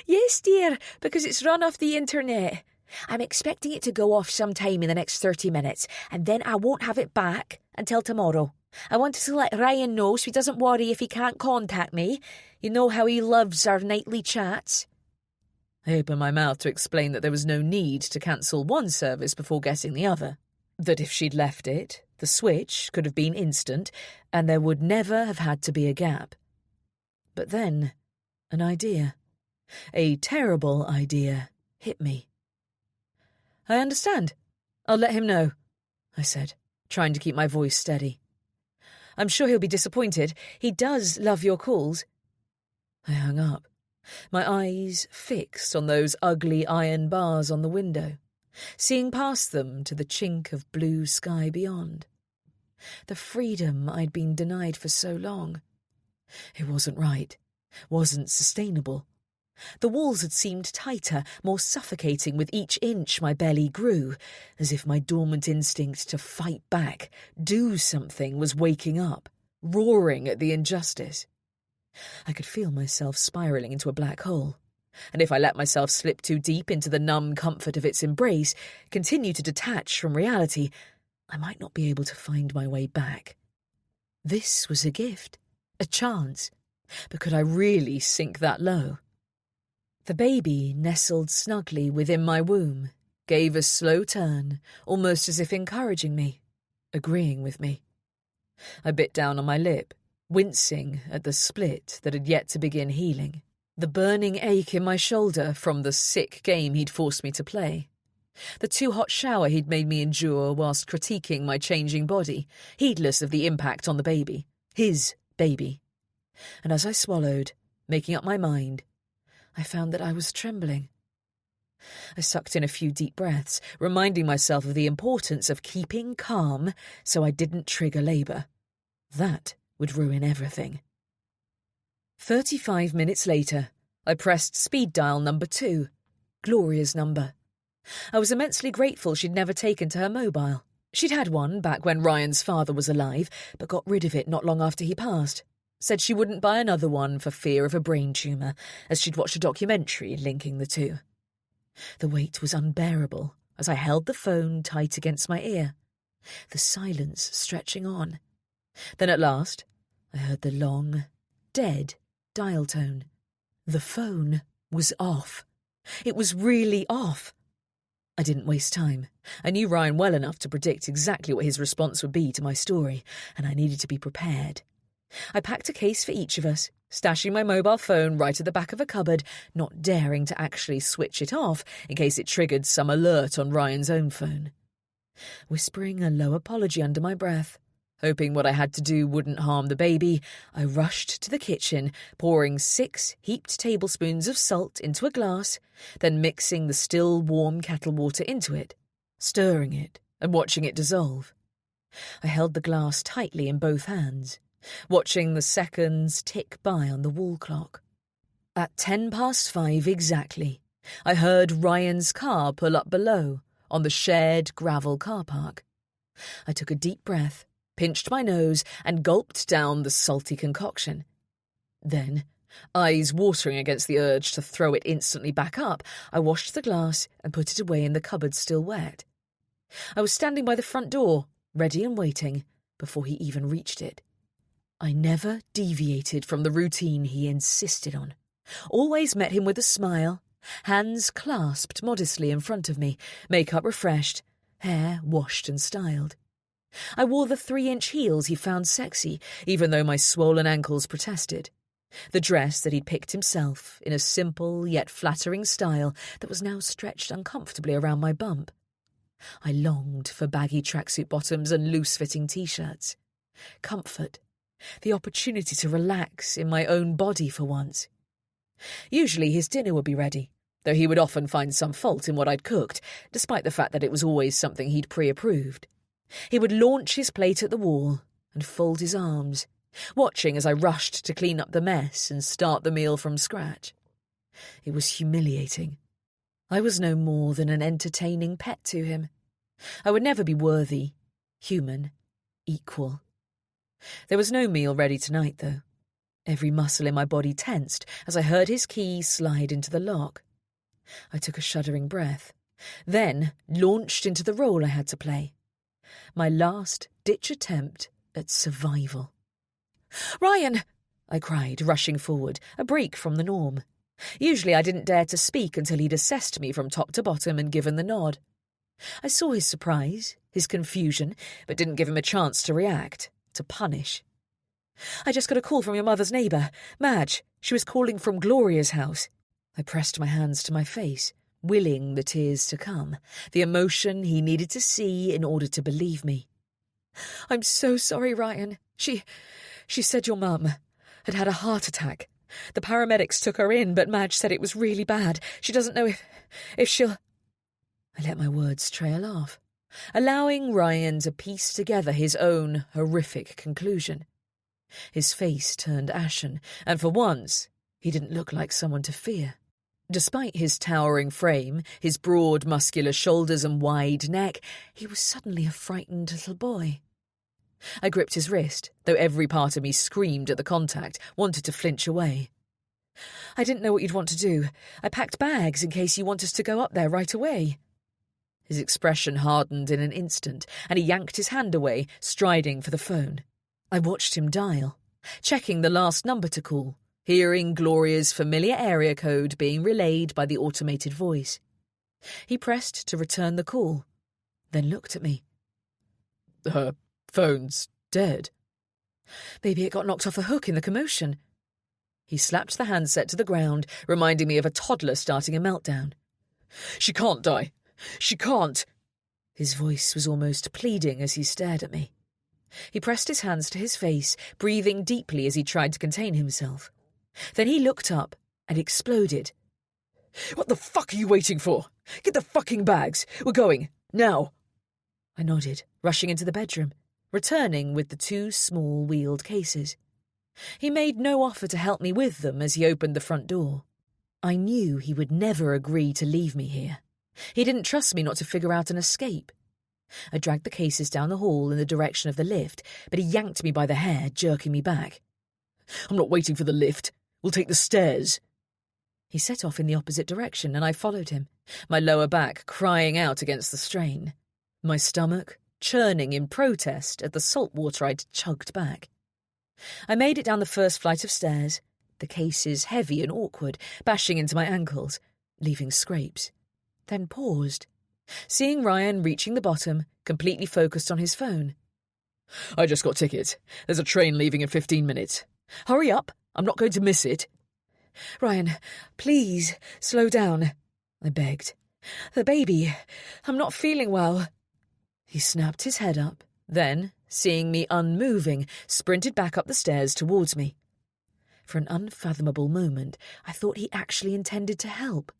"Yes, dear, because it's run off the internet. I'm expecting it to go off sometime in the next 30 minutes, and then I won't have it back until tomorrow. I wanted to let Ryan know so he doesn't worry if he can't contact me. You know how he loves our nightly chats." I opened my mouth to explain that there was no need to cancel one service before getting the other, that if she'd left it, the switch could have been instant, and there would never have had to be a gap. But then, an idea, a terrible idea, hit me. "I understand. I'll let him know," I said, trying to keep my voice steady. "I'm sure he'll be disappointed. He does love your calls." I hung up, my eyes fixed on those ugly iron bars on the window, seeing past them to the chink of blue sky beyond. The freedom I'd been denied for so long. It wasn't right, wasn't sustainable. The walls had seemed tighter, more suffocating with each inch my belly grew, as if my dormant instinct to fight back, do something, was waking up, roaring at the injustice. I could feel myself spiralling into a black hole, and if I let myself slip too deep into the numb comfort of its embrace, continue to detach from reality, I might not be able to find my way back. This was a gift, a chance, but could I really sink that low? The baby nestled snugly within my womb, gave a slow turn, almost as if encouraging me, agreeing with me. I bit down on my lip, wincing at the split that had yet to begin healing, the burning ache in my shoulder from the sick game he'd forced me to play, the too-hot shower he'd made me endure whilst critiquing my changing body, heedless of the impact on the baby, his baby. And as I swallowed, making up my mind, I found that I was trembling. I sucked in a few deep breaths, reminding myself of the importance of keeping calm so I didn't trigger labour. That would ruin everything. 35 minutes later, I pressed speed dial number 2, Gloria's number. I was immensely grateful she'd never taken to her mobile. She'd had one back when Ryan's father was alive, but got rid of it not long after he passed. Said she wouldn't buy another one for fear of a brain tumour, as she'd watched a documentary linking the two. The weight was unbearable as I held the phone tight against my ear, the silence stretching on. Then at last, I heard the long, dead dial tone. The phone was off. It was really off. I didn't waste time. I knew Ryan well enough to predict exactly what his response would be to my story, and I needed to be prepared. I packed a case for each of us, stashing my mobile phone right at the back of a cupboard, not daring to actually switch it off in case it triggered some alert on Ryan's own phone. Whispering a low apology under my breath, hoping what I had to do wouldn't harm the baby, I rushed to the kitchen, pouring 6 heaped tablespoons of salt into a glass, then mixing the still warm kettle water into it, stirring it and watching it dissolve. I held the glass tightly in both hands, watching the seconds tick by on the wall clock. At 5:10 exactly, I heard Ryan's car pull up below, on the shared gravel car park. I took a deep breath, pinched my nose, and gulped down the salty concoction. Then, eyes watering against the urge to throw it instantly back up, I washed the glass and put it away in the cupboard still wet. I was standing by the front door, ready and waiting, before he even reached it. I never deviated from the routine he insisted on. Always met him with a smile, hands clasped modestly in front of me, makeup refreshed, hair washed and styled. I wore the 3-inch heels he found sexy, even though my swollen ankles protested. The dress that he'd picked himself, in a simple yet flattering style that was now stretched uncomfortably around my bump. I longed for baggy tracksuit bottoms and loose-fitting T-shirts. Comfort. The opportunity to relax in my own body for once. Usually his dinner would be ready, though he would often find some fault in what I'd cooked, despite the fact that it was always something he'd pre-approved. He would launch his plate at the wall and fold his arms, watching as I rushed to clean up the mess and start the meal from scratch. It was humiliating. I was no more than an entertaining pet to him. I would never be worthy, human, equal. There was no meal ready tonight, though. Every muscle in my body tensed as I heard his key slide into the lock. I took a shuddering breath, then launched into the role I had to play. My last-ditch attempt at survival. "Ryan!" I cried, rushing forward, a break from the norm. Usually I didn't dare to speak until he'd assessed me from top to bottom and given the nod. I saw his surprise, his confusion, but didn't give him a chance to react, to punish. "I just got a call from your mother's neighbour, Madge. She was calling from Gloria's house." I pressed my hands to my face, willing the tears to come, the emotion he needed to see in order to believe me. "I'm so sorry, Ryan. She said your mum had had a heart attack. The paramedics took her in, but Madge said it was really bad. She doesn't know if she'll—" I let my words trail off, allowing Ryan to piece together his own horrific conclusion. His face turned ashen, and for once, he didn't look like someone to fear. Despite his towering frame, his broad, muscular shoulders and wide neck, he was suddenly a frightened little boy. I gripped his wrist, though every part of me screamed at the contact, wanted to flinch away. "I didn't know what you'd want to do. I packed bags in case you want us to go up there right away." His expression hardened in an instant, and he yanked his hand away, striding for the phone. I watched him dial, checking the last number to call, hearing Gloria's familiar area code being relayed by the automated voice. He pressed to return the call, then looked at me. "Her phone's dead." "Maybe it got knocked off a hook in the commotion." He slapped the handset to the ground, reminding me of a toddler starting a meltdown. "She can't die. She can't." His voice was almost pleading as he stared at me. He pressed his hands to his face, breathing deeply as he tried to contain himself. Then he looked up and exploded. "What the fuck are you waiting for? Get the fucking bags. We're going. Now." I nodded, rushing into the bedroom, returning with the 2 small wheeled cases. He made no offer to help me with them as he opened the front door. I knew he would never agree to leave me here. He didn't trust me not to figure out an escape. I dragged the cases down the hall in the direction of the lift, but he yanked me by the hair, jerking me back. "I'm not waiting for the lift. We'll take the stairs." He set off in the opposite direction, and I followed him, my lower back crying out against the strain, my stomach churning in protest at the salt water I'd chugged back. I made it down the first flight of stairs, the cases heavy and awkward, bashing into my ankles, leaving scrapes, then paused, seeing Ryan reaching the bottom, completely focused on his phone. "I just got tickets. There's a train leaving in 15 minutes. Hurry up, I'm not going to miss it." "Ryan, please, slow down," I begged. "The baby, I'm not feeling well." He snapped his head up, then, seeing me unmoving, sprinted back up the stairs towards me. For an unfathomable moment, I thought he actually intended to help,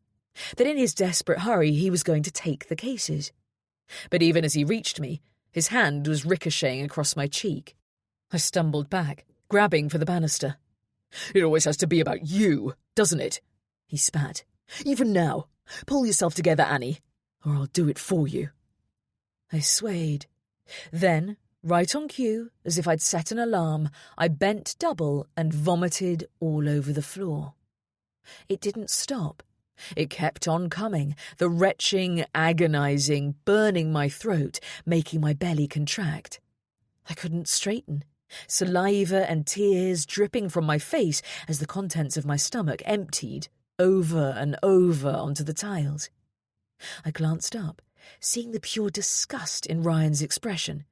that in his desperate hurry he was going to take the cases. But even as he reached me, his hand was ricocheting across my cheek. I stumbled back, grabbing for the banister. "It always has to be about you, doesn't it?" he spat. "Even now. Pull yourself together, Annie, or I'll do it for you." I swayed. Then, right on cue, as if I'd set an alarm, I bent double and vomited all over the floor. It didn't stop. It kept on coming, the retching, agonizing, burning my throat, making my belly contract. I couldn't straighten, saliva and tears dripping from my face as the contents of my stomach emptied over and over onto the tiles. I glanced up, seeing the pure disgust in Ryan's expression,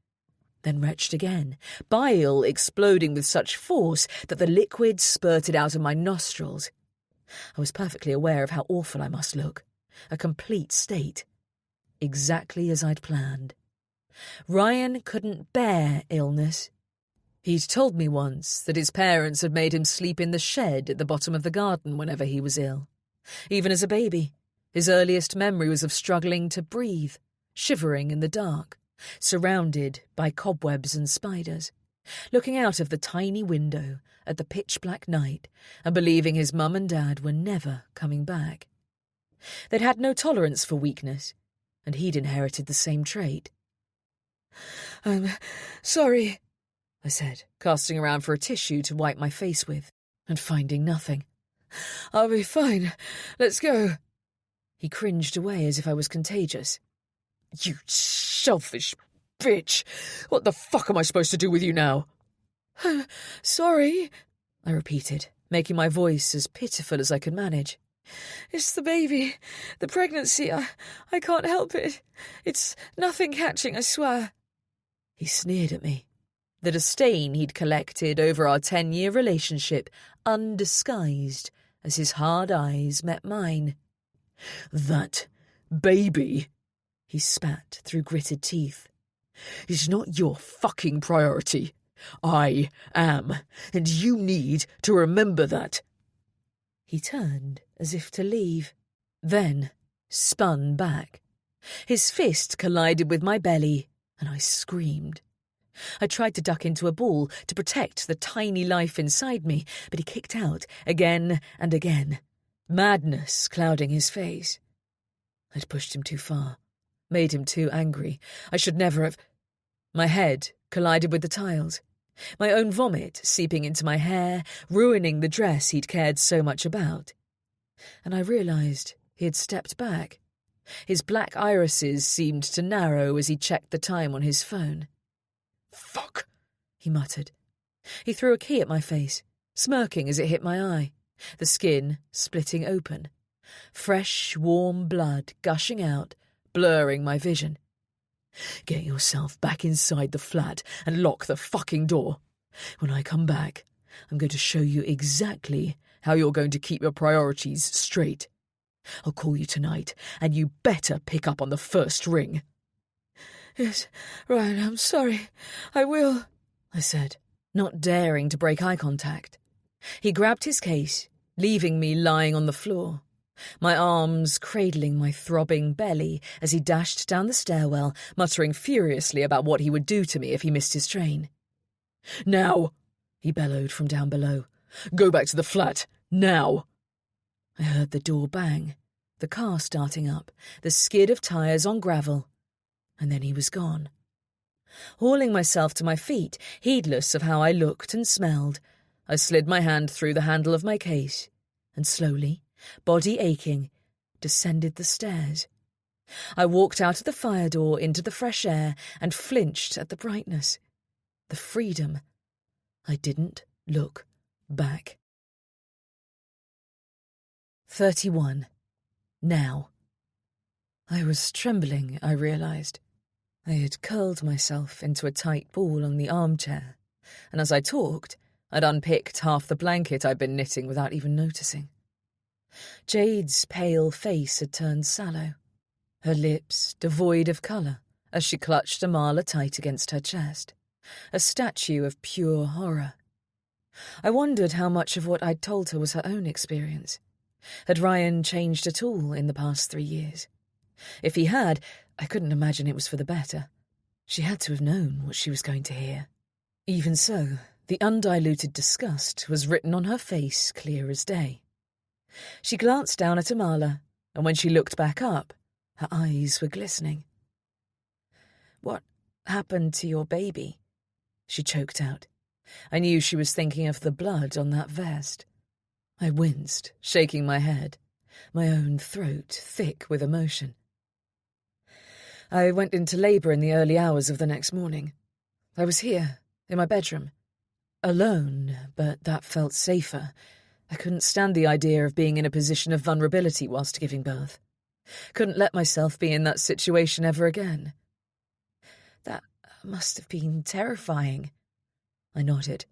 then retched again, bile exploding with such force that the liquid spurted out of my nostrils. I was perfectly aware of how awful I must look, a complete state, exactly as I'd planned. Ryan couldn't bear illness. He'd told me once that his parents had made him sleep in the shed at the bottom of the garden whenever he was ill. Even as a baby, his earliest memory was of struggling to breathe, shivering in the dark, surrounded by cobwebs and spiders, looking out of the tiny window at the pitch-black night and believing his mum and dad were never coming back. They'd had no tolerance for weakness, and he'd inherited the same trait. "I'm sorry," I said, casting around for a tissue to wipe my face with, and finding nothing. "I'll be fine. Let's go." He cringed away as if I was contagious. "You selfish bitch! What the fuck am I supposed to do with you now?" "Sorry," I repeated, making my voice as pitiful as I could manage. "It's the baby, the pregnancy. I can't help it. It's nothing catching, I swear." He sneered at me, the disdain he'd collected over our 10-year relationship undisguised as his hard eyes met mine. "That baby," he spat through gritted teeth, "is not your fucking priority. I am, and you need to remember that." He turned as if to leave, then spun back. His fist collided with my belly, and I screamed. I tried to duck into a ball to protect the tiny life inside me, but he kicked out again and again, madness clouding his face. I'd pushed him too far, made him too angry. I should never have... My head collided with the tiles, my own vomit seeping into my hair, ruining the dress he'd cared so much about. And I realised he had stepped back. His black irises seemed to narrow as he checked the time on his phone. "Fuck," he muttered. He threw a key at my face, smirking as it hit my eye, the skin splitting open, fresh, warm blood gushing out, blurring my vision. "Get yourself back inside the flat and lock the fucking door. When I come back, I'm going to show you exactly how you're going to keep your priorities straight. I'll call you tonight, and you better pick up on the first ring." "Yes, Ryan, I'm sorry. I will," I said, not daring to break eye contact. He grabbed his case, leaving me lying on the floor, my arms cradling my throbbing belly as he dashed down the stairwell, muttering furiously about what he would do to me if he missed his train. "Now!" he bellowed from down below. "Go back to the flat, now!" I heard the door bang, the car starting up, the skid of tyres on gravel, and then he was gone. Hauling myself to my feet, heedless of how I looked and smelled, I slid my hand through the handle of my case and slowly, body aching, descended the stairs. I walked out of the fire door into the fresh air and flinched at the brightness, the freedom. I didn't look back. 31. Now. I was trembling, I realised. I had curled myself into a tight ball on the armchair, and as I talked, I'd unpicked half the blanket I'd been knitting without even noticing. Jade's pale face had turned sallow, her lips devoid of colour as she clutched Amala tight against her chest, a statue of pure horror. I wondered how much of what I'd told her was her own experience. Had Ryan changed at all in the past 3 years? If he had, I couldn't imagine it was for the better. She had to have known what she was going to hear. Even so, the undiluted disgust was written on her face clear as day. She glanced down at Amala, and when she looked back up, her eyes were glistening. "What happened to your baby?" she choked out. I knew she was thinking of the blood on that vest. I winced, shaking my head, my own throat thick with emotion. "I went into labour in the early hours of the next morning. I was here, in my bedroom, Alone, but that felt safer. I couldn't stand the idea of being in a position of vulnerability whilst giving birth. Couldn't let myself be in that situation ever again. That must have been terrifying. I nodded,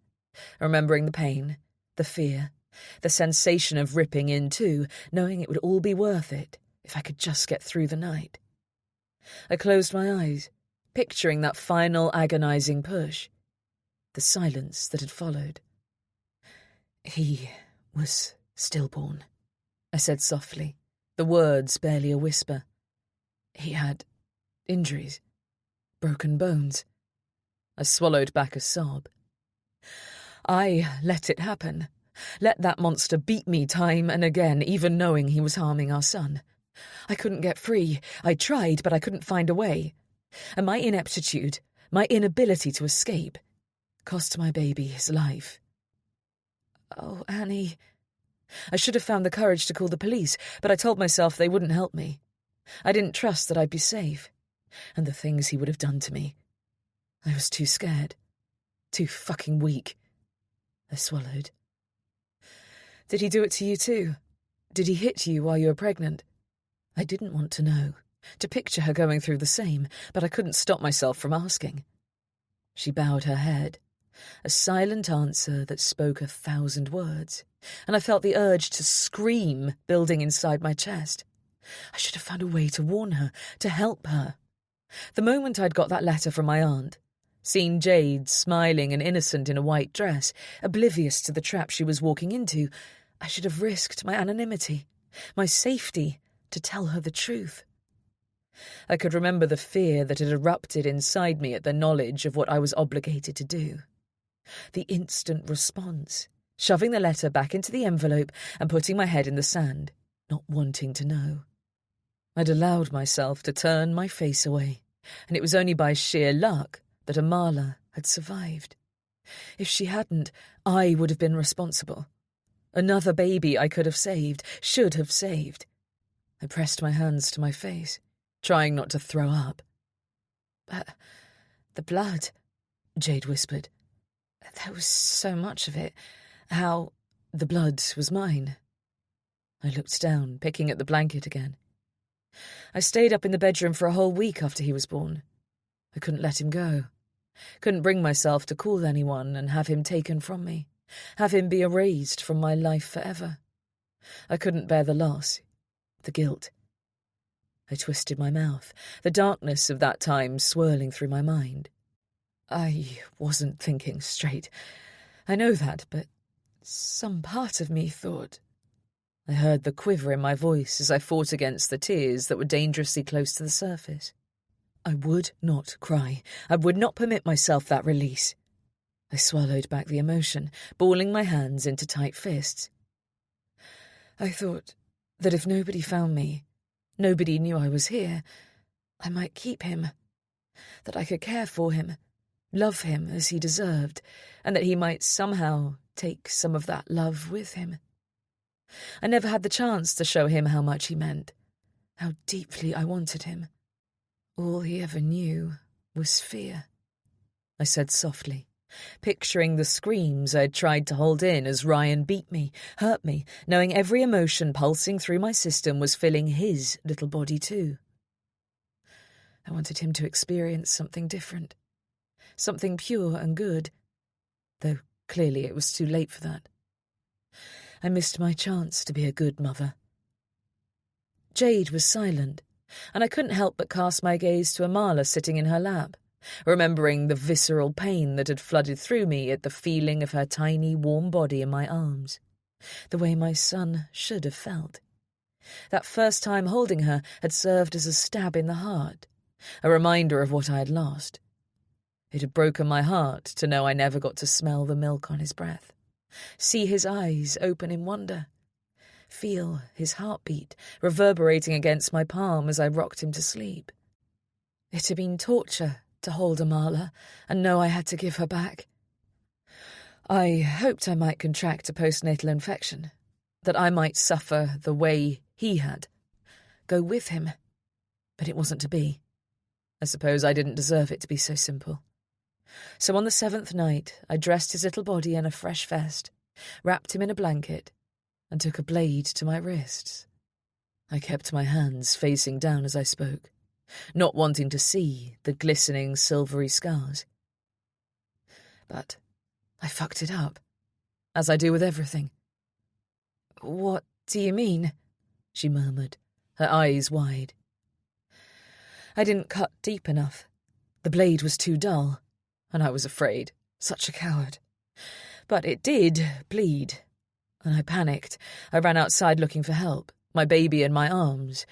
remembering the pain, the fear, the sensation of ripping in too, knowing it would all be worth it if I could just get through the night. I closed my eyes, picturing that final agonizing push, the silence that had followed. He was stillborn, I said softly, the words barely a whisper. He had injuries, broken bones. I swallowed back a sob. I let it happen. Let that monster beat me time and again, even knowing he was harming our son. I couldn't get free. I tried, but I couldn't find a way. And my ineptitude, my inability to escape, cost my baby his life. Oh, Annie. I should have found the courage to call the police, but I told myself they wouldn't help me. I didn't trust that I'd be safe. And the things he would have done to me. I was too scared. Too fucking weak. I swallowed. Did he do it to you too? Did he hit you while you were pregnant? I didn't want to know, to picture her going through the same, but I couldn't stop myself from asking. She bowed her head, a silent answer that spoke 1,000 words, and I felt the urge to scream building inside my chest. I should have found a way to warn her, to help her. The moment I'd got that letter from my aunt, seen Jade smiling and innocent in a white dress, oblivious to the trap she was walking into, I should have risked my anonymity, my safety, to tell her the truth. I could remember the fear that had erupted inside me at the knowledge of what I was obligated to do. The instant response, shoving the letter back into the envelope and putting my head in the sand, not wanting to know. I'd allowed myself to turn my face away, and it was only by sheer luck that Amala had survived. If she hadn't, I would have been responsible. Another baby I could have saved, should have saved. I pressed my hands to my face, trying not to throw up. But the blood, Jade whispered. There was so much of it. How the blood was mine. I looked down, picking at the blanket again. I stayed up in the bedroom for a whole week after he was born. I couldn't let him go. Couldn't bring myself to call anyone and have him taken from me, have him be erased from my life forever. I couldn't bear the loss, the guilt. I twisted my mouth, the darkness of that time swirling through my mind. I wasn't thinking straight. I know that, but some part of me thought... I heard the quiver in my voice as I fought against the tears that were dangerously close to the surface. I would not cry. I would not permit myself that release. I swallowed back the emotion, balling my hands into tight fists. I thought that if nobody found me, nobody knew I was here, I might keep him, that I could care for him, love him as he deserved, and that he might somehow take some of that love with him. I never had the chance to show him how much he meant, how deeply I wanted him. All he ever knew was fear, I said softly, picturing the screams I'd tried to hold in as Ryan beat me, hurt me, knowing every emotion pulsing through my system was filling his little body too. I wanted him to experience something different, something pure and good, though clearly it was too late for that. I missed my chance to be a good mother. Jade was silent, and I couldn't help but cast my gaze to Amala sitting in her lap, remembering the visceral pain that had flooded through me at the feeling of her tiny, warm body in my arms, the way my son should have felt. That first time holding her had served as a stab in the heart, a reminder of what I had lost. It had broken my heart to know I never got to smell the milk on his breath, see his eyes open in wonder, feel his heartbeat reverberating against my palm as I rocked him to sleep. It had been torture to hold Amala and know I had to give her back. I hoped I might contract a postnatal infection, that I might suffer the way he had, go with him, but it wasn't to be. I suppose I didn't deserve it to be so simple. So on the 7th night, I dressed his little body in a fresh vest, wrapped him in a blanket, and took a blade to my wrists. I kept my hands facing down as I spoke, not wanting to see the glistening silvery scars. But I fucked it up, as I do with everything. "What do you mean?" she murmured, her eyes wide. I didn't cut deep enough. The blade was too dull, and I was afraid, such a coward. But it did bleed, and I panicked. I ran outside looking for help, my baby in my arms,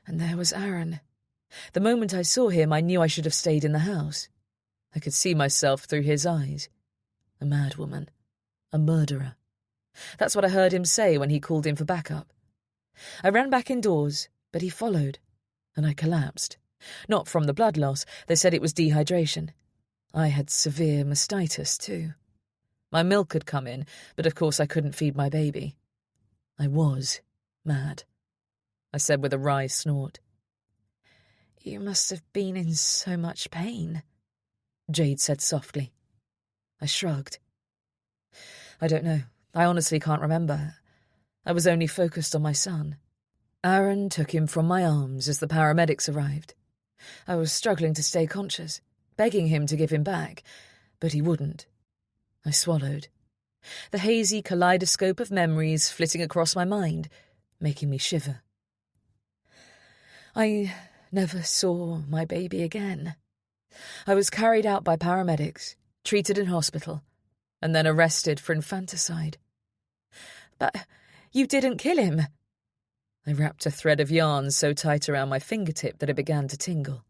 and there was Aaron. The moment I saw him, I knew I should have stayed in the house. I could see myself through his eyes. A madwoman. A murderer. That's what I heard him say when he called in for backup. I ran back indoors, but he followed, and I collapsed. Not from the blood loss, they said it was dehydration. I had severe mastitis, too. My milk had come in, but of course I couldn't feed my baby. I was mad, I said with a wry snort. "You must have been in so much pain," Jade said softly. I shrugged. "I don't know. I honestly can't remember. I was only focused on my son. Aaron took him from my arms as the paramedics arrived. I was struggling to stay conscious, begging him to give him back, but he wouldn't. I swallowed. The hazy kaleidoscope of memories flitting across my mind, making me shiver. I never saw my baby again. I was carried out by paramedics, treated in hospital, and then arrested for infanticide. But you didn't kill him. I wrapped a thread of yarn so tight around my fingertip that it began to tingle.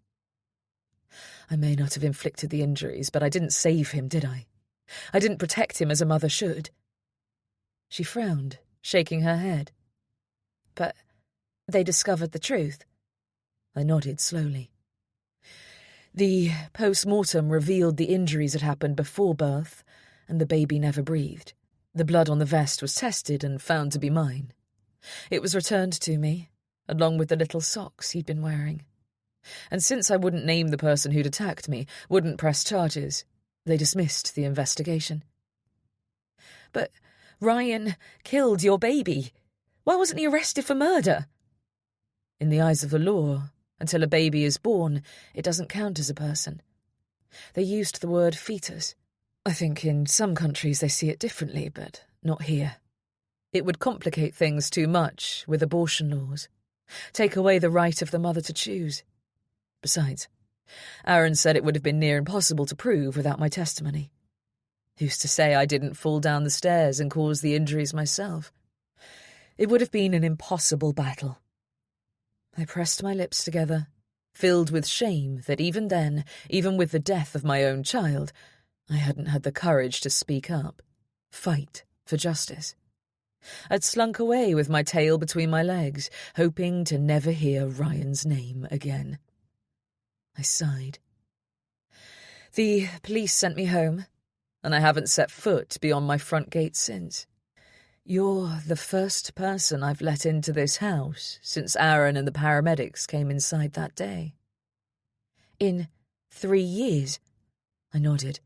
I may not have inflicted the injuries, but I didn't save him, did I? I didn't protect him as a mother should. She frowned, shaking her head. But they discovered the truth. I nodded slowly. The post-mortem revealed the injuries had happened before birth, and the baby never breathed. The blood on the vest was tested and found to be mine. It was returned to me, along with the little socks he'd been wearing. And since I wouldn't name the person who'd attacked me, wouldn't press charges, they dismissed the investigation. But Ryan killed your baby. Why wasn't he arrested for murder? In the eyes of the law, until a baby is born, it doesn't count as a person. They used the word fetus. I think in some countries they see it differently, but not here. It would complicate things too much with abortion laws, take away the right of the mother to choose. Besides, Aaron said it would have been near impossible to prove without my testimony. Who's to say I didn't fall down the stairs and cause the injuries myself? It would have been an impossible battle. I pressed my lips together, filled with shame that even then, even with the death of my own child, I hadn't had the courage to speak up, fight for justice. I'd slunk away with my tail between my legs, hoping to never hear Ryan's name again. I sighed. The police sent me home, and I haven't set foot beyond my front gate since. You're the first person I've let into this house since Aaron and the paramedics came inside that day. In 3 years, I nodded.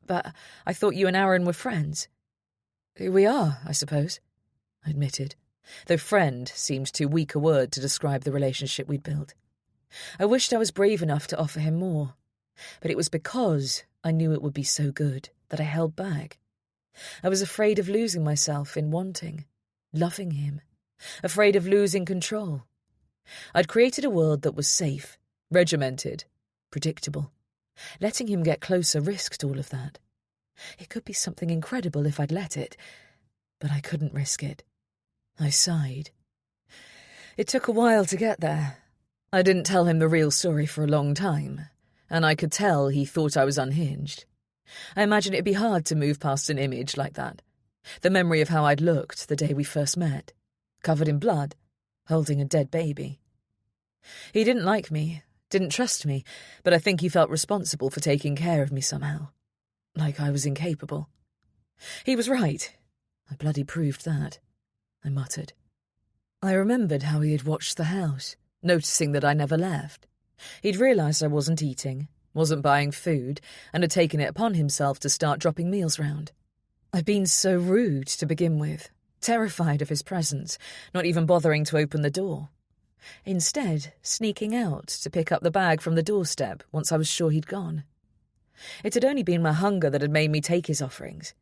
But I thought you and Aaron were friends. We are, I suppose, I admitted, though friend seemed too weak a word to describe the relationship we'd built. I wished I was brave enough to offer him more, but it was because I knew it would be so good that I held back. I was afraid of losing myself in wanting, loving him, afraid of losing control. I'd created a world that was safe, regimented, predictable. Letting him get closer risked all of that. It could be something incredible if I'd let it, but I couldn't risk it. I sighed. It took a while to get there. I didn't tell him the real story for a long time, and I could tell he thought I was unhinged. I imagine it'd be hard to move past an image like that. The memory of how I'd looked the day we first met, covered in blood, holding a dead baby. He didn't like me, didn't trust me, but I think he felt responsible for taking care of me somehow. Like I was incapable. He was right. I bloody proved that, I muttered. I remembered how he had watched the house, noticing that I never left. He'd realised I wasn't eating, wasn't buying food, and had taken it upon himself to start dropping meals round. I'd been so rude to begin with, terrified of his presence, not even bothering to open the door. Instead, sneaking out to pick up the bag from the doorstep once I was sure he'd gone. It had only been my hunger that had made me take his offerings.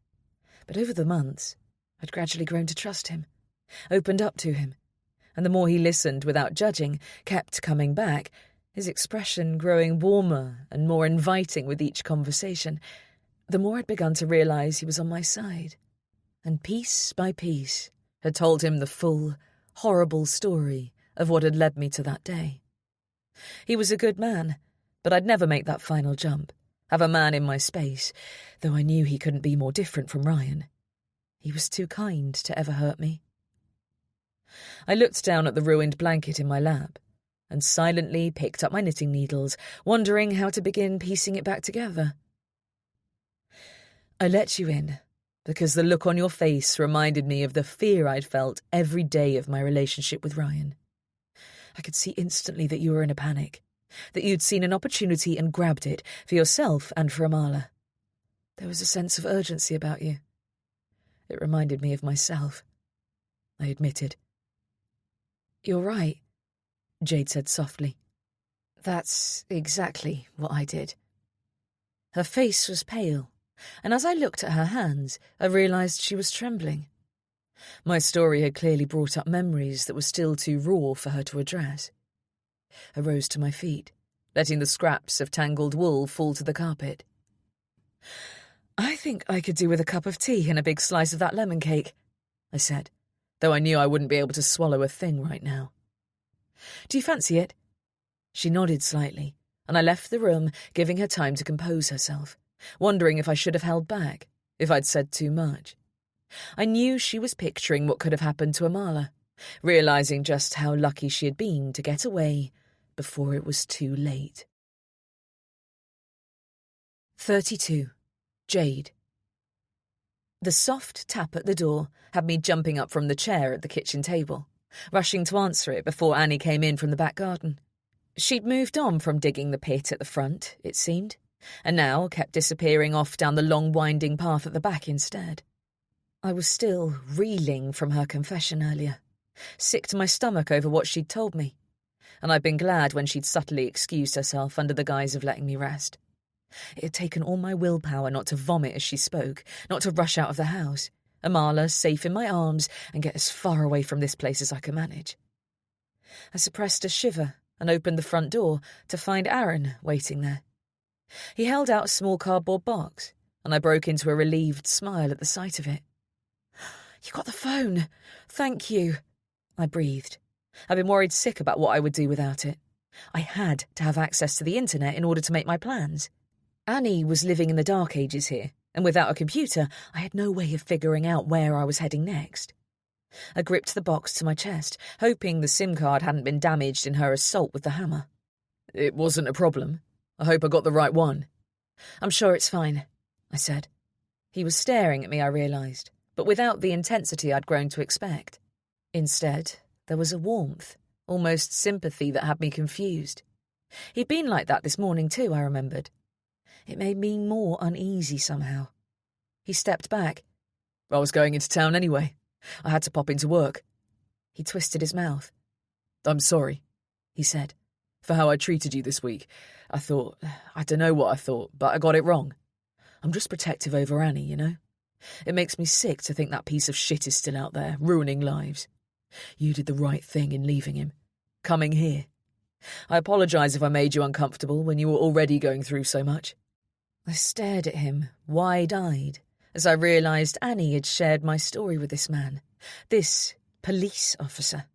But over the months, I'd gradually grown to trust him, opened up to him, and the more he listened without judging, kept coming back, his expression growing warmer and more inviting with each conversation, the more I'd begun to realise he was on my side, and piece by piece had told him the full, horrible story of what had led me to that day. He was a good man, but I'd never make that final jump, have a man in my space, though I knew he couldn't be more different from Ryan. He was too kind to ever hurt me. I looked down at the ruined blanket in my lap and silently picked up my knitting needles, wondering how to begin piecing it back together. I let you in because the look on your face reminded me of the fear I'd felt every day of my relationship with Ryan. I could see instantly that you were in a panic, that you'd seen an opportunity and grabbed it, for yourself and for Amala. There was a sense of urgency about you. It reminded me of myself, I admitted. You're right, Jade said softly. That's exactly what I did. Her face was pale, and as I looked at her hands, I realised she was trembling. My story had clearly brought up memories that were still too raw for her to address. I rose to my feet, letting the scraps of tangled wool fall to the carpet. I think I could do with a cup of tea and a big slice of that lemon cake, I said, though I knew I wouldn't be able to swallow a thing right now. Do you fancy it? She nodded slightly, and I left the room, giving her time to compose herself, wondering if I should have held back, if I'd said too much. I knew she was picturing what could have happened to Amala, realising just how lucky she had been to get away before it was too late. 32. Jade. The soft tap at the door had me jumping up from the chair at the kitchen table, rushing to answer it before Annie came in from the back garden. She'd moved on from digging the pit at the front, it seemed, and now kept disappearing off down the long winding path at the back instead. I was still reeling from her confession earlier, sick to my stomach over what she'd told me, and I'd been glad when she'd subtly excused herself under the guise of letting me rest. It had taken all my willpower not to vomit as she spoke, not to rush out of the house, Amala safe in my arms, and get as far away from this place as I could manage. I suppressed a shiver and opened the front door to find Aaron waiting there. He held out a small cardboard box, and I broke into a relieved smile at the sight of it. "You got the phone. Thank you," I breathed. I'd been worried sick about what I would do without it. I had to have access to the internet in order to make my plans. Annie was living in the dark ages here, and without a computer, I had no way of figuring out where I was heading next. I gripped the box to my chest, hoping the SIM card hadn't been damaged in her assault with the hammer. "It wasn't a problem. I hope I got the right one." "I'm sure it's fine," I said. He was staring at me, I realised, but without the intensity I'd grown to expect. Instead, there was a warmth, almost sympathy that had me confused. He'd been like that this morning too, I remembered. It made me more uneasy somehow. He stepped back. "I was going into town anyway. I had to pop into work." He twisted his mouth. "I'm sorry," he said, "for how I treated you this week. I don't know what I thought, but I got it wrong. I'm just protective over Annie, you know? It makes me sick to think that piece of shit is still out there, ruining lives. You did the right thing in leaving him, coming here. I apologise if I made you uncomfortable when you were already going through so much." I stared at him, wide-eyed, as I realised Annie had shared my story with this man, this police officer.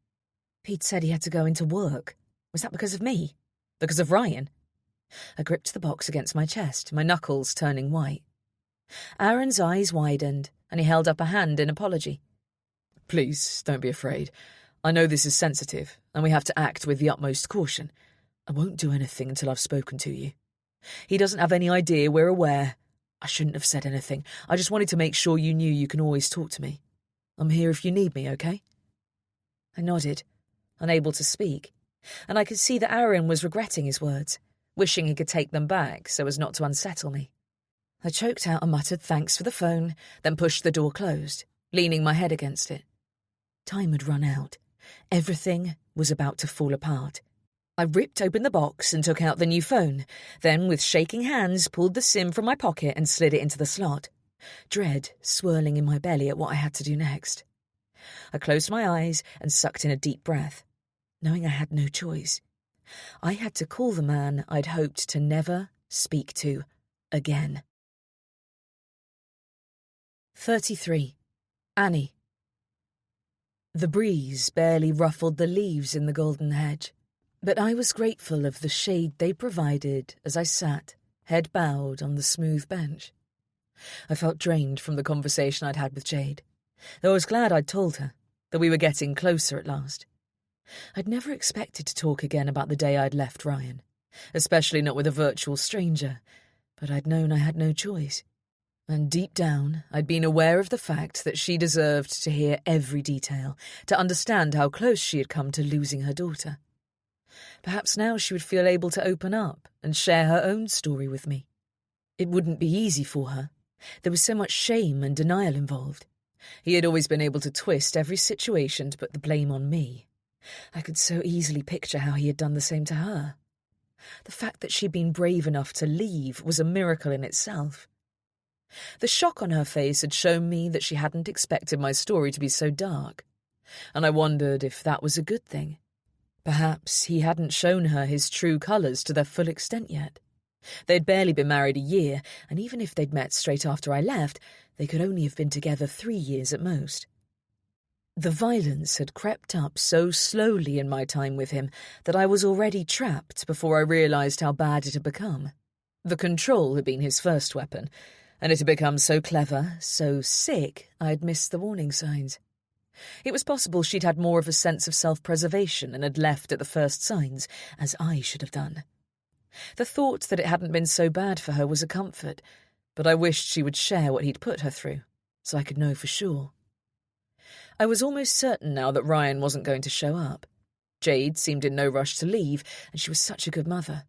He'd said he had to go into work. Was that because of me? Because of Ryan? I gripped the box against my chest, my knuckles turning white. Aaron's eyes widened, and he held up a hand in apology. "Please, don't be afraid. I know this is sensitive, and we have to act with the utmost caution. I won't do anything until I've spoken to you. He doesn't have any idea we're aware. I shouldn't have said anything. I just wanted to make sure you knew you can always talk to me. I'm here if you need me, okay?" I nodded, unable to speak, and I could see that Aaron was regretting his words, wishing he could take them back so as not to unsettle me. I choked out a muttered thanks for the phone, then pushed the door closed, leaning my head against it. Time had run out. Everything was about to fall apart. I ripped open the box and took out the new phone, then with shaking hands pulled the SIM from my pocket and slid it into the slot, dread swirling in my belly at what I had to do next. I closed my eyes and sucked in a deep breath, knowing I had no choice. I had to call the man I'd hoped to never speak to again. 33. Annie. The breeze barely ruffled the leaves in the golden hedge, but I was grateful of the shade they provided as I sat, head bowed on the smooth bench. I felt drained from the conversation I'd had with Jade, though I was glad I'd told her, that we were getting closer at last. I'd never expected to talk again about the day I'd left Ryan, especially not with a virtual stranger, but I'd known I had no choice. And deep down, I'd been aware of the fact that she deserved to hear every detail, to understand how close she had come to losing her daughter. Perhaps now she would feel able to open up and share her own story with me. It wouldn't be easy for her. There was so much shame and denial involved. He had always been able to twist every situation to put the blame on me. I could so easily picture how he had done the same to her. The fact that she'd been brave enough to leave was a miracle in itself. The shock on her face had shown me that she hadn't expected my story to be so dark, and I wondered if that was a good thing. Perhaps he hadn't shown her his true colours to their full extent yet. They'd barely been married a year, and even if they'd met straight after I left, they could only have been together 3 years at most. The violence had crept up so slowly in my time with him that I was already trapped before I realised how bad it had become. The control had been his first weapon, and it had become so clever, so sick, I'd missed the warning signs. It was possible she'd had more of a sense of self-preservation and had left at the first signs, as I should have done. The thought that it hadn't been so bad for her was a comfort, but I wished she would share what he'd put her through, so I could know for sure. I was almost certain now that Ryan wasn't going to show up. Jade seemed in no rush to leave, and she was such a good mother.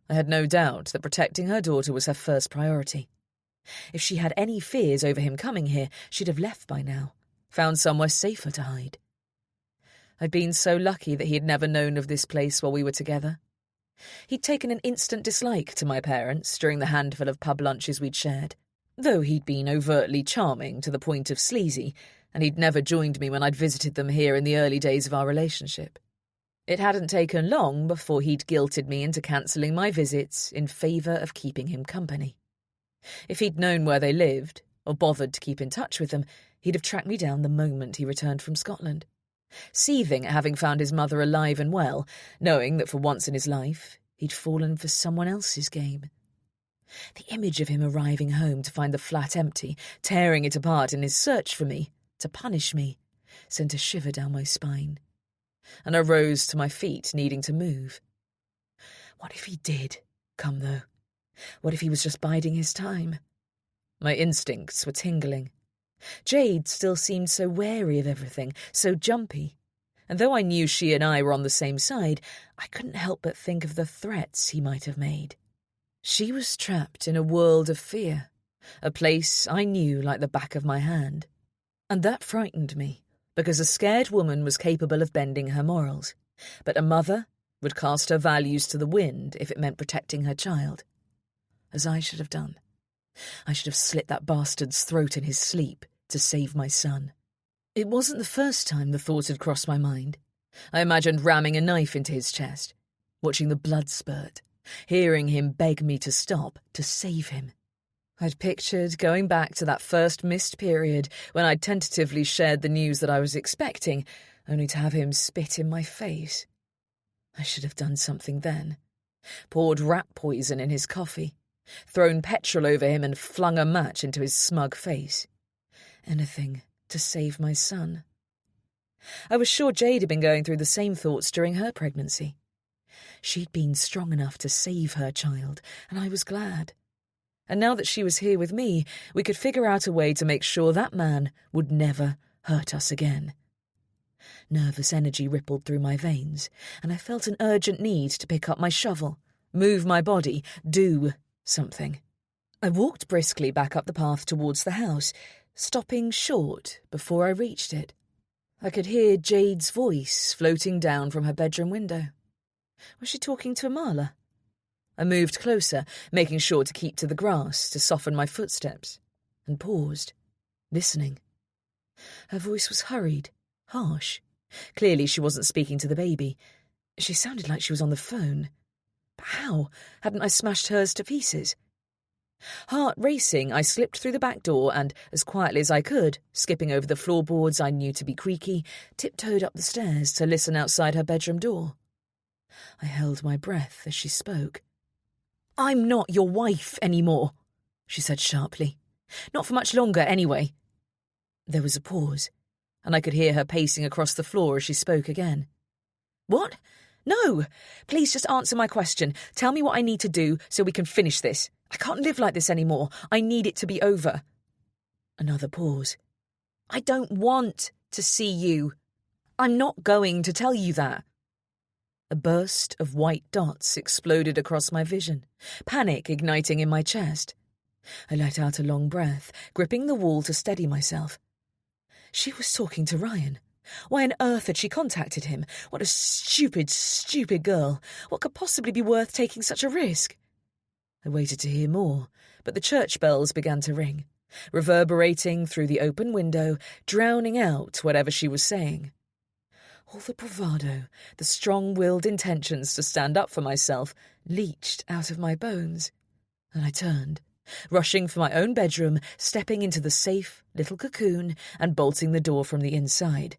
I had no doubt that protecting her daughter was her first priority. If she had any fears over him coming here, she'd have left by now, found somewhere safer to hide. I'd been so lucky that he had never known of this place while we were together. He'd taken an instant dislike to my parents during the handful of pub lunches we'd shared, though he'd been overtly charming to the point of sleazy, and he'd never joined me when I'd visited them here in the early days of our relationship. It hadn't taken long before he'd guilted me into cancelling my visits in favour of keeping him company. If he'd known where they lived, or bothered to keep in touch with them, he'd have tracked me down the moment he returned from Scotland. Seething at having found his mother alive and well, knowing that for once in his life he'd fallen for someone else's game. The image of him arriving home to find the flat empty, tearing it apart in his search for me, to punish me, sent a shiver down my spine. And I rose to my feet, needing to move. What if he did come, though? What if he was just biding his time? My instincts were tingling. Jade still seemed so wary of everything, so jumpy, and though I knew she and I were on the same side, I couldn't help but think of the threats he might have made. She was trapped in a world of fear, a place I knew like the back of my hand. And that frightened me, because a scared woman was capable of bending her morals, but a mother would cast her values to the wind if it meant protecting her child. As I should have done. I should have slit that bastard's throat in his sleep to save my son. It wasn't the first time the thought had crossed my mind. I imagined ramming a knife into his chest, watching the blood spurt, hearing him beg me to stop, to save him. I'd pictured going back to that first missed period when I'd tentatively shared the news that I was expecting, only to have him spit in my face. I should have done something then. Poured rat poison in his coffee, thrown petrol over him and flung a match into his smug face. Anything to save my son. I was sure Jade had been going through the same thoughts during her pregnancy. She'd been strong enough to save her child, and I was glad. And now that she was here with me, we could figure out a way to make sure that man would never hurt us again. Nervous energy rippled through my veins, and I felt an urgent need to pick up my shovel, move my body, do something. I walked briskly back up the path towards the house, stopping short before I reached it. I could hear Jade's voice floating down from her bedroom window. Was she talking to Amala? I moved closer, making sure to keep to the grass to soften my footsteps, and paused, listening. Her voice was hurried, harsh. Clearly she wasn't speaking to the baby. She sounded like she was on the phone. But how? Hadn't I smashed hers to pieces? Heart racing, I slipped through the back door and, as quietly as I could, skipping over the floorboards I knew to be creaky, tiptoed up the stairs to listen outside her bedroom door. I held my breath as she spoke. "I'm not your wife anymore," she said sharply. "Not for much longer, anyway." There was a pause, and I could hear her pacing across the floor as she spoke again. "What? No! Please just answer my question. Tell me what I need to do so we can finish this. I can't live like this anymore. I need it to be over." Another pause. "I don't want to see you. I'm not going to tell you that." A burst of white dots exploded across my vision, panic igniting in my chest. I let out a long breath, gripping the wall to steady myself. She was talking to Ryan. Why on earth had she contacted him? What a stupid, stupid girl. What could possibly be worth taking such a risk? I waited to hear more, but the church bells began to ring, reverberating through the open window, drowning out whatever she was saying. All the bravado, the strong-willed intentions to stand up for myself, leached out of my bones, and I turned, rushing for my own bedroom, stepping into the safe little cocoon and bolting the door from the inside.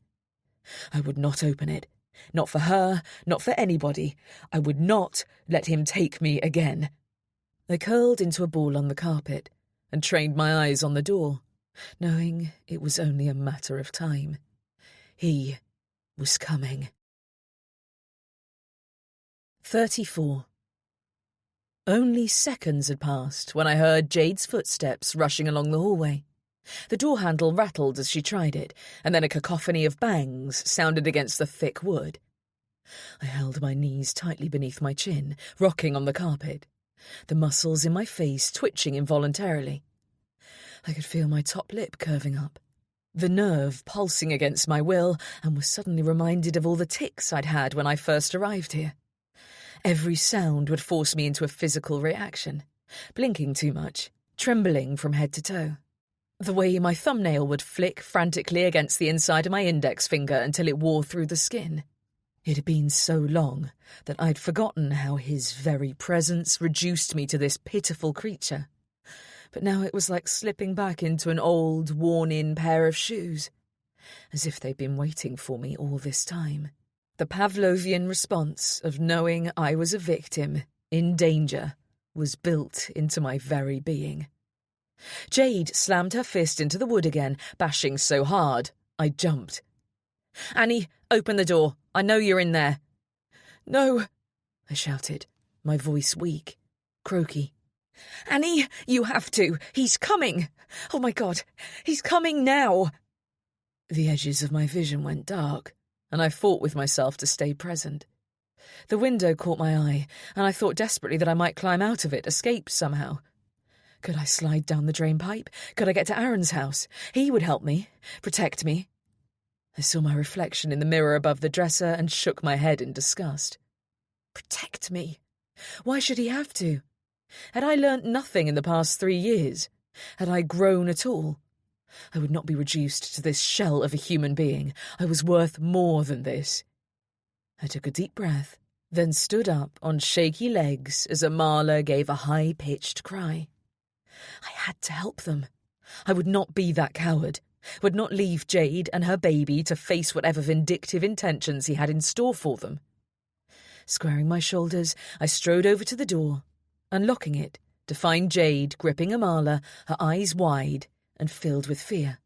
I would not open it. Not for her, not for anybody. I would not let him take me again. I curled into a ball on the carpet and trained my eyes on the door, knowing it was only a matter of time. He was coming. 34. Only seconds had passed when I heard Jade's footsteps rushing along the hallway. The door handle rattled as she tried it, and then a cacophony of bangs sounded against the thick wood. I held my knees tightly beneath my chin, rocking on the carpet, the muscles in my face twitching involuntarily. I could feel my top lip curving up, the nerve pulsing against my will, and was suddenly reminded of all the tics I'd had when I first arrived here. Every sound would force me into a physical reaction, blinking too much, trembling from head to toe. The way my thumbnail would flick frantically against the inside of my index finger until it wore through the skin. It had been so long that I'd forgotten how his very presence reduced me to this pitiful creature. But now it was like slipping back into an old, worn-in pair of shoes, as if they'd been waiting for me all this time. The Pavlovian response of knowing I was a victim, in danger, was built into my very being. Jade slammed her fist into the wood again, bashing so hard I jumped. "Annie, open the door. I know you're in there." "No," I shouted, my voice weak, croaky. "Annie, you have to. He's coming. Oh my God, he's coming now." The edges of my vision went dark, and I fought with myself to stay present. The window caught my eye, and I thought desperately that I might climb out of it, escape somehow. Could I slide down the drain pipe? Could I get to Aaron's house? He would help me, protect me. I saw my reflection in the mirror above the dresser and shook my head in disgust. Protect me? Why should he have to? Had I learnt nothing in the past 3 years? Had I grown at all? I would not be reduced to this shell of a human being. I was worth more than this. I took a deep breath, then stood up on shaky legs as Amala gave a high-pitched cry. I had to help them. I would not be that coward, would not leave Jade and her baby to face whatever vindictive intentions he had in store for them. Squaring my shoulders, I strode over to the door, unlocking it to find Jade gripping Amala, her eyes wide and filled with fear.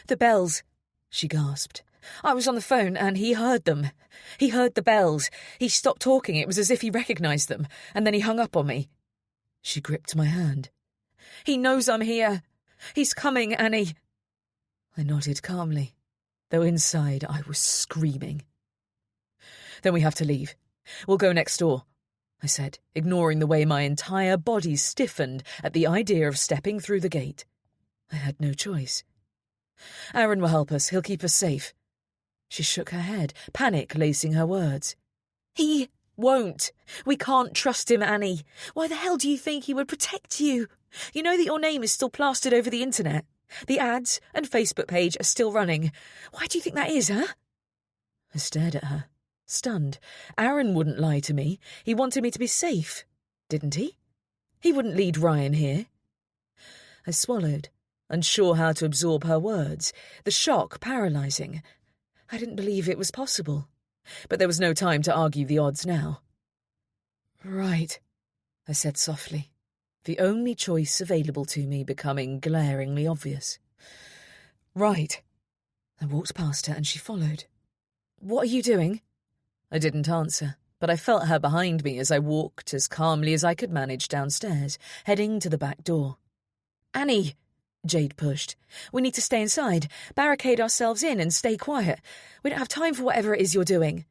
"The bells," she gasped. "I was on the phone and he heard them. He heard the bells. He stopped talking. It was as if he recognised them, and then he hung up on me." She gripped my hand. "He knows I'm here. He's coming, Annie." I nodded calmly, though inside I was screaming. "Then we have to leave. We'll go next door. I said, ignoring the way my entire body stiffened at the idea of stepping through the gate. I had no choice. Aaron will help us. He'll keep us safe. She shook her head, panic lacing her words. He won't. We can't trust him, Annie. Why the hell do you think he would protect you? You know that your name is still plastered over the internet. The ads and Facebook page are still running. Why do you think that is, huh? I stared at her, stunned. Aaron wouldn't lie to me. He wanted me to be safe, didn't he? He wouldn't lead Ryan here. I swallowed, unsure how to absorb her words, the shock paralysing. I didn't believe it was possible, but there was no time to argue the odds now. Right, I said softly, the only choice available to me becoming glaringly obvious. Right. I walked past her and she followed. What are you doing? I didn't answer, but I felt her behind me as I walked as calmly as I could manage downstairs, heading to the back door. Annie, Jade pushed. We need to stay inside, barricade ourselves in and stay quiet. We don't have time for whatever it is you're doing.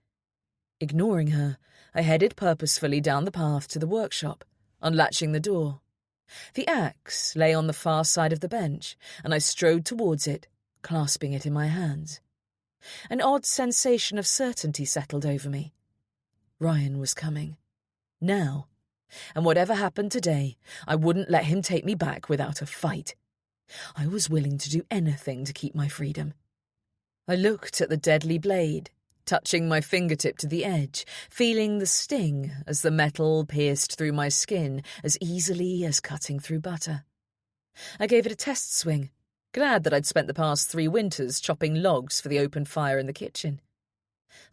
Ignoring her, I headed purposefully down the path to the workshop, unlatching the door. The axe lay on the far side of the bench, and I strode towards it, clasping it in my hands. An odd sensation of certainty settled over me. Ryan was coming. Now. And whatever happened today, I wouldn't let him take me back without a fight. I was willing to do anything to keep my freedom. I looked at the deadly blade, touching my fingertip to the edge, feeling the sting as the metal pierced through my skin as easily as cutting through butter. I gave it a test swing, glad that I'd spent the past 3 winters chopping logs for the open fire in the kitchen.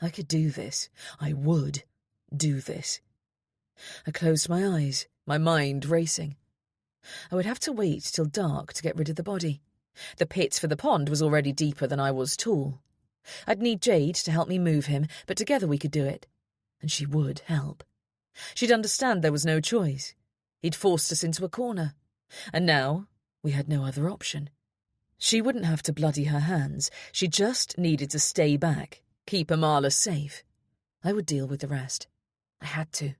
I could do this. I would do this. I closed my eyes, my mind racing. I would have to wait till dark to get rid of the body. The pit for the pond was already deeper than I was tall. I'd need Jade to help me move him, but together we could do it. And she would help. She'd understand there was no choice. He'd forced us into a corner. And now we had no other option. She wouldn't have to bloody her hands. She just needed to stay back, keep Amala safe. I would deal with the rest. I had to.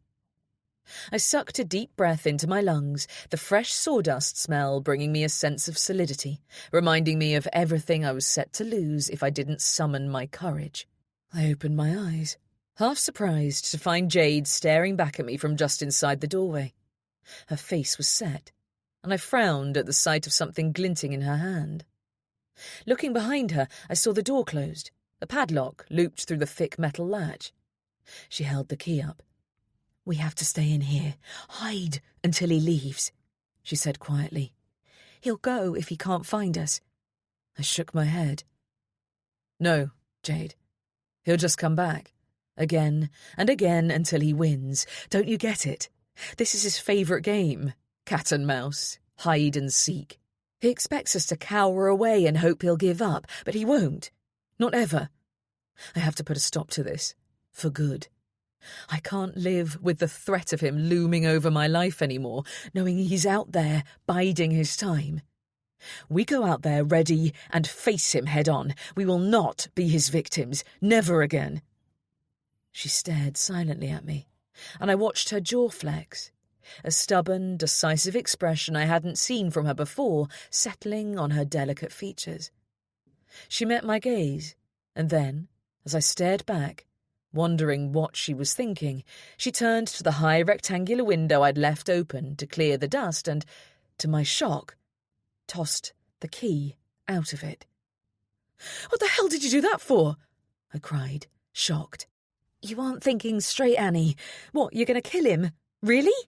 I sucked a deep breath into my lungs, the fresh sawdust smell bringing me a sense of solidity, reminding me of everything I was set to lose if I didn't summon my courage. I opened my eyes, half surprised to find Jade staring back at me from just inside the doorway. Her face was set, and I frowned at the sight of something glinting in her hand. Looking behind her, I saw the door closed, a padlock looped through the thick metal latch. She held the key up. We have to stay in here. Hide until he leaves, she said quietly. He'll go if he can't find us. I shook my head. No, Jade. He'll just come back. Again and again until he wins. Don't you get it? This is his favourite game. Cat and mouse. Hide and seek. He expects us to cower away and hope he'll give up, but he won't. Not ever. I have to put a stop to this. For good. I can't live with the threat of him looming over my life anymore, knowing he's out there biding his time. We go out there ready and face him head on. We will not be his victims, never again. She stared silently at me, and I watched her jaw flex, a stubborn, decisive expression I hadn't seen from her before settling on her delicate features. She met my gaze, and then, as I stared back, wondering what she was thinking, she turned to the high rectangular window I'd left open to clear the dust and, to my shock, tossed the key out of it. What the hell did you do that for? I cried, shocked. You aren't thinking straight, Annie. What, you're going to kill him? Really?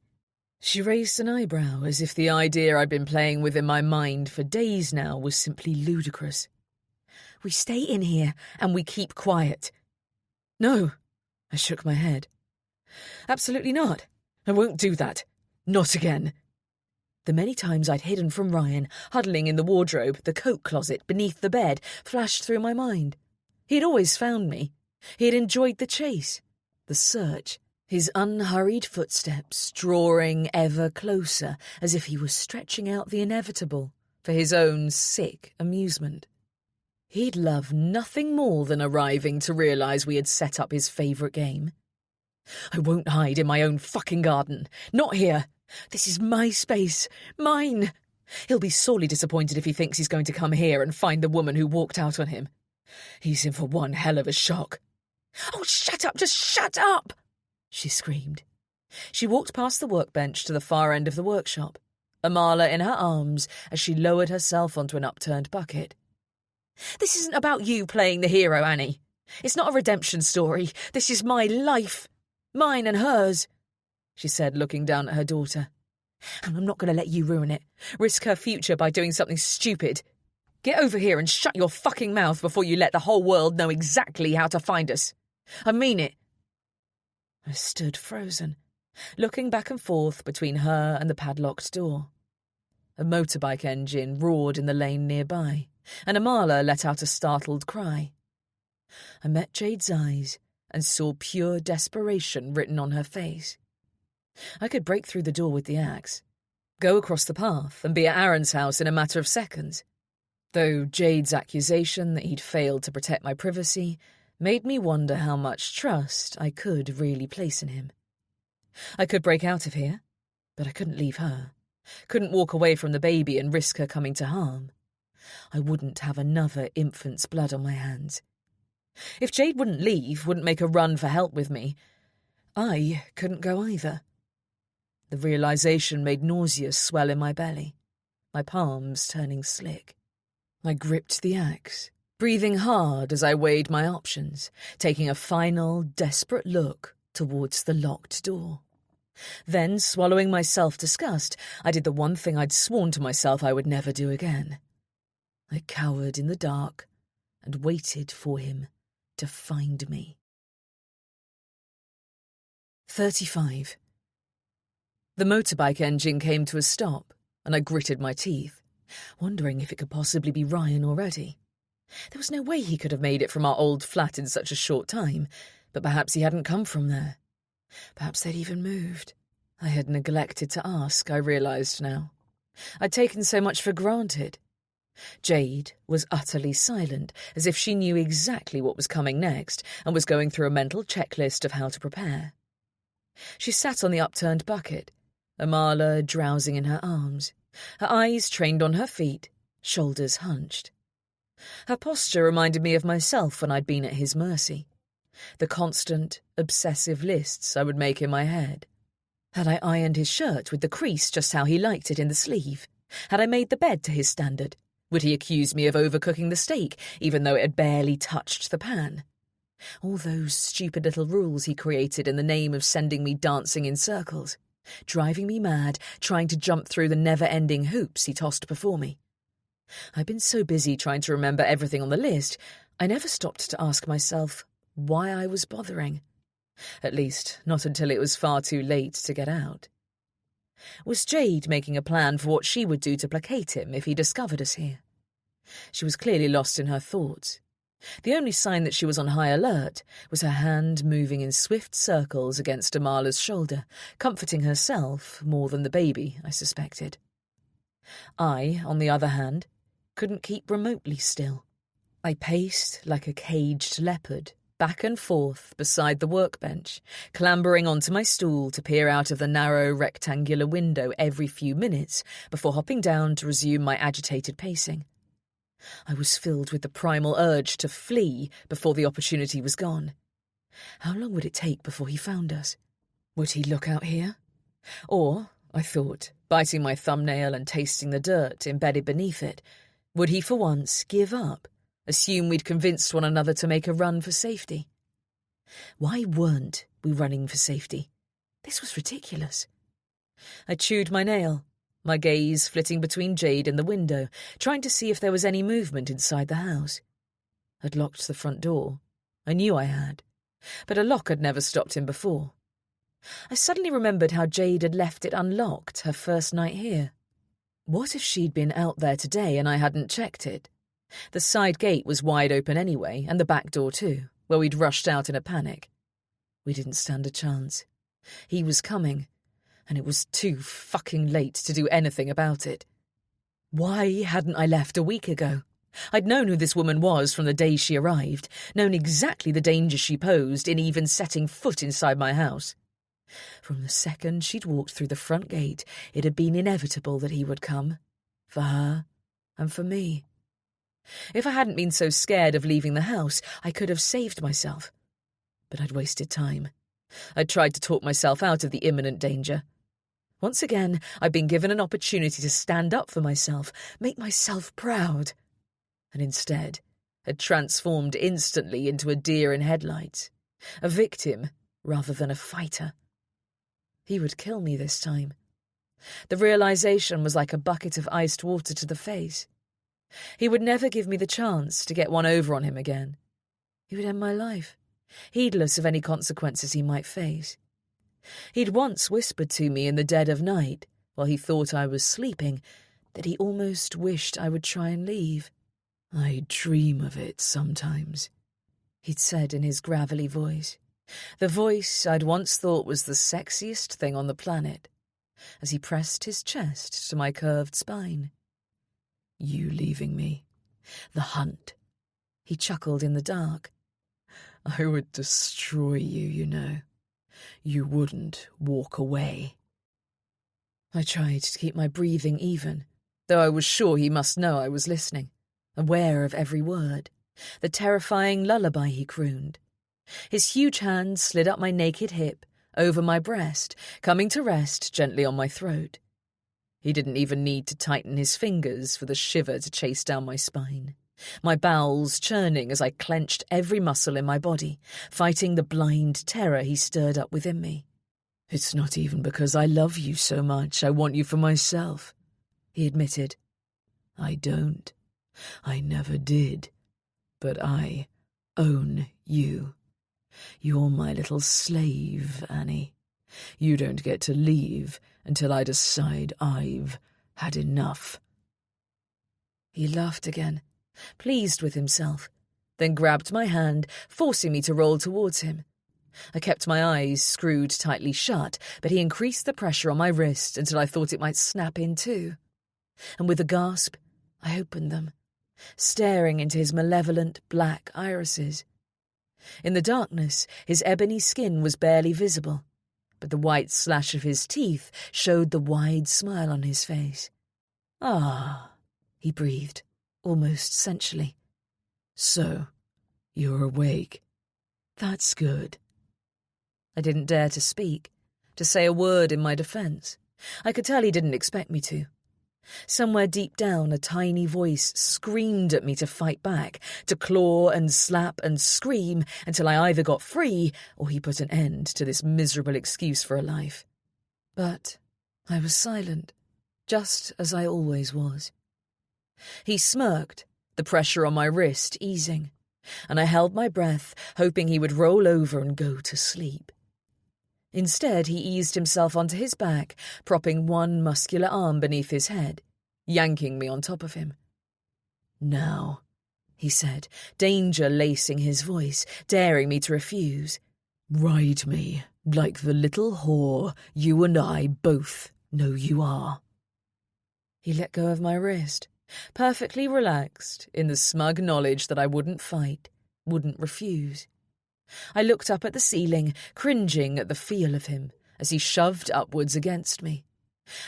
She raised an eyebrow as if the idea I'd been playing with in my mind for days now was simply ludicrous. We stay in here and we keep quiet. No, I shook my head. Absolutely not. I won't do that. Not again. The many times I'd hidden from Ryan, huddling in the wardrobe, the coat closet, beneath the bed, flashed through my mind. He'd always found me. He had enjoyed the chase, the search, his unhurried footsteps drawing ever closer as if he was stretching out the inevitable for his own sick amusement. He'd love nothing more than arriving to realise we had set up his favourite game. I won't hide in my own fucking garden. Not here. This is my space. Mine. He'll be sorely disappointed if he thinks he's going to come here and find the woman who walked out on him. He's in for one hell of a shock. Oh, shut up! Just shut up! She screamed. She walked past the workbench to the far end of the workshop, Amala in her arms as she lowered herself onto an upturned bucket. This isn't about you playing the hero, Annie. It's not a redemption story. This is my life. Mine and hers, she said, looking down at her daughter. And I'm not going to let you ruin it. Risk her future by doing something stupid. Get over here and shut your fucking mouth before you let the whole world know exactly how to find us. I mean it. I stood frozen, looking back and forth between her and the padlocked door. A motorbike engine roared in the lane nearby, and Amala let out a startled cry. I met Jade's eyes and saw pure desperation written on her face. I could break through the door with the axe, go across the path and be at Aaron's house in a matter of seconds, though Jade's accusation that he'd failed to protect my privacy made me wonder how much trust I could really place in him. I could break out of here, but I couldn't leave her, couldn't walk away from the baby and risk her coming to harm. I wouldn't have another infant's blood on my hands. If Jade wouldn't leave, wouldn't make a run for help with me, I couldn't go either. The realization made nausea swell in my belly, my palms turning slick. I gripped the axe, breathing hard as I weighed my options, taking a final, desperate look towards the locked door. Then, swallowing my self-disgust, I did the one thing I'd sworn to myself I would never do again. I cowered in the dark and waited for him to find me. 35. The motorbike engine came to a stop, and I gritted my teeth, wondering if it could possibly be Ryan already. There was no way he could have made it from our old flat in such a short time, but perhaps he hadn't come from there. Perhaps they'd even moved. I had neglected to ask, I realised now. I'd taken so much for granted. Jade was utterly silent, as if she knew exactly what was coming next and was going through a mental checklist of how to prepare. She sat on the upturned bucket, Amala drowsing in her arms, her eyes trained on her feet, shoulders hunched. Her posture reminded me of myself when I'd been at his mercy. The constant, obsessive lists I would make in my head. Had I ironed his shirt with the crease just how he liked it in the sleeve? Had I made the bed to his standard? Would he accuse me of overcooking the steak, even though it had barely touched the pan? All those stupid little rules he created in the name of sending me dancing in circles, driving me mad, trying to jump through the never-ending hoops he tossed before me. I'd been so busy trying to remember everything on the list, I never stopped to ask myself why I was bothering. At least, not until it was far too late to get out. Was Jade making a plan for what she would do to placate him if he discovered us here? She was clearly lost in her thoughts. The only sign that she was on high alert was her hand moving in swift circles against Amala's shoulder, comforting herself more than the baby, I suspected. I, on the other hand, couldn't keep remotely still. I paced like a caged leopard, back and forth beside the workbench, clambering onto my stool to peer out of the narrow rectangular window every few minutes before hopping down to resume my agitated pacing. I was filled with the primal urge to flee before the opportunity was gone. How long would it take before he found us? Would he look out here? Or, I thought, biting my thumbnail and tasting the dirt embedded beneath it, would he for once give up, assume we'd convinced one another to make a run for safety? Why weren't we running for safety? This was ridiculous. I chewed my nail, my gaze flitting between Jade and the window, trying to see if there was any movement inside the house. I'd locked the front door. I knew I had, but a lock had never stopped him before. I suddenly remembered how Jade had left it unlocked her first night here. What if she'd been out there today and I hadn't checked it? The side gate was wide open anyway, and the back door too, where we'd rushed out in a panic. We didn't stand a chance. He was coming, and it was too fucking late to do anything about it. Why hadn't I left a week ago? I'd known who this woman was from the day she arrived, known exactly the danger she posed in even setting foot inside my house. From the second she'd walked through the front gate, it had been inevitable that he would come. For her and for me. If I hadn't been so scared of leaving the house, I could have saved myself. But I'd wasted time. I'd tried to talk myself out of the imminent danger. Once again, I'd been given an opportunity to stand up for myself, make myself proud. And instead, had transformed instantly into a deer in headlights, a victim rather than a fighter. He would kill me this time. The realization was like a bucket of iced water to the face. He would never give me the chance to get one over on him again. He would end my life, heedless of any consequences he might face. He'd once whispered to me in the dead of night, while he thought I was sleeping, that he almost wished I would try and leave. "I dream of it sometimes," he'd said in his gravelly voice, the voice I'd once thought was the sexiest thing on the planet, as he pressed his chest to my curved spine. "You leaving me. The hunt." He chuckled in the dark. "I would destroy you, you know. You wouldn't walk away." I tried to keep my breathing even, though I was sure he must know I was listening, aware of every word, the terrifying lullaby he crooned. His huge hand slid up my naked hip, over my breast, coming to rest gently on my throat. He didn't even need to tighten his fingers for the shiver to chase down my spine, my bowels churning as I clenched every muscle in my body, fighting the blind terror he stirred up within me. "It's not even because I love you so much I want you for myself," he admitted. "I don't. I never did. But I own you. You're my little slave, Annie. You don't get to leave until I decide I've had enough." He laughed again, pleased with himself, then grabbed my hand, forcing me to roll towards him. I kept my eyes screwed tightly shut, but he increased the pressure on my wrist until I thought it might snap in too. And with a gasp, I opened them, staring into his malevolent black irises. In the darkness, his ebony skin was barely visible, but the white slash of his teeth showed the wide smile on his face. "Ah," he breathed, almost sensually. "So, you're awake. That's good." I didn't dare to speak, to say a word in my defence. I could tell he didn't expect me to. Somewhere deep down, a tiny voice screamed at me to fight back, to claw and slap and scream until I either got free or he put an end to this miserable excuse for a life. But I was silent, just as I always was. He smirked, the pressure on my wrist easing, and I held my breath, hoping he would roll over and go to sleep. Instead, he eased himself onto his back, propping one muscular arm beneath his head, yanking me on top of him. "Now," he said, danger lacing his voice, daring me to refuse. "Ride me like the little whore you and I both know you are." He let go of my wrist, perfectly relaxed in the smug knowledge that I wouldn't fight, wouldn't refuse. I looked up at the ceiling, cringing at the feel of him, as he shoved upwards against me.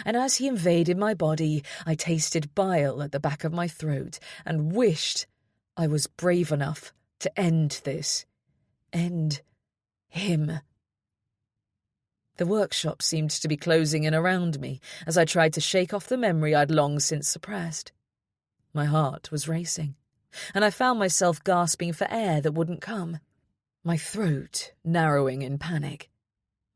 And as he invaded my body, I tasted bile at the back of my throat and wished I was brave enough to end this. End him. The workshop seemed to be closing in around me as I tried to shake off the memory I'd long since suppressed. My heart was racing, and I found myself gasping for air that wouldn't come. My throat narrowing in panic.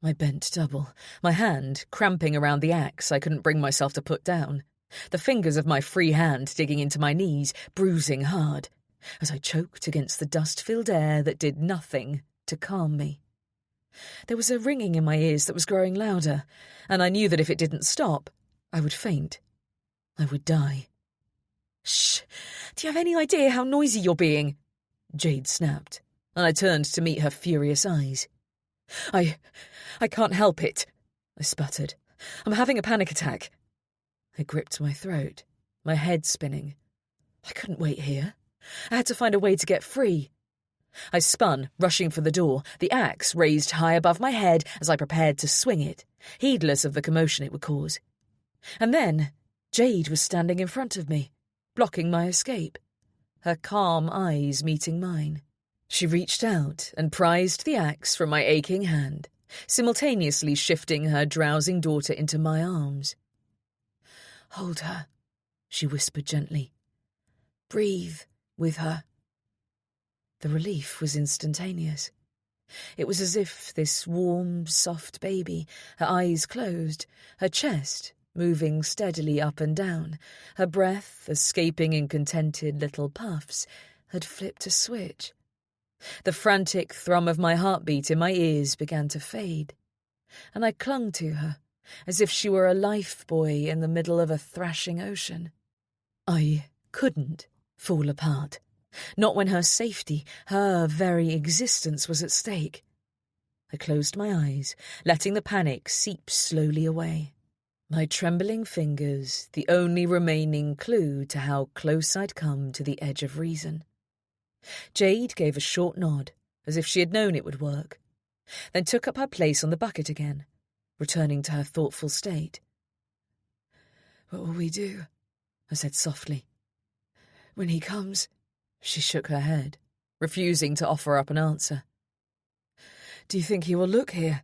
I bent double, my hand cramping around the axe I couldn't bring myself to put down, the fingers of my free hand digging into my knees, bruising hard, as I choked against the dust-filled air that did nothing to calm me. There was a ringing in my ears that was growing louder, and I knew that if it didn't stop, I would faint. I would die. "Shh! Do you have any idea how noisy you're being?" Jade snapped, and I turned to meet her furious eyes. I can't help it," I sputtered. "I'm having a panic attack." I gripped my throat, my head spinning. I couldn't wait here. I had to find a way to get free. I spun, rushing for the door, the axe raised high above my head as I prepared to swing it, heedless of the commotion it would cause. And then Jade was standing in front of me, blocking my escape, her calm eyes meeting mine. She reached out and prized the axe from my aching hand, simultaneously shifting her drowsing daughter into my arms. "Hold her," she whispered gently. "Breathe with her." The relief was instantaneous. It was as if this warm, soft baby, her eyes closed, her chest moving steadily up and down, her breath escaping in contented little puffs, had flipped a switch. The frantic thrum of my heartbeat in my ears began to fade, and I clung to her as if she were a life buoy in the middle of a thrashing ocean. I couldn't fall apart, not when her safety, her very existence was at stake. I closed my eyes, letting the panic seep slowly away. My trembling fingers, the only remaining clue to how close I'd come to the edge of reason. Jade gave a short nod, as if she had known it would work, then took up her place on the bucket again, returning to her thoughtful state. "What will we do?" I said softly. "When he comes—" She shook her head, refusing to offer up an answer. "Do you think he will look here?"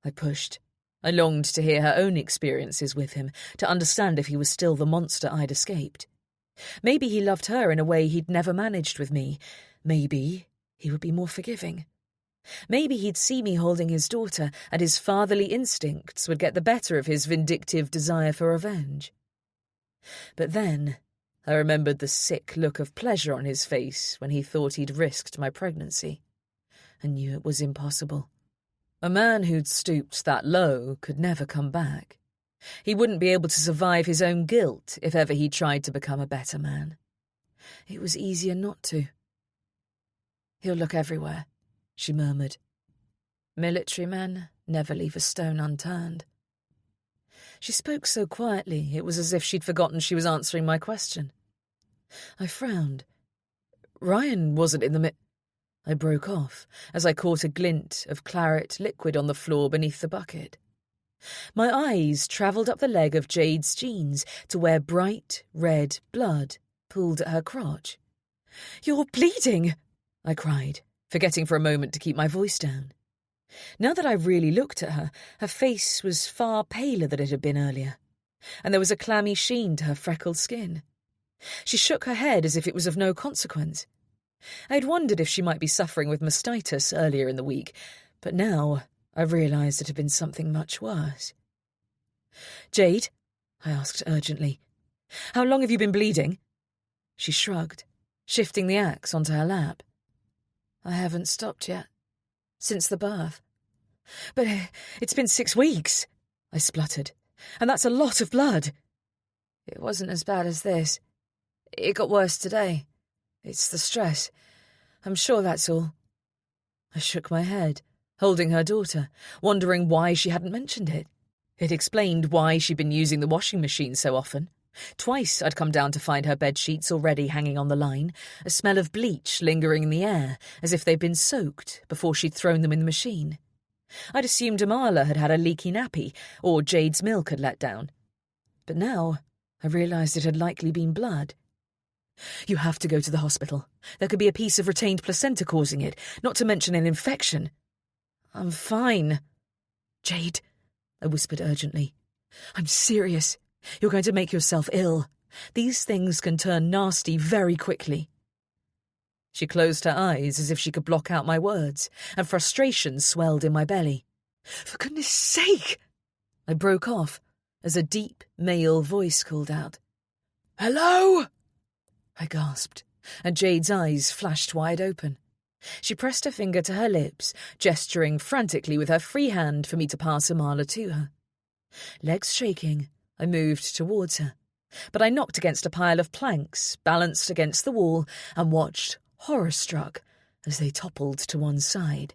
I pushed. I longed to hear her own experiences with him, to understand if he was still the monster I'd escaped. Maybe he loved her in a way he'd never managed with me. Maybe he would be more forgiving. Maybe he'd see me holding his daughter, and his fatherly instincts would get the better of his vindictive desire for revenge. But then I remembered the sick look of pleasure on his face when he thought he'd risked my pregnancy, and knew it was impossible. A man who'd stooped that low could never come back. He wouldn't be able to survive his own guilt if ever he tried to become a better man. It was easier not to. "He'll look everywhere," she murmured. "Military men never leave a stone unturned." She spoke so quietly it was as if she'd forgotten she was answering my question. I frowned. "Ryan wasn't in the I broke off as I caught a glint of claret liquid on the floor beneath the bucket. My eyes travelled up the leg of Jade's jeans to where bright red blood pooled at her crotch. "You're bleeding!" I cried, forgetting for a moment to keep my voice down. Now that I really looked at her, her face was far paler than it had been earlier, and there was a clammy sheen to her freckled skin. She shook her head as if it was of no consequence. I'd wondered if she might be suffering with mastitis earlier in the week, but now I realised it had been something much worse. "Jade," I asked urgently, "how long have you been bleeding?" She shrugged, shifting the axe onto her lap. "I haven't stopped yet. Since the birth." "But it's been 6 weeks," I spluttered, "and that's a lot of blood." "It wasn't as bad as this. It got worse today. It's the stress. I'm sure that's all." I shook my head, holding her daughter, wondering why she hadn't mentioned it. It explained why she'd been using the washing machine so often. Twice I'd come down to find her bedsheets already hanging on the line, a smell of bleach lingering in the air, as if they'd been soaked before she'd thrown them in the machine. I'd assumed Amala had had a leaky nappy, or Jade's milk had let down. But now I realised it had likely been blood. "You have to go to the hospital. There could be a piece of retained placenta causing it, not to mention an infection." "I'm fine." "Jade," I whispered urgently, "I'm serious. You're going to make yourself ill. These things can turn nasty very quickly." She closed her eyes as if she could block out my words, and frustration swelled in my belly. "For goodness sake!" I broke off as a deep male voice called out. "Hello?" I gasped, and Jade's eyes flashed wide open. She pressed her finger to her lips, gesturing frantically with her free hand for me to pass Amala to her. Legs shaking, I moved towards her, but I knocked against a pile of planks, balanced against the wall, and watched, horror-struck, as they toppled to one side.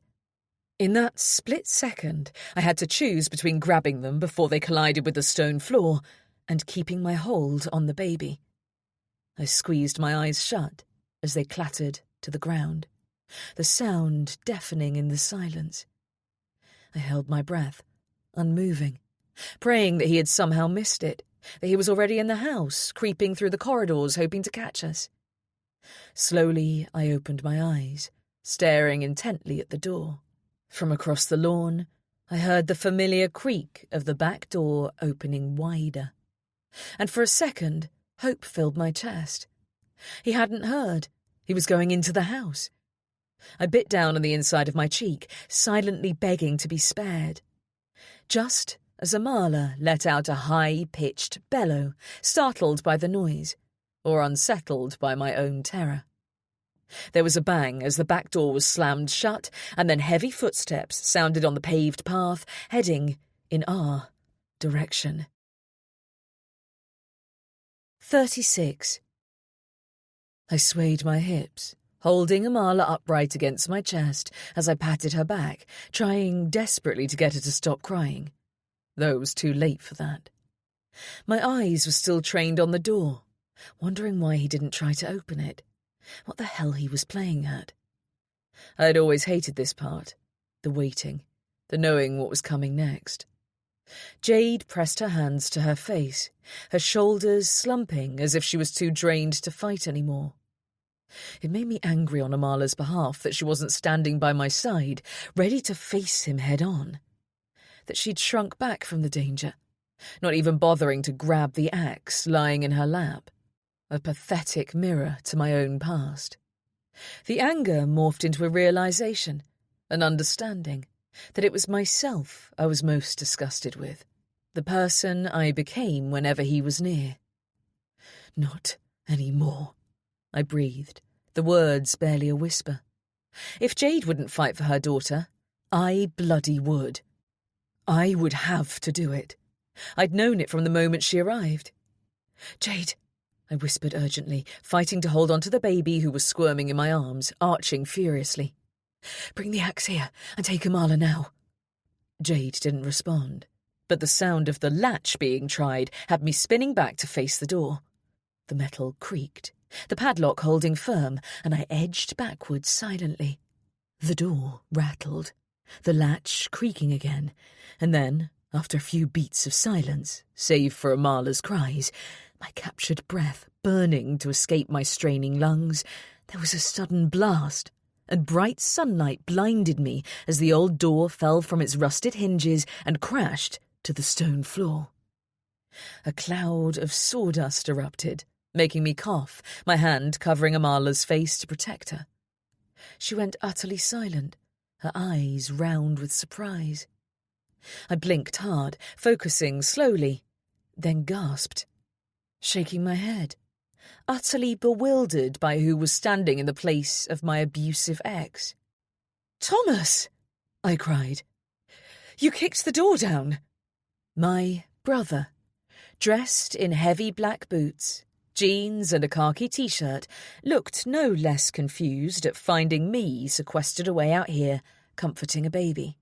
In that split second, I had to choose between grabbing them before they collided with the stone floor and keeping my hold on the baby. I squeezed my eyes shut as they clattered to the ground, the sound deafening in the silence. I held my breath, unmoving, praying that he had somehow missed it, that he was already in the house, creeping through the corridors, hoping to catch us. Slowly, I opened my eyes, staring intently at the door. From across the lawn, I heard the familiar creak of the back door opening wider. And for a second, hope filled my chest. He hadn't heard. He was going into the house. I bit down on the inside of my cheek, silently begging to be spared. Just as Amala let out a high-pitched bellow, startled by the noise, or unsettled by my own terror. There was a bang as the back door was slammed shut, and then heavy footsteps sounded on the paved path, heading in our direction. 36. I swayed my hips, holding Amala upright against my chest as I patted her back, trying desperately to get her to stop crying, though it was too late for that. My eyes were still trained on the door, wondering why he didn't try to open it, what the hell he was playing at. I had always hated this part, the waiting, the knowing what was coming next. Jade pressed her hands to her face, her shoulders slumping as if she was too drained to fight anymore. It made me angry on Amala's behalf that she wasn't standing by my side, ready to face him head-on. That she'd shrunk back from the danger, not even bothering to grab the axe lying in her lap. A pathetic mirror to my own past. The anger morphed into a realization, an understanding, that it was myself I was most disgusted with, the person I became whenever he was near. Not any more, I breathed, the words barely a whisper. If Jade wouldn't fight for her daughter, I bloody would. I would have to do it. I'd known it from the moment she arrived. Jade, I whispered urgently, fighting to hold on to the baby who was squirming in my arms, arching furiously. Bring the axe here and take Amala now. Jade didn't respond, but the sound of the latch being tried had me spinning back to face the door. The metal creaked, the padlock holding firm, and I edged backwards silently. The door rattled, the latch creaking again, and then, after a few beats of silence, save for Amala's cries, my captured breath burning to escape my straining lungs, there was a sudden blast, and bright sunlight blinded me as the old door fell from its rusted hinges and crashed to the stone floor. A cloud of sawdust erupted, making me cough, my hand covering Amala's face to protect her. She went utterly silent, her eyes round with surprise. I blinked hard, focusing slowly, then gasped, shaking my head, utterly bewildered by who was standing in the place of my abusive ex. "Thomas!" I cried. "You kicked the door down!" My brother, dressed in heavy black boots, jeans and a khaki t-shirt, looked no less confused at finding me sequestered away out here, comforting a baby.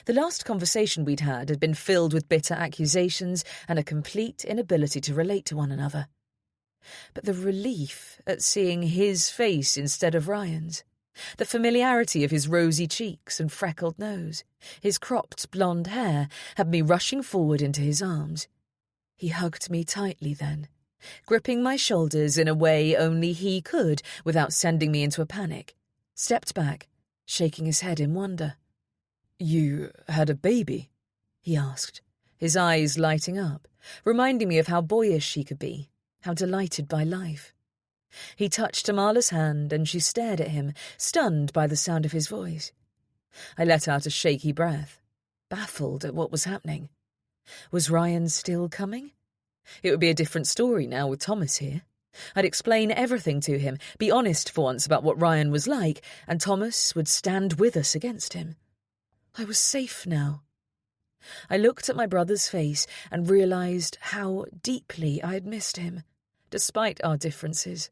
The last conversation we'd had been filled with bitter accusations and a complete inability to relate to one another. But the relief at seeing his face instead of Ryan's, the familiarity of his rosy cheeks and freckled nose, his cropped blonde hair, had me rushing forward into his arms. He hugged me tightly then, gripping my shoulders in a way only he could without sending me into a panic, stepped back, shaking his head in wonder. "You had a baby?" he asked, his eyes lighting up, reminding me of how boyish he could be, how delighted by life. He touched Amala's hand and she stared at him, stunned by the sound of his voice. I let out a shaky breath, baffled at what was happening. Was Ryan still coming? It would be a different story now with Thomas here. I'd explain everything to him, be honest for once about what Ryan was like, and Thomas would stand with us against him. I was safe now. I looked at my brother's face and realised how deeply I had missed him, despite our differences,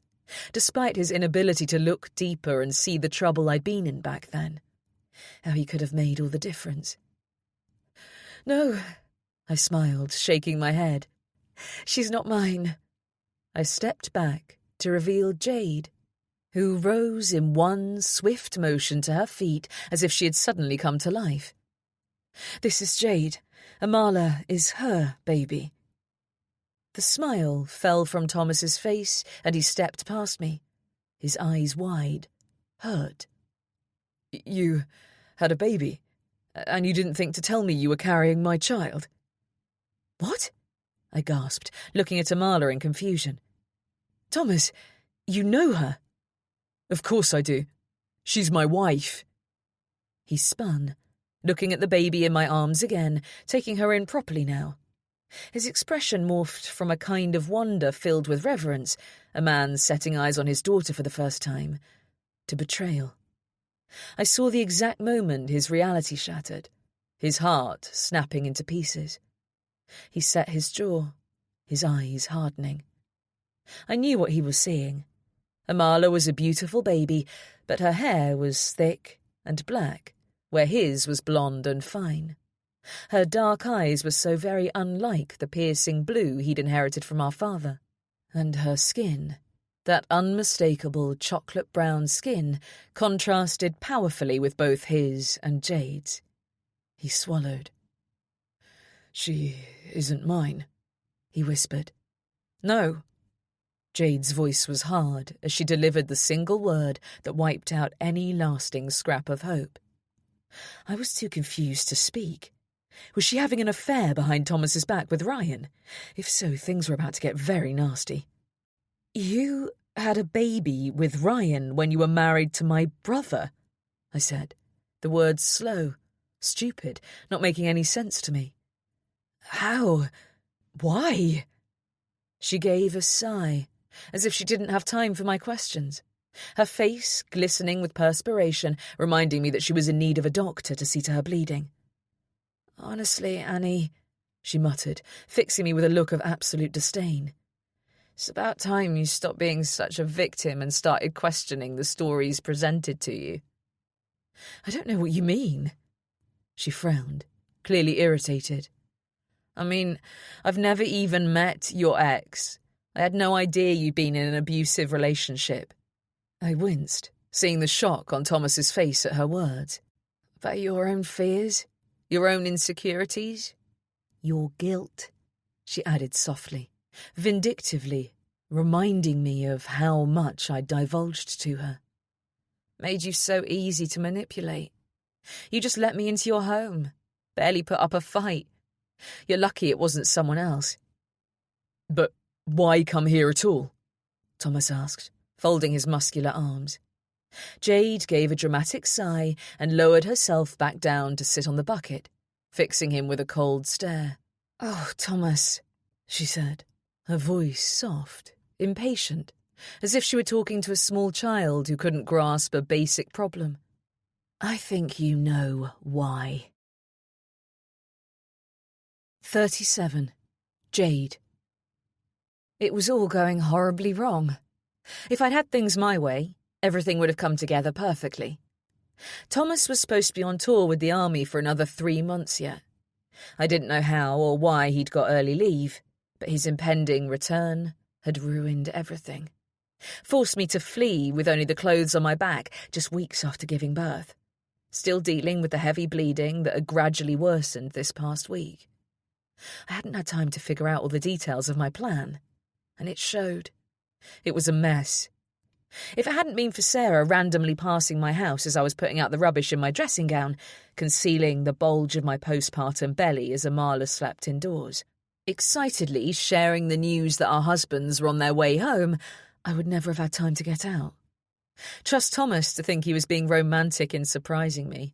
despite his inability to look deeper and see the trouble I'd been in back then. How he could have made all the difference. "No," I smiled, shaking my head. "She's not mine." I stepped back to reveal Jade, who rose in one swift motion to her feet as if she had suddenly come to life. "This is Jade. Amala is her baby." The smile fell from Thomas's face and he stepped past me, his eyes wide, hurt. "You had a baby, and you didn't think to tell me you were carrying my child?" "What?" I gasped, looking at Amala in confusion. "Thomas, you know her?" "Of course I do. She's my wife." He spun, looking at the baby in my arms again, taking her in properly now. His expression morphed from a kind of wonder filled with reverence, a man setting eyes on his daughter for the first time, to betrayal. I saw the exact moment his reality shattered, his heart snapping into pieces. He set his jaw, his eyes hardening. I knew what he was seeing. Amala was a beautiful baby, but her hair was thick and black, where his was blonde and fine. Her dark eyes were so very unlike the piercing blue he'd inherited from our father. And her skin, that unmistakable chocolate-brown skin, contrasted powerfully with both his and Jade's. He swallowed. "She isn't mine," he whispered. "No." Jade's voice was hard as she delivered the single word that wiped out any lasting scrap of hope. I was too confused to speak. Was she having an affair behind Thomas's back with Ryan? If so, things were about to get very nasty. "You had a baby with Ryan when you were married to my brother," I said, the words slow, stupid, not making any sense to me. "How? Why?" She gave a sigh, as if she didn't have time for my questions, her face glistening with perspiration, reminding me that she was in need of a doctor to see to her bleeding. "Honestly, Annie," she muttered, fixing me with a look of absolute disdain. "It's about time you stopped being such a victim and started questioning the stories presented to you." "I don't know what you mean." She frowned, clearly irritated. "I mean, I've never even met your ex. I had no idea you'd been in an abusive relationship." I winced, seeing the shock on Thomas's face at her words. "About your own fears? Your own insecurities? Your guilt," she added softly, vindictively, reminding me of how much I'd divulged to her. "Made you so easy to manipulate. You just let me into your home, barely put up a fight. You're lucky it wasn't someone else." "But why come here at all?" Thomas asked, folding his muscular arms. Jade gave a dramatic sigh and lowered herself back down to sit on the bucket, fixing him with a cold stare. "Oh, Thomas," she said, her voice soft, impatient, as if she were talking to a small child who couldn't grasp a basic problem. "I think you know why." 37. Jade. It was all going horribly wrong. If I'd had things my way, everything would have come together perfectly. Thomas was supposed to be on tour with the army for another 3 months yet. I didn't know how or why he'd got early leave, but his impending return had ruined everything. Forced me to flee with only the clothes on my back just weeks after giving birth. Still dealing with the heavy bleeding that had gradually worsened this past week. I hadn't had time to figure out all the details of my plan, and it showed. It was a mess. If it hadn't been for Sarah randomly passing my house as I was putting out the rubbish in my dressing gown, concealing the bulge of my postpartum belly as Amala slept indoors, excitedly sharing the news that our husbands were on their way home, I would never have had time to get out. Trust Thomas to think he was being romantic in surprising me.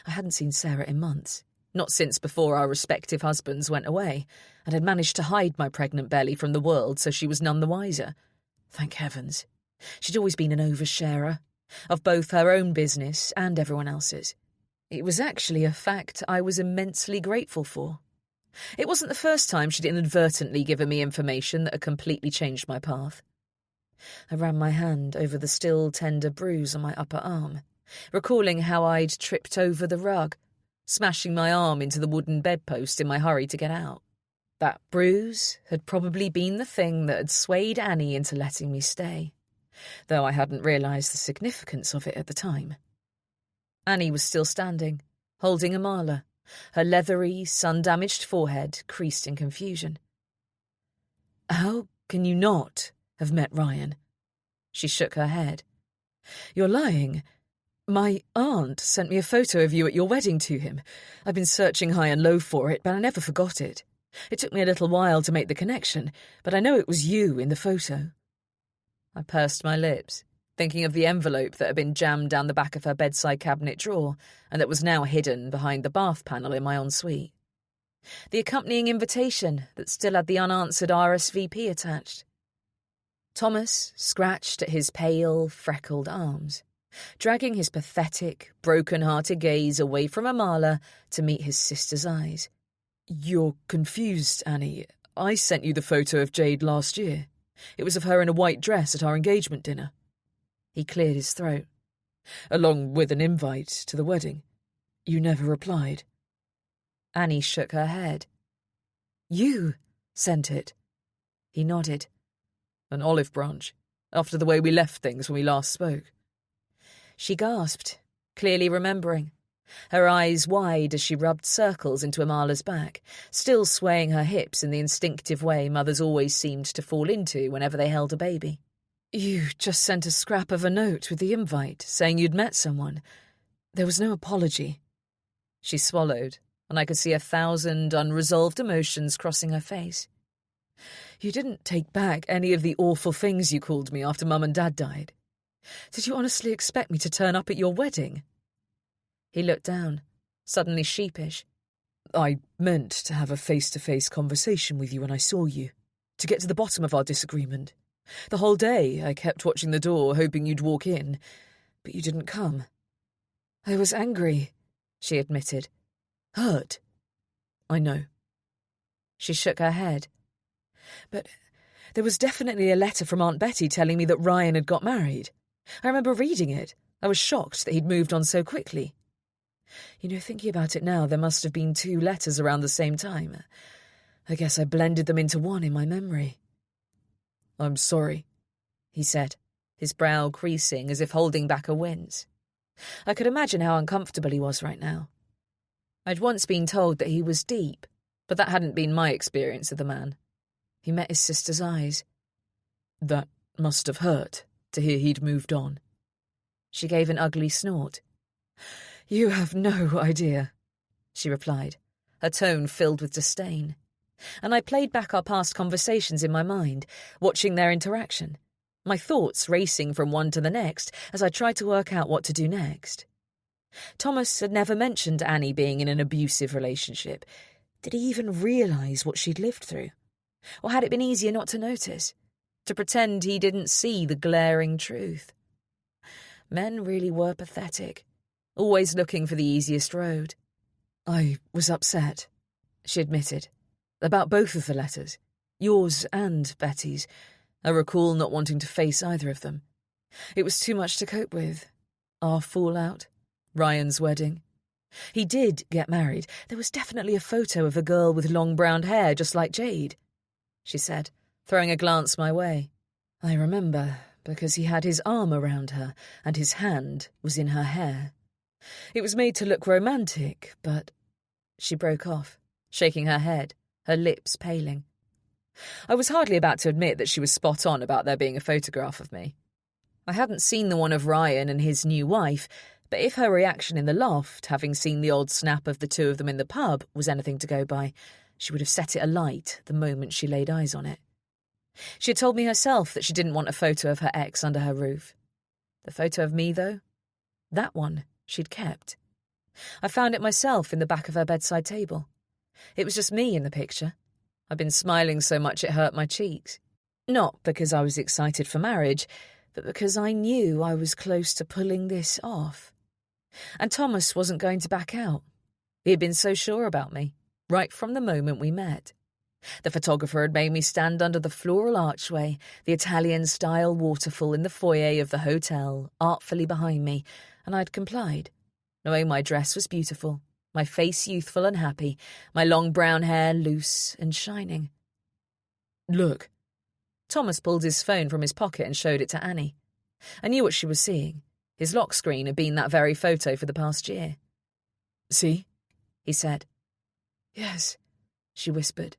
I hadn't seen Sarah in months, not since before our respective husbands went away, and had managed to hide my pregnant belly from the world so she was none the wiser. Thank heavens. She'd always been an oversharer, of both her own business and everyone else's. It was actually a fact I was immensely grateful for. It wasn't the first time she'd inadvertently given me information that had completely changed my path. I ran my hand over the still tender bruise on my upper arm, recalling how I'd tripped over the rug, smashing my arm into the wooden bedpost in my hurry to get out. That bruise had probably been the thing that had swayed Annie into letting me stay, though I hadn't realised the significance of it at the time. Annie was still standing, holding a mala, her leathery, sun-damaged forehead creased in confusion. "How can you not have met Ryan?" She shook her head. "You're lying. My aunt sent me a photo of you at your wedding to him. I've been searching high and low for it, but I never forgot it. It took me a little while to make the connection, but I know it was you in the photo." I pursed my lips, thinking of the envelope that had been jammed down the back of her bedside cabinet drawer and that was now hidden behind the bath panel in my ensuite. The accompanying invitation that still had the unanswered RSVP attached. Thomas scratched at his pale, freckled arms, dragging his pathetic, broken-hearted gaze away from Amala to meet his sister's eyes. "You're confused, Annie. I sent you the photo of Jade last year. It was of her in a white dress at our engagement dinner." He cleared his throat. "Along with an invite to the wedding. You never replied." Annie shook her head. "You sent it." He nodded. "An olive branch, after the way we left things when we last spoke." She gasped, clearly remembering, her eyes wide as she rubbed circles into Amala's back, still swaying her hips in the instinctive way mothers always seemed to fall into whenever they held a baby. "You just sent a scrap of a note with the invite, saying you'd met someone. There was no apology." She swallowed, and I could see 1,000 unresolved emotions crossing her face. "You didn't take back any of the awful things you called me after Mum and Dad died. Did you honestly expect me to turn up at your wedding?" He looked down, suddenly sheepish. "I meant to have a face-to-face conversation with you when I saw you, to get to the bottom of our disagreement. The whole day I kept watching the door, hoping you'd walk in, but you didn't come." "I was angry," she admitted. "Hurt." "I know." She shook her head. "But there was definitely a letter from Aunt Betty telling me that Ryan had got married. I remember reading it. I was shocked that he'd moved on so quickly. Thinking about it now, there must have been 2 letters around the same time. I guess I blended them into one in my memory." "I'm sorry," he said, his brow creasing as if holding back a wince. I could imagine how uncomfortable he was right now. I'd once been told that he was deep, but that hadn't been my experience of the man. He met his sister's eyes. "That must have hurt, to hear he'd moved on." She gave an ugly snort. "You have no idea," she replied, her tone filled with disdain. And I played back our past conversations in my mind, watching their interaction, my thoughts racing from one to the next as I tried to work out what to do next. Thomas had never mentioned Annie being in an abusive relationship. Did he even realise what she'd lived through? Or had it been easier not to notice, to pretend he didn't see the glaring truth? Men really were pathetic, always looking for the easiest road. "I was upset," she admitted, "about both of the letters, yours and Betty's. I recall not wanting to face either of them. It was too much to cope with. Our fallout, Ryan's wedding. He did get married. There was definitely a photo of a girl with long brown hair just like Jade," she said, throwing a glance my way. "I remember, because he had his arm around her and his hand was in her hair. It was made to look romantic, but—" She broke off, shaking her head, her lips paling. I was hardly about to admit that she was spot on about there being a photograph of me. I hadn't seen the one of Ryan and his new wife, but if her reaction in the loft, having seen the odd snap of the 2 of them in the pub, was anything to go by, she would have set it alight the moment she laid eyes on it. She had told me herself that she didn't want a photo of her ex under her roof. The photo of me, though? That one she'd kept. I found it myself in the back of her bedside table. It was just me in the picture. I'd been smiling so much it hurt my cheeks. Not because I was excited for marriage, but because I knew I was close to pulling this off. And Thomas wasn't going to back out. He had been so sure about me, right from the moment we met. The photographer had made me stand under the floral archway, the Italian-style waterfall in the foyer of the hotel, artfully behind me, and I'd complied, knowing my dress was beautiful, my face youthful and happy, my long brown hair loose and shining. "Look." Thomas pulled his phone from his pocket and showed it to Annie. I knew what she was seeing. His lock screen had been that very photo for the past year. "See?" he said. "Yes," she whispered.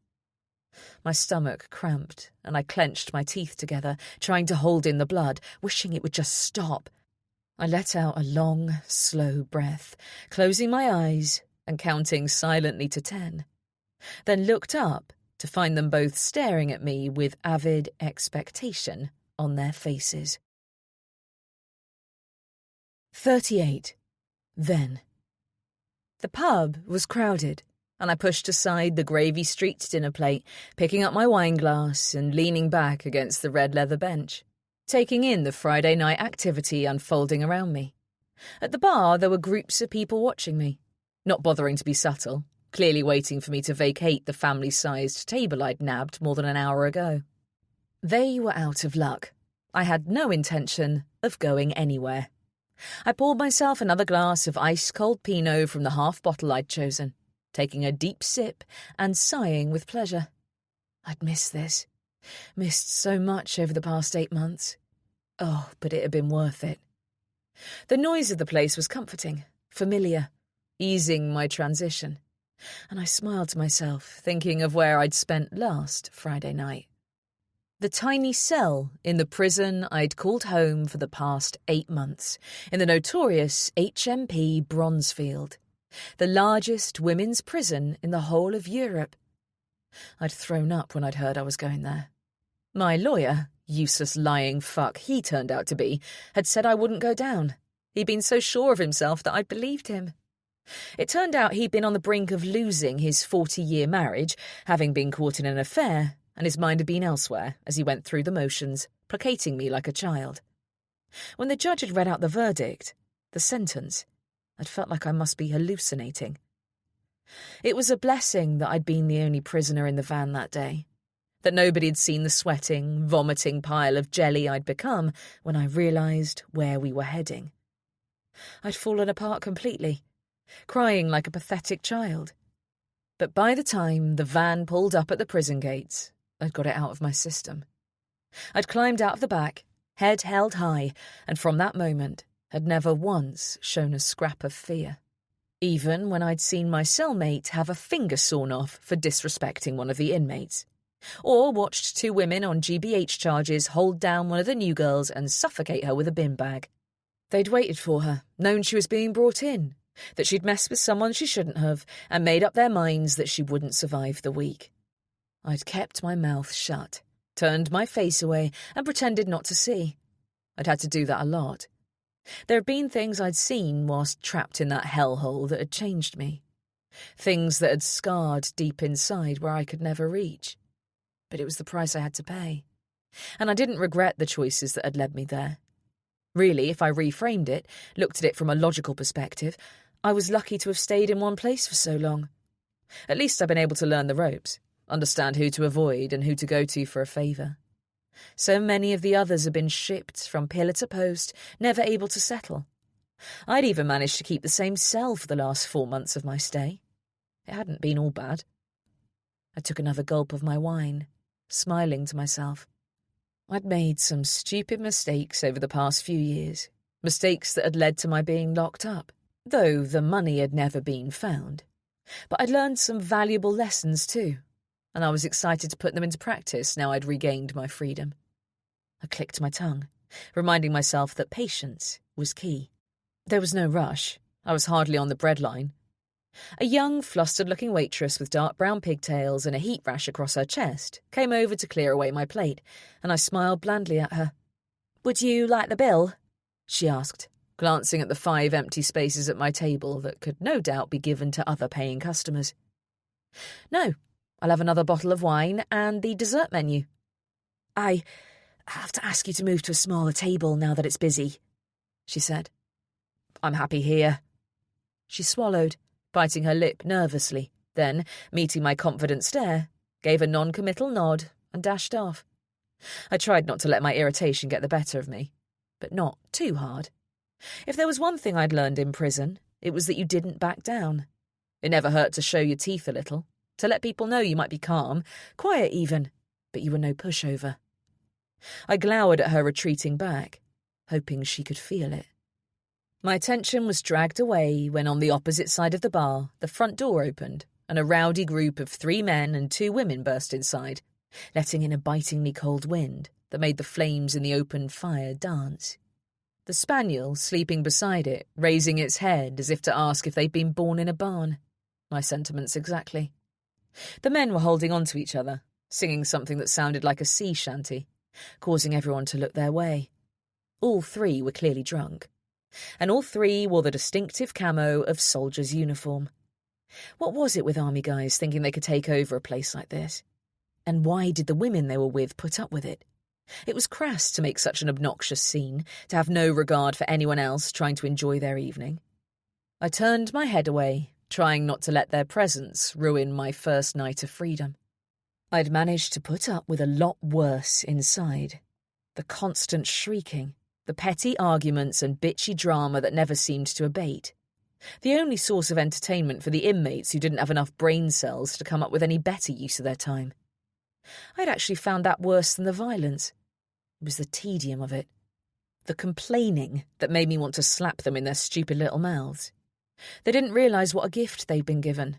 My stomach cramped, and I clenched my teeth together, trying to hold in the blood, wishing it would just stop. I let out a long, slow breath, closing my eyes and counting silently to 10, then looked up to find them both staring at me with avid expectation on their faces. 38. Then. The pub was crowded, and I pushed aside the gravy-streaked dinner plate, picking up my wine glass and leaning back against the red leather bench, taking in the Friday night activity unfolding around me. At the bar, there were groups of people watching me, not bothering to be subtle, clearly waiting for me to vacate the family-sized table I'd nabbed more than an hour ago. They were out of luck. I had no intention of going anywhere. I poured myself another glass of ice-cold Pinot from the half bottle I'd chosen, taking a deep sip and sighing with pleasure. I'd missed this. Missed so much over the past 8 months. Oh, but it had been worth it. The noise of the place was comforting, familiar, easing my transition, and I smiled to myself, thinking of where I'd spent last Friday night. The tiny cell in the prison I'd called home for the past 8 months, in the notorious HMP Bronzefield, the largest women's prison in the whole of Europe. I'd thrown up when I'd heard I was going there. My lawyer, useless lying fuck he turned out to be, had said I wouldn't go down. He'd been so sure of himself that I'd believed him. It turned out he'd been on the brink of losing his 40-year marriage, having been caught in an affair, and his mind had been elsewhere as he went through the motions, placating me like a child. When the judge had read out the verdict, the sentence, I'd felt like I must be hallucinating. It was a blessing that I'd been the only prisoner in the van that day, that nobody had seen the sweating, vomiting pile of jelly I'd become when I realised where we were heading. I'd fallen apart completely, crying like a pathetic child. But by the time the van pulled up at the prison gates, I'd got it out of my system. I'd climbed out of the back, head held high, and from that moment had never once shown a scrap of fear. Even when I'd seen my cellmate have a finger sawn off for disrespecting one of the inmates, or watched 2 women on GBH charges hold down one of the new girls and suffocate her with a bin bag. They'd waited for her, known she was being brought in, that she'd messed with someone she shouldn't have, and made up their minds that she wouldn't survive the week. I'd kept my mouth shut, turned my face away, and pretended not to see. I'd had to do that a lot. There had been things I'd seen whilst trapped in that hellhole that had changed me. Things that had scarred deep inside where I could never reach. But it was the price I had to pay. And I didn't regret the choices that had led me there. Really, if I reframed it, looked at it from a logical perspective, I was lucky to have stayed in one place for so long. At least I've been able to learn the ropes, understand who to avoid and who to go to for a favour. So many of the others had been shipped from pillar to post, never able to settle. I'd even managed to keep the same cell for the last 4 months of my stay. It hadn't been all bad. I took another gulp of my wine, smiling to myself. I'd made some stupid mistakes over the past few years, mistakes that had led to my being locked up, though the money had never been found. But I'd learned some valuable lessons too, and I was excited to put them into practice now I'd regained my freedom. I clicked my tongue, reminding myself that patience was key. There was no rush. I was hardly on the breadline. A young, flustered-looking waitress with dark brown pigtails and a heat rash across her chest came over to clear away my plate, and I smiled blandly at her. "Would you like the bill?" she asked, glancing at the 5 empty spaces at my table that could no doubt be given to other paying customers. "No, I'll have another bottle of wine and the dessert menu." "I have to ask you to move to a smaller table now that it's busy," she said. "I'm happy here." She swallowed, biting her lip nervously, then, meeting my confident stare, gave a non-committal nod and dashed off. I tried not to let my irritation get the better of me, but not too hard. If there was one thing I'd learned in prison, it was that you didn't back down. It never hurt to show your teeth a little, to let people know you might be calm, quiet even, but you were no pushover. I glowered at her retreating back, hoping she could feel it. My attention was dragged away when on the opposite side of the bar, the front door opened and a rowdy group of 3 men and 2 women burst inside, letting in a bitingly cold wind that made the flames in the open fire dance. The spaniel, sleeping beside it, raising its head as if to ask if they'd been born in a barn. My sentiments exactly. The men were holding on to each other, singing something that sounded like a sea shanty, causing everyone to look their way. All 3 were clearly drunk, and all 3 wore the distinctive camo of soldier's uniform. What was it with army guys thinking they could take over a place like this? And why did the women they were with put up with it? It was crass to make such an obnoxious scene, to have no regard for anyone else trying to enjoy their evening. I turned my head away, trying not to let their presence ruin my first night of freedom. I'd managed to put up with a lot worse inside. The constant shrieking, the petty arguments and bitchy drama that never seemed to abate. The only source of entertainment for the inmates who didn't have enough brain cells to come up with any better use of their time. I'd actually found that worse than the violence. It was the tedium of it. The complaining that made me want to slap them in their stupid little mouths. They didn't realise what a gift they'd been given.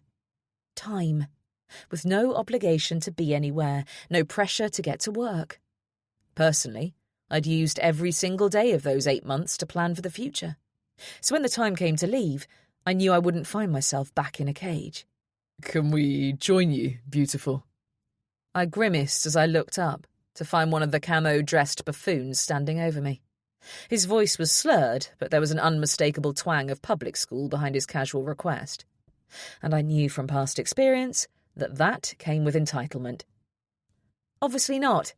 Time. With no obligation to be anywhere, no pressure to get to work. Personally, I'd used every single day of those 8 months to plan for the future. So when the time came to leave, I knew I wouldn't find myself back in a cage. "Can we join you, beautiful?" I grimaced as I looked up to find one of the camo-dressed buffoons standing over me. His voice was slurred, but there was an unmistakable twang of public school behind his casual request. And I knew from past experience that came with entitlement. "Obviously not,"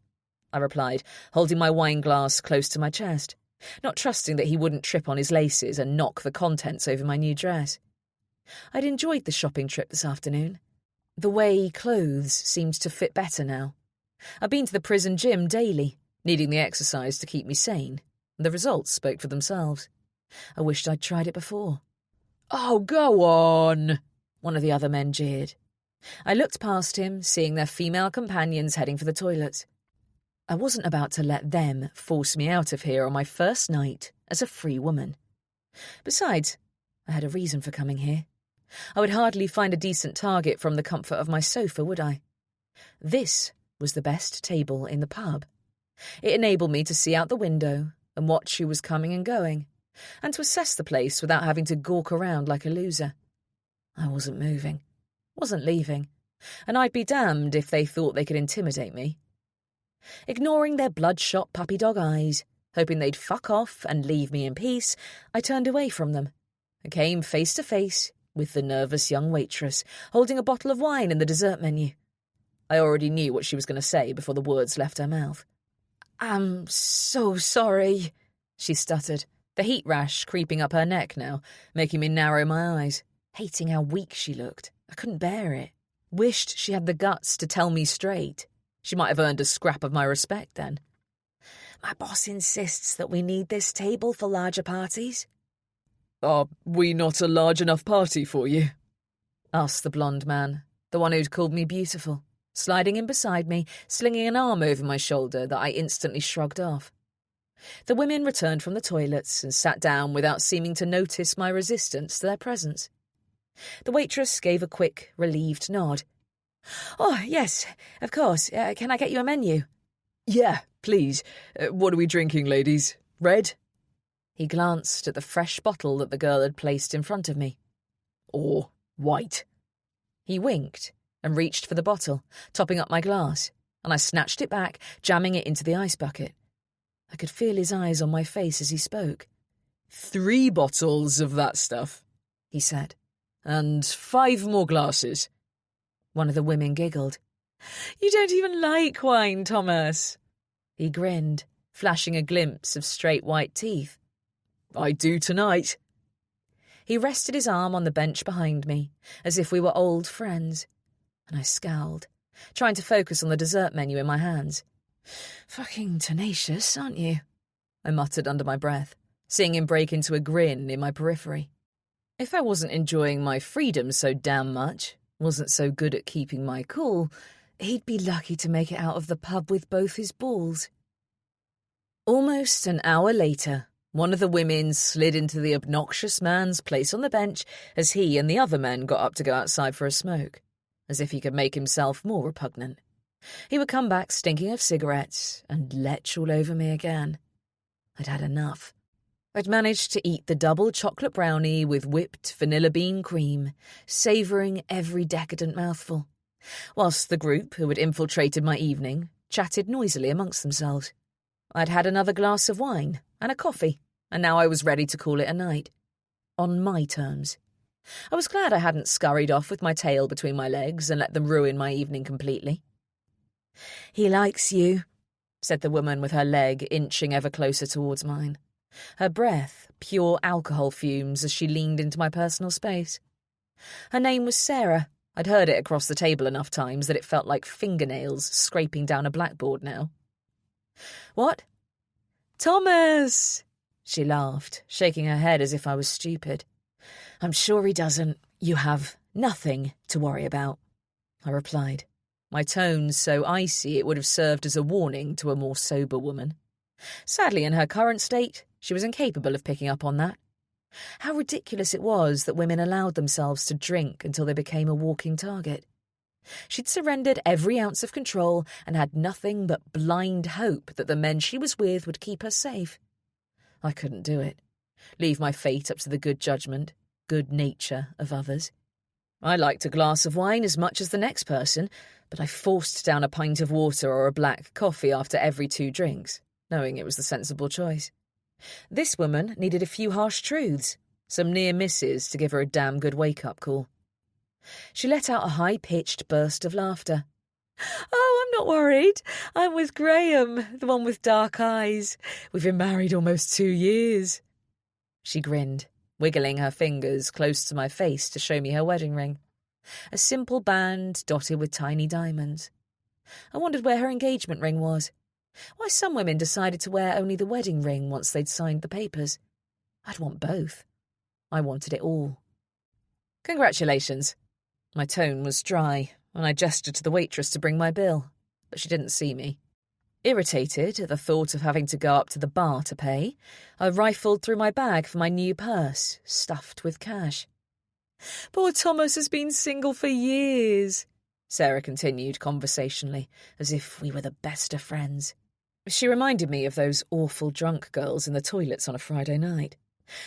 I replied, holding my wine glass close to my chest, not trusting that he wouldn't trip on his laces and knock the contents over my new dress. I'd enjoyed the shopping trip this afternoon. The way clothes seemed to fit better now. I'd been to the prison gym daily, needing the exercise to keep me sane. The results spoke for themselves. I wished I'd tried it before. "Oh, go on," one of the other men jeered. I looked past him, seeing their female companions heading for the toilets. I wasn't about to let them force me out of here on my first night as a free woman. Besides, I had a reason for coming here. I would hardly find a decent target from the comfort of my sofa, would I? This was the best table in the pub. It enabled me to see out the window and watch who was coming and going, and to assess the place without having to gawk around like a loser. I wasn't moving, wasn't leaving, and I'd be damned if they thought they could intimidate me. Ignoring their bloodshot puppy dog eyes, hoping they'd fuck off and leave me in peace, I turned away from them and came face to face with the nervous young waitress, holding a bottle of wine in the dessert menu. I already knew what she was going to say before the words left her mouth. "I'm so sorry," she stuttered, the heat rash creeping up her neck now, making me narrow my eyes, hating how weak she looked. I couldn't bear it. Wished she had the guts to tell me straight. She might have earned a scrap of my respect then. "My boss insists that we need this table for larger parties." "Are we not a large enough party for you?" asked the blonde man, the one who'd called me beautiful, sliding in beside me, slinging an arm over my shoulder that I instantly shrugged off. The women returned from the toilets and sat down without seeming to notice my resistance to their presence. The waitress gave a quick, relieved nod. "Oh, yes, of course. Can I get you a menu?" "Yeah, please. What are we drinking, ladies? Red?" He glanced at the fresh bottle that the girl had placed in front of me. "Or white?" He winked and reached for the bottle, topping up my glass, and I snatched it back, jamming it into the ice bucket. I could feel his eyes on my face as he spoke. 3 bottles of that stuff," he said. "And 5 more glasses." One of the women giggled. "You don't even like wine, Thomas." He grinned, flashing a glimpse of straight white teeth. "I do tonight." He rested his arm on the bench behind me, as if we were old friends, and I scowled, trying to focus on the dessert menu in my hands. "Fucking tenacious, aren't you?" I muttered under my breath, seeing him break into a grin in my periphery. If I wasn't enjoying my freedom so damn much, wasn't so good at keeping my cool, he'd be lucky to make it out of the pub with both his balls. Almost an hour later, one of the women slid into the obnoxious man's place on the bench as he and the other men got up to go outside for a smoke, as if he could make himself more repugnant. He would come back stinking of cigarettes and lech all over me again. I'd had enough. I'd managed to eat the double chocolate brownie with whipped vanilla bean cream, savouring every decadent mouthful, whilst the group who had infiltrated my evening chatted noisily amongst themselves. I'd had another glass of wine and a coffee, and now I was ready to call it a night. On my terms. I was glad I hadn't scurried off with my tail between my legs and let them ruin my evening completely. "He likes you," said the woman with her leg inching ever closer towards mine. Her breath pure alcohol fumes as she leaned into my personal space. Her name was Sarah. I'd heard it across the table enough times that it felt like fingernails scraping down a blackboard now. "What?" "Thomas!" She laughed, shaking her head as if I was stupid. "I'm sure he doesn't. You have nothing to worry about," I replied, my tone so icy it would have served as a warning to a more sober woman. Sadly, in her current state, she was incapable of picking up on that. How ridiculous it was that women allowed themselves to drink until they became a walking target. She'd surrendered every ounce of control and had nothing but blind hope that the men she was with would keep her safe. I couldn't do it. Leave my fate up to the good judgment, good nature of others. I liked a glass of wine as much as the next person, but I forced down a pint of water or a black coffee after every 2 drinks, knowing it was the sensible choice. This woman needed a few harsh truths, some near misses to give her a damn good wake-up call. She let out a high-pitched burst of laughter. "Oh, I'm not worried. I'm with Graham, the one with dark eyes. We've been married almost 2 years. She grinned, wiggling her fingers close to my face to show me her wedding ring. A simple band dotted with tiny diamonds. I wondered where her engagement ring was. Why some women decided to wear only the wedding ring once they'd signed the papers. I'd want both. I wanted it all. "Congratulations." My tone was dry, and I gestured to the waitress to bring my bill, but she didn't see me. Irritated at the thought of having to go up to the bar to pay, I rifled through my bag for my new purse, stuffed with cash. "Poor Thomas has been single for years," Sarah continued conversationally, as if we were the best of friends. She reminded me of those awful drunk girls in the toilets on a Friday night.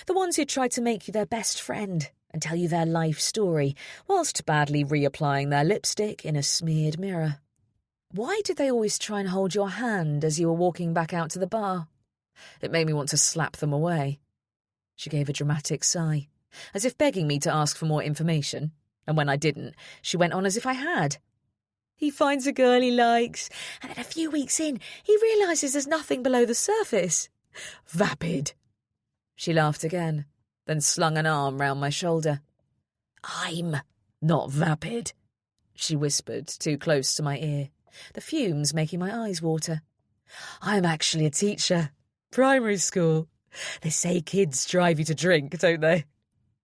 The ones who tried to make you their best friend and tell you their life story, whilst badly reapplying their lipstick in a smeared mirror. Why did they always try and hold your hand as you were walking back out to the bar? It made me want to slap them away. She gave a dramatic sigh, as if begging me to ask for more information, and when I didn't, she went on as if I had. "He finds a girl he likes, and then a few weeks in, he realises there's nothing below the surface. Vapid." She laughed again, then slung an arm round my shoulder. "I'm not vapid," she whispered too close to my ear, the fumes making my eyes water. "I'm actually a teacher. Primary school. They say kids drive you to drink, don't they?"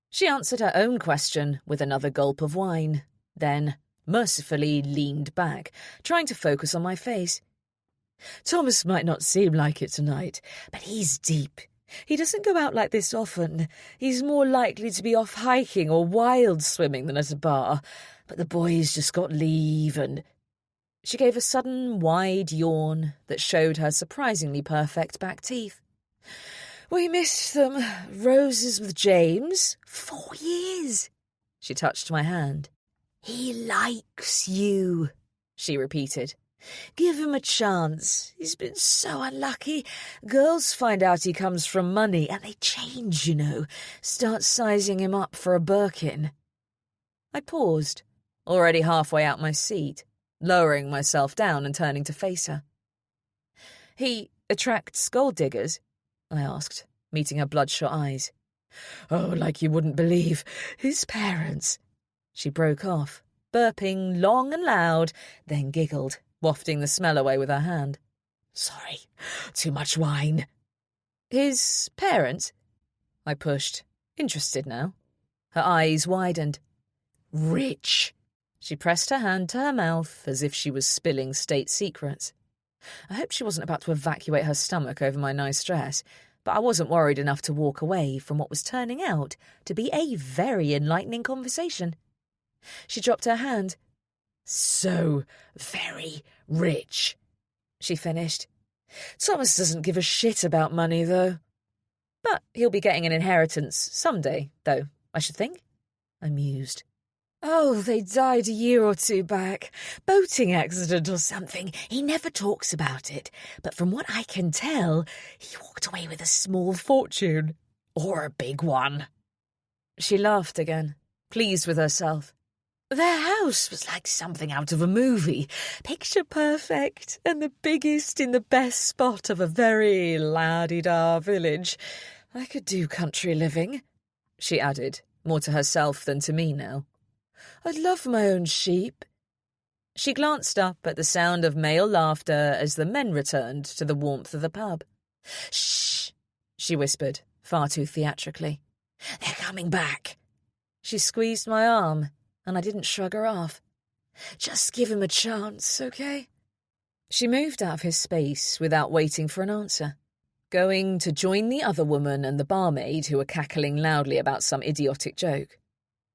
She answered her own question with another gulp of wine, then mercifully leaned back, trying to focus on my face. "Thomas might not seem like it tonight, but he's deep. He doesn't go out like this often. He's more likely to be off hiking or wild swimming than at a bar, but the boys just got leave and—" She gave a sudden wide yawn that showed her surprisingly perfect back teeth. "We missed them. Roses with James. 4 years." She touched my hand. "He likes you," she repeated. "Give him a chance. He's been so unlucky. Girls find out he comes from money and they change, you know. Start sizing him up for a Birkin." I paused, already halfway out my seat, lowering myself down and turning to face her. "He attracts gold diggers?" I asked, meeting her bloodshot eyes. "Oh, like you wouldn't believe. His parents—" She broke off, burping long and loud, then giggled, wafting the smell away with her hand. "Sorry, too much wine." "His parents?" I pushed, interested now. Her eyes widened. Rich. She pressed her hand to her mouth as if she was spilling state secrets. I hoped she wasn't about to evacuate her stomach over my nice dress, but I wasn't worried enough to walk away from what was turning out to be a very enlightening conversation. She dropped her hand. So very rich, she finished. Thomas doesn't give a shit about money, though. But he'll be getting an inheritance someday, though, I should think. I mused. Oh, they died a year or two back. Boating accident or something. He never talks about it. But from what I can tell, he walked away with a small fortune. Or a big one. She laughed again, pleased with herself. Their house was like something out of a movie. Picture perfect, and the biggest in the best spot of a very la-di-da village. I could do country living, she added, more to herself than to me now. I'd love my own sheep. She glanced up at the sound of male laughter as the men returned to the warmth of the pub. Shh, she whispered, far too theatrically. They're coming back. She squeezed my arm, and I didn't shrug her off. Just give him a chance, okay? She moved out of his space without waiting for an answer, going to join the other woman and the barmaid who were cackling loudly about some idiotic joke.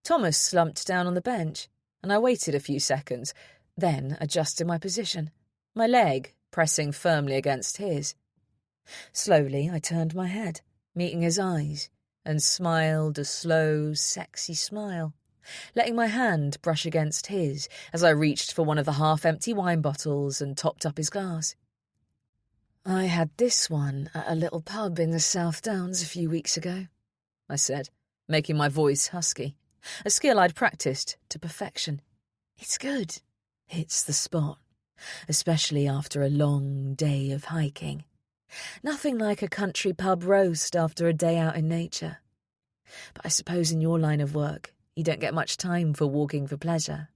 Thomas slumped down on the bench, and I waited a few seconds, then adjusted my position, my leg pressing firmly against his. Slowly I turned my head, meeting his eyes, and smiled a slow, sexy smile, letting my hand brush against his as I reached for one of the half-empty wine bottles and topped up his glass. I had this one at a little pub in the South Downs a few weeks ago, I said, making my voice husky, a skill I'd practiced to perfection. It's good. It's the spot, especially after a long day of hiking. Nothing like a country pub roast after a day out in nature. But I suppose in your line of work, you don't get much time for walking for pleasure.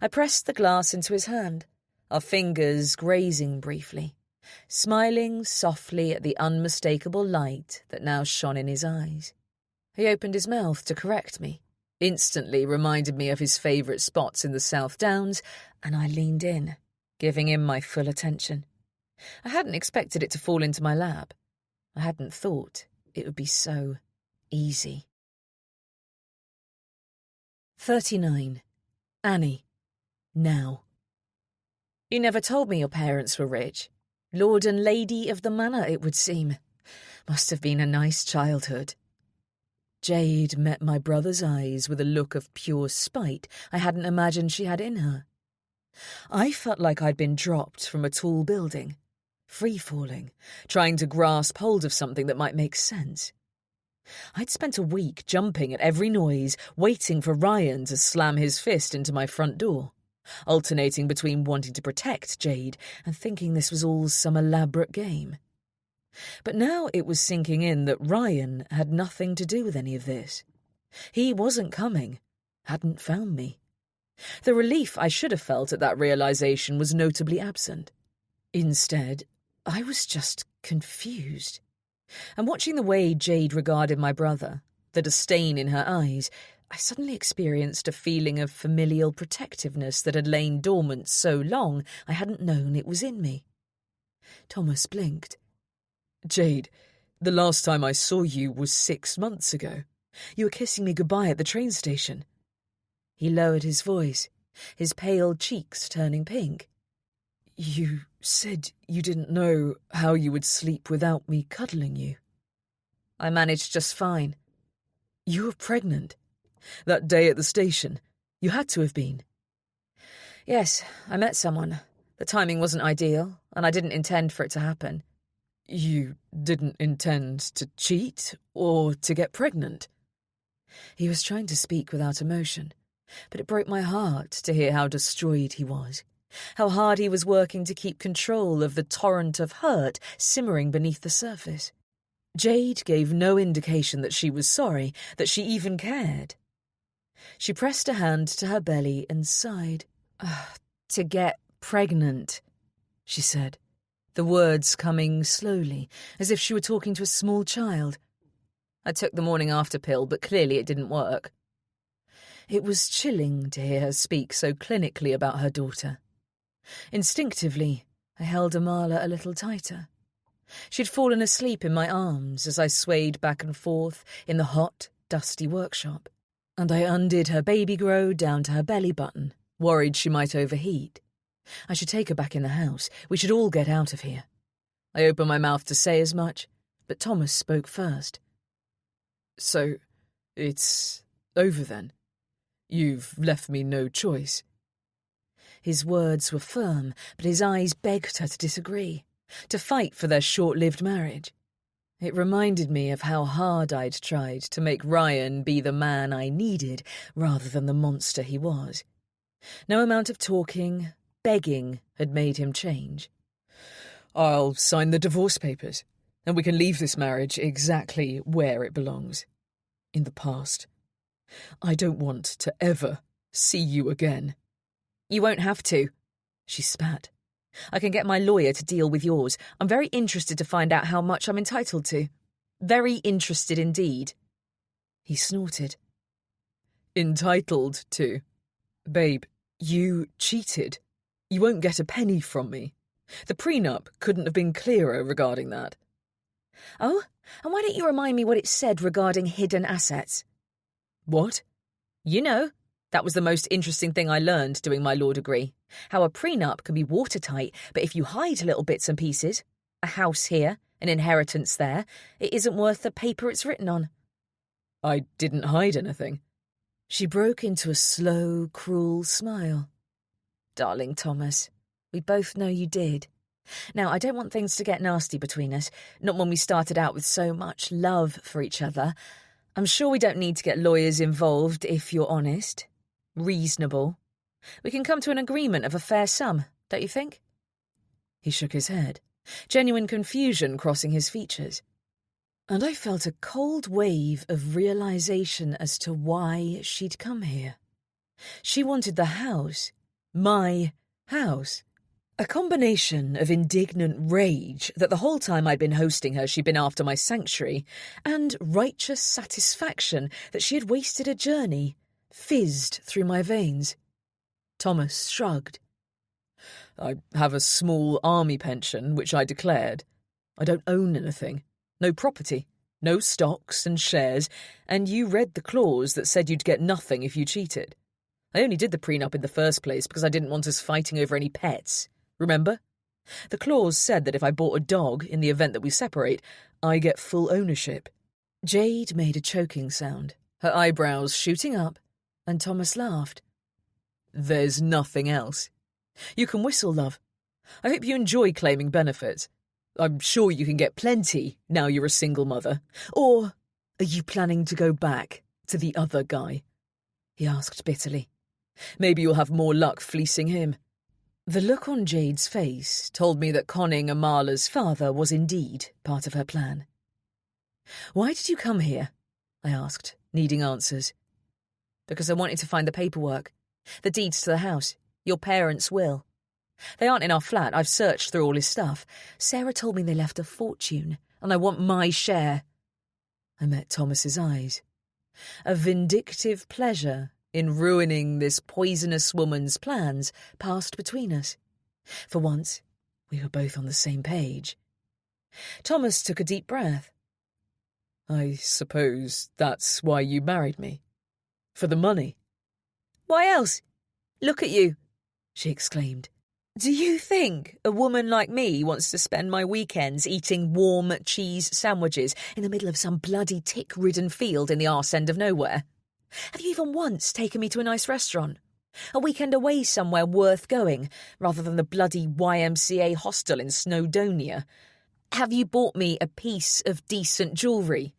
I pressed the glass into his hand, our fingers grazing briefly, smiling softly at the unmistakable light that now shone in his eyes. He opened his mouth to correct me, instantly reminded me of his favourite spots in the South Downs, and I leaned in, giving him my full attention. I hadn't expected it to fall into my lap. I hadn't thought it would be so easy. 39. Annie. Now. You never told me your parents were rich. Lord and Lady of the Manor, it would seem. Must have been a nice childhood. Jade met my brother's eyes with a look of pure spite I hadn't imagined she had in her. I felt like I'd been dropped from a tall building, free-falling, trying to grasp hold of something that might make sense. I'd spent a week jumping at every noise, waiting for Ryan to slam his fist into my front door, alternating between wanting to protect Jade and thinking this was all some elaborate game. But now it was sinking in that Ryan had nothing to do with any of this. He wasn't coming, hadn't found me. The relief I should have felt at that realization was notably absent. Instead, I was just confused. And watching the way Jade regarded my brother, the disdain in her eyes, I suddenly experienced a feeling of familial protectiveness that had lain dormant so long I hadn't known it was in me. Thomas blinked. Jade, the last time I saw you was 6 months ago. You were kissing me goodbye at the train station. He lowered his voice, his pale cheeks turning pink. You said you didn't know how you would sleep without me cuddling you. I managed just fine. You were pregnant. That day at the station. You had to have been. Yes, I met someone. The timing wasn't ideal, and I didn't intend for it to happen. You didn't intend to cheat or to get pregnant? He was trying to speak without emotion, but it broke my heart to hear how destroyed he was, how hard he was working to keep control of the torrent of hurt simmering beneath the surface. Jade gave no indication that she was sorry, that she even cared. She pressed a hand to her belly and sighed. To get pregnant, she said, the words coming slowly, as if she were talking to a small child. I took the morning after pill, but clearly it didn't work. It was chilling to hear her speak so clinically about her daughter. Instinctively, I held Amala a little tighter. She'd fallen asleep in my arms as I swayed back and forth in the hot, dusty workshop, and I undid her baby grow down to her belly button, worried she might overheat. I should take her back in the house. We should all get out of here. I opened my mouth to say as much, but Thomas spoke first. So, it's over then? You've left me no choice. His words were firm, but his eyes begged her to disagree, to fight for their short-lived marriage. It reminded me of how hard I'd tried to make Ryan be the man I needed rather than the monster he was. No amount of talking, begging had made him change. I'll sign the divorce papers, and we can leave this marriage exactly where it belongs. In the past. I don't want to ever see you again. You won't have to, she spat. I can get my lawyer to deal with yours. I'm very interested to find out how much I'm entitled to. Very interested indeed. He snorted. Entitled to? Babe, you cheated. You won't get a penny from me. The prenup couldn't have been clearer regarding that. Oh, and why don't you remind me what it said regarding hidden assets? What? You know, that was the most interesting thing I learned doing my law degree. How a prenup can be watertight, but if you hide little bits and pieces, a house here, an inheritance there, it isn't worth the paper it's written on. I didn't hide anything. She broke into a slow, cruel smile. Darling Thomas, we both know you did. Now, I don't want things to get nasty between us, not when we started out with so much love for each other. I'm sure we don't need to get lawyers involved if you're honest. Reasonable. We can come to an agreement of a fair sum, don't you think? He shook his head, genuine confusion crossing his features. And I felt a cold wave of realization as to why she'd come here. She wanted the house. My house. A combination of indignant rage that the whole time I'd been hosting her she'd been after my sanctuary, and righteous satisfaction that she had wasted a journey, fizzed through my veins. Thomas shrugged. I have a small army pension, which I declared. I don't own anything. No property. No stocks and shares, and you read the clause that said you'd get nothing if you cheated. I only did the prenup in the first place because I didn't want us fighting over any pets. Remember? The clause said that if I bought a dog in the event that we separate, I get full ownership. Jade made a choking sound, her eyebrows shooting up, and Thomas laughed. There's nothing else. You can whistle, love. I hope you enjoy claiming benefits. I'm sure you can get plenty now you're a single mother. Or are you planning to go back to the other guy? He asked bitterly. Maybe you'll have more luck fleecing him. The look on Jade's face told me that conning Amala's father was indeed part of her plan. Why did you come here? I asked, needing answers. Because I wanted to find the paperwork, the deeds to the house, your parents' will. They aren't in our flat. I've searched through all his stuff. Sarah told me they left a fortune, and I want my share. I met Thomas's eyes. A vindictive pleasure in ruining this poisonous woman's plans passed between us. For once, we were both on the same page. Thomas took a deep breath. I suppose that's why you married me. For the money. Why else? Look at you, she exclaimed. Do you think a woman like me wants to spend my weekends eating warm cheese sandwiches in the middle of some bloody tick-ridden field in the arse end of nowhere? Have you even once taken me to a nice restaurant? A weekend away somewhere worth going, rather than the bloody YMCA hostel in Snowdonia? Have you bought me a piece of decent jewellery?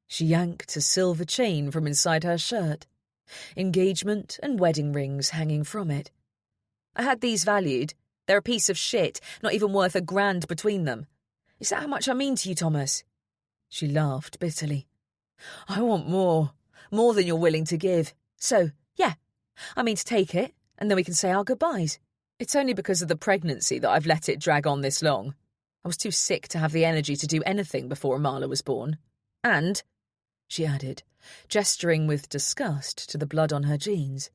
She yanked a silver chain from inside her shirt, engagement and wedding rings hanging from it. I had these valued. They're a piece of shit, not even worth $1,000 between them. Is that how much I mean to you, Thomas? She laughed bitterly. I want more than you're willing to give. So, yeah, I mean to take it, and then we can say our goodbyes. It's only because of the pregnancy that I've let it drag on this long. I was too sick to have the energy to do anything before Amala was born. And she added, gesturing with disgust to the blood on her jeans.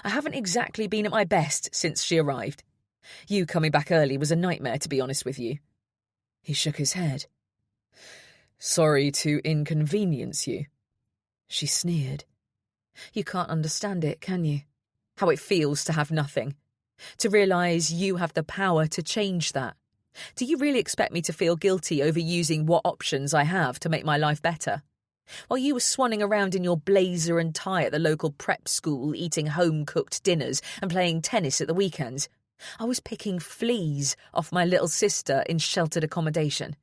I haven't exactly been at my best since she arrived. You coming back early was a nightmare, to be honest with you. He shook his head. Sorry to inconvenience you. She sneered. You can't understand it, can you? How it feels to have nothing. To realise you have the power to change that. Do you really expect me to feel guilty over using what options I have to make my life better? While you were swanning around in your blazer and tie at the local prep school, eating home-cooked dinners and playing tennis at the weekends, I was picking fleas off my little sister in sheltered accommodation.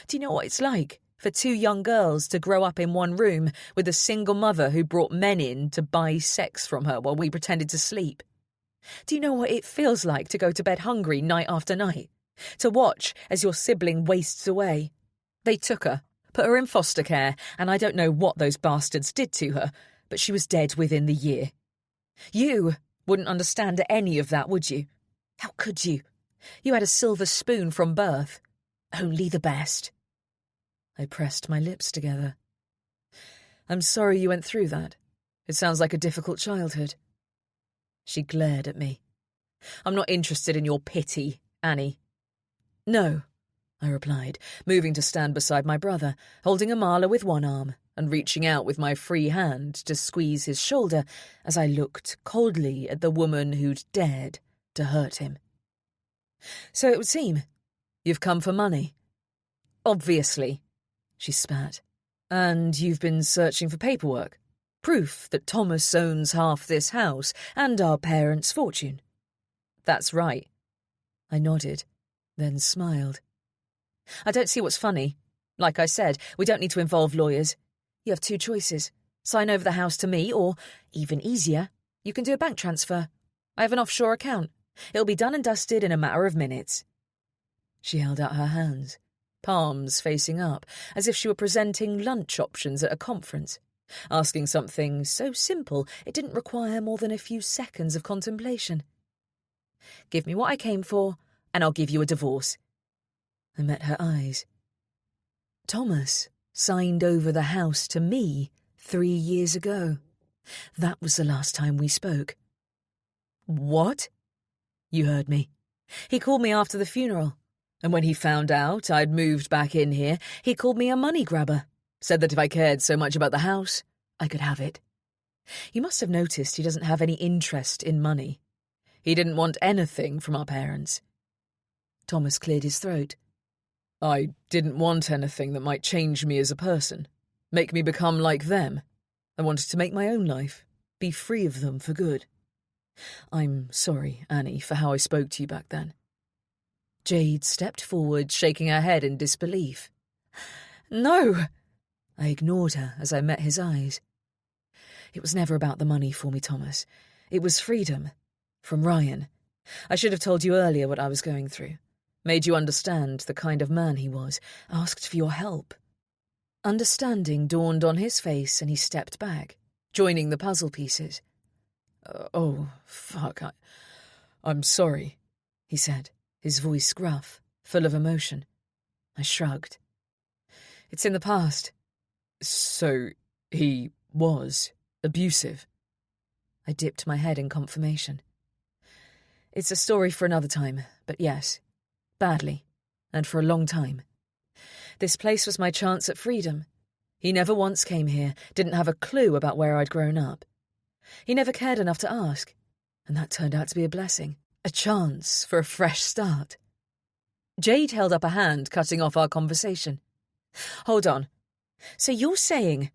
Do you know what it's like for two young girls to grow up in one room with a single mother who brought men in to buy sex from her while we pretended to sleep? Do you know what it feels like to go to bed hungry night after night? To watch as your sibling wastes away? They took her, put her in foster care, and I don't know what those bastards did to her, but she was dead within the year. You wouldn't understand any of that, would you? How could you? You had a silver spoon from birth. Only the best. I pressed my lips together. I'm sorry you went through that. It sounds like a difficult childhood. She glared at me. I'm not interested in your pity, Annie. No, I replied, moving to stand beside my brother, holding a mala with one arm and reaching out with my free hand to squeeze his shoulder as I looked coldly at the woman who'd dared to hurt him. So it would seem you've come for money. Obviously, she spat. And you've been searching for paperwork. Proof that Thomas owns half this house and our parents' fortune. That's right. I nodded, then smiled. I don't see what's funny. Like I said, we don't need to involve lawyers. You have two choices. Sign over the house to me, or, even easier, you can do a bank transfer. I have an offshore account. It'll be done and dusted in a matter of minutes. She held out her hands, palms facing up, as if she were presenting lunch options at a conference, asking something so simple it didn't require more than a few seconds of contemplation. Give me what I came for, and I'll give you a divorce. I met her eyes. Thomas signed over the house to me 3 years ago. That was the last time we spoke. What? You heard me. He called me after the funeral, and when he found out I'd moved back in here, he called me a money grabber, said that if I cared so much about the house, I could have it. You must have noticed he doesn't have any interest in money. He didn't want anything from our parents. Thomas cleared his throat. I didn't want anything that might change me as a person, make me become like them. I wanted to make my own life, be free of them for good. I'm sorry, Annie, for how I spoke to you back then. Jade stepped forward, shaking her head in disbelief. No! I ignored her as I met his eyes. It was never about the money for me, Thomas. It was freedom. From Ryan. I should have told you earlier what I was going through. Made you understand the kind of man he was. Asked for your help. Understanding dawned on his face and he stepped back, joining the puzzle pieces. Oh, fuck, I'm sorry, he said, his voice gruff, full of emotion. I shrugged. It's in the past. So, he was abusive. I dipped my head in confirmation. It's a story for another time, but yes, badly, and for a long time. This place was my chance at freedom. He never once came here, didn't have a clue about where I'd grown up. He never cared enough to ask, and that turned out to be a blessing, a chance for a fresh start. Jade held up a hand, cutting off our conversation. Hold on. So you're saying...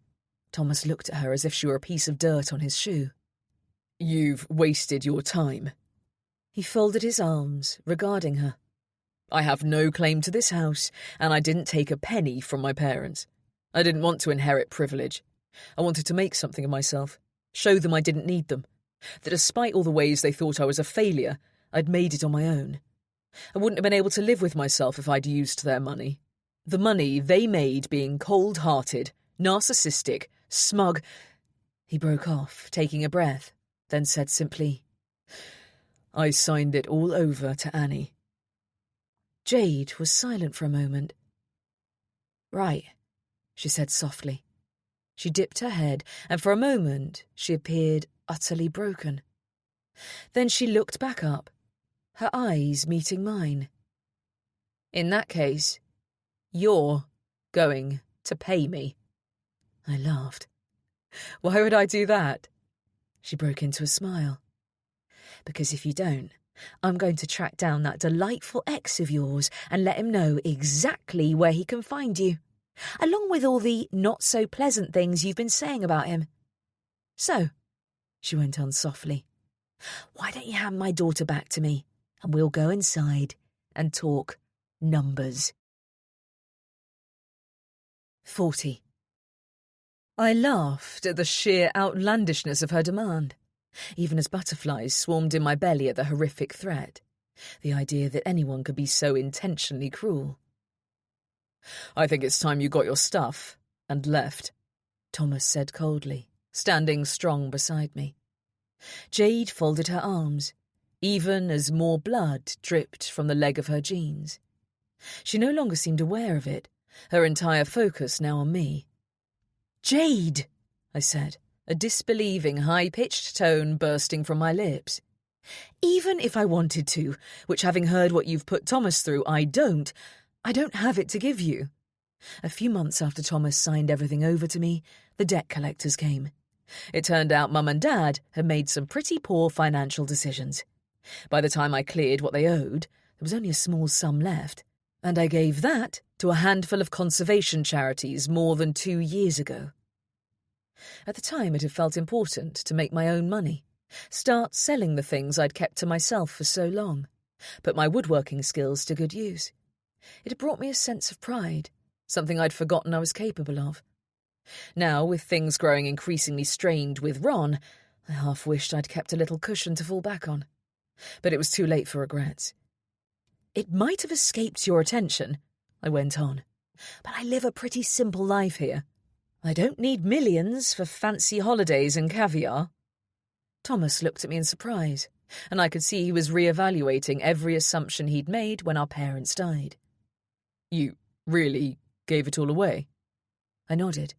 Thomas looked at her as if she were a piece of dirt on his shoe. You've wasted your time. He folded his arms, regarding her. I have no claim to this house, and I didn't take a penny from my parents. I didn't want to inherit privilege. I wanted to make something of myself, show them I didn't need them, that despite all the ways they thought I was a failure, I'd made it on my own. I wouldn't have been able to live with myself if I'd used their money. The money they made being cold-hearted, narcissistic, smug... He broke off, taking a breath, then said simply, I signed it all over to Annie. Jade was silent for a moment. Right, she said softly, She dipped her head, and for a moment she appeared utterly broken. Then she looked back up, her eyes meeting mine. "In that case, you're going to pay me." I laughed. "Why would I do that?" She broke into a smile. "Because if you don't, I'm going to track down that delightful ex of yours and let him know exactly where he can find you, along with all the not-so-pleasant things you've been saying about him. So," she went on softly, "why don't you hand my daughter back to me, and we'll go inside and talk numbers." 40. I laughed at the sheer outlandishness of her demand, even as butterflies swarmed in my belly at the horrific threat, the idea that anyone could be so intentionally cruel. "I think it's time you got your stuff and left," Thomas said coldly, standing strong beside me. Jade folded her arms, even as more blood dripped from the leg of her jeans. She no longer seemed aware of it, her entire focus now on me. "Jade," I said, a disbelieving, high-pitched tone bursting from my lips. "Even if I wanted to, which having heard what you've put Thomas through, I don't have it to give you." A few months after Thomas signed everything over to me, the debt collectors came. It turned out Mum and Dad had made some pretty poor financial decisions. By the time I cleared what they owed, there was only a small sum left, and I gave that to a handful of conservation charities more than 2 years ago. At the time it had felt important to make my own money, start selling the things I'd kept to myself for so long, put my woodworking skills to good use. It had brought me a sense of pride, something I'd forgotten I was capable of. Now, with things growing increasingly strained with Ron, I half wished I'd kept a little cushion to fall back on. But it was too late for regrets. "It might have escaped your attention," I went on, "but I live a pretty simple life here. I don't need millions for fancy holidays and caviar." Thomas looked at me in surprise, and I could see he was re-evaluating every assumption he'd made when our parents died. "You really gave it all away?" I nodded.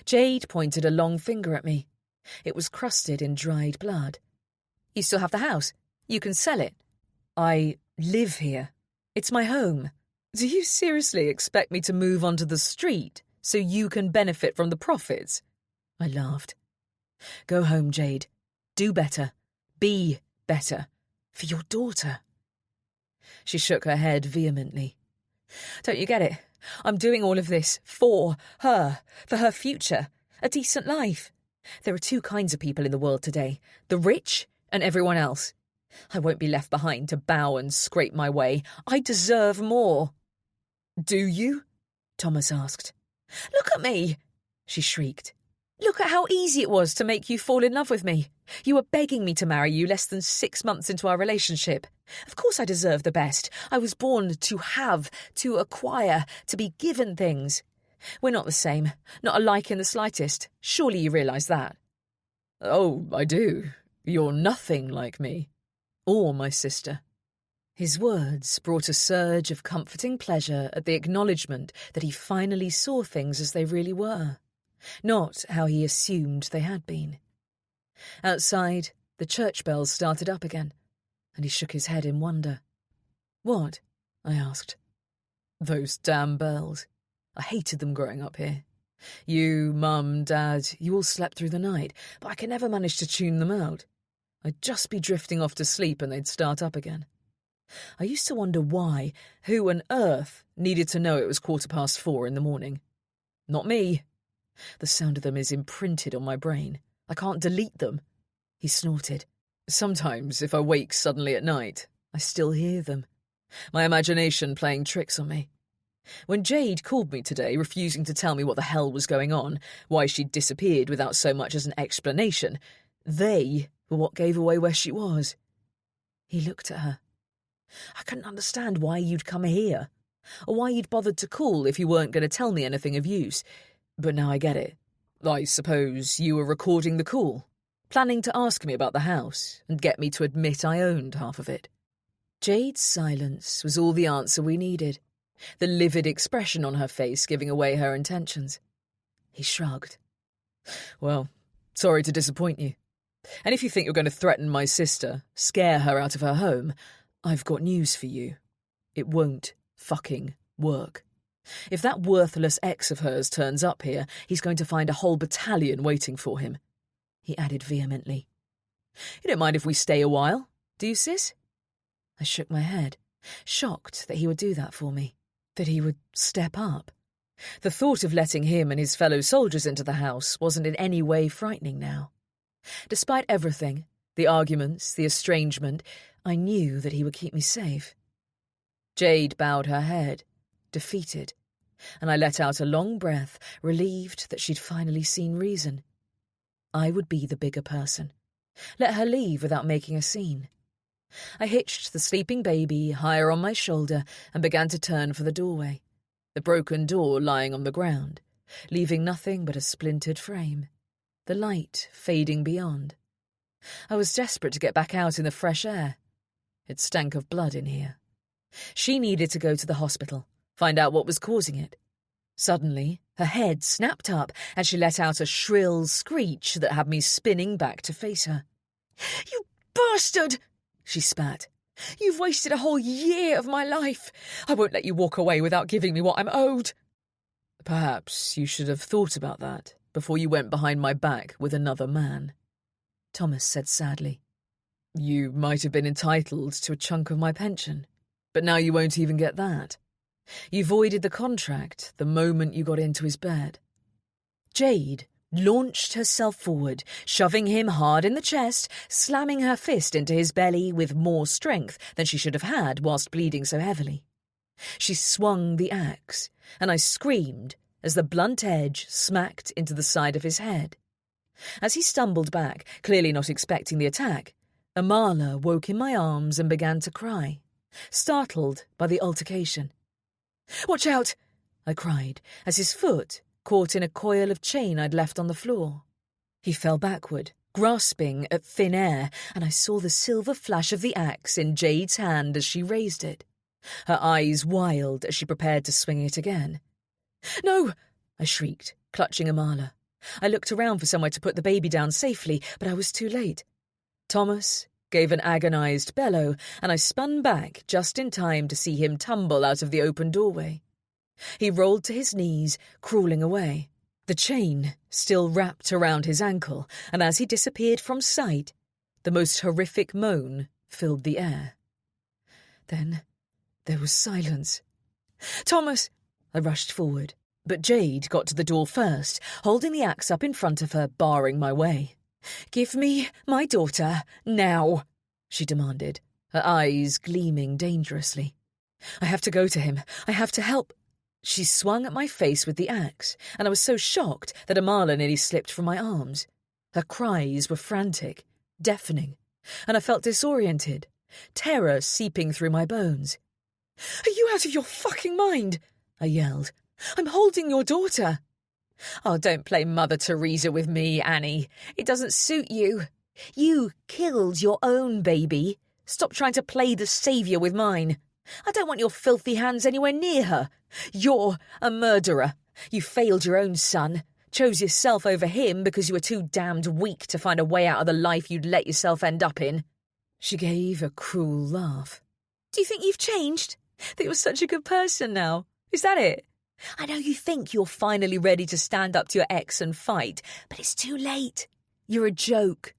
Jade pointed a long finger at me. It was crusted in dried blood. "You still have the house. You can sell it." "I live here. It's my home. Do you seriously expect me to move onto the street so you can benefit from the profits?" I laughed. "Go home, Jade. Do better. Be better. For your daughter." She shook her head vehemently. "Don't you get it? I'm doing all of this for her future, a decent life. There are 2 kinds of people in the world today, the rich and everyone else. I won't be left behind to bow and scrape my way. I deserve more." "Do you?" Thomas asked. "Look at me," she shrieked. "Look at how easy it was to make you fall in love with me. You were begging me to marry you less than 6 months into our relationship. Of course I deserve the best. I was born to have, to acquire, to be given things. We're not the same, not alike in the slightest. Surely you realise that." "Oh, I do. You're nothing like me. Or my sister." His words brought a surge of comforting pleasure at the acknowledgement that he finally saw things as they really were, not how he assumed they had been. Outside, the church bells started up again, and he shook his head in wonder. "What?" I asked. "Those damn bells. I hated them growing up here. You, Mum, Dad, you all slept through the night, but I could never manage to tune them out. I'd just be drifting off to sleep and they'd start up again. I used to wonder why, who on earth needed to know it was 4:15 in the morning. Not me. The sound of them is imprinted on my brain. I can't delete them." He snorted. "Sometimes, if I wake suddenly at night, I still hear them. My imagination playing tricks on me. When Jade called me today, refusing to tell me what the hell was going on, why she'd disappeared without so much as an explanation, they were what gave away where she was." He looked at her. "I couldn't understand why you'd come here, or why you'd bothered to call if you weren't going to tell me anything of use. But now I get it. I suppose you were recording the call, planning to ask me about the house and get me to admit I owned half of it." Jade's silence was all the answer we needed, the livid expression on her face giving away her intentions. He shrugged. Well, sorry to disappoint you. And if you think you're going to threaten my sister, scare her out of her home, I've got news for you. It won't fucking work. If that worthless ex of hers turns up here, he's going to find a whole battalion waiting for him," he added vehemently. "You don't mind if we stay a while, do you, sis?" I shook my head, shocked that he would do that for me, that he would step up. The thought of letting him and his fellow soldiers into the house wasn't in any way frightening now. Despite everything, the arguments, the estrangement, I knew that he would keep me safe. Jade bowed her head, defeated, and I let out a long breath, relieved that she'd finally seen reason. I would be the bigger person. Let her leave without making a scene. I hitched the sleeping baby higher on my shoulder and began to turn for the doorway, the broken door lying on the ground, leaving nothing but a splintered frame, the light fading beyond. I was desperate to get back out in the fresh air. It stank of blood in here. She needed to go to the hospital, find out what was causing it. Suddenly, her head snapped up and she let out a shrill screech that had me spinning back to face her. "You bastard!" she spat. "You've wasted a whole year of my life. I won't let you walk away without giving me what I'm owed." "Perhaps you should have thought about that before you went behind my back with another man," Thomas said sadly. "You might have been entitled to a chunk of my pension, but now you won't even get that. You voided the contract the moment you got into his bed." Jade launched herself forward, shoving him hard in the chest, slamming her fist into his belly with more strength than she should have had whilst bleeding so heavily. She swung the axe, and I screamed as the blunt edge smacked into the side of his head. As he stumbled back, clearly not expecting the attack, Amala woke in my arms and began to cry, startled by the altercation. "Watch out!" I cried, as his foot caught in a coil of chain I'd left on the floor. He fell backward, grasping at thin air, and I saw the silver flash of the axe in Jade's hand as she raised it, her eyes wild as she prepared to swing it again. "No!" I shrieked, clutching Amala. I looked around for somewhere to put the baby down safely, but I was too late. Thomas gave an agonized bellow, and I spun back just in time to see him tumble out of the open doorway. He rolled to his knees, crawling away, the chain still wrapped around his ankle, and as he disappeared from sight, the most horrific moan filled the air. Then there was silence. "Thomas!" I rushed forward, but Jade got to the door first, holding the axe up in front of her, barring my way. "Give me my daughter, now," she demanded, her eyes gleaming dangerously. "I have to go to him. I have to help." She swung at my face with the axe, and I was so shocked that Amala nearly slipped from my arms. Her cries were frantic, deafening, and I felt disoriented, terror seeping through my bones. "Are you out of your fucking mind?" I yelled. "I'm holding your daughter." "Oh, don't play Mother Teresa with me, Annie. It doesn't suit you. You killed your own baby. Stop trying to play the saviour with mine. I don't want your filthy hands anywhere near her. You're a murderer. You failed your own son, chose yourself over him because you were too damned weak to find a way out of the life you'd let yourself end up in." She gave a cruel laugh. "Do you think you've changed? That you're such a good person now? Is that it? I know you think you're finally ready to stand up to your ex and fight, but it's too late. You're a joke.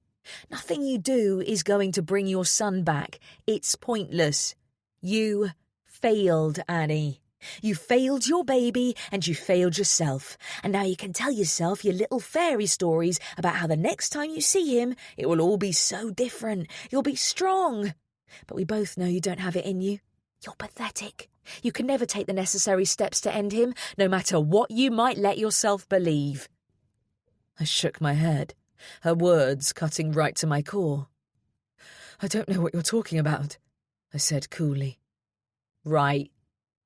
Nothing you do is going to bring your son back. It's pointless. You failed, Annie. You failed your baby and you failed yourself. And now you can tell yourself your little fairy stories about how the next time you see him, it will all be so different. You'll be strong. But we both know you don't have it in you. You're pathetic. You can never take the necessary steps to end him, no matter what you might let yourself believe." I shook my head, her words cutting right to my core. "I don't know what you're talking about," I said coolly. "Right,"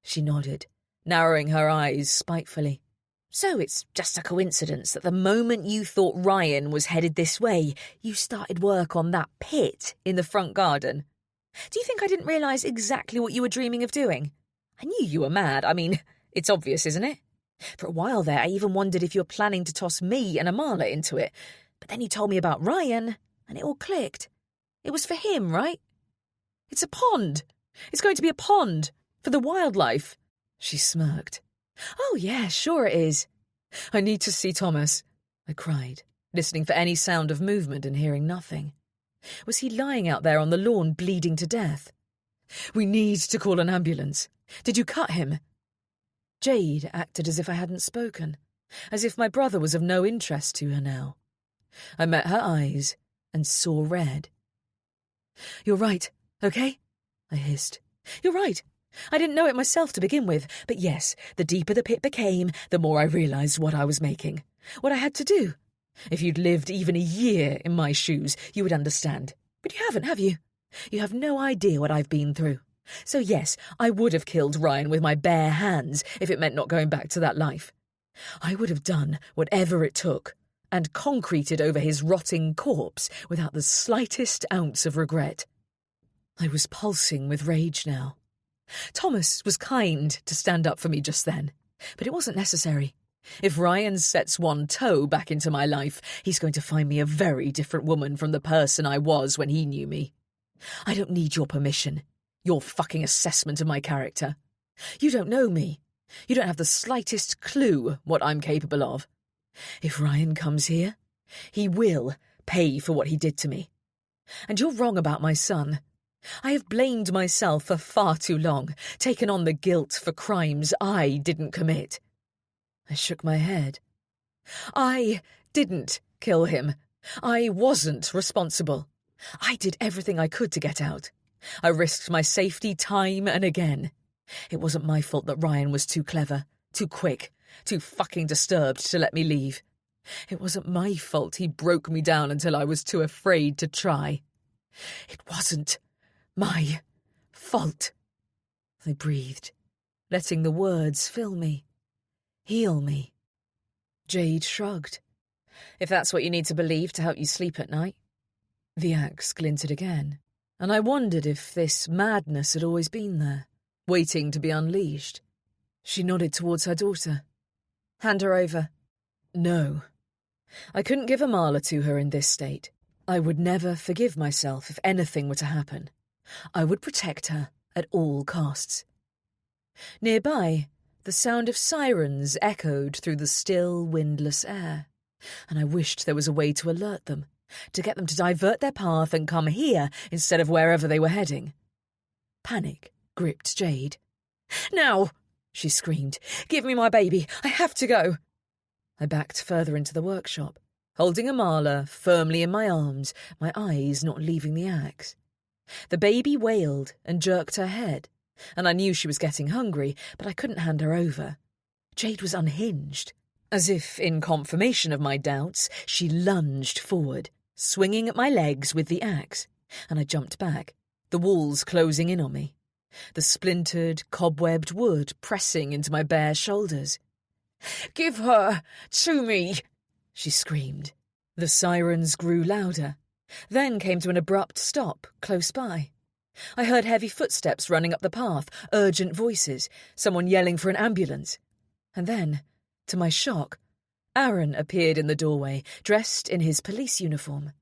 she nodded, narrowing her eyes spitefully. "So it's just a coincidence that the moment you thought Ryan was headed this way, you started work on that pit in the front garden. Do you think I didn't realise exactly what you were dreaming of doing? I knew you were mad. I mean, it's obvious, isn't it? For a while there, I even wondered if you were planning to toss me and Amala into it. But then you told me about Ryan, and it all clicked. It was for him, right? It's a pond. It's going to be a pond. For the wildlife. She smirked. Oh, yeah, sure it is. I need to see Thomas, I cried, listening for any sound of movement and hearing nothing. Was he lying out there on the lawn bleeding to death? We need to call an ambulance. Did you cut him? Jade acted as if I hadn't spoken, as if my brother was of no interest to her now. I met her eyes and saw red. You're right, okay? I hissed. You're right. I didn't know it myself to begin with, but yes, the deeper the pit became, the more I realised what I was making, what I had to do. If you'd lived even a year in my shoes, you would understand. But you haven't, have you? You have no idea what I've been through. So yes, I would have killed Ryan with my bare hands if it meant not going back to that life. I would have done whatever it took, and concreted over his rotting corpse without the slightest ounce of regret. I was pulsing with rage now. Thomas was kind to stand up for me just then, but it wasn't necessary. If Ryan sets one toe back into my life, he's going to find me a very different woman from the person I was when he knew me. I don't need your permission, your fucking assessment of my character. You don't know me. You don't have the slightest clue what I'm capable of. If Ryan comes here, he will pay for what he did to me. And you're wrong about my son. I have blamed myself for far too long, taken on the guilt for crimes I didn't commit. I shook my head. I didn't kill him. I wasn't responsible. I did everything I could to get out. I risked my safety time and again. It wasn't my fault that Ryan was too clever, too quick, too fucking disturbed to let me leave. It wasn't my fault he broke me down until I was too afraid to try. It wasn't my fault. I breathed, letting the words fill me, heal me. Jade shrugged. If that's what you need to believe to help you sleep at night. The axe glinted again, and I wondered if this madness had always been there, waiting to be unleashed. She nodded towards her daughter. Hand her over. No. I couldn't give Amala to her in this state. I would never forgive myself if anything were to happen. I would protect her at all costs. Nearby, the sound of sirens echoed through the still, windless air, and I wished there was a way to alert them, to get them to divert their path and come here instead of wherever they were heading. Panic gripped Jade. Now, she screamed. Give me my baby. I have to go. I backed further into the workshop, holding Amala firmly in my arms, my eyes not leaving the axe. The baby wailed and jerked her head, and I knew she was getting hungry, but I couldn't hand her over. Jade was unhinged. As if in confirmation of my doubts, she lunged forward, swinging at my legs with the axe, and I jumped back, the walls closing in on me, the splintered, cobwebbed wood pressing into my bare shoulders. Give her to me, she screamed. The sirens grew louder, then came to an abrupt stop close by. I heard heavy footsteps running up the path, urgent voices, someone yelling for an ambulance. And then, to my shock, Aaron appeared in the doorway, dressed in his police uniform.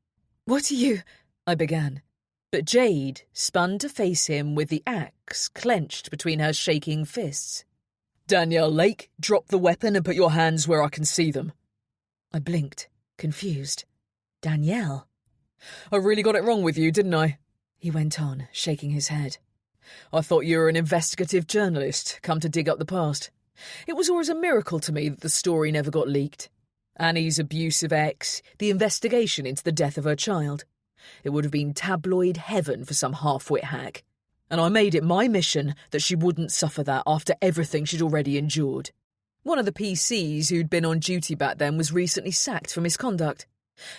What are you? I began. But Jade spun to face him with the axe clenched between her shaking fists. Danielle Lake, drop the weapon and put your hands where I can see them. I blinked, confused. Danielle? I really got it wrong with you, didn't I? He went on, shaking his head. I thought you were an investigative journalist, come to dig up the past. It was always a miracle to me that the story never got leaked. Annie's abusive ex, the investigation into the death of her child. It would have been tabloid heaven for some half-wit hack. And I made it my mission that she wouldn't suffer that after everything she'd already endured. One of the PCs who'd been on duty back then was recently sacked for misconduct.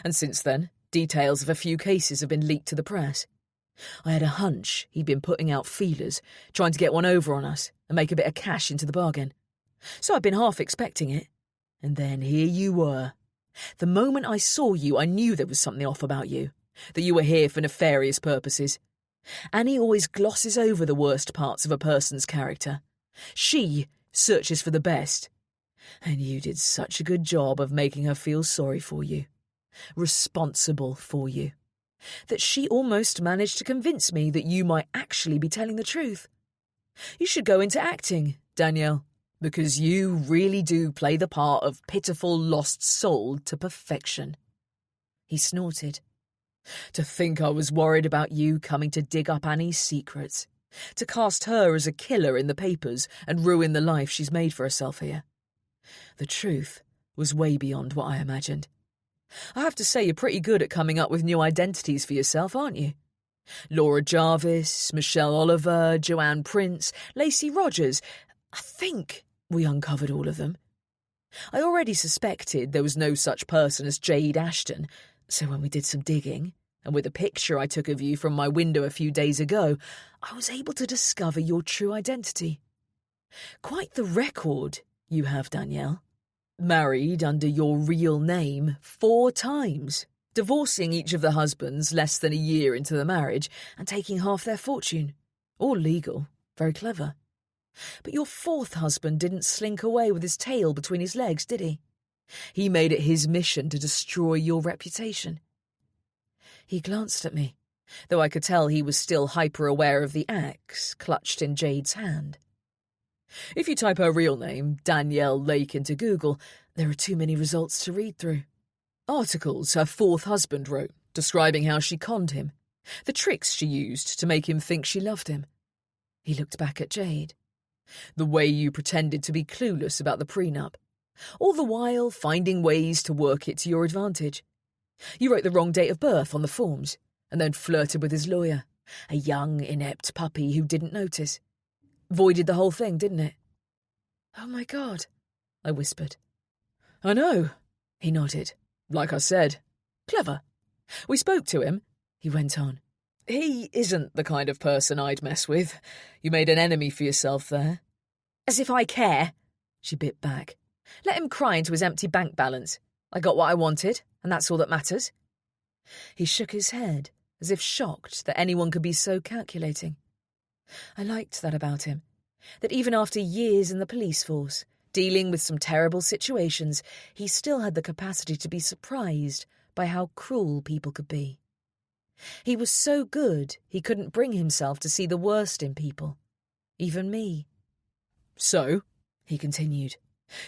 And since then, details of a few cases have been leaked to the press. I had a hunch he'd been putting out feelers, trying to get one over on us and make a bit of cash into the bargain. So I'd been half expecting it. And then here you were. The moment I saw you, I knew there was something off about you, that you were here for nefarious purposes. Annie always glosses over the worst parts of a person's character. She searches for the best. And you did such a good job of making her feel sorry for you, responsible for you, that she almost managed to convince me that you might actually be telling the truth. You should go into acting, Danielle, because you really do play the part of pitiful lost soul to perfection." He snorted. "To think I was worried about you coming to dig up Annie's secrets, to cast her as a killer in the papers and ruin the life she's made for herself here. The truth was way beyond what I imagined. I have to say you're pretty good at coming up with new identities for yourself, aren't you? Laura Jarvis, Michelle Oliver, Joanne Prince, Lacey Rogers. I think we uncovered all of them. I already suspected there was no such person as Jade Ashton, so when we did some digging, and with a picture I took of you from my window a few days ago, I was able to discover your true identity. Quite the record you have, Danielle. Married under your real name 4 times, divorcing each of the husbands less than a year into the marriage and taking half their fortune. All legal, very clever. But your 4th husband didn't slink away with his tail between his legs, did he? He made it his mission to destroy your reputation." He glanced at me, though I could tell he was still hyper-aware of the axe clutched in Jade's hand. If you type her real name, Danielle Lake, into Google, there are too many results to read through. Articles her 4th husband wrote, describing how she conned him, the tricks she used to make him think she loved him. He looked back at Jade. The way you pretended to be clueless about the prenup, all the while finding ways to work it to your advantage. You wrote the wrong date of birth on the forms, and then flirted with his lawyer, a young, inept puppy who didn't notice. Voided the whole thing, didn't it? "Oh my God," I whispered. "I know," he nodded. "Like I said, clever. We spoke to him," he went on. "He isn't the kind of person I'd mess with. You made an enemy for yourself there." "As if I care," she bit back. "Let him cry into his empty bank balance. I got what I wanted, and that's all that matters." He shook his head, as if shocked that anyone could be so calculating. I liked that about him, that even after years in the police force, dealing with some terrible situations, he still had the capacity to be surprised by how cruel people could be. He was so good he couldn't bring himself to see the worst in people, even me. "So," he continued,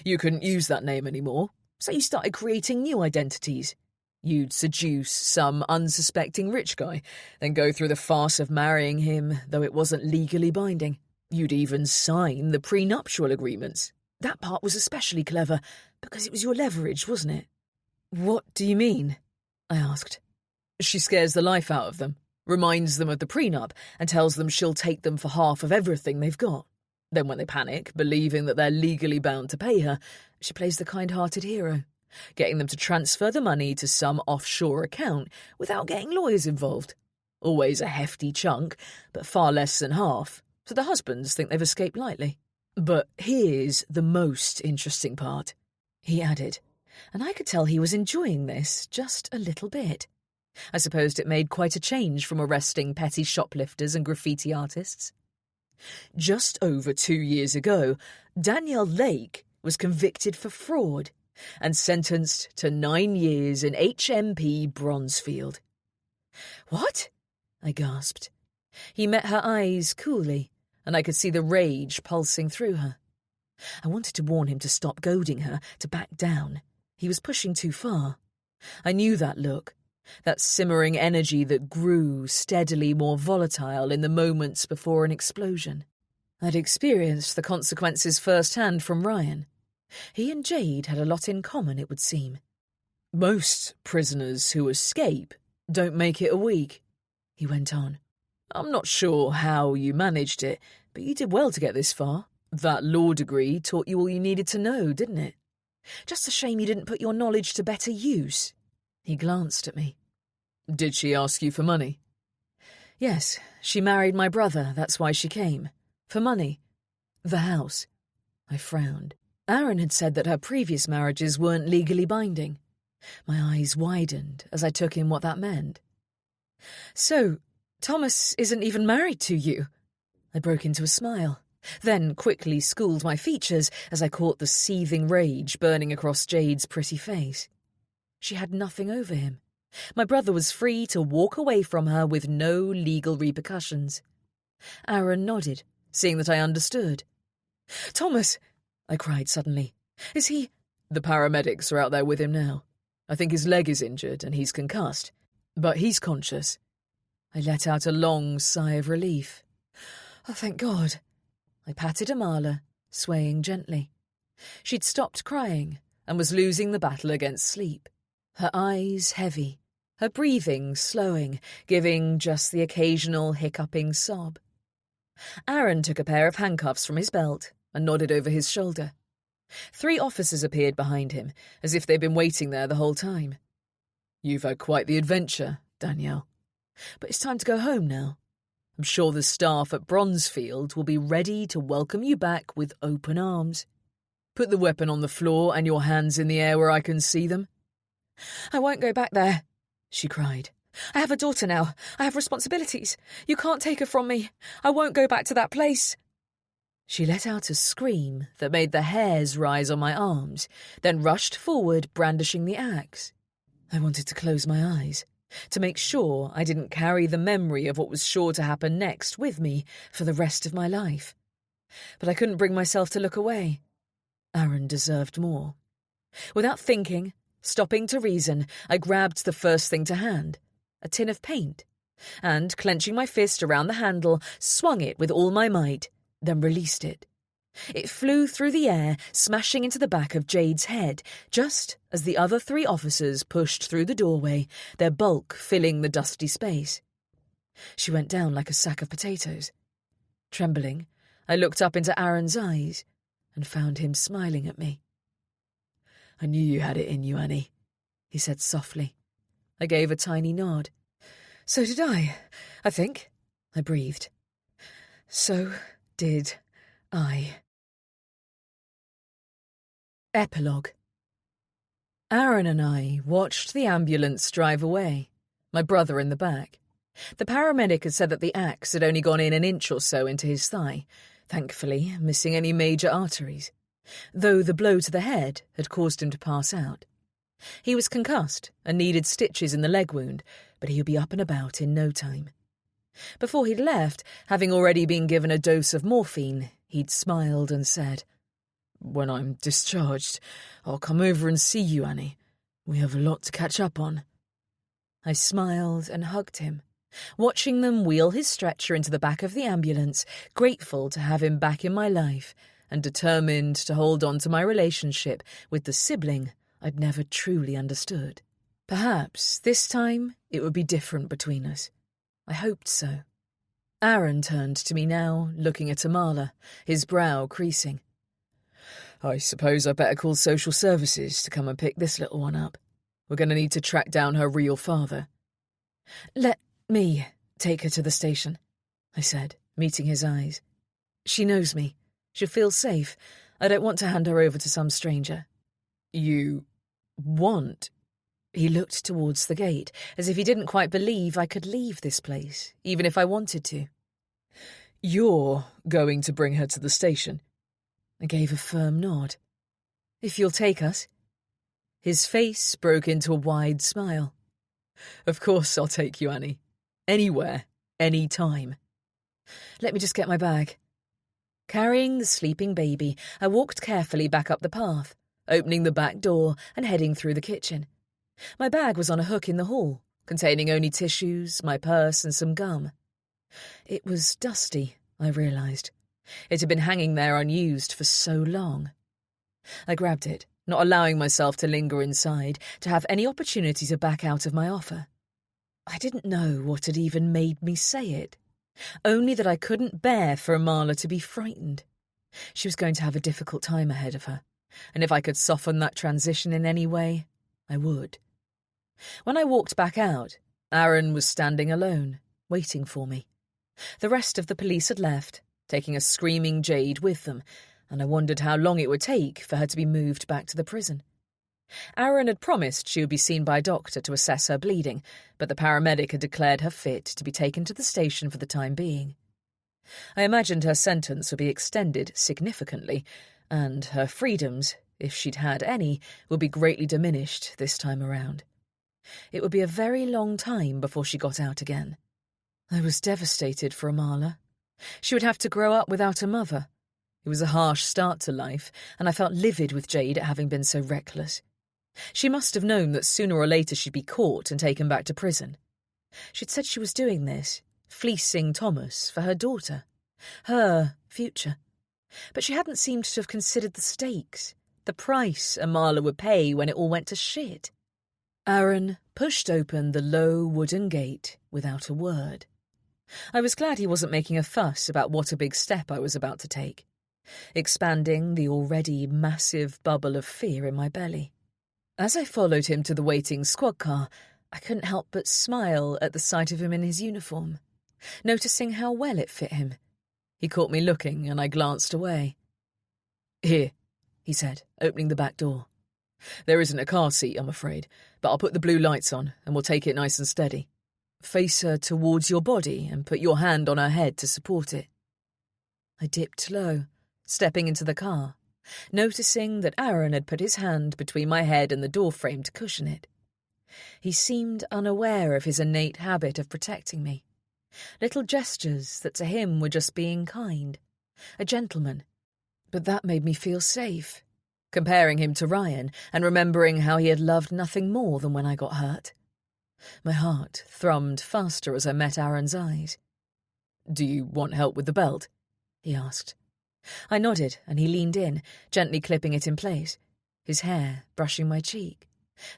"you couldn't use that name anymore, so you started creating new identities. You'd seduce some unsuspecting rich guy, then go through the farce of marrying him, though it wasn't legally binding. You'd even sign the prenuptial agreements. That part was especially clever, because it was your leverage, wasn't it?" "What do you mean?" I asked. "She scares the life out of them, reminds them of the prenup, and tells them she'll take them for half of everything they've got. Then when they panic, believing that they're legally bound to pay her, she plays the kind-hearted hero, getting them to transfer the money to some offshore account without getting lawyers involved. Always a hefty chunk, but far less than half, so the husbands think they've escaped lightly. But here's the most interesting part," he added, and I could tell he was enjoying this just a little bit. I supposed it made quite a change from arresting petty shoplifters and graffiti artists. "Just over 2 years ago, Danielle Lake was convicted for fraud and sentenced to 9 years in HMP Bronzefield." "What?" I gasped. He met her eyes coolly, and I could see the rage pulsing through her. I wanted to warn him to stop goading her, to back down. He was pushing too far. I knew that look, that simmering energy that grew steadily more volatile in the moments before an explosion. I'd experienced the consequences firsthand from Ryan. He and Jade had a lot in common, it would seem. "Most prisoners who escape don't make it a week," he went on. "I'm not sure how you managed it, but you did well to get this far. That law degree taught you all you needed to know, didn't it? Just a shame you didn't put your knowledge to better use." He glanced at me. "Did she ask you for money?" "Yes, she married my brother, that's why she came. For money. The house." I frowned. Aaron had said that her previous marriages weren't legally binding. My eyes widened as I took in what that meant. "So, Thomas isn't even married to you?" I broke into a smile. then quickly schooled my features as I caught the seething rage burning across Jade's pretty face. She had nothing over him. My brother was free to walk away from her with no legal repercussions. Aaron nodded, seeing that I understood. "Thomas," I cried suddenly. "Is he—" "The paramedics are out there with him now. I think his leg is injured and he's concussed, but he's conscious." I let out a long sigh of relief. "Oh, thank God." I patted Amala, swaying gently. She'd stopped crying and was losing the battle against sleep. Her eyes heavy, her breathing slowing, giving just the occasional hiccuping sob. Aaron took a pair of handcuffs from his belt and nodded over his shoulder. 3 officers appeared behind him, as if they'd been waiting there the whole time. "You've had quite the adventure, Danielle. But it's time to go home now. I'm sure the staff at Bronzefield will be ready to welcome you back with open arms." "Put the weapon on the floor and your hands in the air where I can see them." "I won't go back there," she cried. "I have a daughter now. I have responsibilities. You can't take her from me. I won't go back to that place." She let out a scream that made the hairs rise on my arms, then rushed forward, brandishing the axe. I wanted to close my eyes, to make sure I didn't carry the memory of what was sure to happen next with me for the rest of my life. But I couldn't bring myself to look away. Aaron deserved more. Without thinking, stopping to reason, I grabbed the first thing to hand, a tin of paint, and, clenching my fist around the handle, swung it with all my might, then released it. It flew through the air, smashing into the back of Jade's head, just as the other 3 officers pushed through the doorway, their bulk filling the dusty space. She went down like a sack of potatoes. Trembling, I looked up into Aaron's eyes and found him smiling at me. "I knew you had it in you, Annie," he said softly. I gave a tiny nod. "So did I think," I breathed. "So did I." Epilogue. Aaron and I watched the ambulance drive away, my brother in the back. The paramedic had said that the axe had only gone in an inch or so into his thigh, thankfully missing any major arteries, though the blow to the head had caused him to pass out. He was concussed and needed stitches in the leg wound, but he would be up and about in no time. Before he'd left, having already been given a dose of morphine, he'd smiled and said, "When I'm discharged, I'll come over and see you, Annie. We have a lot to catch up on." I smiled and hugged him, watching them wheel his stretcher into the back of the ambulance, grateful to have him back in my life and determined to hold on to my relationship with the sibling I'd never truly understood. Perhaps this time it would be different between us. I hoped so. Aaron turned to me now, looking at Amala, his brow creasing. "I suppose I better call social services to come and pick this little one up. We're going to need to track down her real father." "Let me take her to the station," I said, meeting his eyes. "She knows me. She'll feel safe. I don't want to hand her over to some stranger." "You want?" He looked towards the gate, as if he didn't quite believe I could leave this place, even if I wanted to. "You're going to bring her to the station?" I gave a firm nod. "If you'll take us." His face broke into a wide smile. "Of course I'll take you, Annie. Anywhere, any time." "Let me just get my bag." Carrying the sleeping baby, I walked carefully back up the path, opening the back door and heading through the kitchen. My bag was on a hook in the hall, containing only tissues, my purse and some gum. It was dusty, I realised. It had been hanging there unused for so long. I grabbed it, not allowing myself to linger inside, to have any opportunity to back out of my offer. I didn't know what had even made me say it, only that I couldn't bear for Amala to be frightened. She was going to have a difficult time ahead of her, and if I could soften that transition in any way, I would. When I walked back out, Aaron was standing alone, waiting for me. The rest of the police had left, taking a screaming Jade with them, and I wondered how long it would take for her to be moved back to the prison. Aaron had promised she would be seen by a doctor to assess her bleeding, but the paramedic had declared her fit to be taken to the station for the time being. I imagined her sentence would be extended significantly, and her freedoms, if she'd had any, would be greatly diminished this time around. It would be a very long time before she got out again. I was devastated for Amala. She would have to grow up without a mother. It was a harsh start to life, and I felt livid with Jade at having been so reckless. She must have known that sooner or later she'd be caught and taken back to prison. She'd said she was doing this, fleecing Thomas for her daughter, her future. But she hadn't seemed to have considered the stakes, the price Amala would pay when it all went to shit. Aaron pushed open the low wooden gate without a word. I was glad he wasn't making a fuss about what a big step I was about to take, expanding the already massive bubble of fear in my belly. As I followed him to the waiting squad car, I couldn't help but smile at the sight of him in his uniform, noticing how well it fit him. He caught me looking, and I glanced away. "Here," he said, opening the back door. "There isn't a car seat, I'm afraid, but I'll put the blue lights on, and we'll take it nice and steady. Face her towards your body and put your hand on her head to support it." I dipped low, stepping into the car, noticing that Aaron had put his hand between my head and the doorframe to cushion it. He seemed unaware of his innate habit of protecting me. Little gestures that to him were just being kind, a gentleman. But that made me feel safe, comparing him to Ryan and remembering how he had loved nothing more than when I got hurt. My heart thrummed faster as I met Aaron's eyes. "Do you want help with the belt?" he asked. I nodded, and he leaned in, gently clipping it in place, his hair brushing my cheek,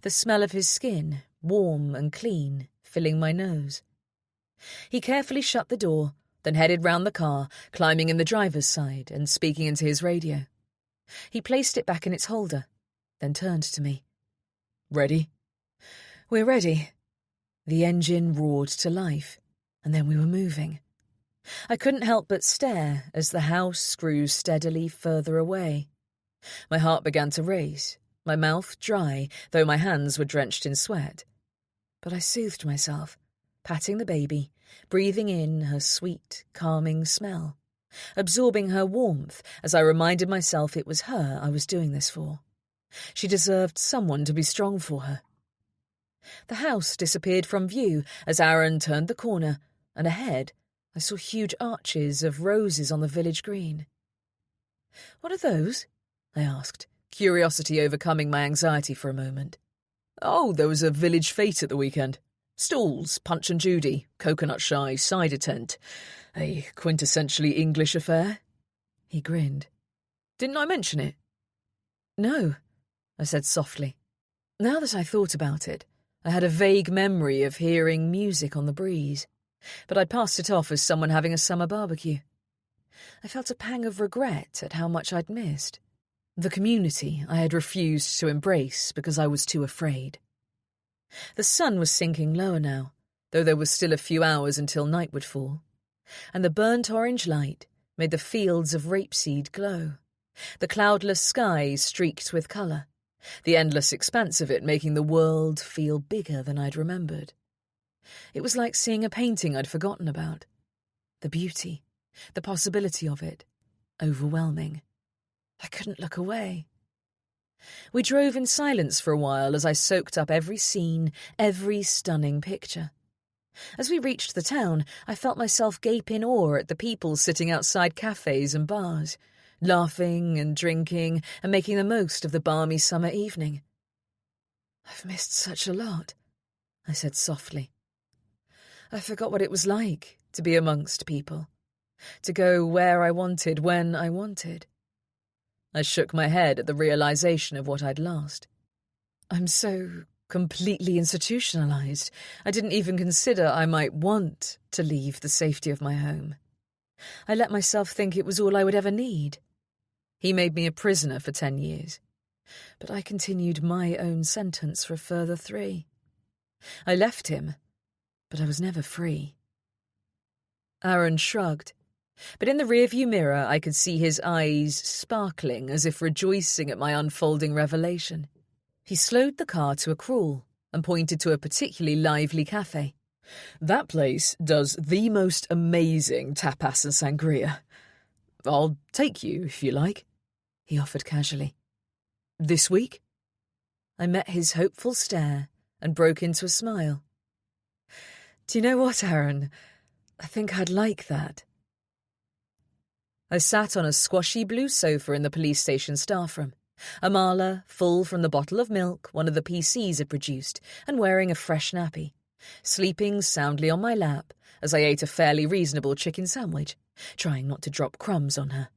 the smell of his skin, warm and clean, filling my nose. He carefully shut the door, then headed round the car, climbing in the driver's side and speaking into his radio. He placed it back in its holder, then turned to me. "Ready?" "We're ready." The engine roared to life, and then we were moving. I couldn't help but stare as the house grew steadily further away. My heart began to race, my mouth dry, though my hands were drenched in sweat. But I soothed myself, patting the baby, breathing in her sweet, calming smell, absorbing her warmth as I reminded myself it was her I was doing this for. She deserved someone to be strong for her. The house disappeared from view as Aaron turned the corner, and ahead I saw huge arches of roses on the village green. "What are those?" I asked, curiosity overcoming my anxiety for a moment. "Oh, there was a village fete at the weekend. Stalls, Punch and Judy, coconut shy, cider tent. A quintessentially English affair." He grinned. "Didn't I mention it?" "No," I said softly. Now that I thought about it, I had a vague memory of hearing music on the breeze, but I'd passed it off as someone having a summer barbecue. I felt a pang of regret at how much I'd missed. The community I had refused to embrace because I was too afraid. The sun was sinking lower now, though there was still a few hours until night would fall, and the burnt orange light made the fields of rapeseed glow, the cloudless sky streaked with colour, the endless expanse of it making the world feel bigger than I'd remembered. It was like seeing a painting I'd forgotten about. The beauty, the possibility of it, overwhelming. I couldn't look away. We drove in silence for a while as I soaked up every scene, every stunning picture. As we reached the town, I felt myself gape in awe at the people sitting outside cafes and bars, laughing and drinking and making the most of the balmy summer evening. "I've missed such a lot," I said softly. I forgot what it was like to be amongst people, to go where I wanted when I wanted. I shook my head at the realization of what I'd lost. I'm so completely institutionalized. I didn't even consider I might want to leave the safety of my home. I let myself think it was all I would ever need. He made me a prisoner for 10 years, but I continued my own sentence for a further 3. I left him, but I was never free. Aaron shrugged, but in the rearview mirror I could see his eyes sparkling as if rejoicing at my unfolding revelation. He slowed the car to a crawl and pointed to a particularly lively cafe. That place does the most amazing tapas and sangria. I'll take you, if you like, he offered casually. This week? I met his hopeful stare and broke into a smile. Do you know what, Aaron? I think I'd like that. I sat on a squashy blue sofa in the police station staff room, Amala full from the bottle of milk one of the PCs had produced and wearing a fresh nappy, sleeping soundly on my lap as I ate a fairly reasonable chicken sandwich, trying not to drop crumbs on her.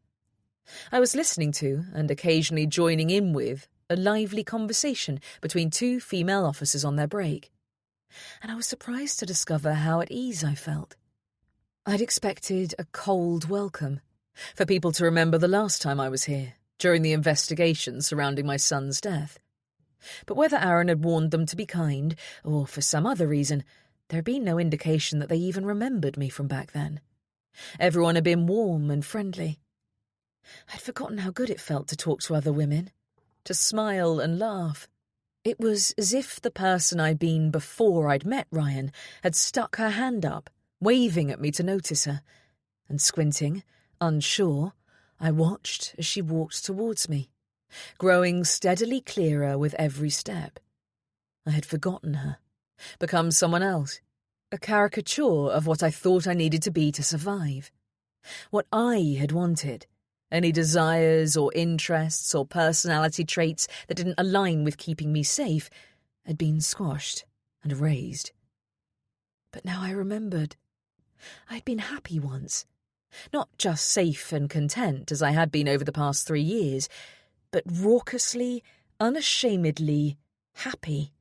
I was listening to, and occasionally joining in with, a lively conversation between two female officers on their break, and I was surprised to discover how at ease I felt. I'd expected a cold welcome, for people to remember the last time I was here, during the investigation surrounding my son's death. But whether Aaron had warned them to be kind, or for some other reason, there had been no indication that they even remembered me from back then. Everyone had been warm and friendly. I'd forgotten how good it felt to talk to other women, to smile and laugh. It was as if the person I'd been before I'd met Ryan had stuck her hand up, waving at me to notice her, and squinting, unsure, I watched as she walked towards me, growing steadily clearer with every step. I had forgotten her, become someone else, a caricature of what I thought I needed to be to survive. What I had wanted, any desires or interests or personality traits that didn't align with keeping me safe, had been squashed and erased. But now I remembered. I'd been happy once. Not just safe and content as I had been over the past 3 years, but raucously, unashamedly happy.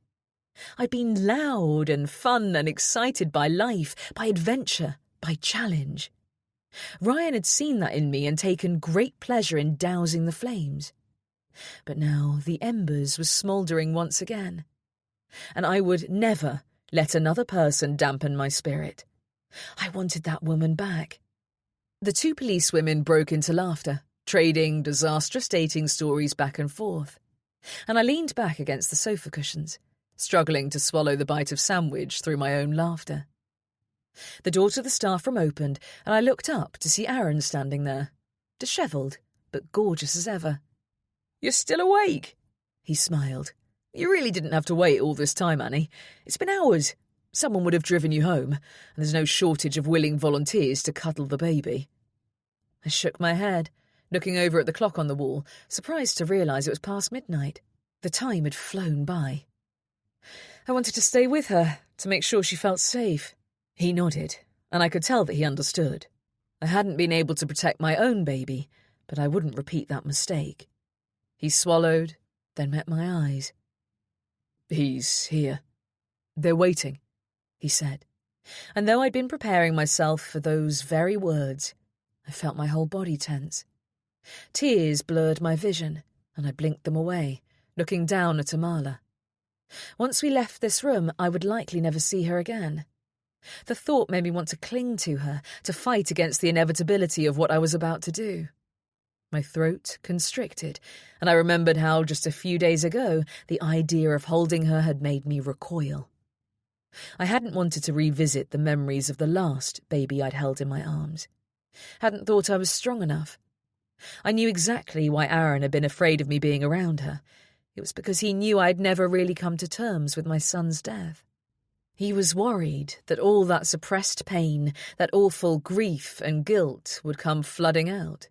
I'd been loud and fun and excited by life, by adventure, by challenge. Ryan had seen that in me and taken great pleasure in dousing the flames. But now the embers were smouldering once again, and I would never let another person dampen my spirit. I wanted that woman back. The two policewomen broke into laughter, trading disastrous dating stories back and forth, and I leaned back against the sofa cushions, struggling to swallow the bite of sandwich through my own laughter. The door to the staff room opened, and I looked up to see Aaron standing there, dishevelled but gorgeous as ever. "You're still awake?" he smiled. "You really didn't have to wait all this time, Annie. It's been hours. Someone would have driven you home, and there's no shortage of willing volunteers to cuddle the baby." I shook my head, looking over at the clock on the wall, surprised to realise it was past midnight. The time had flown by. I wanted to stay with her, to make sure she felt safe. He nodded, and I could tell that he understood. I hadn't been able to protect my own baby, but I wouldn't repeat that mistake. He swallowed, then met my eyes. "He's here. They're waiting," he said, and though I'd been preparing myself for those very words, I felt my whole body tense. Tears blurred my vision, and I blinked them away, looking down at Amala. Once we left this room, I would likely never see her again. The thought made me want to cling to her, to fight against the inevitability of what I was about to do. My throat constricted, and I remembered how, just a few days ago, the idea of holding her had made me recoil. I hadn't wanted to revisit the memories of the last baby I'd held in my arms. Hadn't thought I was strong enough. I knew exactly why Aaron had been afraid of me being around her. It was because he knew I'd never really come to terms with my son's death. He was worried that all that suppressed pain, that awful grief and guilt would come flooding out.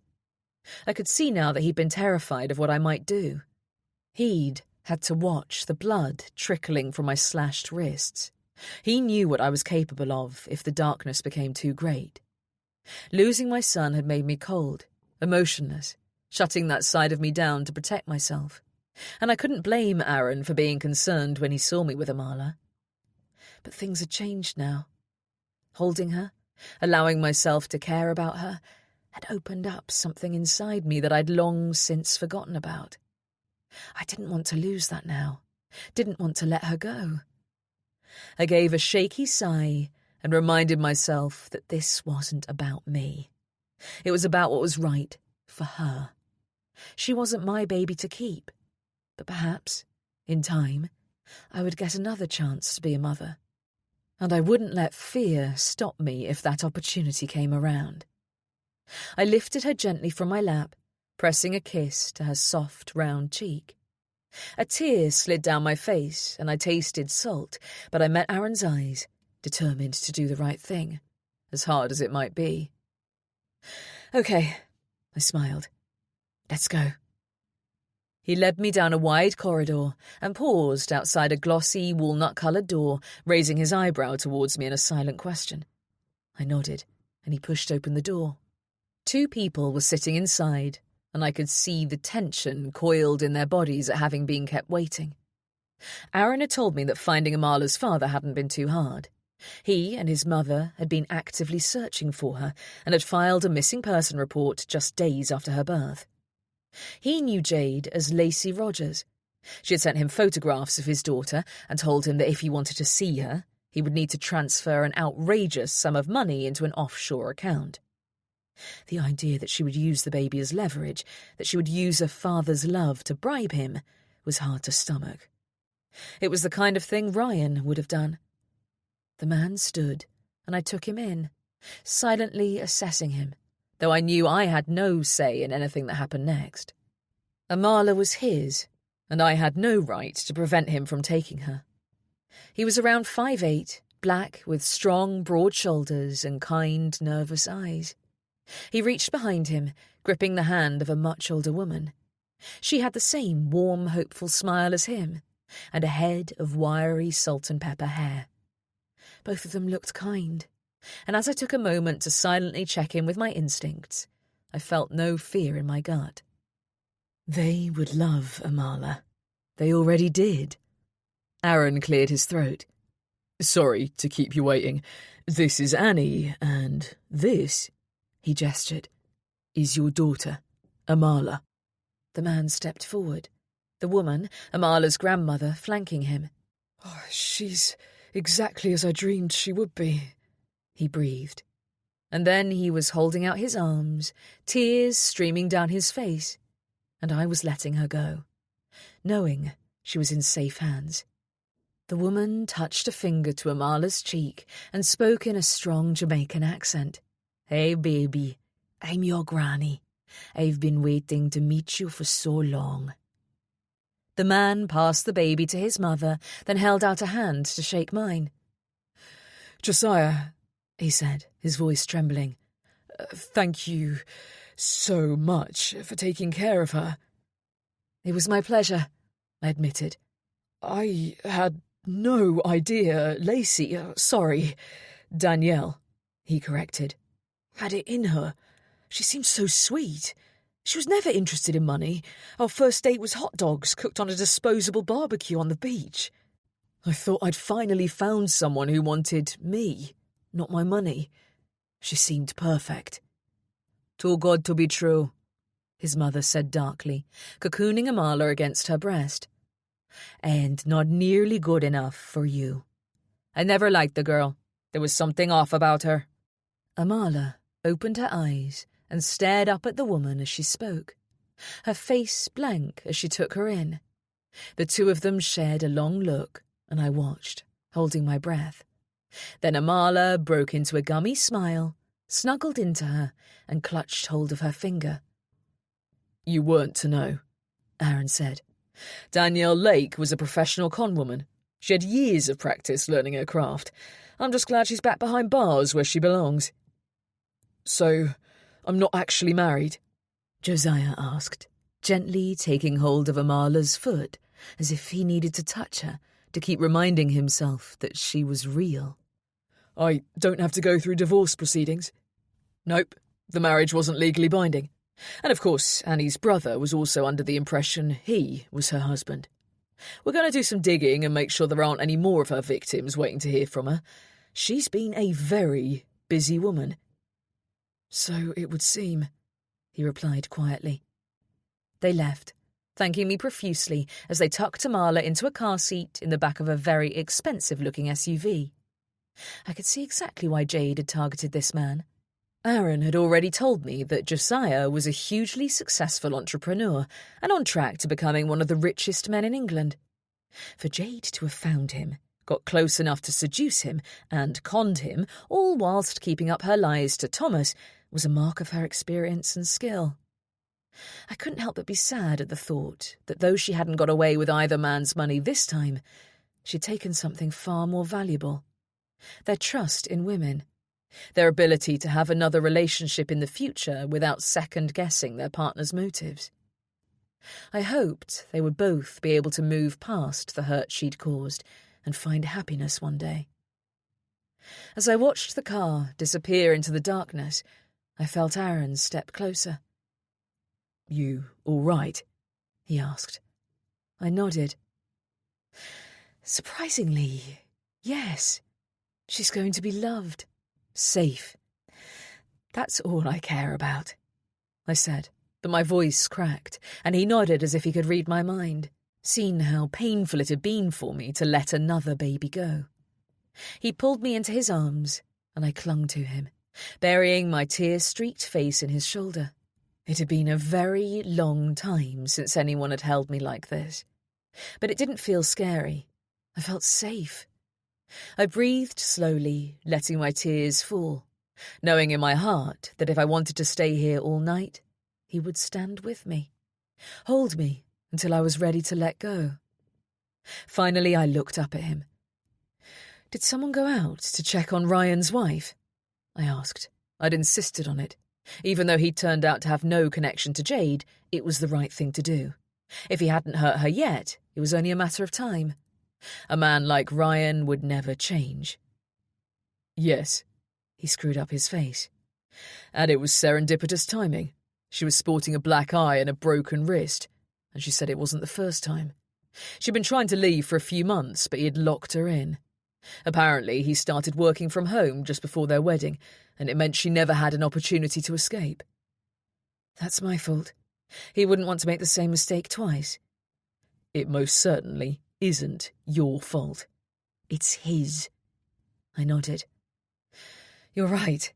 I could see now that he'd been terrified of what I might do. He'd had to watch the blood trickling from my slashed wrists. He knew what I was capable of if the darkness became too great. Losing my son had made me cold, emotionless, shutting that side of me down to protect myself. And I couldn't blame Aaron for being concerned when he saw me with Amala. But things had changed now. Holding her, allowing myself to care about her, had opened up something inside me that I'd long since forgotten about. I didn't want to lose that now, didn't want to let her go. I gave a shaky sigh and reminded myself that this wasn't about me. It was about what was right for her. She wasn't my baby to keep, but perhaps, in time, I would get another chance to be a mother. and I wouldn't let fear stop me if that opportunity came around. I lifted her gently from my lap, pressing a kiss to her soft, round cheek. A tear slid down my face, and I tasted salt, but I met Aaron's eyes, determined to do the right thing, as hard as it might be. "Okay," I smiled. "Let's go." He led me down a wide corridor and paused outside a glossy, walnut-coloured door, raising his eyebrow towards me in a silent question. I nodded, and he pushed open the door. 2 people were sitting inside, and I could see the tension coiled in their bodies at having been kept waiting. Aaron had told me that finding Amala's father hadn't been too hard. He and his mother had been actively searching for her and had filed a missing person report just days after her birth. He knew Jade as Lacey Rogers. She had sent him photographs of his daughter and told him that if he wanted to see her, he would need to transfer an outrageous sum of money into an offshore account. The idea that she would use the baby as leverage, that she would use her father's love to bribe him, was hard to stomach. It was the kind of thing Ryan would have done. The man stood, and I took him in, silently assessing him, though I knew I had no say in anything that happened next. Amala was his, and I had no right to prevent him from taking her. He was around 5'8", black, with strong, broad shoulders and kind, nervous eyes. He reached behind him, gripping the hand of a much older woman. She had the same warm, hopeful smile as him, and a head of wiry salt and pepper hair. Both of them looked kind, and as I took a moment to silently check in with my instincts, I felt no fear in my gut. They would love Amala. They already did. Aaron cleared his throat. "Sorry to keep you waiting. This is Annie, and this," he gestured, "is your daughter, Amala." The man stepped forward, the woman, Amala's grandmother, flanking him. She's exactly as I dreamed she would be," he breathed. And then he was holding out his arms, tears streaming down his face, and I was letting her go, knowing she was in safe hands. The woman touched a finger to Amala's cheek and spoke in a strong Jamaican accent. "Hey, baby, I'm your granny. I've been waiting to meet you for so long." The man passed the baby to his mother, then held out a hand to shake mine. "Josiah," he said, his voice trembling, "thank you so much for taking care of her." "It was my pleasure," I admitted. "I had no idea Lacey, sorry, Danielle," he corrected, "had it in her. She seemed so sweet. She was never interested in money. Our first date was hot dogs cooked on a disposable barbecue on the beach. I thought I'd finally found someone who wanted me, not my money. She seemed perfect." "Too good to be true," his mother said darkly, cocooning Amala against her breast. "And not nearly good enough for you. I never liked the girl. There was something off about her." Amala opened her eyes and stared up at the woman as she spoke, her face blank as she took her in. The 2 of them shared a long look, and I watched, holding my breath. Then Amala broke into a gummy smile, snuggled into her, and clutched hold of her finger. "You weren't to know," Aaron said. "Danielle Lake was a professional conwoman. She had years of practice learning her craft. I'm just glad she's back behind bars where she belongs." "So, I'm not actually married?" Josiah asked, gently taking hold of Amala's foot, as if he needed to touch her to keep reminding himself that she was real. "I don't have to go through divorce proceedings?" "Nope, the marriage wasn't legally binding. And of course, Annie's brother was also under the impression he was her husband. We're going to do some digging and make sure there aren't any more of her victims waiting to hear from her. She's been a very busy woman." "So it would seem," he replied quietly. They left, thanking me profusely as they tucked Amala into a car seat in the back of a very expensive-looking SUV. I could see exactly why Jade had targeted this man. Aaron had already told me that Josiah was a hugely successful entrepreneur and on track to becoming one of the richest men in England. For Jade to have found him got close enough to seduce him and conned him, all whilst keeping up her lies to Thomas, was a mark of her experience and skill. I couldn't help but be sad at the thought that though she hadn't got away with either man's money this time, she'd taken something far more valuable. Their trust in women. Their ability to have another relationship in the future without second-guessing their partner's motives. I hoped they would both be able to move past the hurt she'd caused and find happiness one day. As I watched the car disappear into the darkness, I felt Aaron step closer. "You all right?" he asked. I nodded. Surprisingly, yes. She's going to be loved. Safe. That's all I care about, I said, but my voice cracked, and he nodded as if he could read my mind, seen how painful it had been for me to let another baby go. He pulled me into his arms, and I clung to him, burying my tear-streaked face in his shoulder. It had been a very long time since anyone had held me like this, but it didn't feel scary. I felt safe. I breathed slowly, letting my tears fall, knowing in my heart that if I wanted to stay here all night, he would stand with me, hold me until I was ready to let go. Finally, I looked up at him. "Did someone go out to check on Ryan's wife?" I asked. I'd insisted on it. Even though he'd turned out to have no connection to Jade, it was the right thing to do. If he hadn't hurt her yet, it was only a matter of time. A man like Ryan would never change. "Yes," he screwed up his face. "And it was serendipitous timing. She was sporting a black eye and a broken wrist, and she said it wasn't the first time. She'd been trying to leave for a few months, but he had locked her in. Apparently, he started working from home just before their wedding, and it meant she never had an opportunity to escape. That's my fault. He wouldn't want to make the same mistake twice." "It most certainly isn't your fault. It's his." I nodded. "You're right.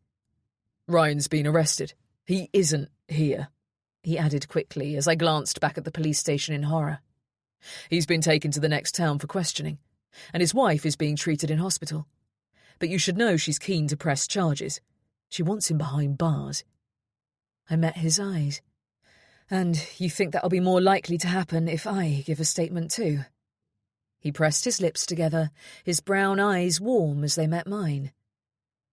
Ryan's been arrested. He isn't here," he added quickly as I glanced back at the police station in horror. "He's been taken to the next town for questioning, and his wife is being treated in hospital. But you should know she's keen to press charges. She wants him behind bars." I met his eyes. "And you think that'll be more likely to happen if I give a statement too?" He pressed his lips together, his brown eyes warm as they met mine.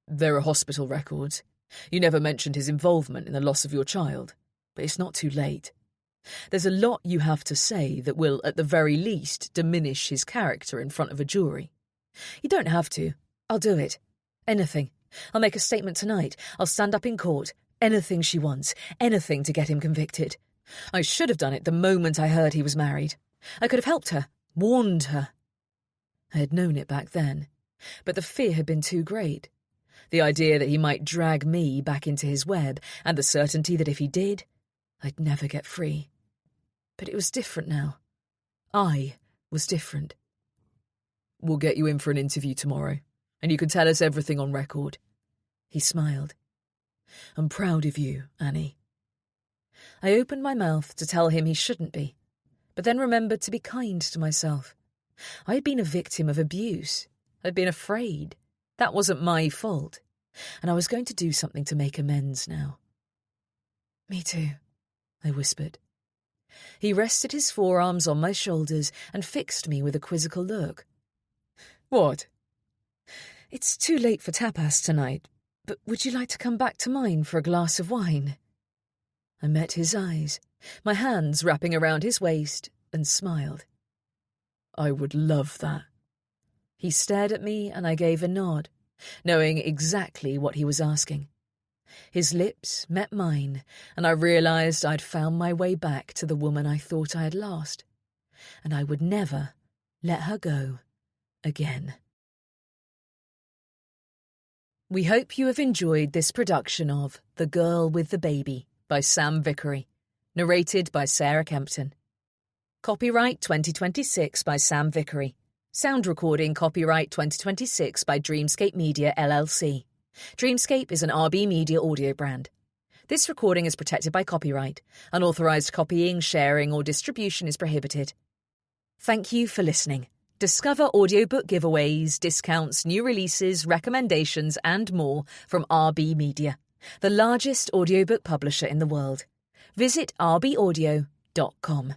"There are hospital records. You never mentioned his involvement in the loss of your child, but it's not too late. There's a lot you have to say that will, at the very least, diminish his character in front of a jury. You don't have to. I'll do it. Anything. I'll make a statement tonight. I'll stand up in court. Anything she wants. Anything to get him convicted. I should have done it the moment I heard he was married. I could have helped her, warned her." I had known it back then, but the fear had been too great. The idea that he might drag me back into his web, and the certainty that if he did, I'd never get free. But it was different now. I was different. "We'll get you in for an interview tomorrow, and you can tell us everything on record." He smiled. "I'm proud of you, Annie." I opened my mouth to tell him he shouldn't be, but then remembered to be kind to myself. I had been a victim of abuse. I'd been afraid. That wasn't my fault, and I was going to do something to make amends now. "Me too," I whispered. He rested his forearms on my shoulders and fixed me with a quizzical look. "What?" "It's too late for tapas tonight, but would you like to come back to mine for a glass of wine?" I met his eyes, my hands wrapping around his waist, and smiled. "I would love that." He stared at me and I gave a nod, knowing exactly what he was asking. His lips met mine, and I realised I'd found my way back to the woman I thought I had lost, and I would never let her go again. We hope you have enjoyed this production of The Girl with the Baby by Sam Vickery, narrated by Sarah Kempton. Copyright 2026 by Sam Vickery. Sound recording copyright 2026 by Dreamscape Media LLC. Dreamscape is an RB Media audio brand. This recording is protected by copyright. Unauthorized copying, sharing, or distribution is prohibited. Thank you for listening. Discover audiobook giveaways, discounts, new releases, recommendations, and more from RB Media, the largest audiobook publisher in the world. Visit rbaudio.com.